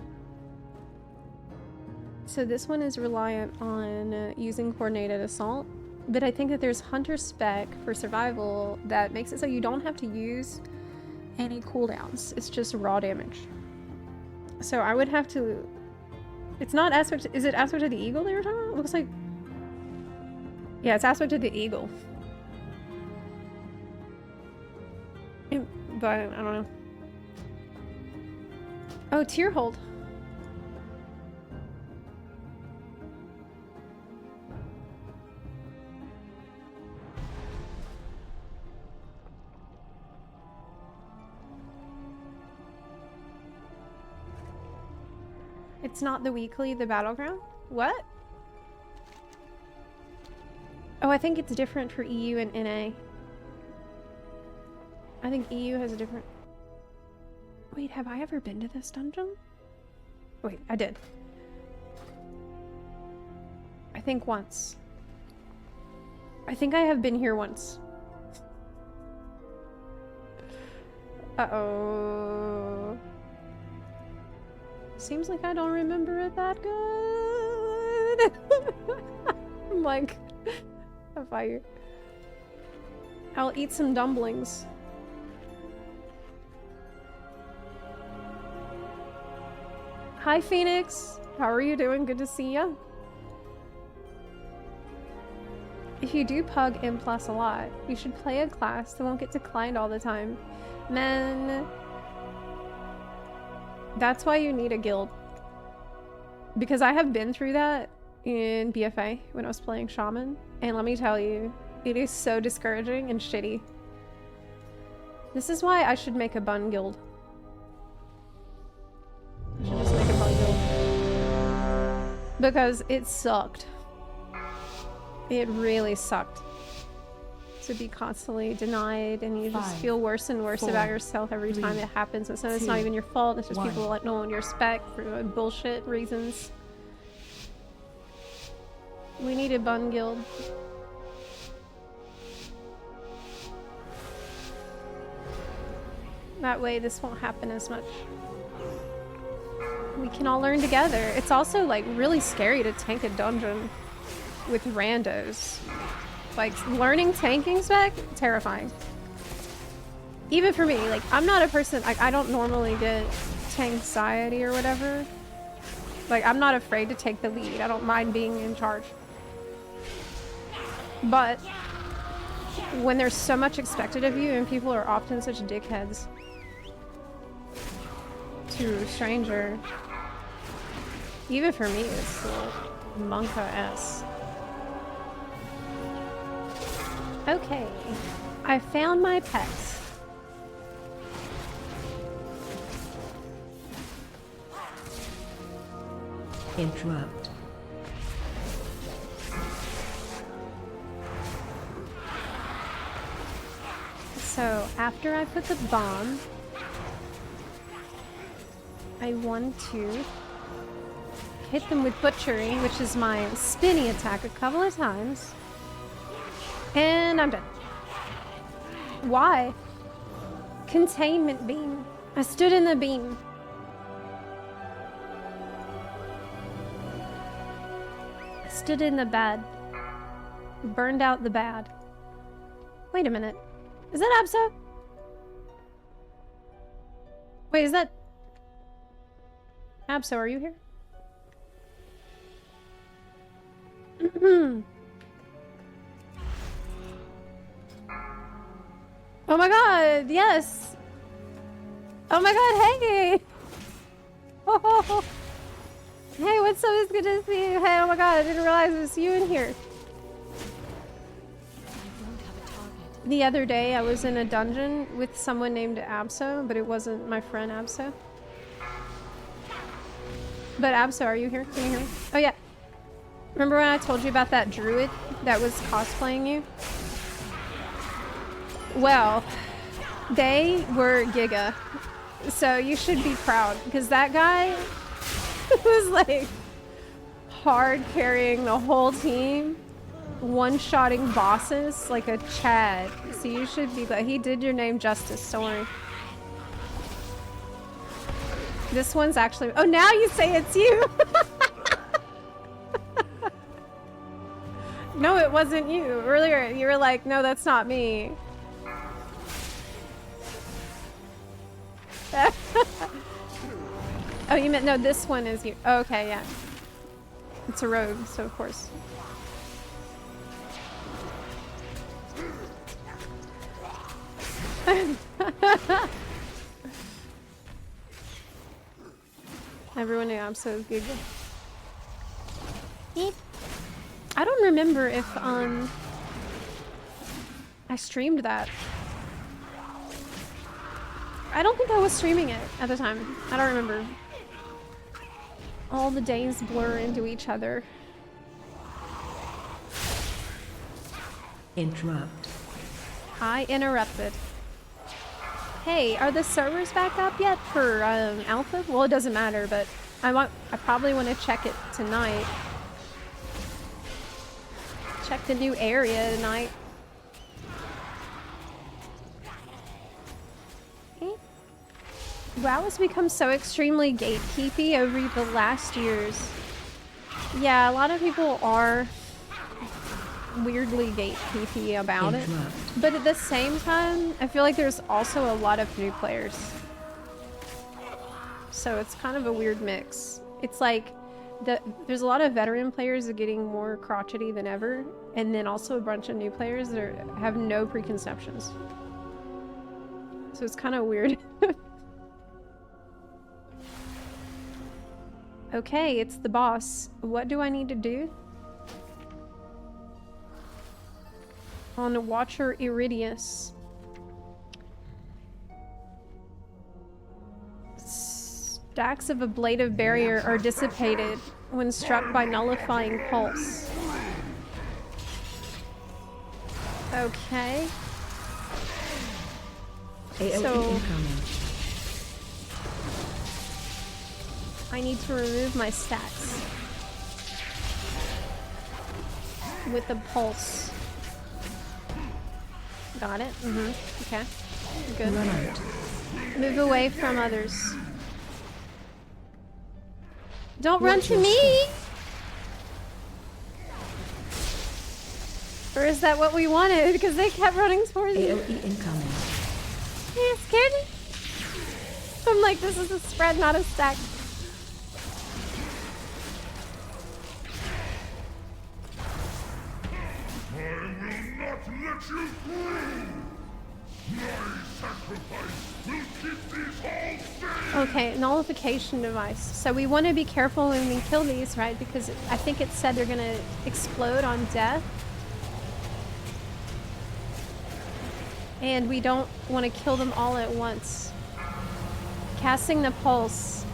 So this one is reliant on using coordinated assault, but I think that there's hunter spec for survival that makes it so you don't have to use any cooldowns. It's just raw damage. So I would have to... It's not aspect... Is it aspect of the eagle they were talking about? It looks like... Yeah, it's aspect of the eagle. But I don't know. Oh, tier hold. It's not the weekly, the battleground? What? Oh, I think it's different for EU and NA. I think EU has a different... Wait, have I ever been to this dungeon? Wait, I did. I think once. I think I have been here once. Uh-oh. Seems like I don't remember it that good. I'm like, if I'll eat some dumplings. Hi, Phoenix. How are you doing? Good to see ya. If you do pug M+ a lot, you should play a class that won't get declined all the time. Man, that's why you need a guild. Because I have been through that in BFA when I was playing Shaman, and let me tell you, it is so discouraging and shitty. This is why I should make a bun guild. I should just make a bun guild. Because it sucked. It really sucked. To be constantly denied, and you just feel worse and worse about yourself every time it happens. And so it's not even your fault, it's just people like no one respect for bullshit reasons. We need a bun guild. That way this won't happen as much. We can all learn together. It's also like really scary to tank a dungeon with randos. Like, learning tanking spec, terrifying. Even for me, like, I'm not a person, like, I don't normally get tanxiety or whatever. Like, I'm not afraid to take the lead. I don't mind being in charge. But when there's so much expected of you and people are often such dickheads to a stranger, even for me, it's like Monka-esque. Okay, I found my pets. Interrupt. So after I put the bomb, I want to hit them with butchery, which is my spinny attack a couple of times. And I'm done. Why? Containment beam. I stood in the beam. I stood in the bad. Burned out the bad. Wait a minute. Is that Abso? Wait, is that... Abso, are you here? Oh my god, yes! Oh my god, hey! Oh. Hey, what's up? It's good to see you. Hey, oh my god, I didn't realize it was you in here. The other day, I was in a dungeon with someone named Abso, but it wasn't my friend Abso. But Abso, are you here? Can you hear me? Oh yeah. Remember when I told you about that druid that was cosplaying you? Well, they were Giga, so you should be proud, because that guy was like hard carrying the whole team, one-shotting bosses like a Chad, so you should be glad. He did your name justice, don't worry. This one's actually... Oh, now you say it's you! No, it wasn't you. Earlier, you were like, no, that's not me. Oh, you meant, no, this one is you. Oh, okay, yeah. It's a rogue, so of course. Everyone knew I'm so good. I don't remember if I streamed that. I don't think I was streaming it at the time. I don't remember. All the days blur into each other. Interrupt. I interrupted. Hey, are the servers back up yet for alpha? Well, it doesn't matter, but I probably want to check it tonight. Check the new area tonight. WoW has become so extremely gatekeepy over the last years. Yeah, a lot of people are weirdly gatekeepy about it. But at the same time, I feel like there's also a lot of new players. So it's kind of a weird mix. It's like there's a lot of veteran players that are getting more crotchety than ever, and then also a bunch of new players that have no preconceptions. So it's kind of weird. Okay, it's the boss. What do I need to do? On Watcher Iridius. Stacks of ablative barrier are dissipated when struck by nullifying pulse. Okay. So I need to remove my stacks with the pulse. Got it? Okay. Good. Move away from others. Don't run to me! Or is that what we wanted? Because they kept running towards me. AOE incoming. You scared me? I'm like, this is a spread, not a stack. I will not let you through! My sacrifice will keep these halls safe! Okay, nullification device. So we want to be careful when we kill these, right? Because I think it said they're gonna explode on death. And we don't want to kill them all at once. Casting the pulse.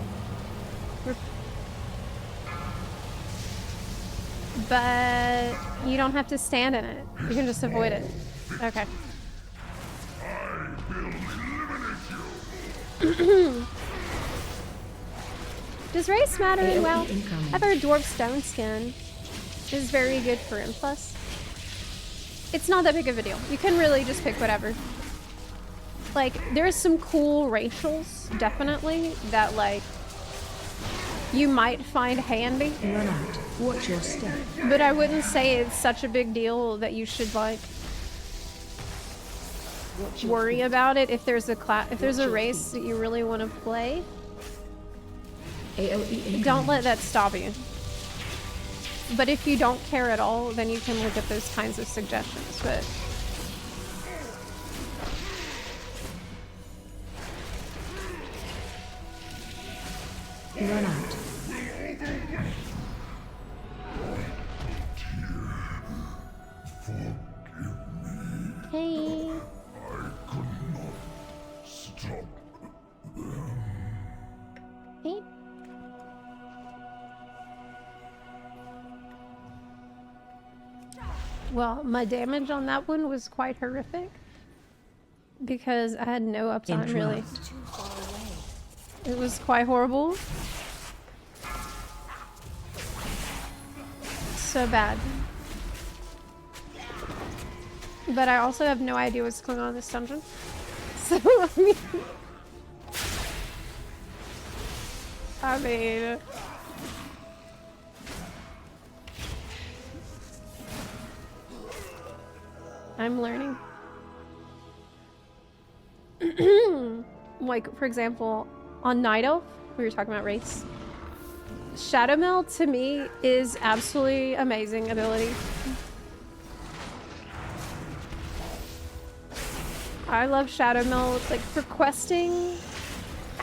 But you don't have to stand in it. You can just avoid it. Okay. Does race matter? Well, I've heard dwarf stone skin is very good for M+. It's not that big of a deal. You can really just pick whatever. Like, there's some cool racials, definitely, that, like, you might find handy. Run out. Watch your step. But I wouldn't say it's such a big deal that you should, like, worry about it if there's a race that you really want to play. Don't let that stop you. But if you don't care at all, then you can look at those kinds of suggestions. But run out. Hey. I could not stop them. Hey. Well, my damage on that one was quite horrific because I had no uptime really. It was quite horrible. So bad. But I also have no idea what's going on in this dungeon. So, I mean... I'm learning. Like, for example, on Night Elf, we were talking about race. Shadow Meld, to me, is absolutely amazing ability. I love Shadow Meld. Like, for questing,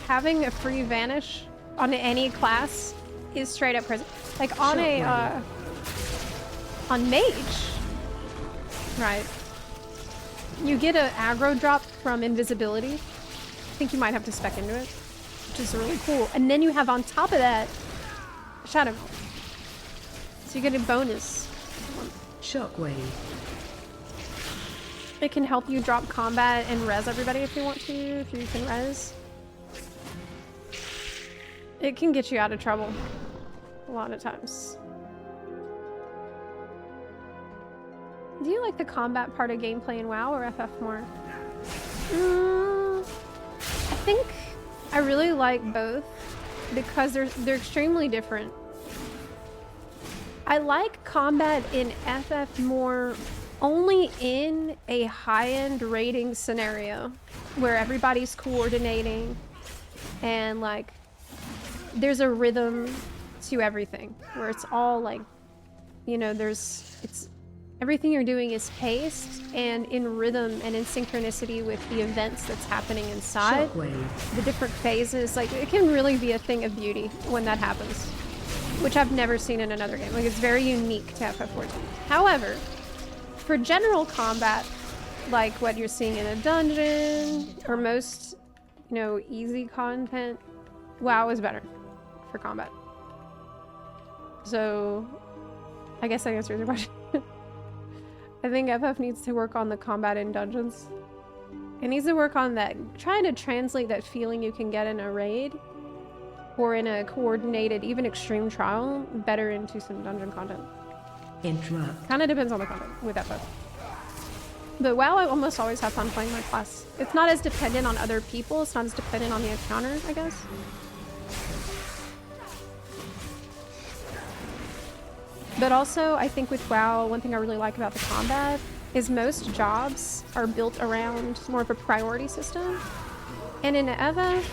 having a free vanish on any class is straight up crazy. Like, on on Mage, right, you get an aggro drop from invisibility. I think you might have to spec into it, which is really cool. And then you have on top of that Shadow Meld. So you get a bonus. Shockwave. It can help you drop combat and res everybody if you want to, if you can res. It can get you out of trouble a lot of times. Do you like the combat part of gameplay in WoW or FF more? I think I really like both because they're extremely different. I like combat in FF more only in a high-end raiding scenario where everybody's coordinating and like there's a rhythm to everything where it's all like, you know, everything you're doing is paced and in rhythm and in synchronicity with the events that's happening inside. Shockwave. The different phases, like it can really be a thing of beauty when that happens, which I've never seen in another game. Like it's very unique to FF14. However, for general combat, like what you're seeing in a dungeon or most, you know, easy content, WoW is better for combat. So, I guess that answers your question. I think FF needs to work on the combat in dungeons. It needs to work on that, trying to translate that feeling you can get in a raid or in a coordinated, even extreme trial, better into some dungeon content. Interrupt. Kind of depends on the content with FF. But WoW, I almost always have fun playing my class. It's not as dependent on other people. It's not as dependent on the encounter, I guess. But also, I think with WoW, one thing I really like about the combat is most jobs are built around more of a priority system. And in FF,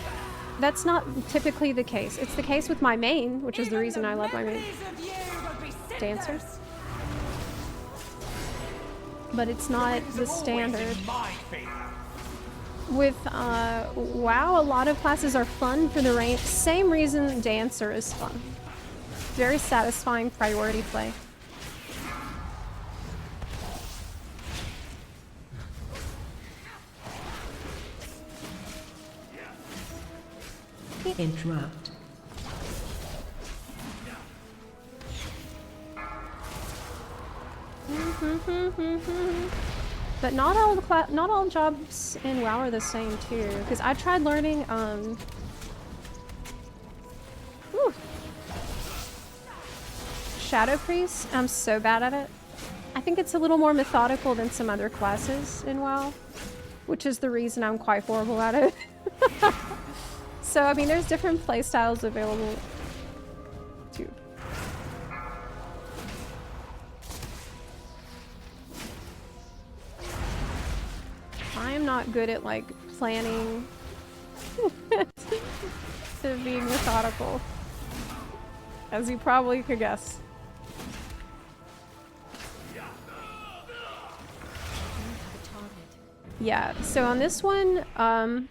that's not typically the case. It's the case with my main, which is the reason I love my main. Dancer. But it's not the standard. With WoW, a lot of classes are fun for the range. Same reason Dancer is fun. Very satisfying priority play. Interrupt. But not all jobs in WoW are the same too. Because I tried learning Shadow Priest. I'm so bad at it. I think it's a little more methodical than some other classes in WoW, which is the reason I'm quite horrible at it. So I mean, there's different playstyles available too. I am not good at like planning to being methodical, as you probably could guess. Yeah, so on this one, on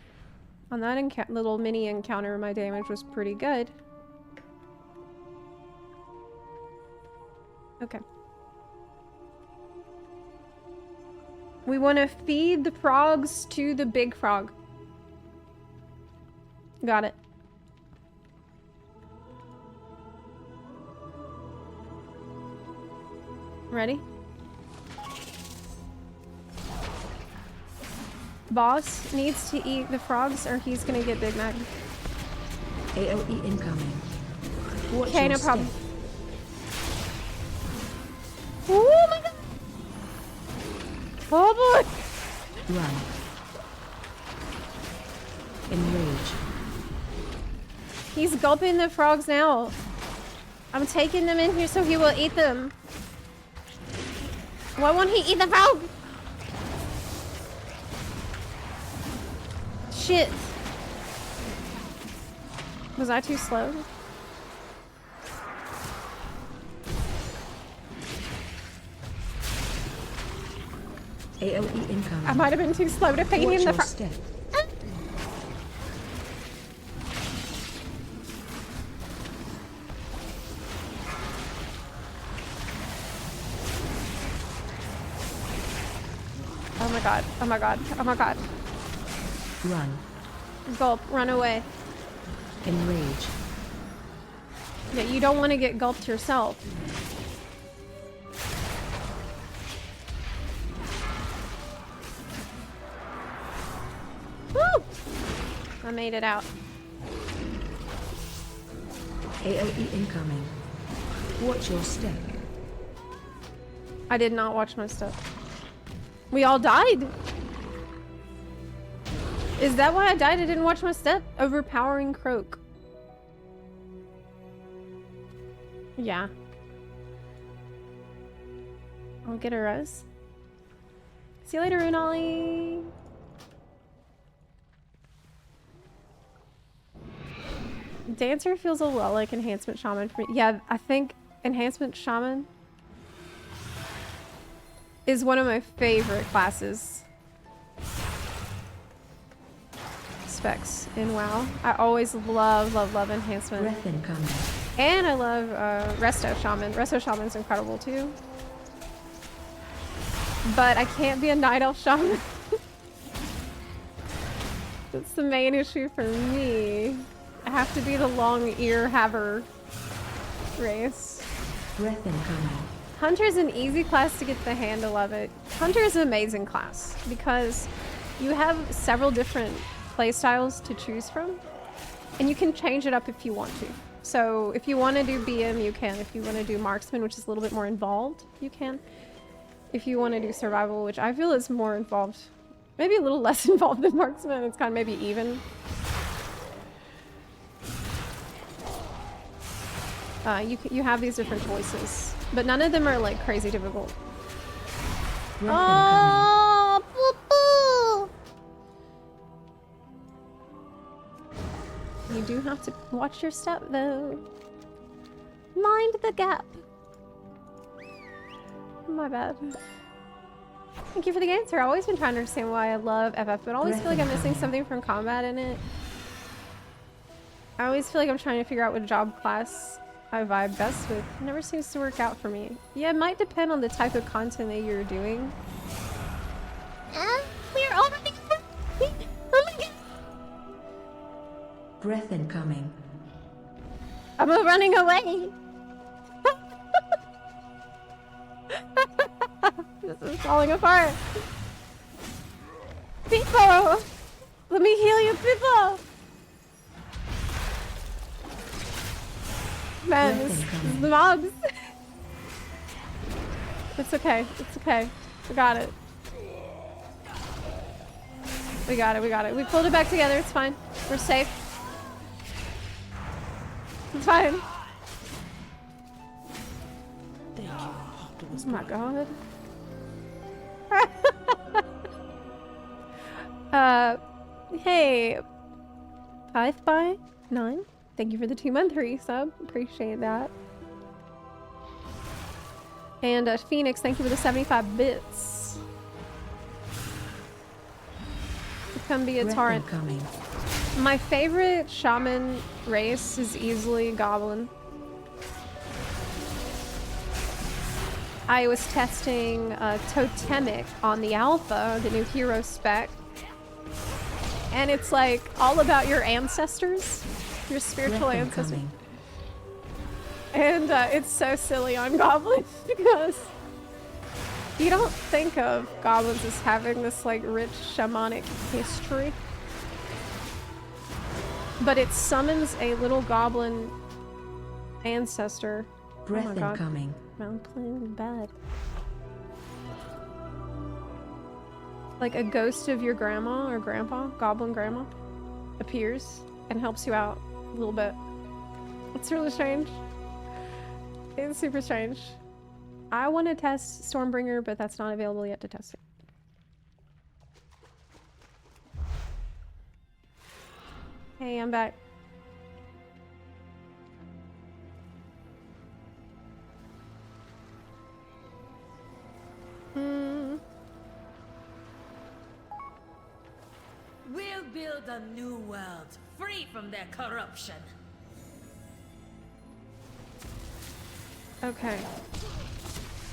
that little mini encounter, my damage was pretty good. Okay. We want to feed the frogs to the big frog. Got it. Ready? Boss needs to eat the frogs or he's gonna get Big Mac. AoE incoming. Okay, no problem. Oh my god! Oh boy! Run. Enrage. He's gulping the frogs now. I'm taking them in here so he will eat them. Why won't he eat the frog? shit. Was I too slow? AOE incoming. I might have been too slow to paint in the front. Step. Oh my god, oh my god, oh my god. Run. Gulp, run away. Enrage. Yeah, you don't want to get gulped yourself. Woo! I made it out. AOE incoming. Watch your step. I did not watch my step. We all died. Is that why I died? I didn't watch my step? Overpowering croak. Yeah. I'll get a res. See you later, Runali. Dancer feels a lot like Enhancement Shaman for me. Yeah, I think Enhancement Shaman is one of my favorite classes. Specs in WoW. I always love Enhancement. Breath incoming. And I love Resto Shaman. Resto Shaman's incredible too. But I can't be a Night Elf Shaman. That's the main issue for me. I have to be the long ear haver race. Breath incoming. Hunter is an easy class to get the handle of it. Hunter is an amazing class because you have several different playstyles to choose from, and you can change it up if you want to. So if you want to do BM, you can. If you want to do marksman, which is a little bit more involved, you can. If you want to do survival, which I feel is more involved, maybe a little less involved than marksman, it's kind of maybe even. You have these different choices, but none of them are like crazy difficult. Oh, boo-boo. You do have to watch your step though. Mind the gap. My bad. Thank you for the answer. I've always been trying to understand why I love FF, but I always feel like I'm missing something from combat in it. I always feel like I'm trying to figure out what job class I vibe best with. It never seems to work out for me. Yeah, it might depend on the type of content that you're doing. We're already... Oh my god! Breath incoming. I'm running away! This is falling apart. People! Let me heal you, people! Man, this is the mobs. It's okay. It's okay. We got it. We got it. We got it. We pulled it back together. It's fine. We're safe. It's fine. Thank you, Optimus. Oh my god. Hey, 5x9. Thank you for the 2-month resub. Appreciate that. And Phoenix, thank you for the 75 bits. Come be a torrent. My favorite shaman race is easily Goblin. I was testing Totemic on the alpha, the new hero spec. And it's like all about your ancestors, your spiritual ancestors. And it's so silly on goblins because you don't think of goblins as having this like rich shamanic history. But it summons a little goblin ancestor. Breath oh my God. incoming. I'm playing bad. Like a ghost of your grandma or grandpa, goblin grandma, appears and helps you out a little bit. It's really strange. It's super strange. I want to test Stormbringer, but that's not available yet to test it. Hey, I'm back. We'll build a new world, free from their corruption. Okay.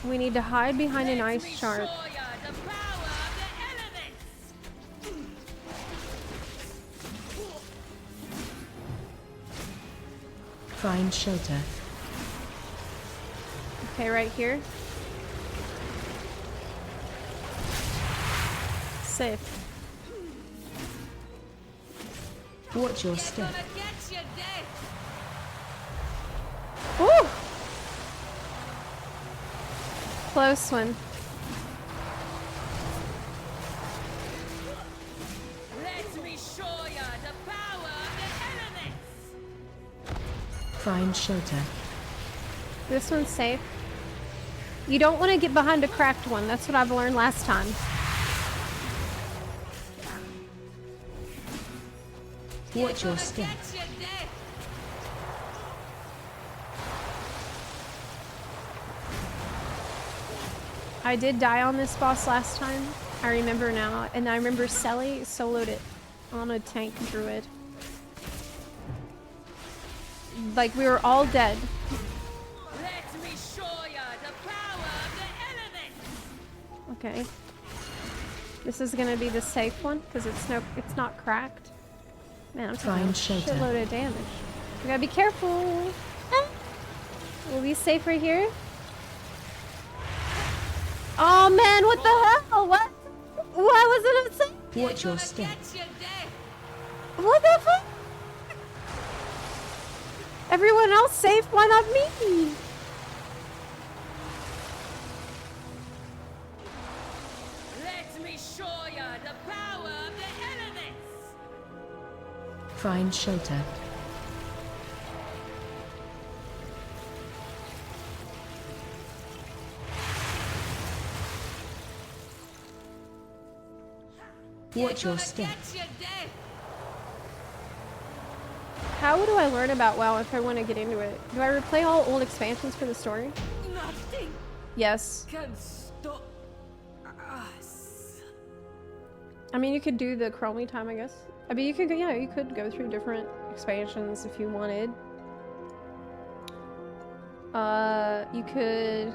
We need to hide behind an ice shark. Find shelter. Okay, right here. Safe. Watch your step. Ooh! Close one. Let me show ya the power of the elements. Find shelter. This one's safe. You don't want to get behind a cracked one. That's what I've learned last time. Watch your step. I did die on this boss last time. I remember now. And I remember Selly soloed it on a tank druid. Like, we were all dead. Let me show ya the power of the elements. Okay. This is gonna be the safe one because it's not cracked. Man, I'm taking a shitload of damage. We gotta be careful. We'll be safe right here. Oh man, what the hell? What? Why wasn't it safe? Watch your step. What the fuck? Everyone else safe, why not me? Let me show ya the power of the elements. Find shelter. Watch your step. How do I learn about WoW if I want to get into it? Do I replay all old expansions for the story? Nothing Yes. can stop us. I mean, you could do the Chromie time, I guess. I mean, you could go through different expansions if you wanted. You could...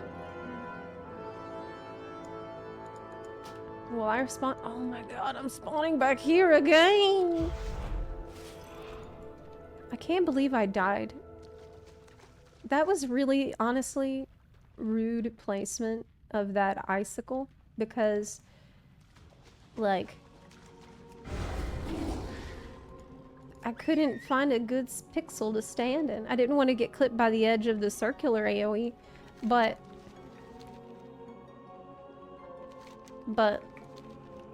Well, I spawn. Oh my god, I'm spawning back here again! I can't believe I died. That was really, honestly, rude placement of that icicle because, like, I couldn't find a good pixel to stand in. I didn't want to get clipped by the edge of the circular AoE, but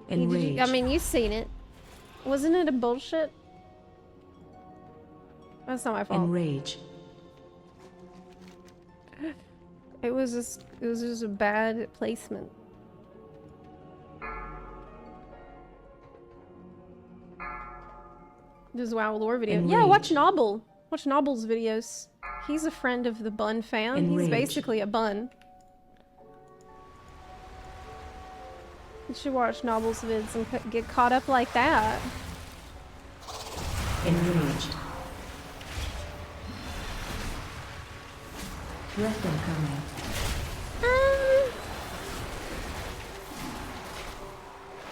Enraged. I mean, you've seen it. Wasn't it a bullshit? That's not my fault. Enrage. It was just a bad placement. This is WoW lore video. Enrage. Yeah, watch Nobble. Watch Nobble's videos. He's a friend of the Bun fam. Enrage. He's basically a bun. You should watch Nobble's vids and get caught up like that. Enraged. Breath incoming.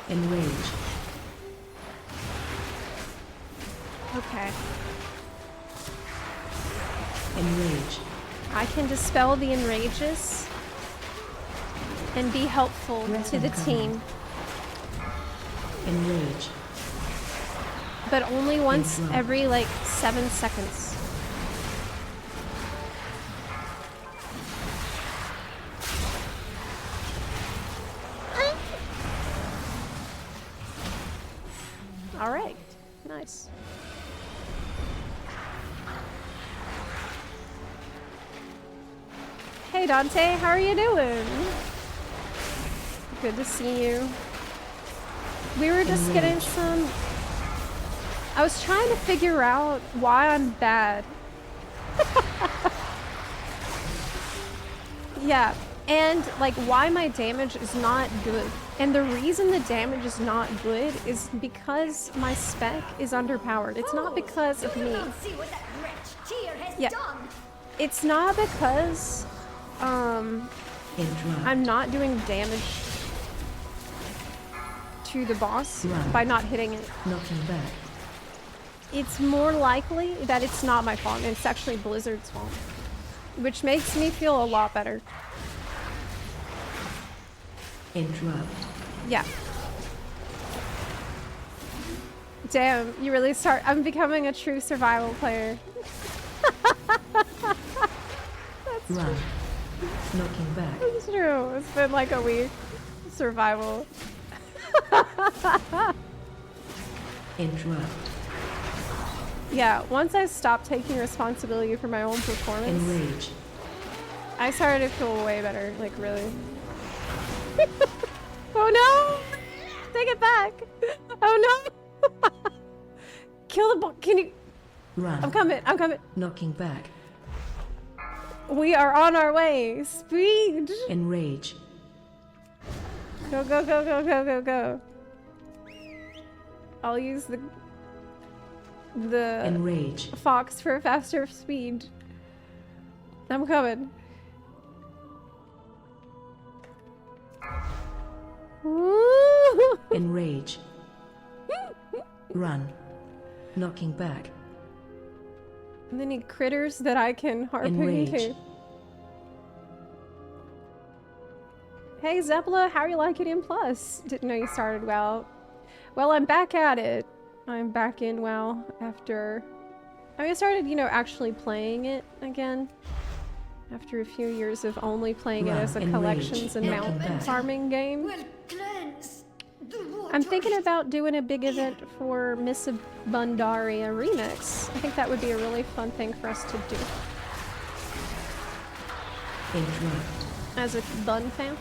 Enrage. Okay. Enrage. I can dispel the enrages and be helpful Breath to the incoming. team. Enrage. But only once Interrupt. every, like, 7 seconds. Alright. Nice. Hey Dante, how are you doing? Good to see you. We were just getting some... I was trying to figure out why I'm bad. Yeah, and like why my damage is not good. And the reason the damage is not good is because my spec is underpowered. It's not because of me. Yeah. It's not because I'm not doing damage to the boss by not hitting it. Knocking back. It's more likely that it's not my fault and it's actually Blizzard's fault. Which makes me feel a lot better. Interrupt. Yeah. Damn, you really start. I'm becoming a true survival player. Run. Knocking back. It's true. It's been like a week. Survival. Interrupt. Yeah, once I stopped taking responsibility for my own performance, Enrage. I started to feel way better. Like, really. Oh no! Take it back! Oh no! Kill the ball. Can you? Run. I'm coming. I'm coming. Knocking back. We are on our way. Speed. Enrage. Go, go, go, go, go, go, go. I'll use the Enrage. fox for faster speed. I'm coming. Woo! Enrage. Run. Knocking back. And then need critters that I can harpoon Enrage. to. Hey Zepla, how are you liking in Plus? Didn't know you started WoW. Well, I'm back at it. I'm back in WoW after... I mean, I started, you know, actually playing it again. After a few years of only playing it as a collections and mount farming game. I'm thinking about doing a big event for Miss Bundaria Remix. I think that would be a really fun thing for us to do. Interrupt. As a Bun fan.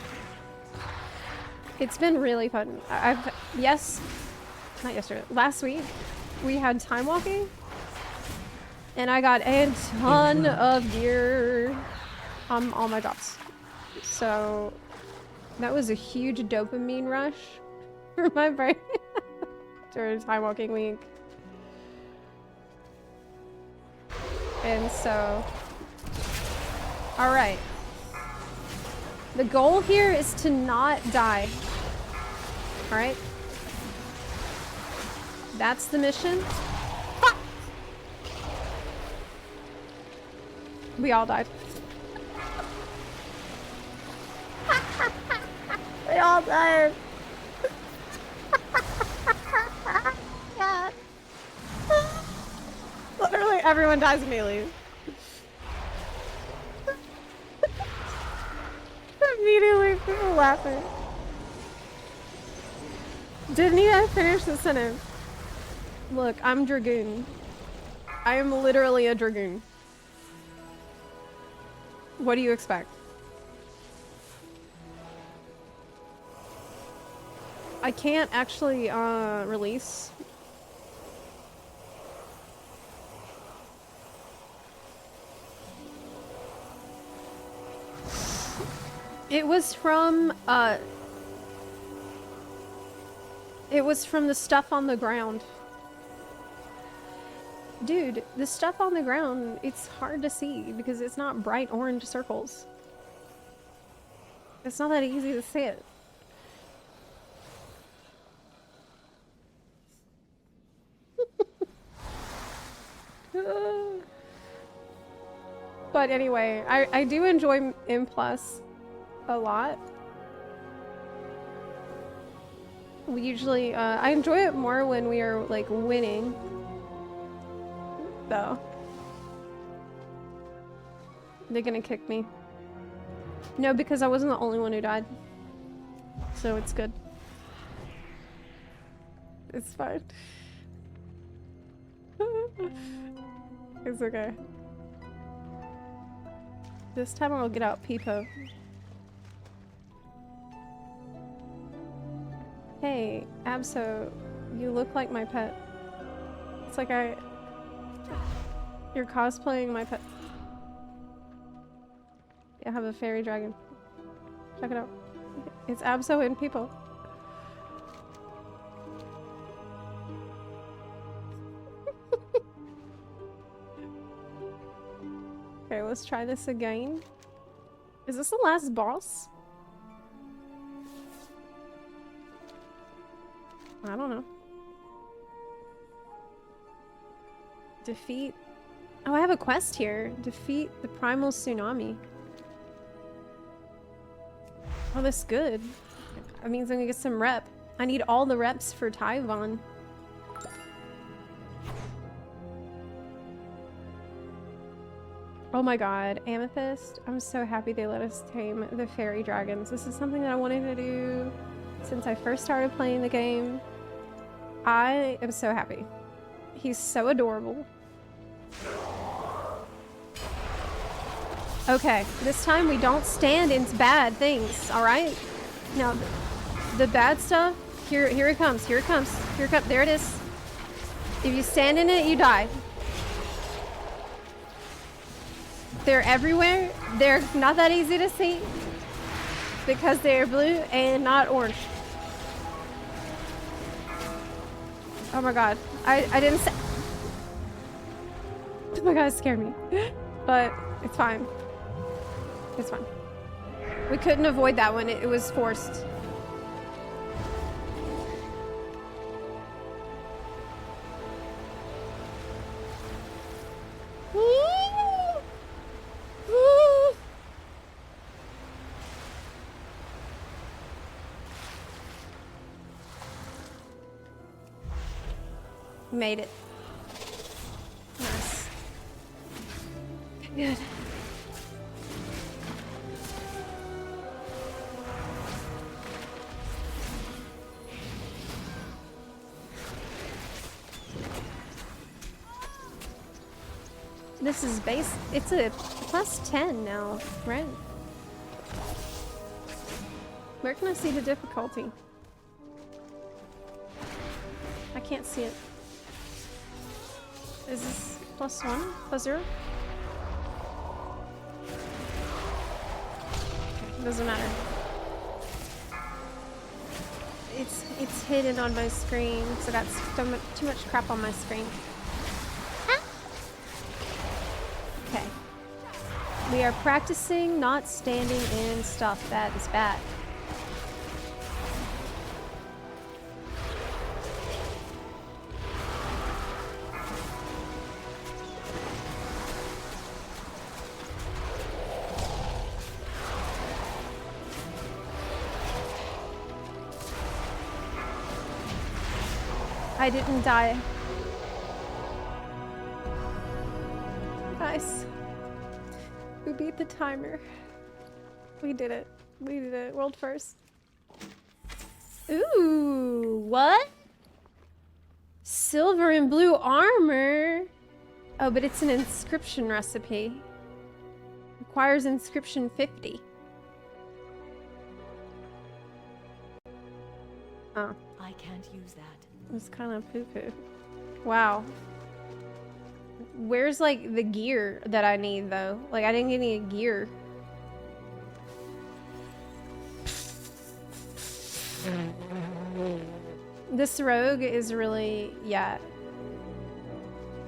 It's been really fun. Not yesterday, last week, we had time walking. And I got a ton of gear on all my drops. So that was a huge dopamine rush for my brain during time walking week. And so, all right. The goal here is to not die. All right. That's the mission. Ah! We all died. We all died. Yeah. Literally everyone dies immediately. Immediately people laughing. Didn't even finish the sentence. Look, I'm Dragoon. I am literally a Dragoon. What do you expect? I can't actually release. It was from the stuff on the ground. Dude, the stuff on the ground, it's hard to see because it's not bright orange circles. It's not that easy to see it. But anyway, I do enjoy M+ a lot. We usually, I enjoy it more when we are like winning. Though. They're gonna kick me. No, because I wasn't the only one who died. So it's good. It's fine. It's okay. This time I'll get out Peepo. Hey, Abso, you look like my pet. It's like you're cosplaying my pet. I have a fairy dragon. Check it out. It's Abso in people. Okay, let's try this again. Is this the last boss? I don't know. Defeat. Oh, I have a quest here. Defeat the primal tsunami. Oh, that's good. That means I'm gonna get some rep. I need all the reps for Tyvon. Oh my god, Amethyst. I'm so happy they let us tame the fairy dragons. This is something that I wanted to do since I first started playing the game. I am so happy. He's so adorable. Okay, this time we don't stand in bad things, alright? Now, the bad stuff, here it comes, here it comes, here it comes, there it is. If you stand in it, you die. They're everywhere. They're not that easy to see because they're blue and not orange. Oh my god. I didn't say. Oh my god, it scared me. But it's fine. It's fine. We couldn't avoid that one. It was forced. Made it. Nice. Good. This is base. It's a +10 now, right? Where can I see the difficulty? I can't see it. Is this +1? +0? Okay, doesn't matter. It's hidden on my screen because I got too much crap on my screen. Okay. We are practicing not standing in stuff that is bad. I didn't die. Nice. We beat the timer. We did it. We did it. World first. Ooh, what? Silver and blue armor. Oh, but it's an inscription recipe. Requires inscription 50. Oh. I can't use that. It's kind of poo-poo. Wow. Where's like the gear that I need though? Like I didn't get any gear. This rogue is really, yeah.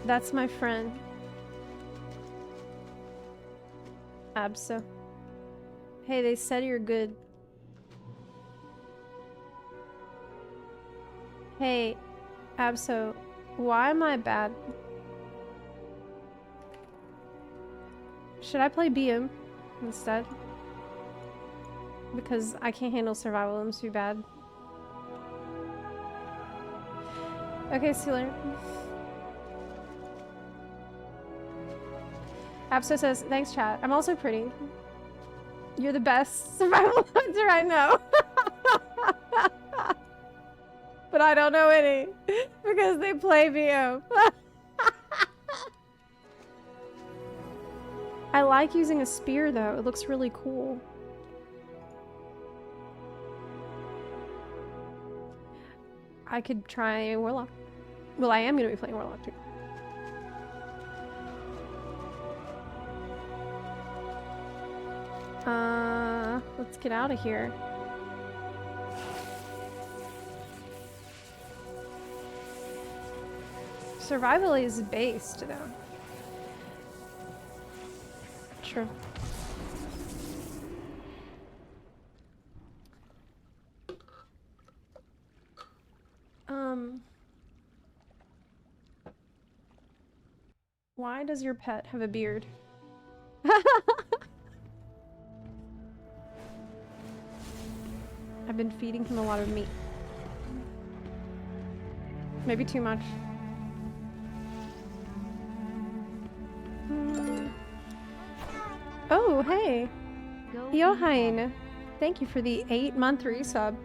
That's my friend. Abso. Hey, they said you're good. Hey, Abso, why am I bad? Should I play BM instead? Because I can't handle survival, I'm too bad. Okay, Sealer. Abso says, thanks chat. I'm also pretty. You're the best survival hunter I know. But I don't know any because they play BM. I like using a spear though, it looks really cool. I could try a warlock. Well, I am going to be playing Warlock too. Let's get out of here. Survival is based, though. True. Why does your pet have a beard? I've been feeding him a lot of meat. Maybe too much. Oh, hey. Johan. Thank you for the 8-month resub.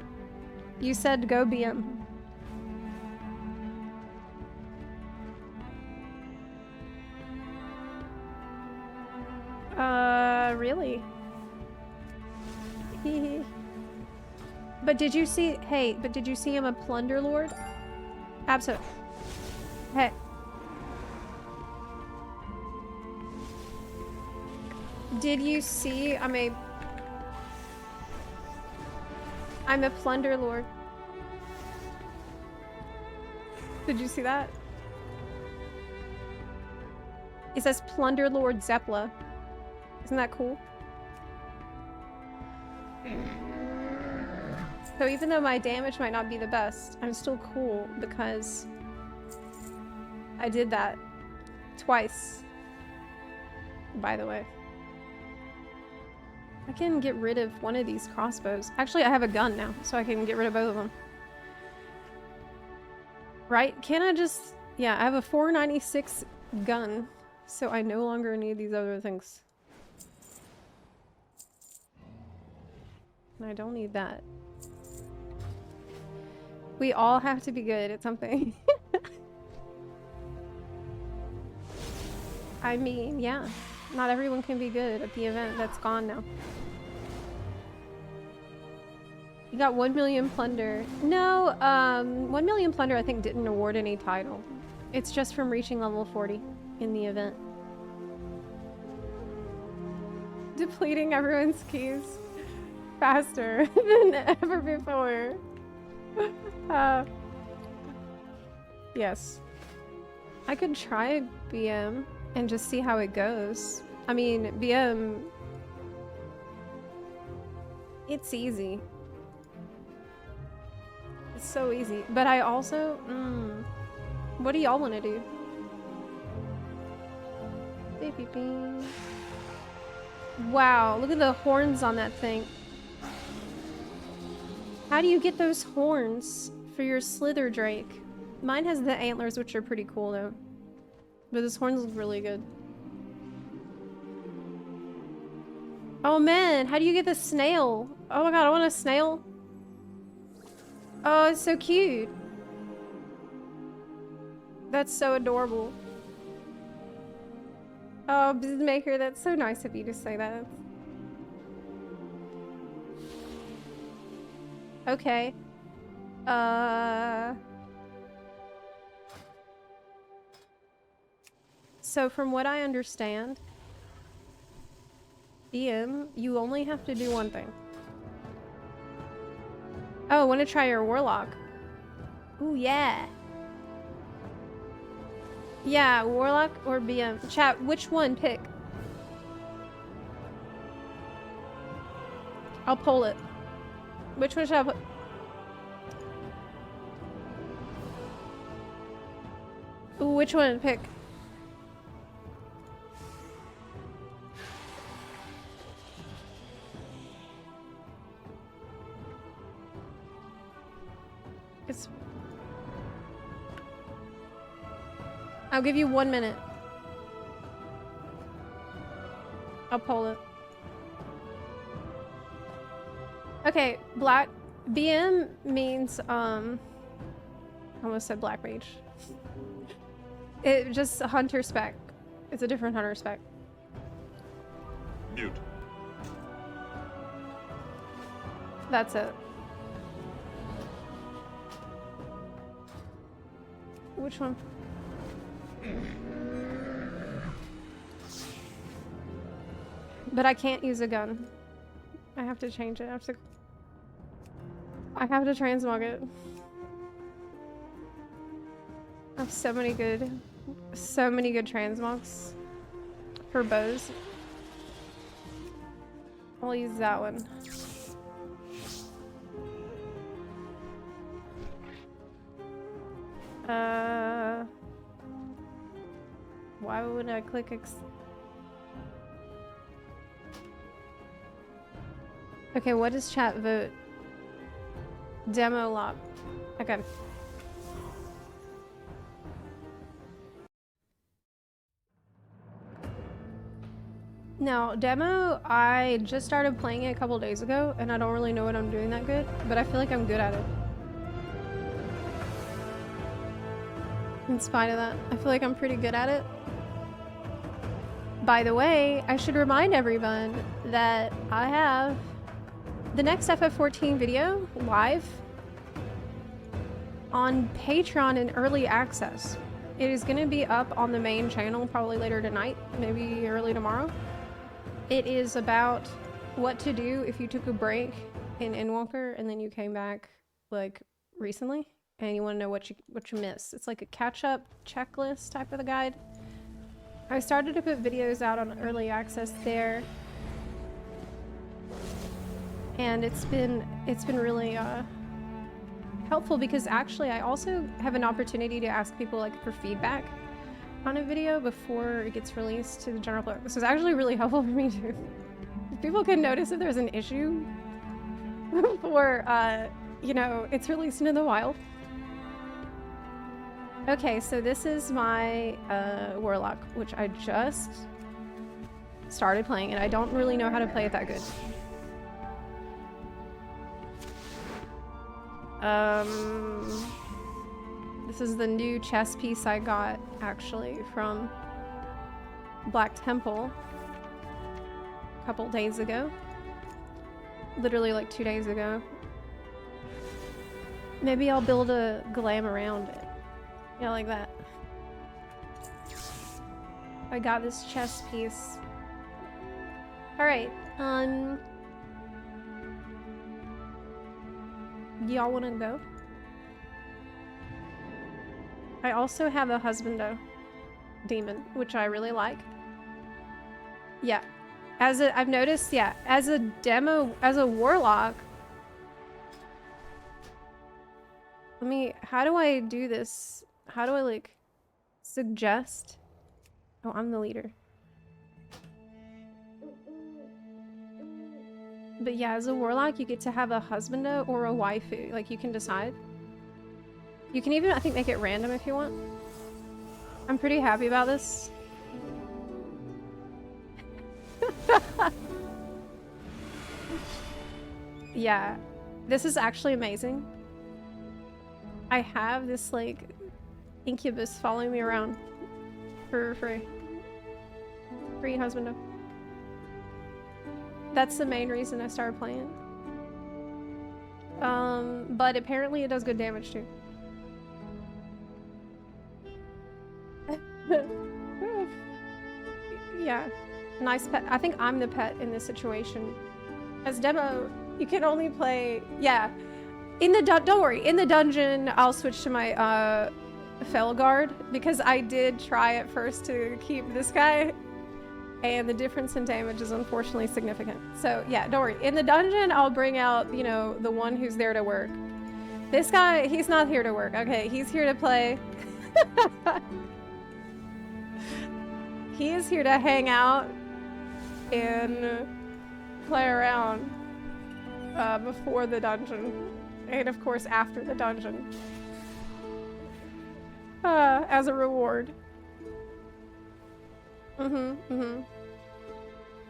You said go BM. Really? But did you see, hey, but did you see him a plunder lord? Absolutely. Hey. Did you see, I'm a plunder lord. Did you see that? It says plunder lord Zepla. Isn't that cool? So even though my damage might not be the best, I'm still cool because I did that twice, by the way. I can get rid of one of these crossbows. Actually, I have a gun now, so I can get rid of both of them. Right? Can I just... Yeah, I have a 496 gun, so I no longer need these other things. And I don't need that. We all have to be good at something. I mean, yeah. Not everyone can be good at the event that's gone now. You got 1 million plunder. No, 1 million plunder I think didn't award any title. It's just from reaching level 40 in the event. Depleting everyone's keys faster than ever before. Yes. I could try BM and just see how it goes. I mean, BM... It's easy. It's so easy. But I also... what do y'all want to do? Beep, beep, beep. Wow, look at the horns on that thing. How do you get those horns for your Slither Drake? Mine has the antlers, which are pretty cool though. But his horns look really good. Oh man, how do you get the snail? Oh my god, I want a snail. Oh, it's so cute. That's so adorable. Oh, Bizmaker, that's so nice of you to say that. Okay. So from what I understand, BM, you only have to do one thing. Oh, want to try your warlock? Ooh, yeah. Yeah, warlock or BM. Chat, which one pick? I'll poll it. Which one should I put? Ooh, which one to pick? I'll give you 1 minute. I'll poll it. Okay, black BM means I almost said black mage. It just a hunter spec. It's a different hunter spec. Mute. That's it. Which one? But I can't use a gun. I have to change it. I have to transmog it. I have so many good transmogs for bows. I'll use that one. Why would I click Okay, what does chat vote? Demo lop. Okay. Now, demo, I just started playing it a couple days ago, and I don't really know what I'm doing that good, but I feel like I'm good at it. In spite of that, I feel like I'm pretty good at it. By the way, I should remind everyone that I have the next FF14 video live on Patreon in early access. It is going to be up on the main channel probably later tonight, maybe early tomorrow. It is about what to do if you took a break in Endwalker and then you came back like recently and you want to know what you missed. It's like a catch-up checklist type of the guide. I started to put videos out on early access there, and it's been really helpful because actually I also have an opportunity to ask people like for feedback on a video before it gets released to the general public. This is actually really helpful for me too. If people can notice if there's an issue before you know, it's released into the wild. Okay, so this is my Warlock, which I just started playing, and I don't really know how to play it that good. This is the new chess piece I got, actually, from Black Temple a couple days ago. Literally like 2 days ago. Maybe I'll build a glam around it. Yeah, like that. I got this chess piece. Alright, y'all wanna go? I also have a husbando demon, which I really like. Yeah. I've noticed, yeah, as a warlock. How do I do this? How do I like suggest? Oh, I'm the leader. But yeah, as a warlock, you get to have a husbando or a waifu. Like, you can decide. You can even, I think, make it random if you want. I'm pretty happy about this. Yeah, this is actually amazing. I have this, like, incubus following me around for free. Free husbando. That's the main reason I started playing. But apparently it does good damage too. Yeah, nice pet. I think I'm the pet in this situation. As demo, you can only play, yeah. In the don't worry, in the dungeon, I'll switch to my Felguard because I did try at first to keep this guy, and the difference in damage is unfortunately significant. So yeah, don't worry. In the dungeon, I'll bring out, you know, the one who's there to work. This guy, he's not here to work. Okay, he's here to play. He is here to hang out and play around before the dungeon. And of course after the dungeon. As a reward.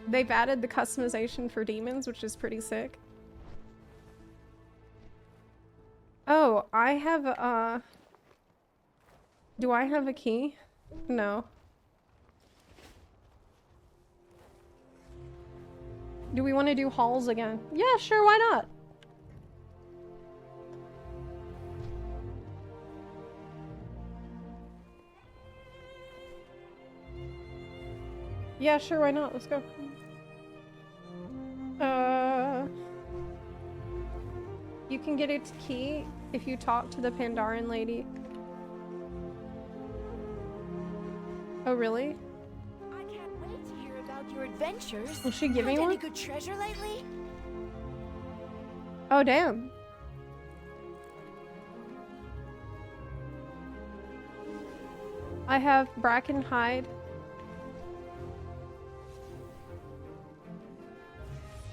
They've added the customization for demons, which is pretty sick. Oh, I have do I have a key? No. Do we want to do halls again? Yeah, sure, why not? Yeah, sure, why not? Let's go. You can get its key if you talk to the Pandaren lady. Oh, really? I can't wait to hear about your adventures. Will she give me Found one? any good treasure lately? Oh, damn. I have bracken hide.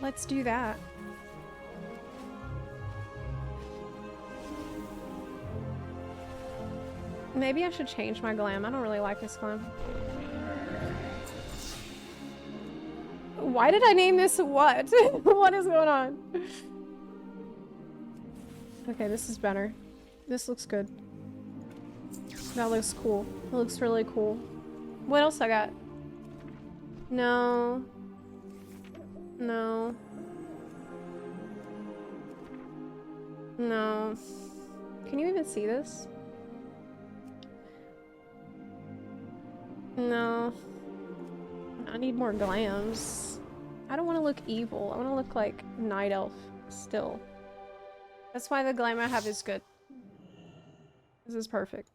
Let's do that. Maybe I should change my glam. I don't really like this glam. Why did I name this what? What is going on? Okay, this is better. This looks good. That looks cool. It looks really cool. What else I got? No. No. No. Can you even see this? No. I need more glams. I don't want to look evil. I want to look like Night Elf still. That's why the glam I have is good. This is perfect.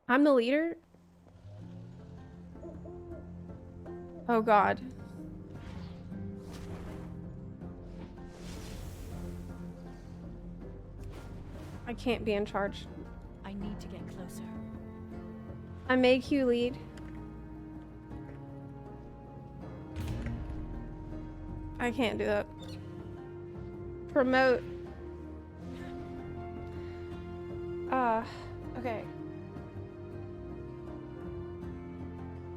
I'm the leader? Oh god. I can't be in charge. I need to get closer. I make you lead. I can't do that. Promote. Okay.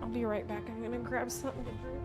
I'll be right back. I'm gonna grab something to drink.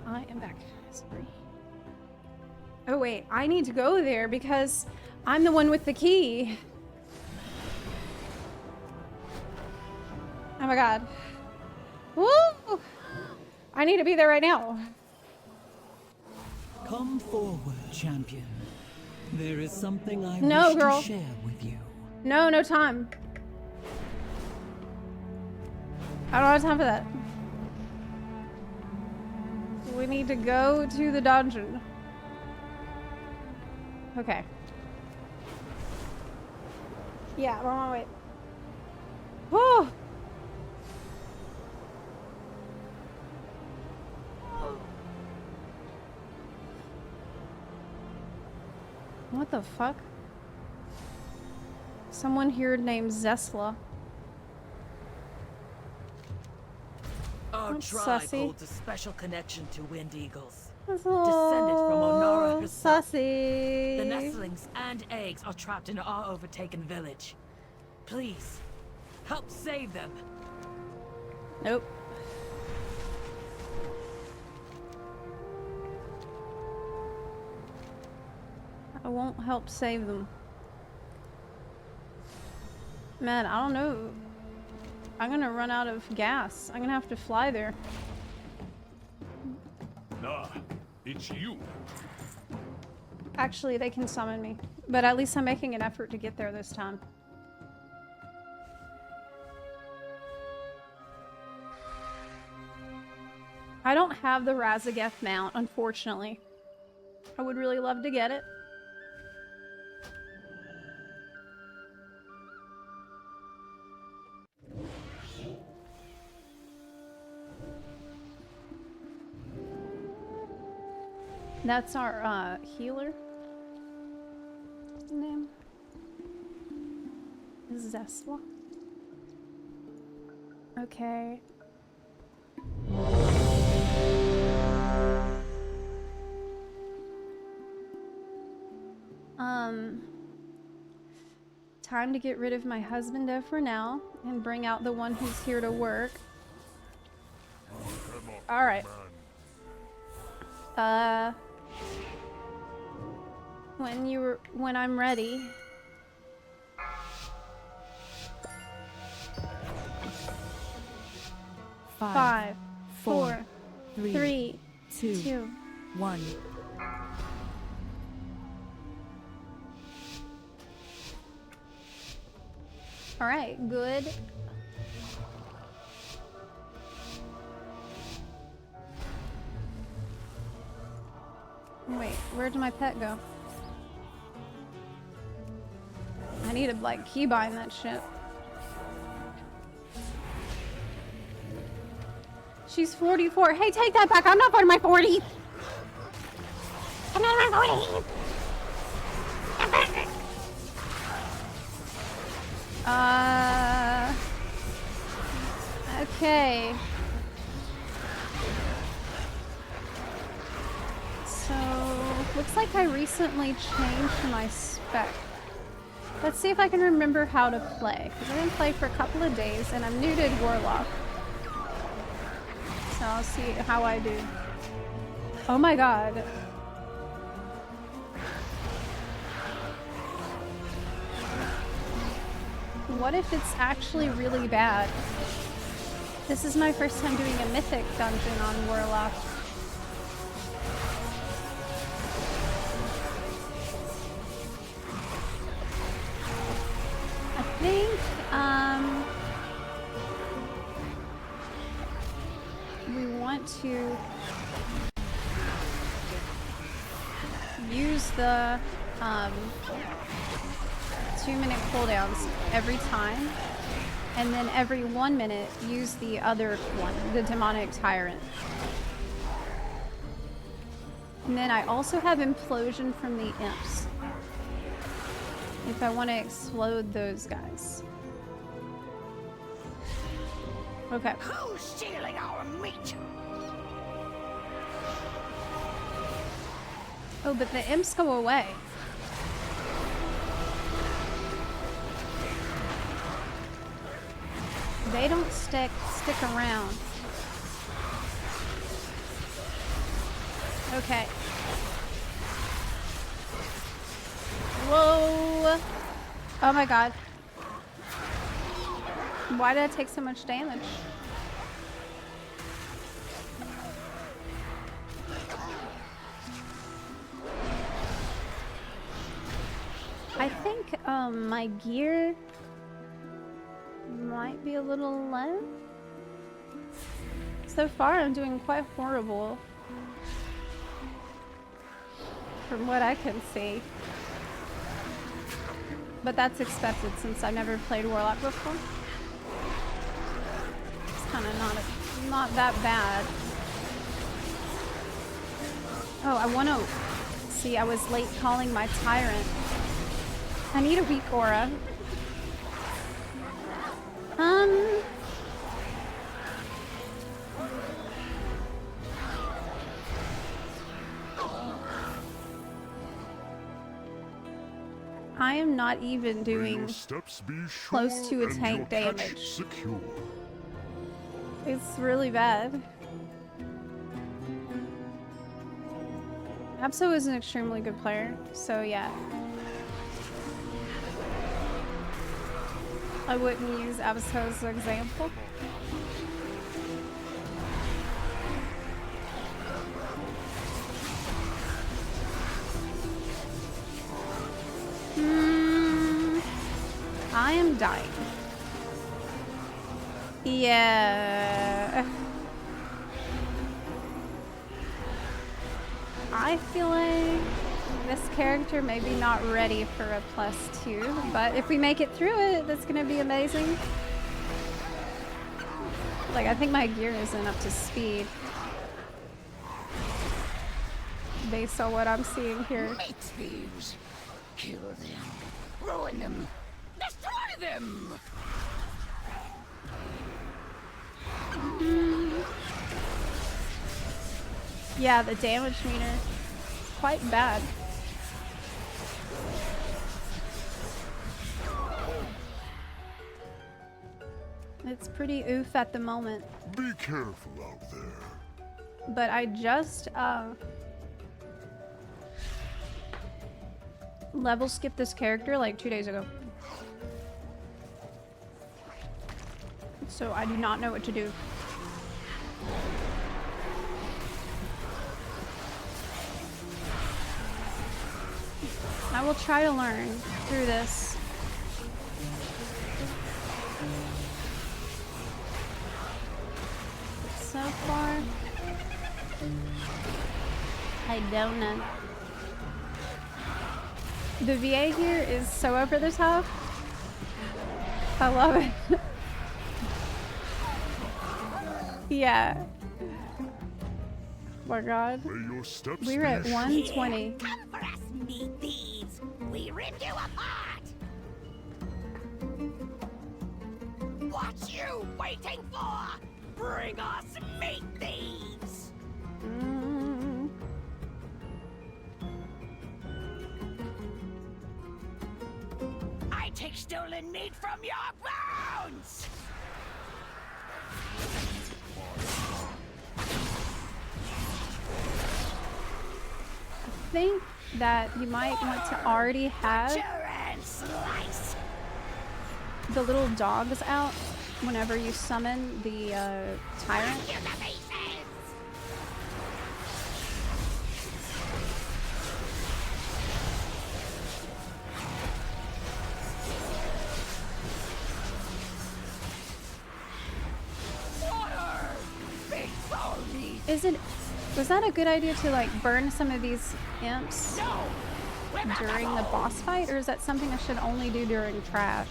I am back. Sorry. Oh wait, I need to go there because I'm the one with the key. Oh my god. Woo! I need to be there right now. Come forward, champion. There is something I wish to share with you. No, no time. I don't have time for that. We need to go to the dungeon. Okay. Yeah, we're on our way. Whoa! What the fuck? Someone here named Zepla. Our That's tribe sussy. holds a special connection to Wind Eagles. That's Descended from Onara herself. Sussy. The nestlings and eggs are trapped in our overtaken village. Please, help save them. Nope. I won't help save them. Man, I don't know. I'm gonna run out of gas. I'm gonna have to fly there. Nah, it's you. Actually, they can summon me. But at least I'm making an effort to get there this time. I don't have the Razageth mount, unfortunately. I would really love to get it. That's our healer. Name Zepla. Okay. Time to get rid of my husbando for now and bring out the one who's here to work. All right. When I'm ready. Five, four, three, two, 1. All right, good. Wait, where'd my pet go? I need to like keybind that shit. She's 44. Hey, take that back. I'm not part of my 40. I'm not my 40. Okay. So, looks like I recently changed my spec. Let's see if I can remember how to play. Because I didn't play for a couple of days and I'm new to Warlock. So I'll see how I do. Oh my god. What if it's actually really bad? This is my first time doing a mythic dungeon on Warlock. I think, we want to use the, 2-minute cooldowns every time, and then every 1 minute use the other one, the demonic tyrant. And then I also have implosion from the imps if I want to explode those guys. Okay. Who's stealing our meat? Oh, but the imps go away. They don't stick around. Okay. Whoa! Oh my god. Why did I take so much damage? I think my gear might be a little low. So far I'm doing quite horrible from what I can see. But that's expected since I've never played Warlock before. It's kind of not that bad. Oh, I want to see. I was late calling my tyrant. I need a weak aura. I am not even doing close to a tank damage. Secure. It's really bad. Abso is an extremely good player, so yeah. I wouldn't use Abso as an example. I am dying. Yeah. I feel like this character maybe not ready for a +2, but if we make it through it, that's gonna be amazing. Like, I think my gear isn't up to speed. Based on what I'm seeing here. Make thieves. Kill them. Ruin them. Destroy them! Yeah, the damage meter. Quite bad. It's pretty oof at the moment. Be careful out there. But I just level skipped this character like 2 days ago. So I do not know what to do. I will try to learn through this. So far, I don't know. The VA gear is so over the top. I love it. Yeah. Oh my god. We're at 120. Come for us, meat thieves. We rip you apart. What you waiting for? Bring us meat thieves. I take stolen meat from your bones. I think that you might want to already have the little dogs out whenever you summon the tyrant. Was that a good idea to like burn some of these imps during the boss fight, or is that something I should only do during trash?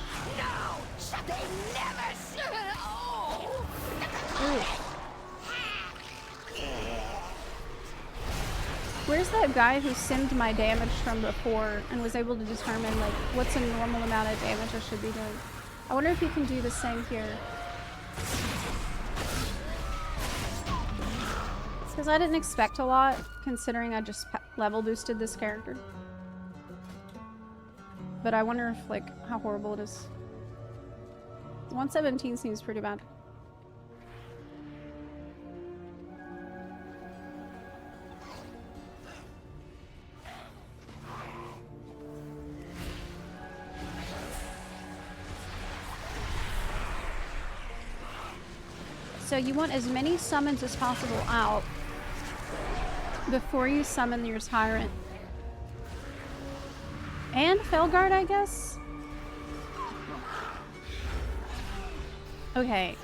Where's that guy who simmed my damage from before and was able to determine like what's a normal amount of damage I should be doing? I wonder if he can do the same here. Because I didn't expect a lot, considering I just level boosted this character. But I wonder if, like, how horrible it is. 117 seems pretty bad. So you want as many summons as possible out before you summon your tyrant. And Felguard, I guess? Okay.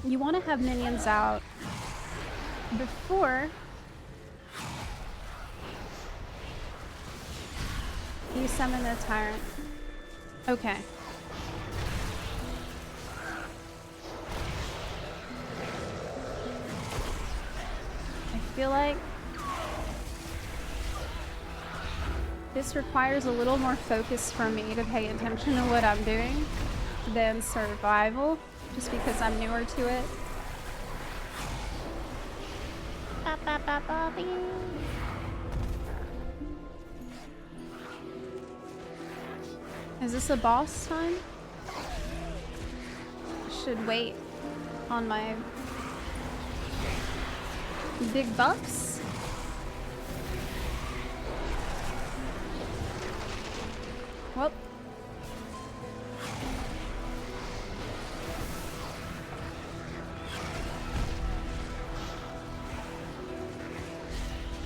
You want to have minions out before you summon the tyrant. Okay. I feel like this requires a little more focus for me to pay attention to what I'm doing than survival, just because I'm newer to it. Is this a boss time? Should wait on my big bucks. Well.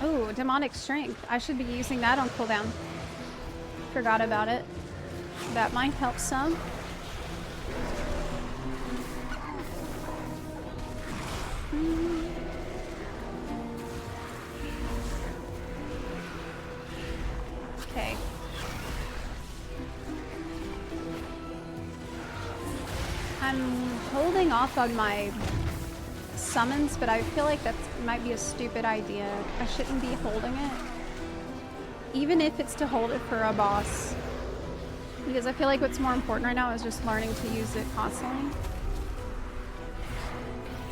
Oh, demonic strength. I should be using that on cooldown. Forgot about it. That might help some. Okay. I'm holding off on my summons, but I feel like that might be a stupid idea. I shouldn't be holding it. Even if it's to hold it for a boss. Because I feel like what's more important right now is just learning to use it constantly.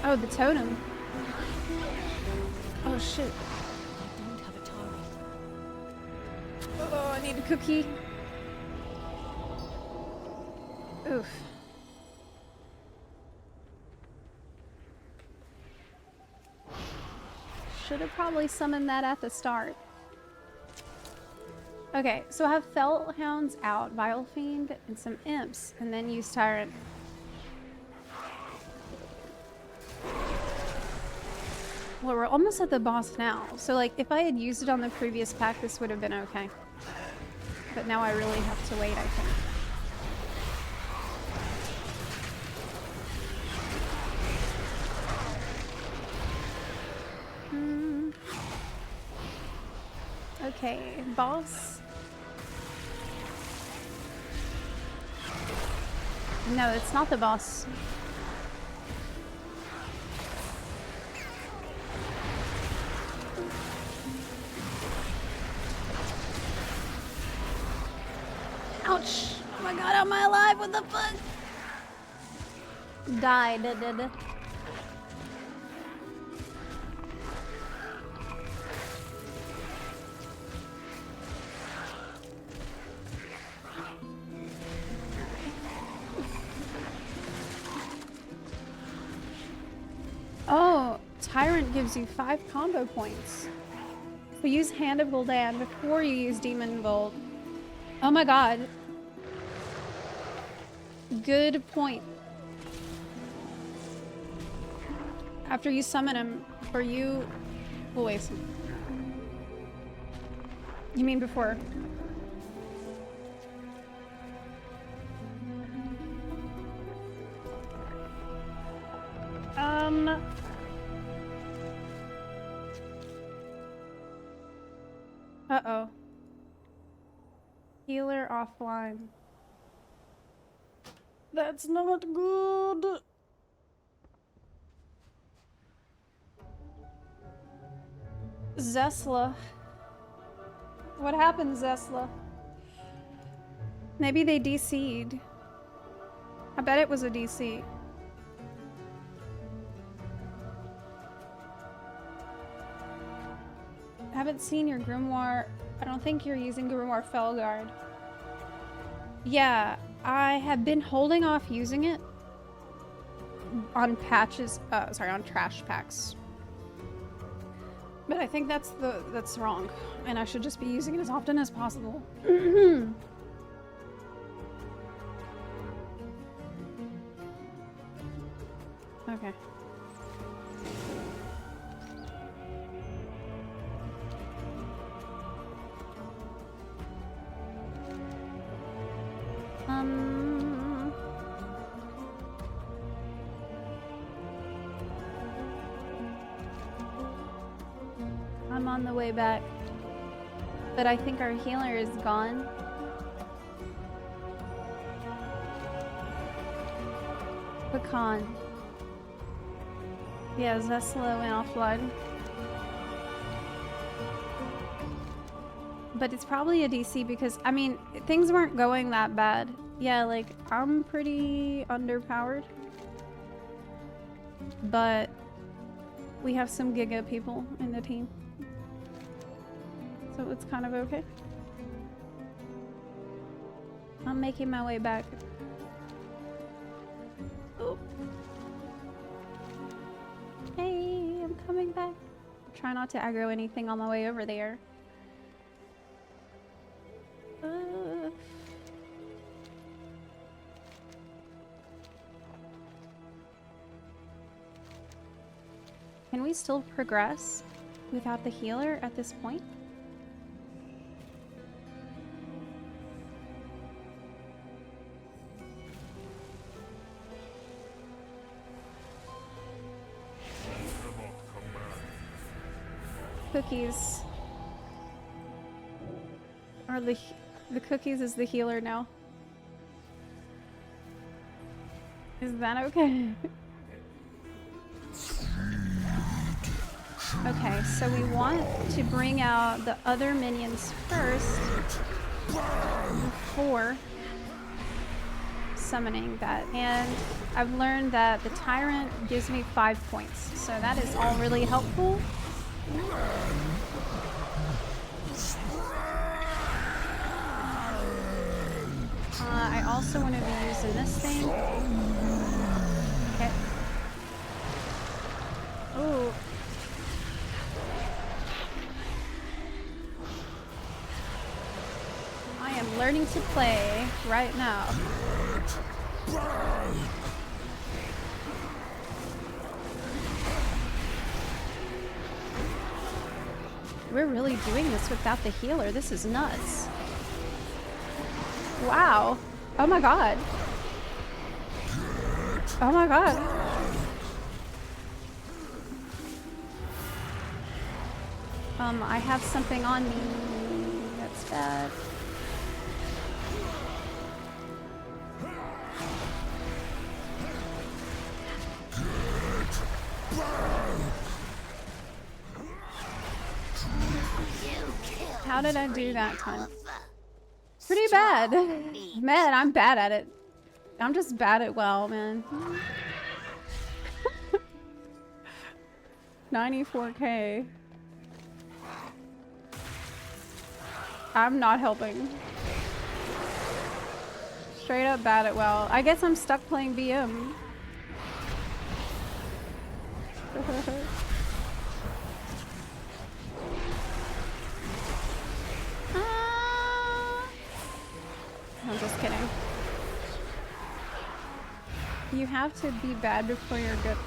Oh, the totem. Oh shit. I don't have a target. Oh, I need a cookie. Oof. Should have probably summoned that at the start. Okay, so I have Felt Hounds out, Vile Fiend, and some Imps, and then use Tyrant. Well, we're almost at the boss now, so like if I had used it on the previous pack, this would have been okay. But now I really have to wait, I think. Okay, boss. No, it's not the boss. Ouch! Oh my god, am I alive? What the fuck? Died. Oh, Tyrant gives you 5 combo points. So use Hand of Gul'dan before you use Demon Bolt. Oh my god. Good point. After you summon him, for you... We'll waste him. You mean before? Uh-oh. Healer offline. That's not good. Zepla. What happened, Zepla? Maybe they DC'd. I bet it was a DC. I haven't seen your Grimoire. I don't think you're using Grimoire Felguard. Yeah, I have been holding off using it on patches, on trash packs. But I think that's wrong, and I should just be using it as often as possible. Okay. I'm on the way back, but I think our healer is gone. Pecan. Yeah, Zepla went offline. But it's probably a DC because, I mean, things weren't going that bad. Yeah, like, I'm pretty underpowered. But we have some Giga people in the team. So it's kind of okay. I'm making my way back. Oh. Hey, I'm coming back. Try not to aggro anything on my way over there. Can we still progress without the healer at this point? Cookies are the cookies is the healer now. Is that okay? Okay, so we want to bring out the other minions first before summoning that. And I've learned that the Tyrant gives me 5 points, so that is all really helpful. I also want to be using this thing. Okay. Ooh. I am learning to play right now. We're really doing this without the healer. This is nuts. Wow. Oh my god. Oh my god. I have something on me. That's bad. How did I do that time? Pretty bad. Man, I'm bad at it. I'm just bad at WoW, man. 94k. I'm not helping. Straight up bad at WoW. I guess I'm stuck playing BM. I'm just kidding. You have to be bad before you're good.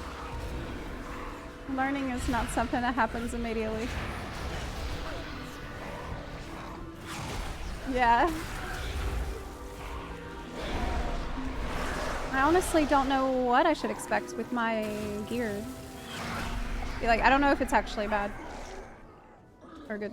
Learning is not something that happens immediately. Yeah. I honestly don't know what I should expect with my gear. Like, I don't know if it's actually bad or good.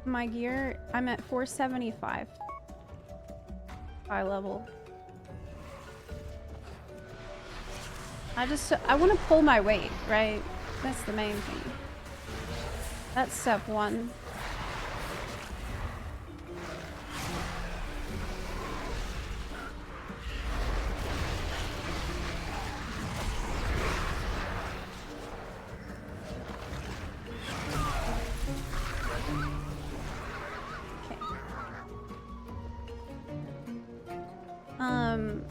My gear, I'm at 475. High level. I want to pull my weight, right? That's the main thing. That's step one.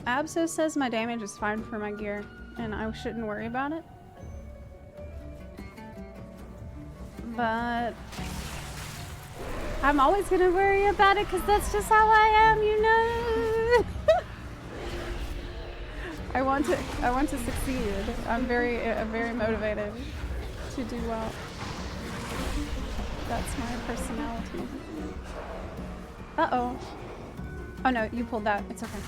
Abso says my damage is fine for my gear, and I shouldn't worry about it. But I'm always gonna worry about it because that's just how I am, you know. I want to succeed. I'm very motivated to do well. That's my personality. Uh-oh. Oh no, you pulled that. It's okay.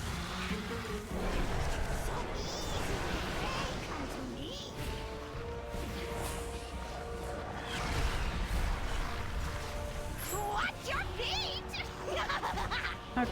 Okay.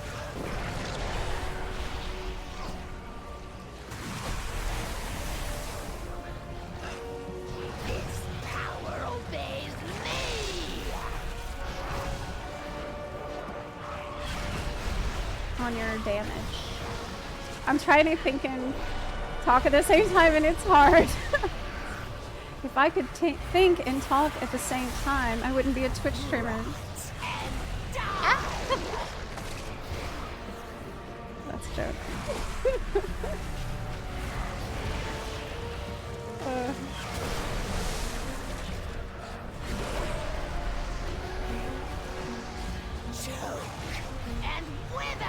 on your damage. I'm trying to think and talk at the same time, and it's hard. If I could think and talk at the same time, I wouldn't be a Twitch streamer. That's a joke. And wither!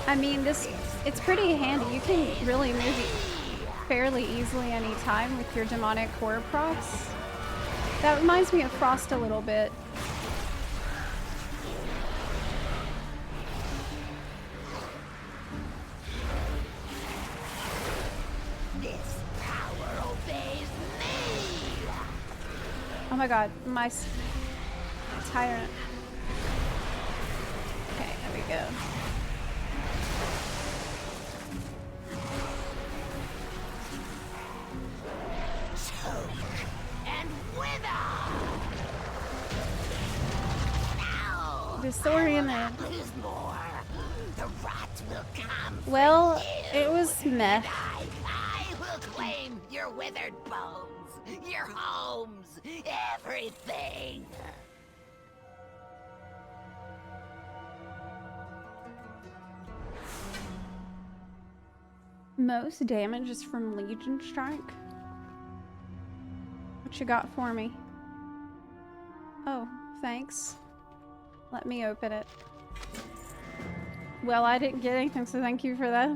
I mean, it's pretty handy. You can really move it fairly easily anytime with your demonic core procs. That reminds me of Frost a little bit. This power obeys me! Oh my god, my tyrant. Okay, there we go. And wither! Disoriented. Lose more. The rot will come. Well, it was meh. I will claim your withered bones, your homes, everything. Most damage is from Legion Strike. What you got for me? Oh, thanks. Let me open it. Well, I didn't get anything, so thank you for that.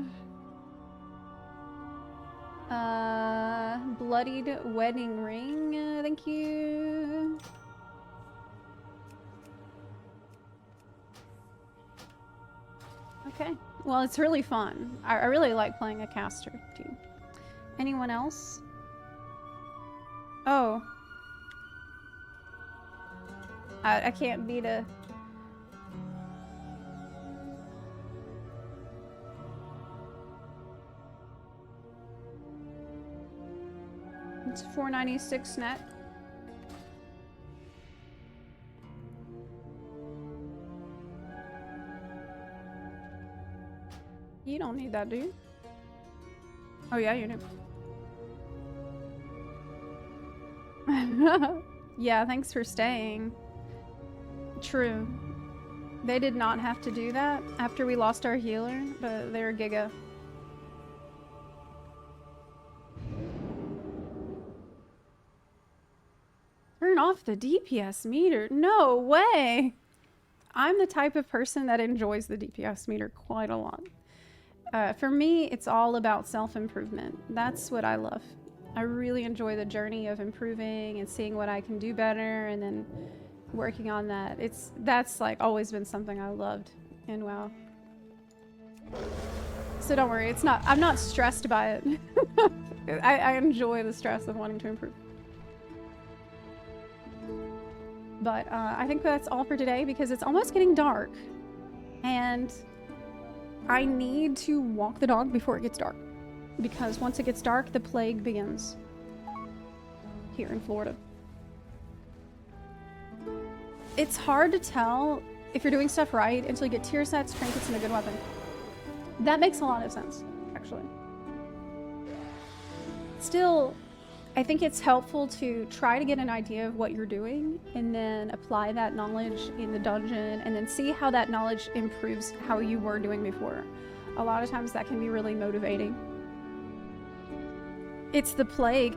Bloodied wedding ring. Thank you. Okay. Well, it's really fun. I really like playing a caster too. Anyone else? Oh. I can't beat a... It's 496 net. You don't need that, do you? Oh yeah, you do. Yeah, thanks for staying. True. They did not have to do that after we lost our healer, but they're Giga. Turn off the DPS meter? No way! I'm the type of person that enjoys the DPS meter quite a lot. For me, it's all about self-improvement. That's what I love. I really enjoy the journey of improving and seeing what I can do better and then working on that. That's like always been something I loved in WoW. So don't worry, I'm not stressed by it. I enjoy the stress of wanting to improve. But I think that's all for today because it's almost getting dark and I need to walk the dog before it gets dark because once it gets dark, the plague begins here in Florida. It's hard to tell if you're doing stuff right until you get tier sets, trinkets, and a good weapon. That makes a lot of sense, actually. Still, I think it's helpful to try to get an idea of what you're doing and then apply that knowledge in the dungeon and then see how that knowledge improves how you were doing before. A lot of times that can be really motivating. It's the plague.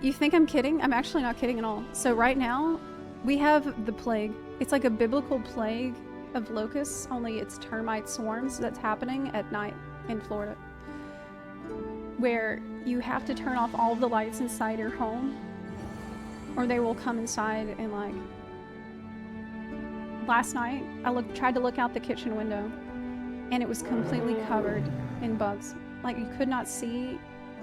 You think I'm kidding? I'm actually not kidding at all. So right now, we have the plague. It's like a biblical plague of locusts, only it's termite swarms that's happening at night in Florida. Where you have to turn off all of the lights inside your home or they will come inside and like... Last night, I tried to look out the kitchen window and it was completely covered in bugs. Like you could not see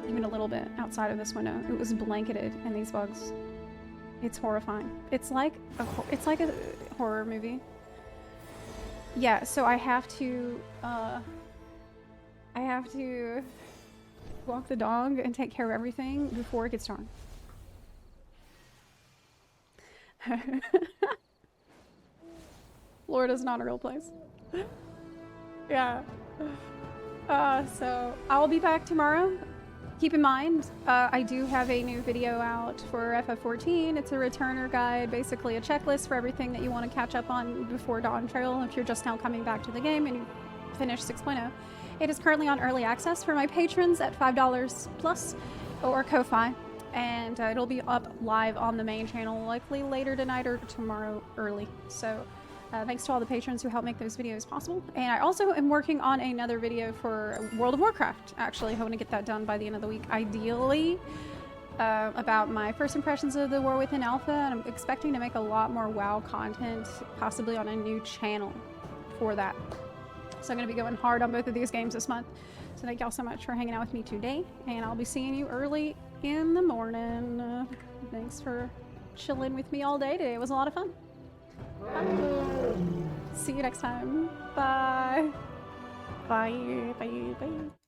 even a little bit outside of this window. It was blanketed in these bugs. It's horrifying. It's like a horror movie. Yeah, so I have to walk the dog and take care of everything before it gets dark. Florida's not a real place. Yeah. So I'll be back tomorrow. Keep in mind, I do have a new video out for FF14. It's a returner guide, basically a checklist for everything that you want to catch up on before Dawn Trail if you're just now coming back to the game and you finish 6.0. It is currently on early access for my patrons at $5 plus or Ko-Fi, and it'll be up live on the main channel likely later tonight or tomorrow early. So thanks to all the patrons who help make those videos possible. And I also am working on another video for World of Warcraft. Actually, I want to get that done by the end of the week, ideally, about my first impressions of the War Within Alpha. And I'm expecting to make a lot more WoW content, possibly on a new channel for that. So I'm going to be going hard on both of these games this month. So thank y'all so much for hanging out with me today. And I'll be seeing you early in the morning. Thanks for chilling with me all day today. It was a lot of fun. Bye. See you next time. Bye. Bye. Bye. Bye.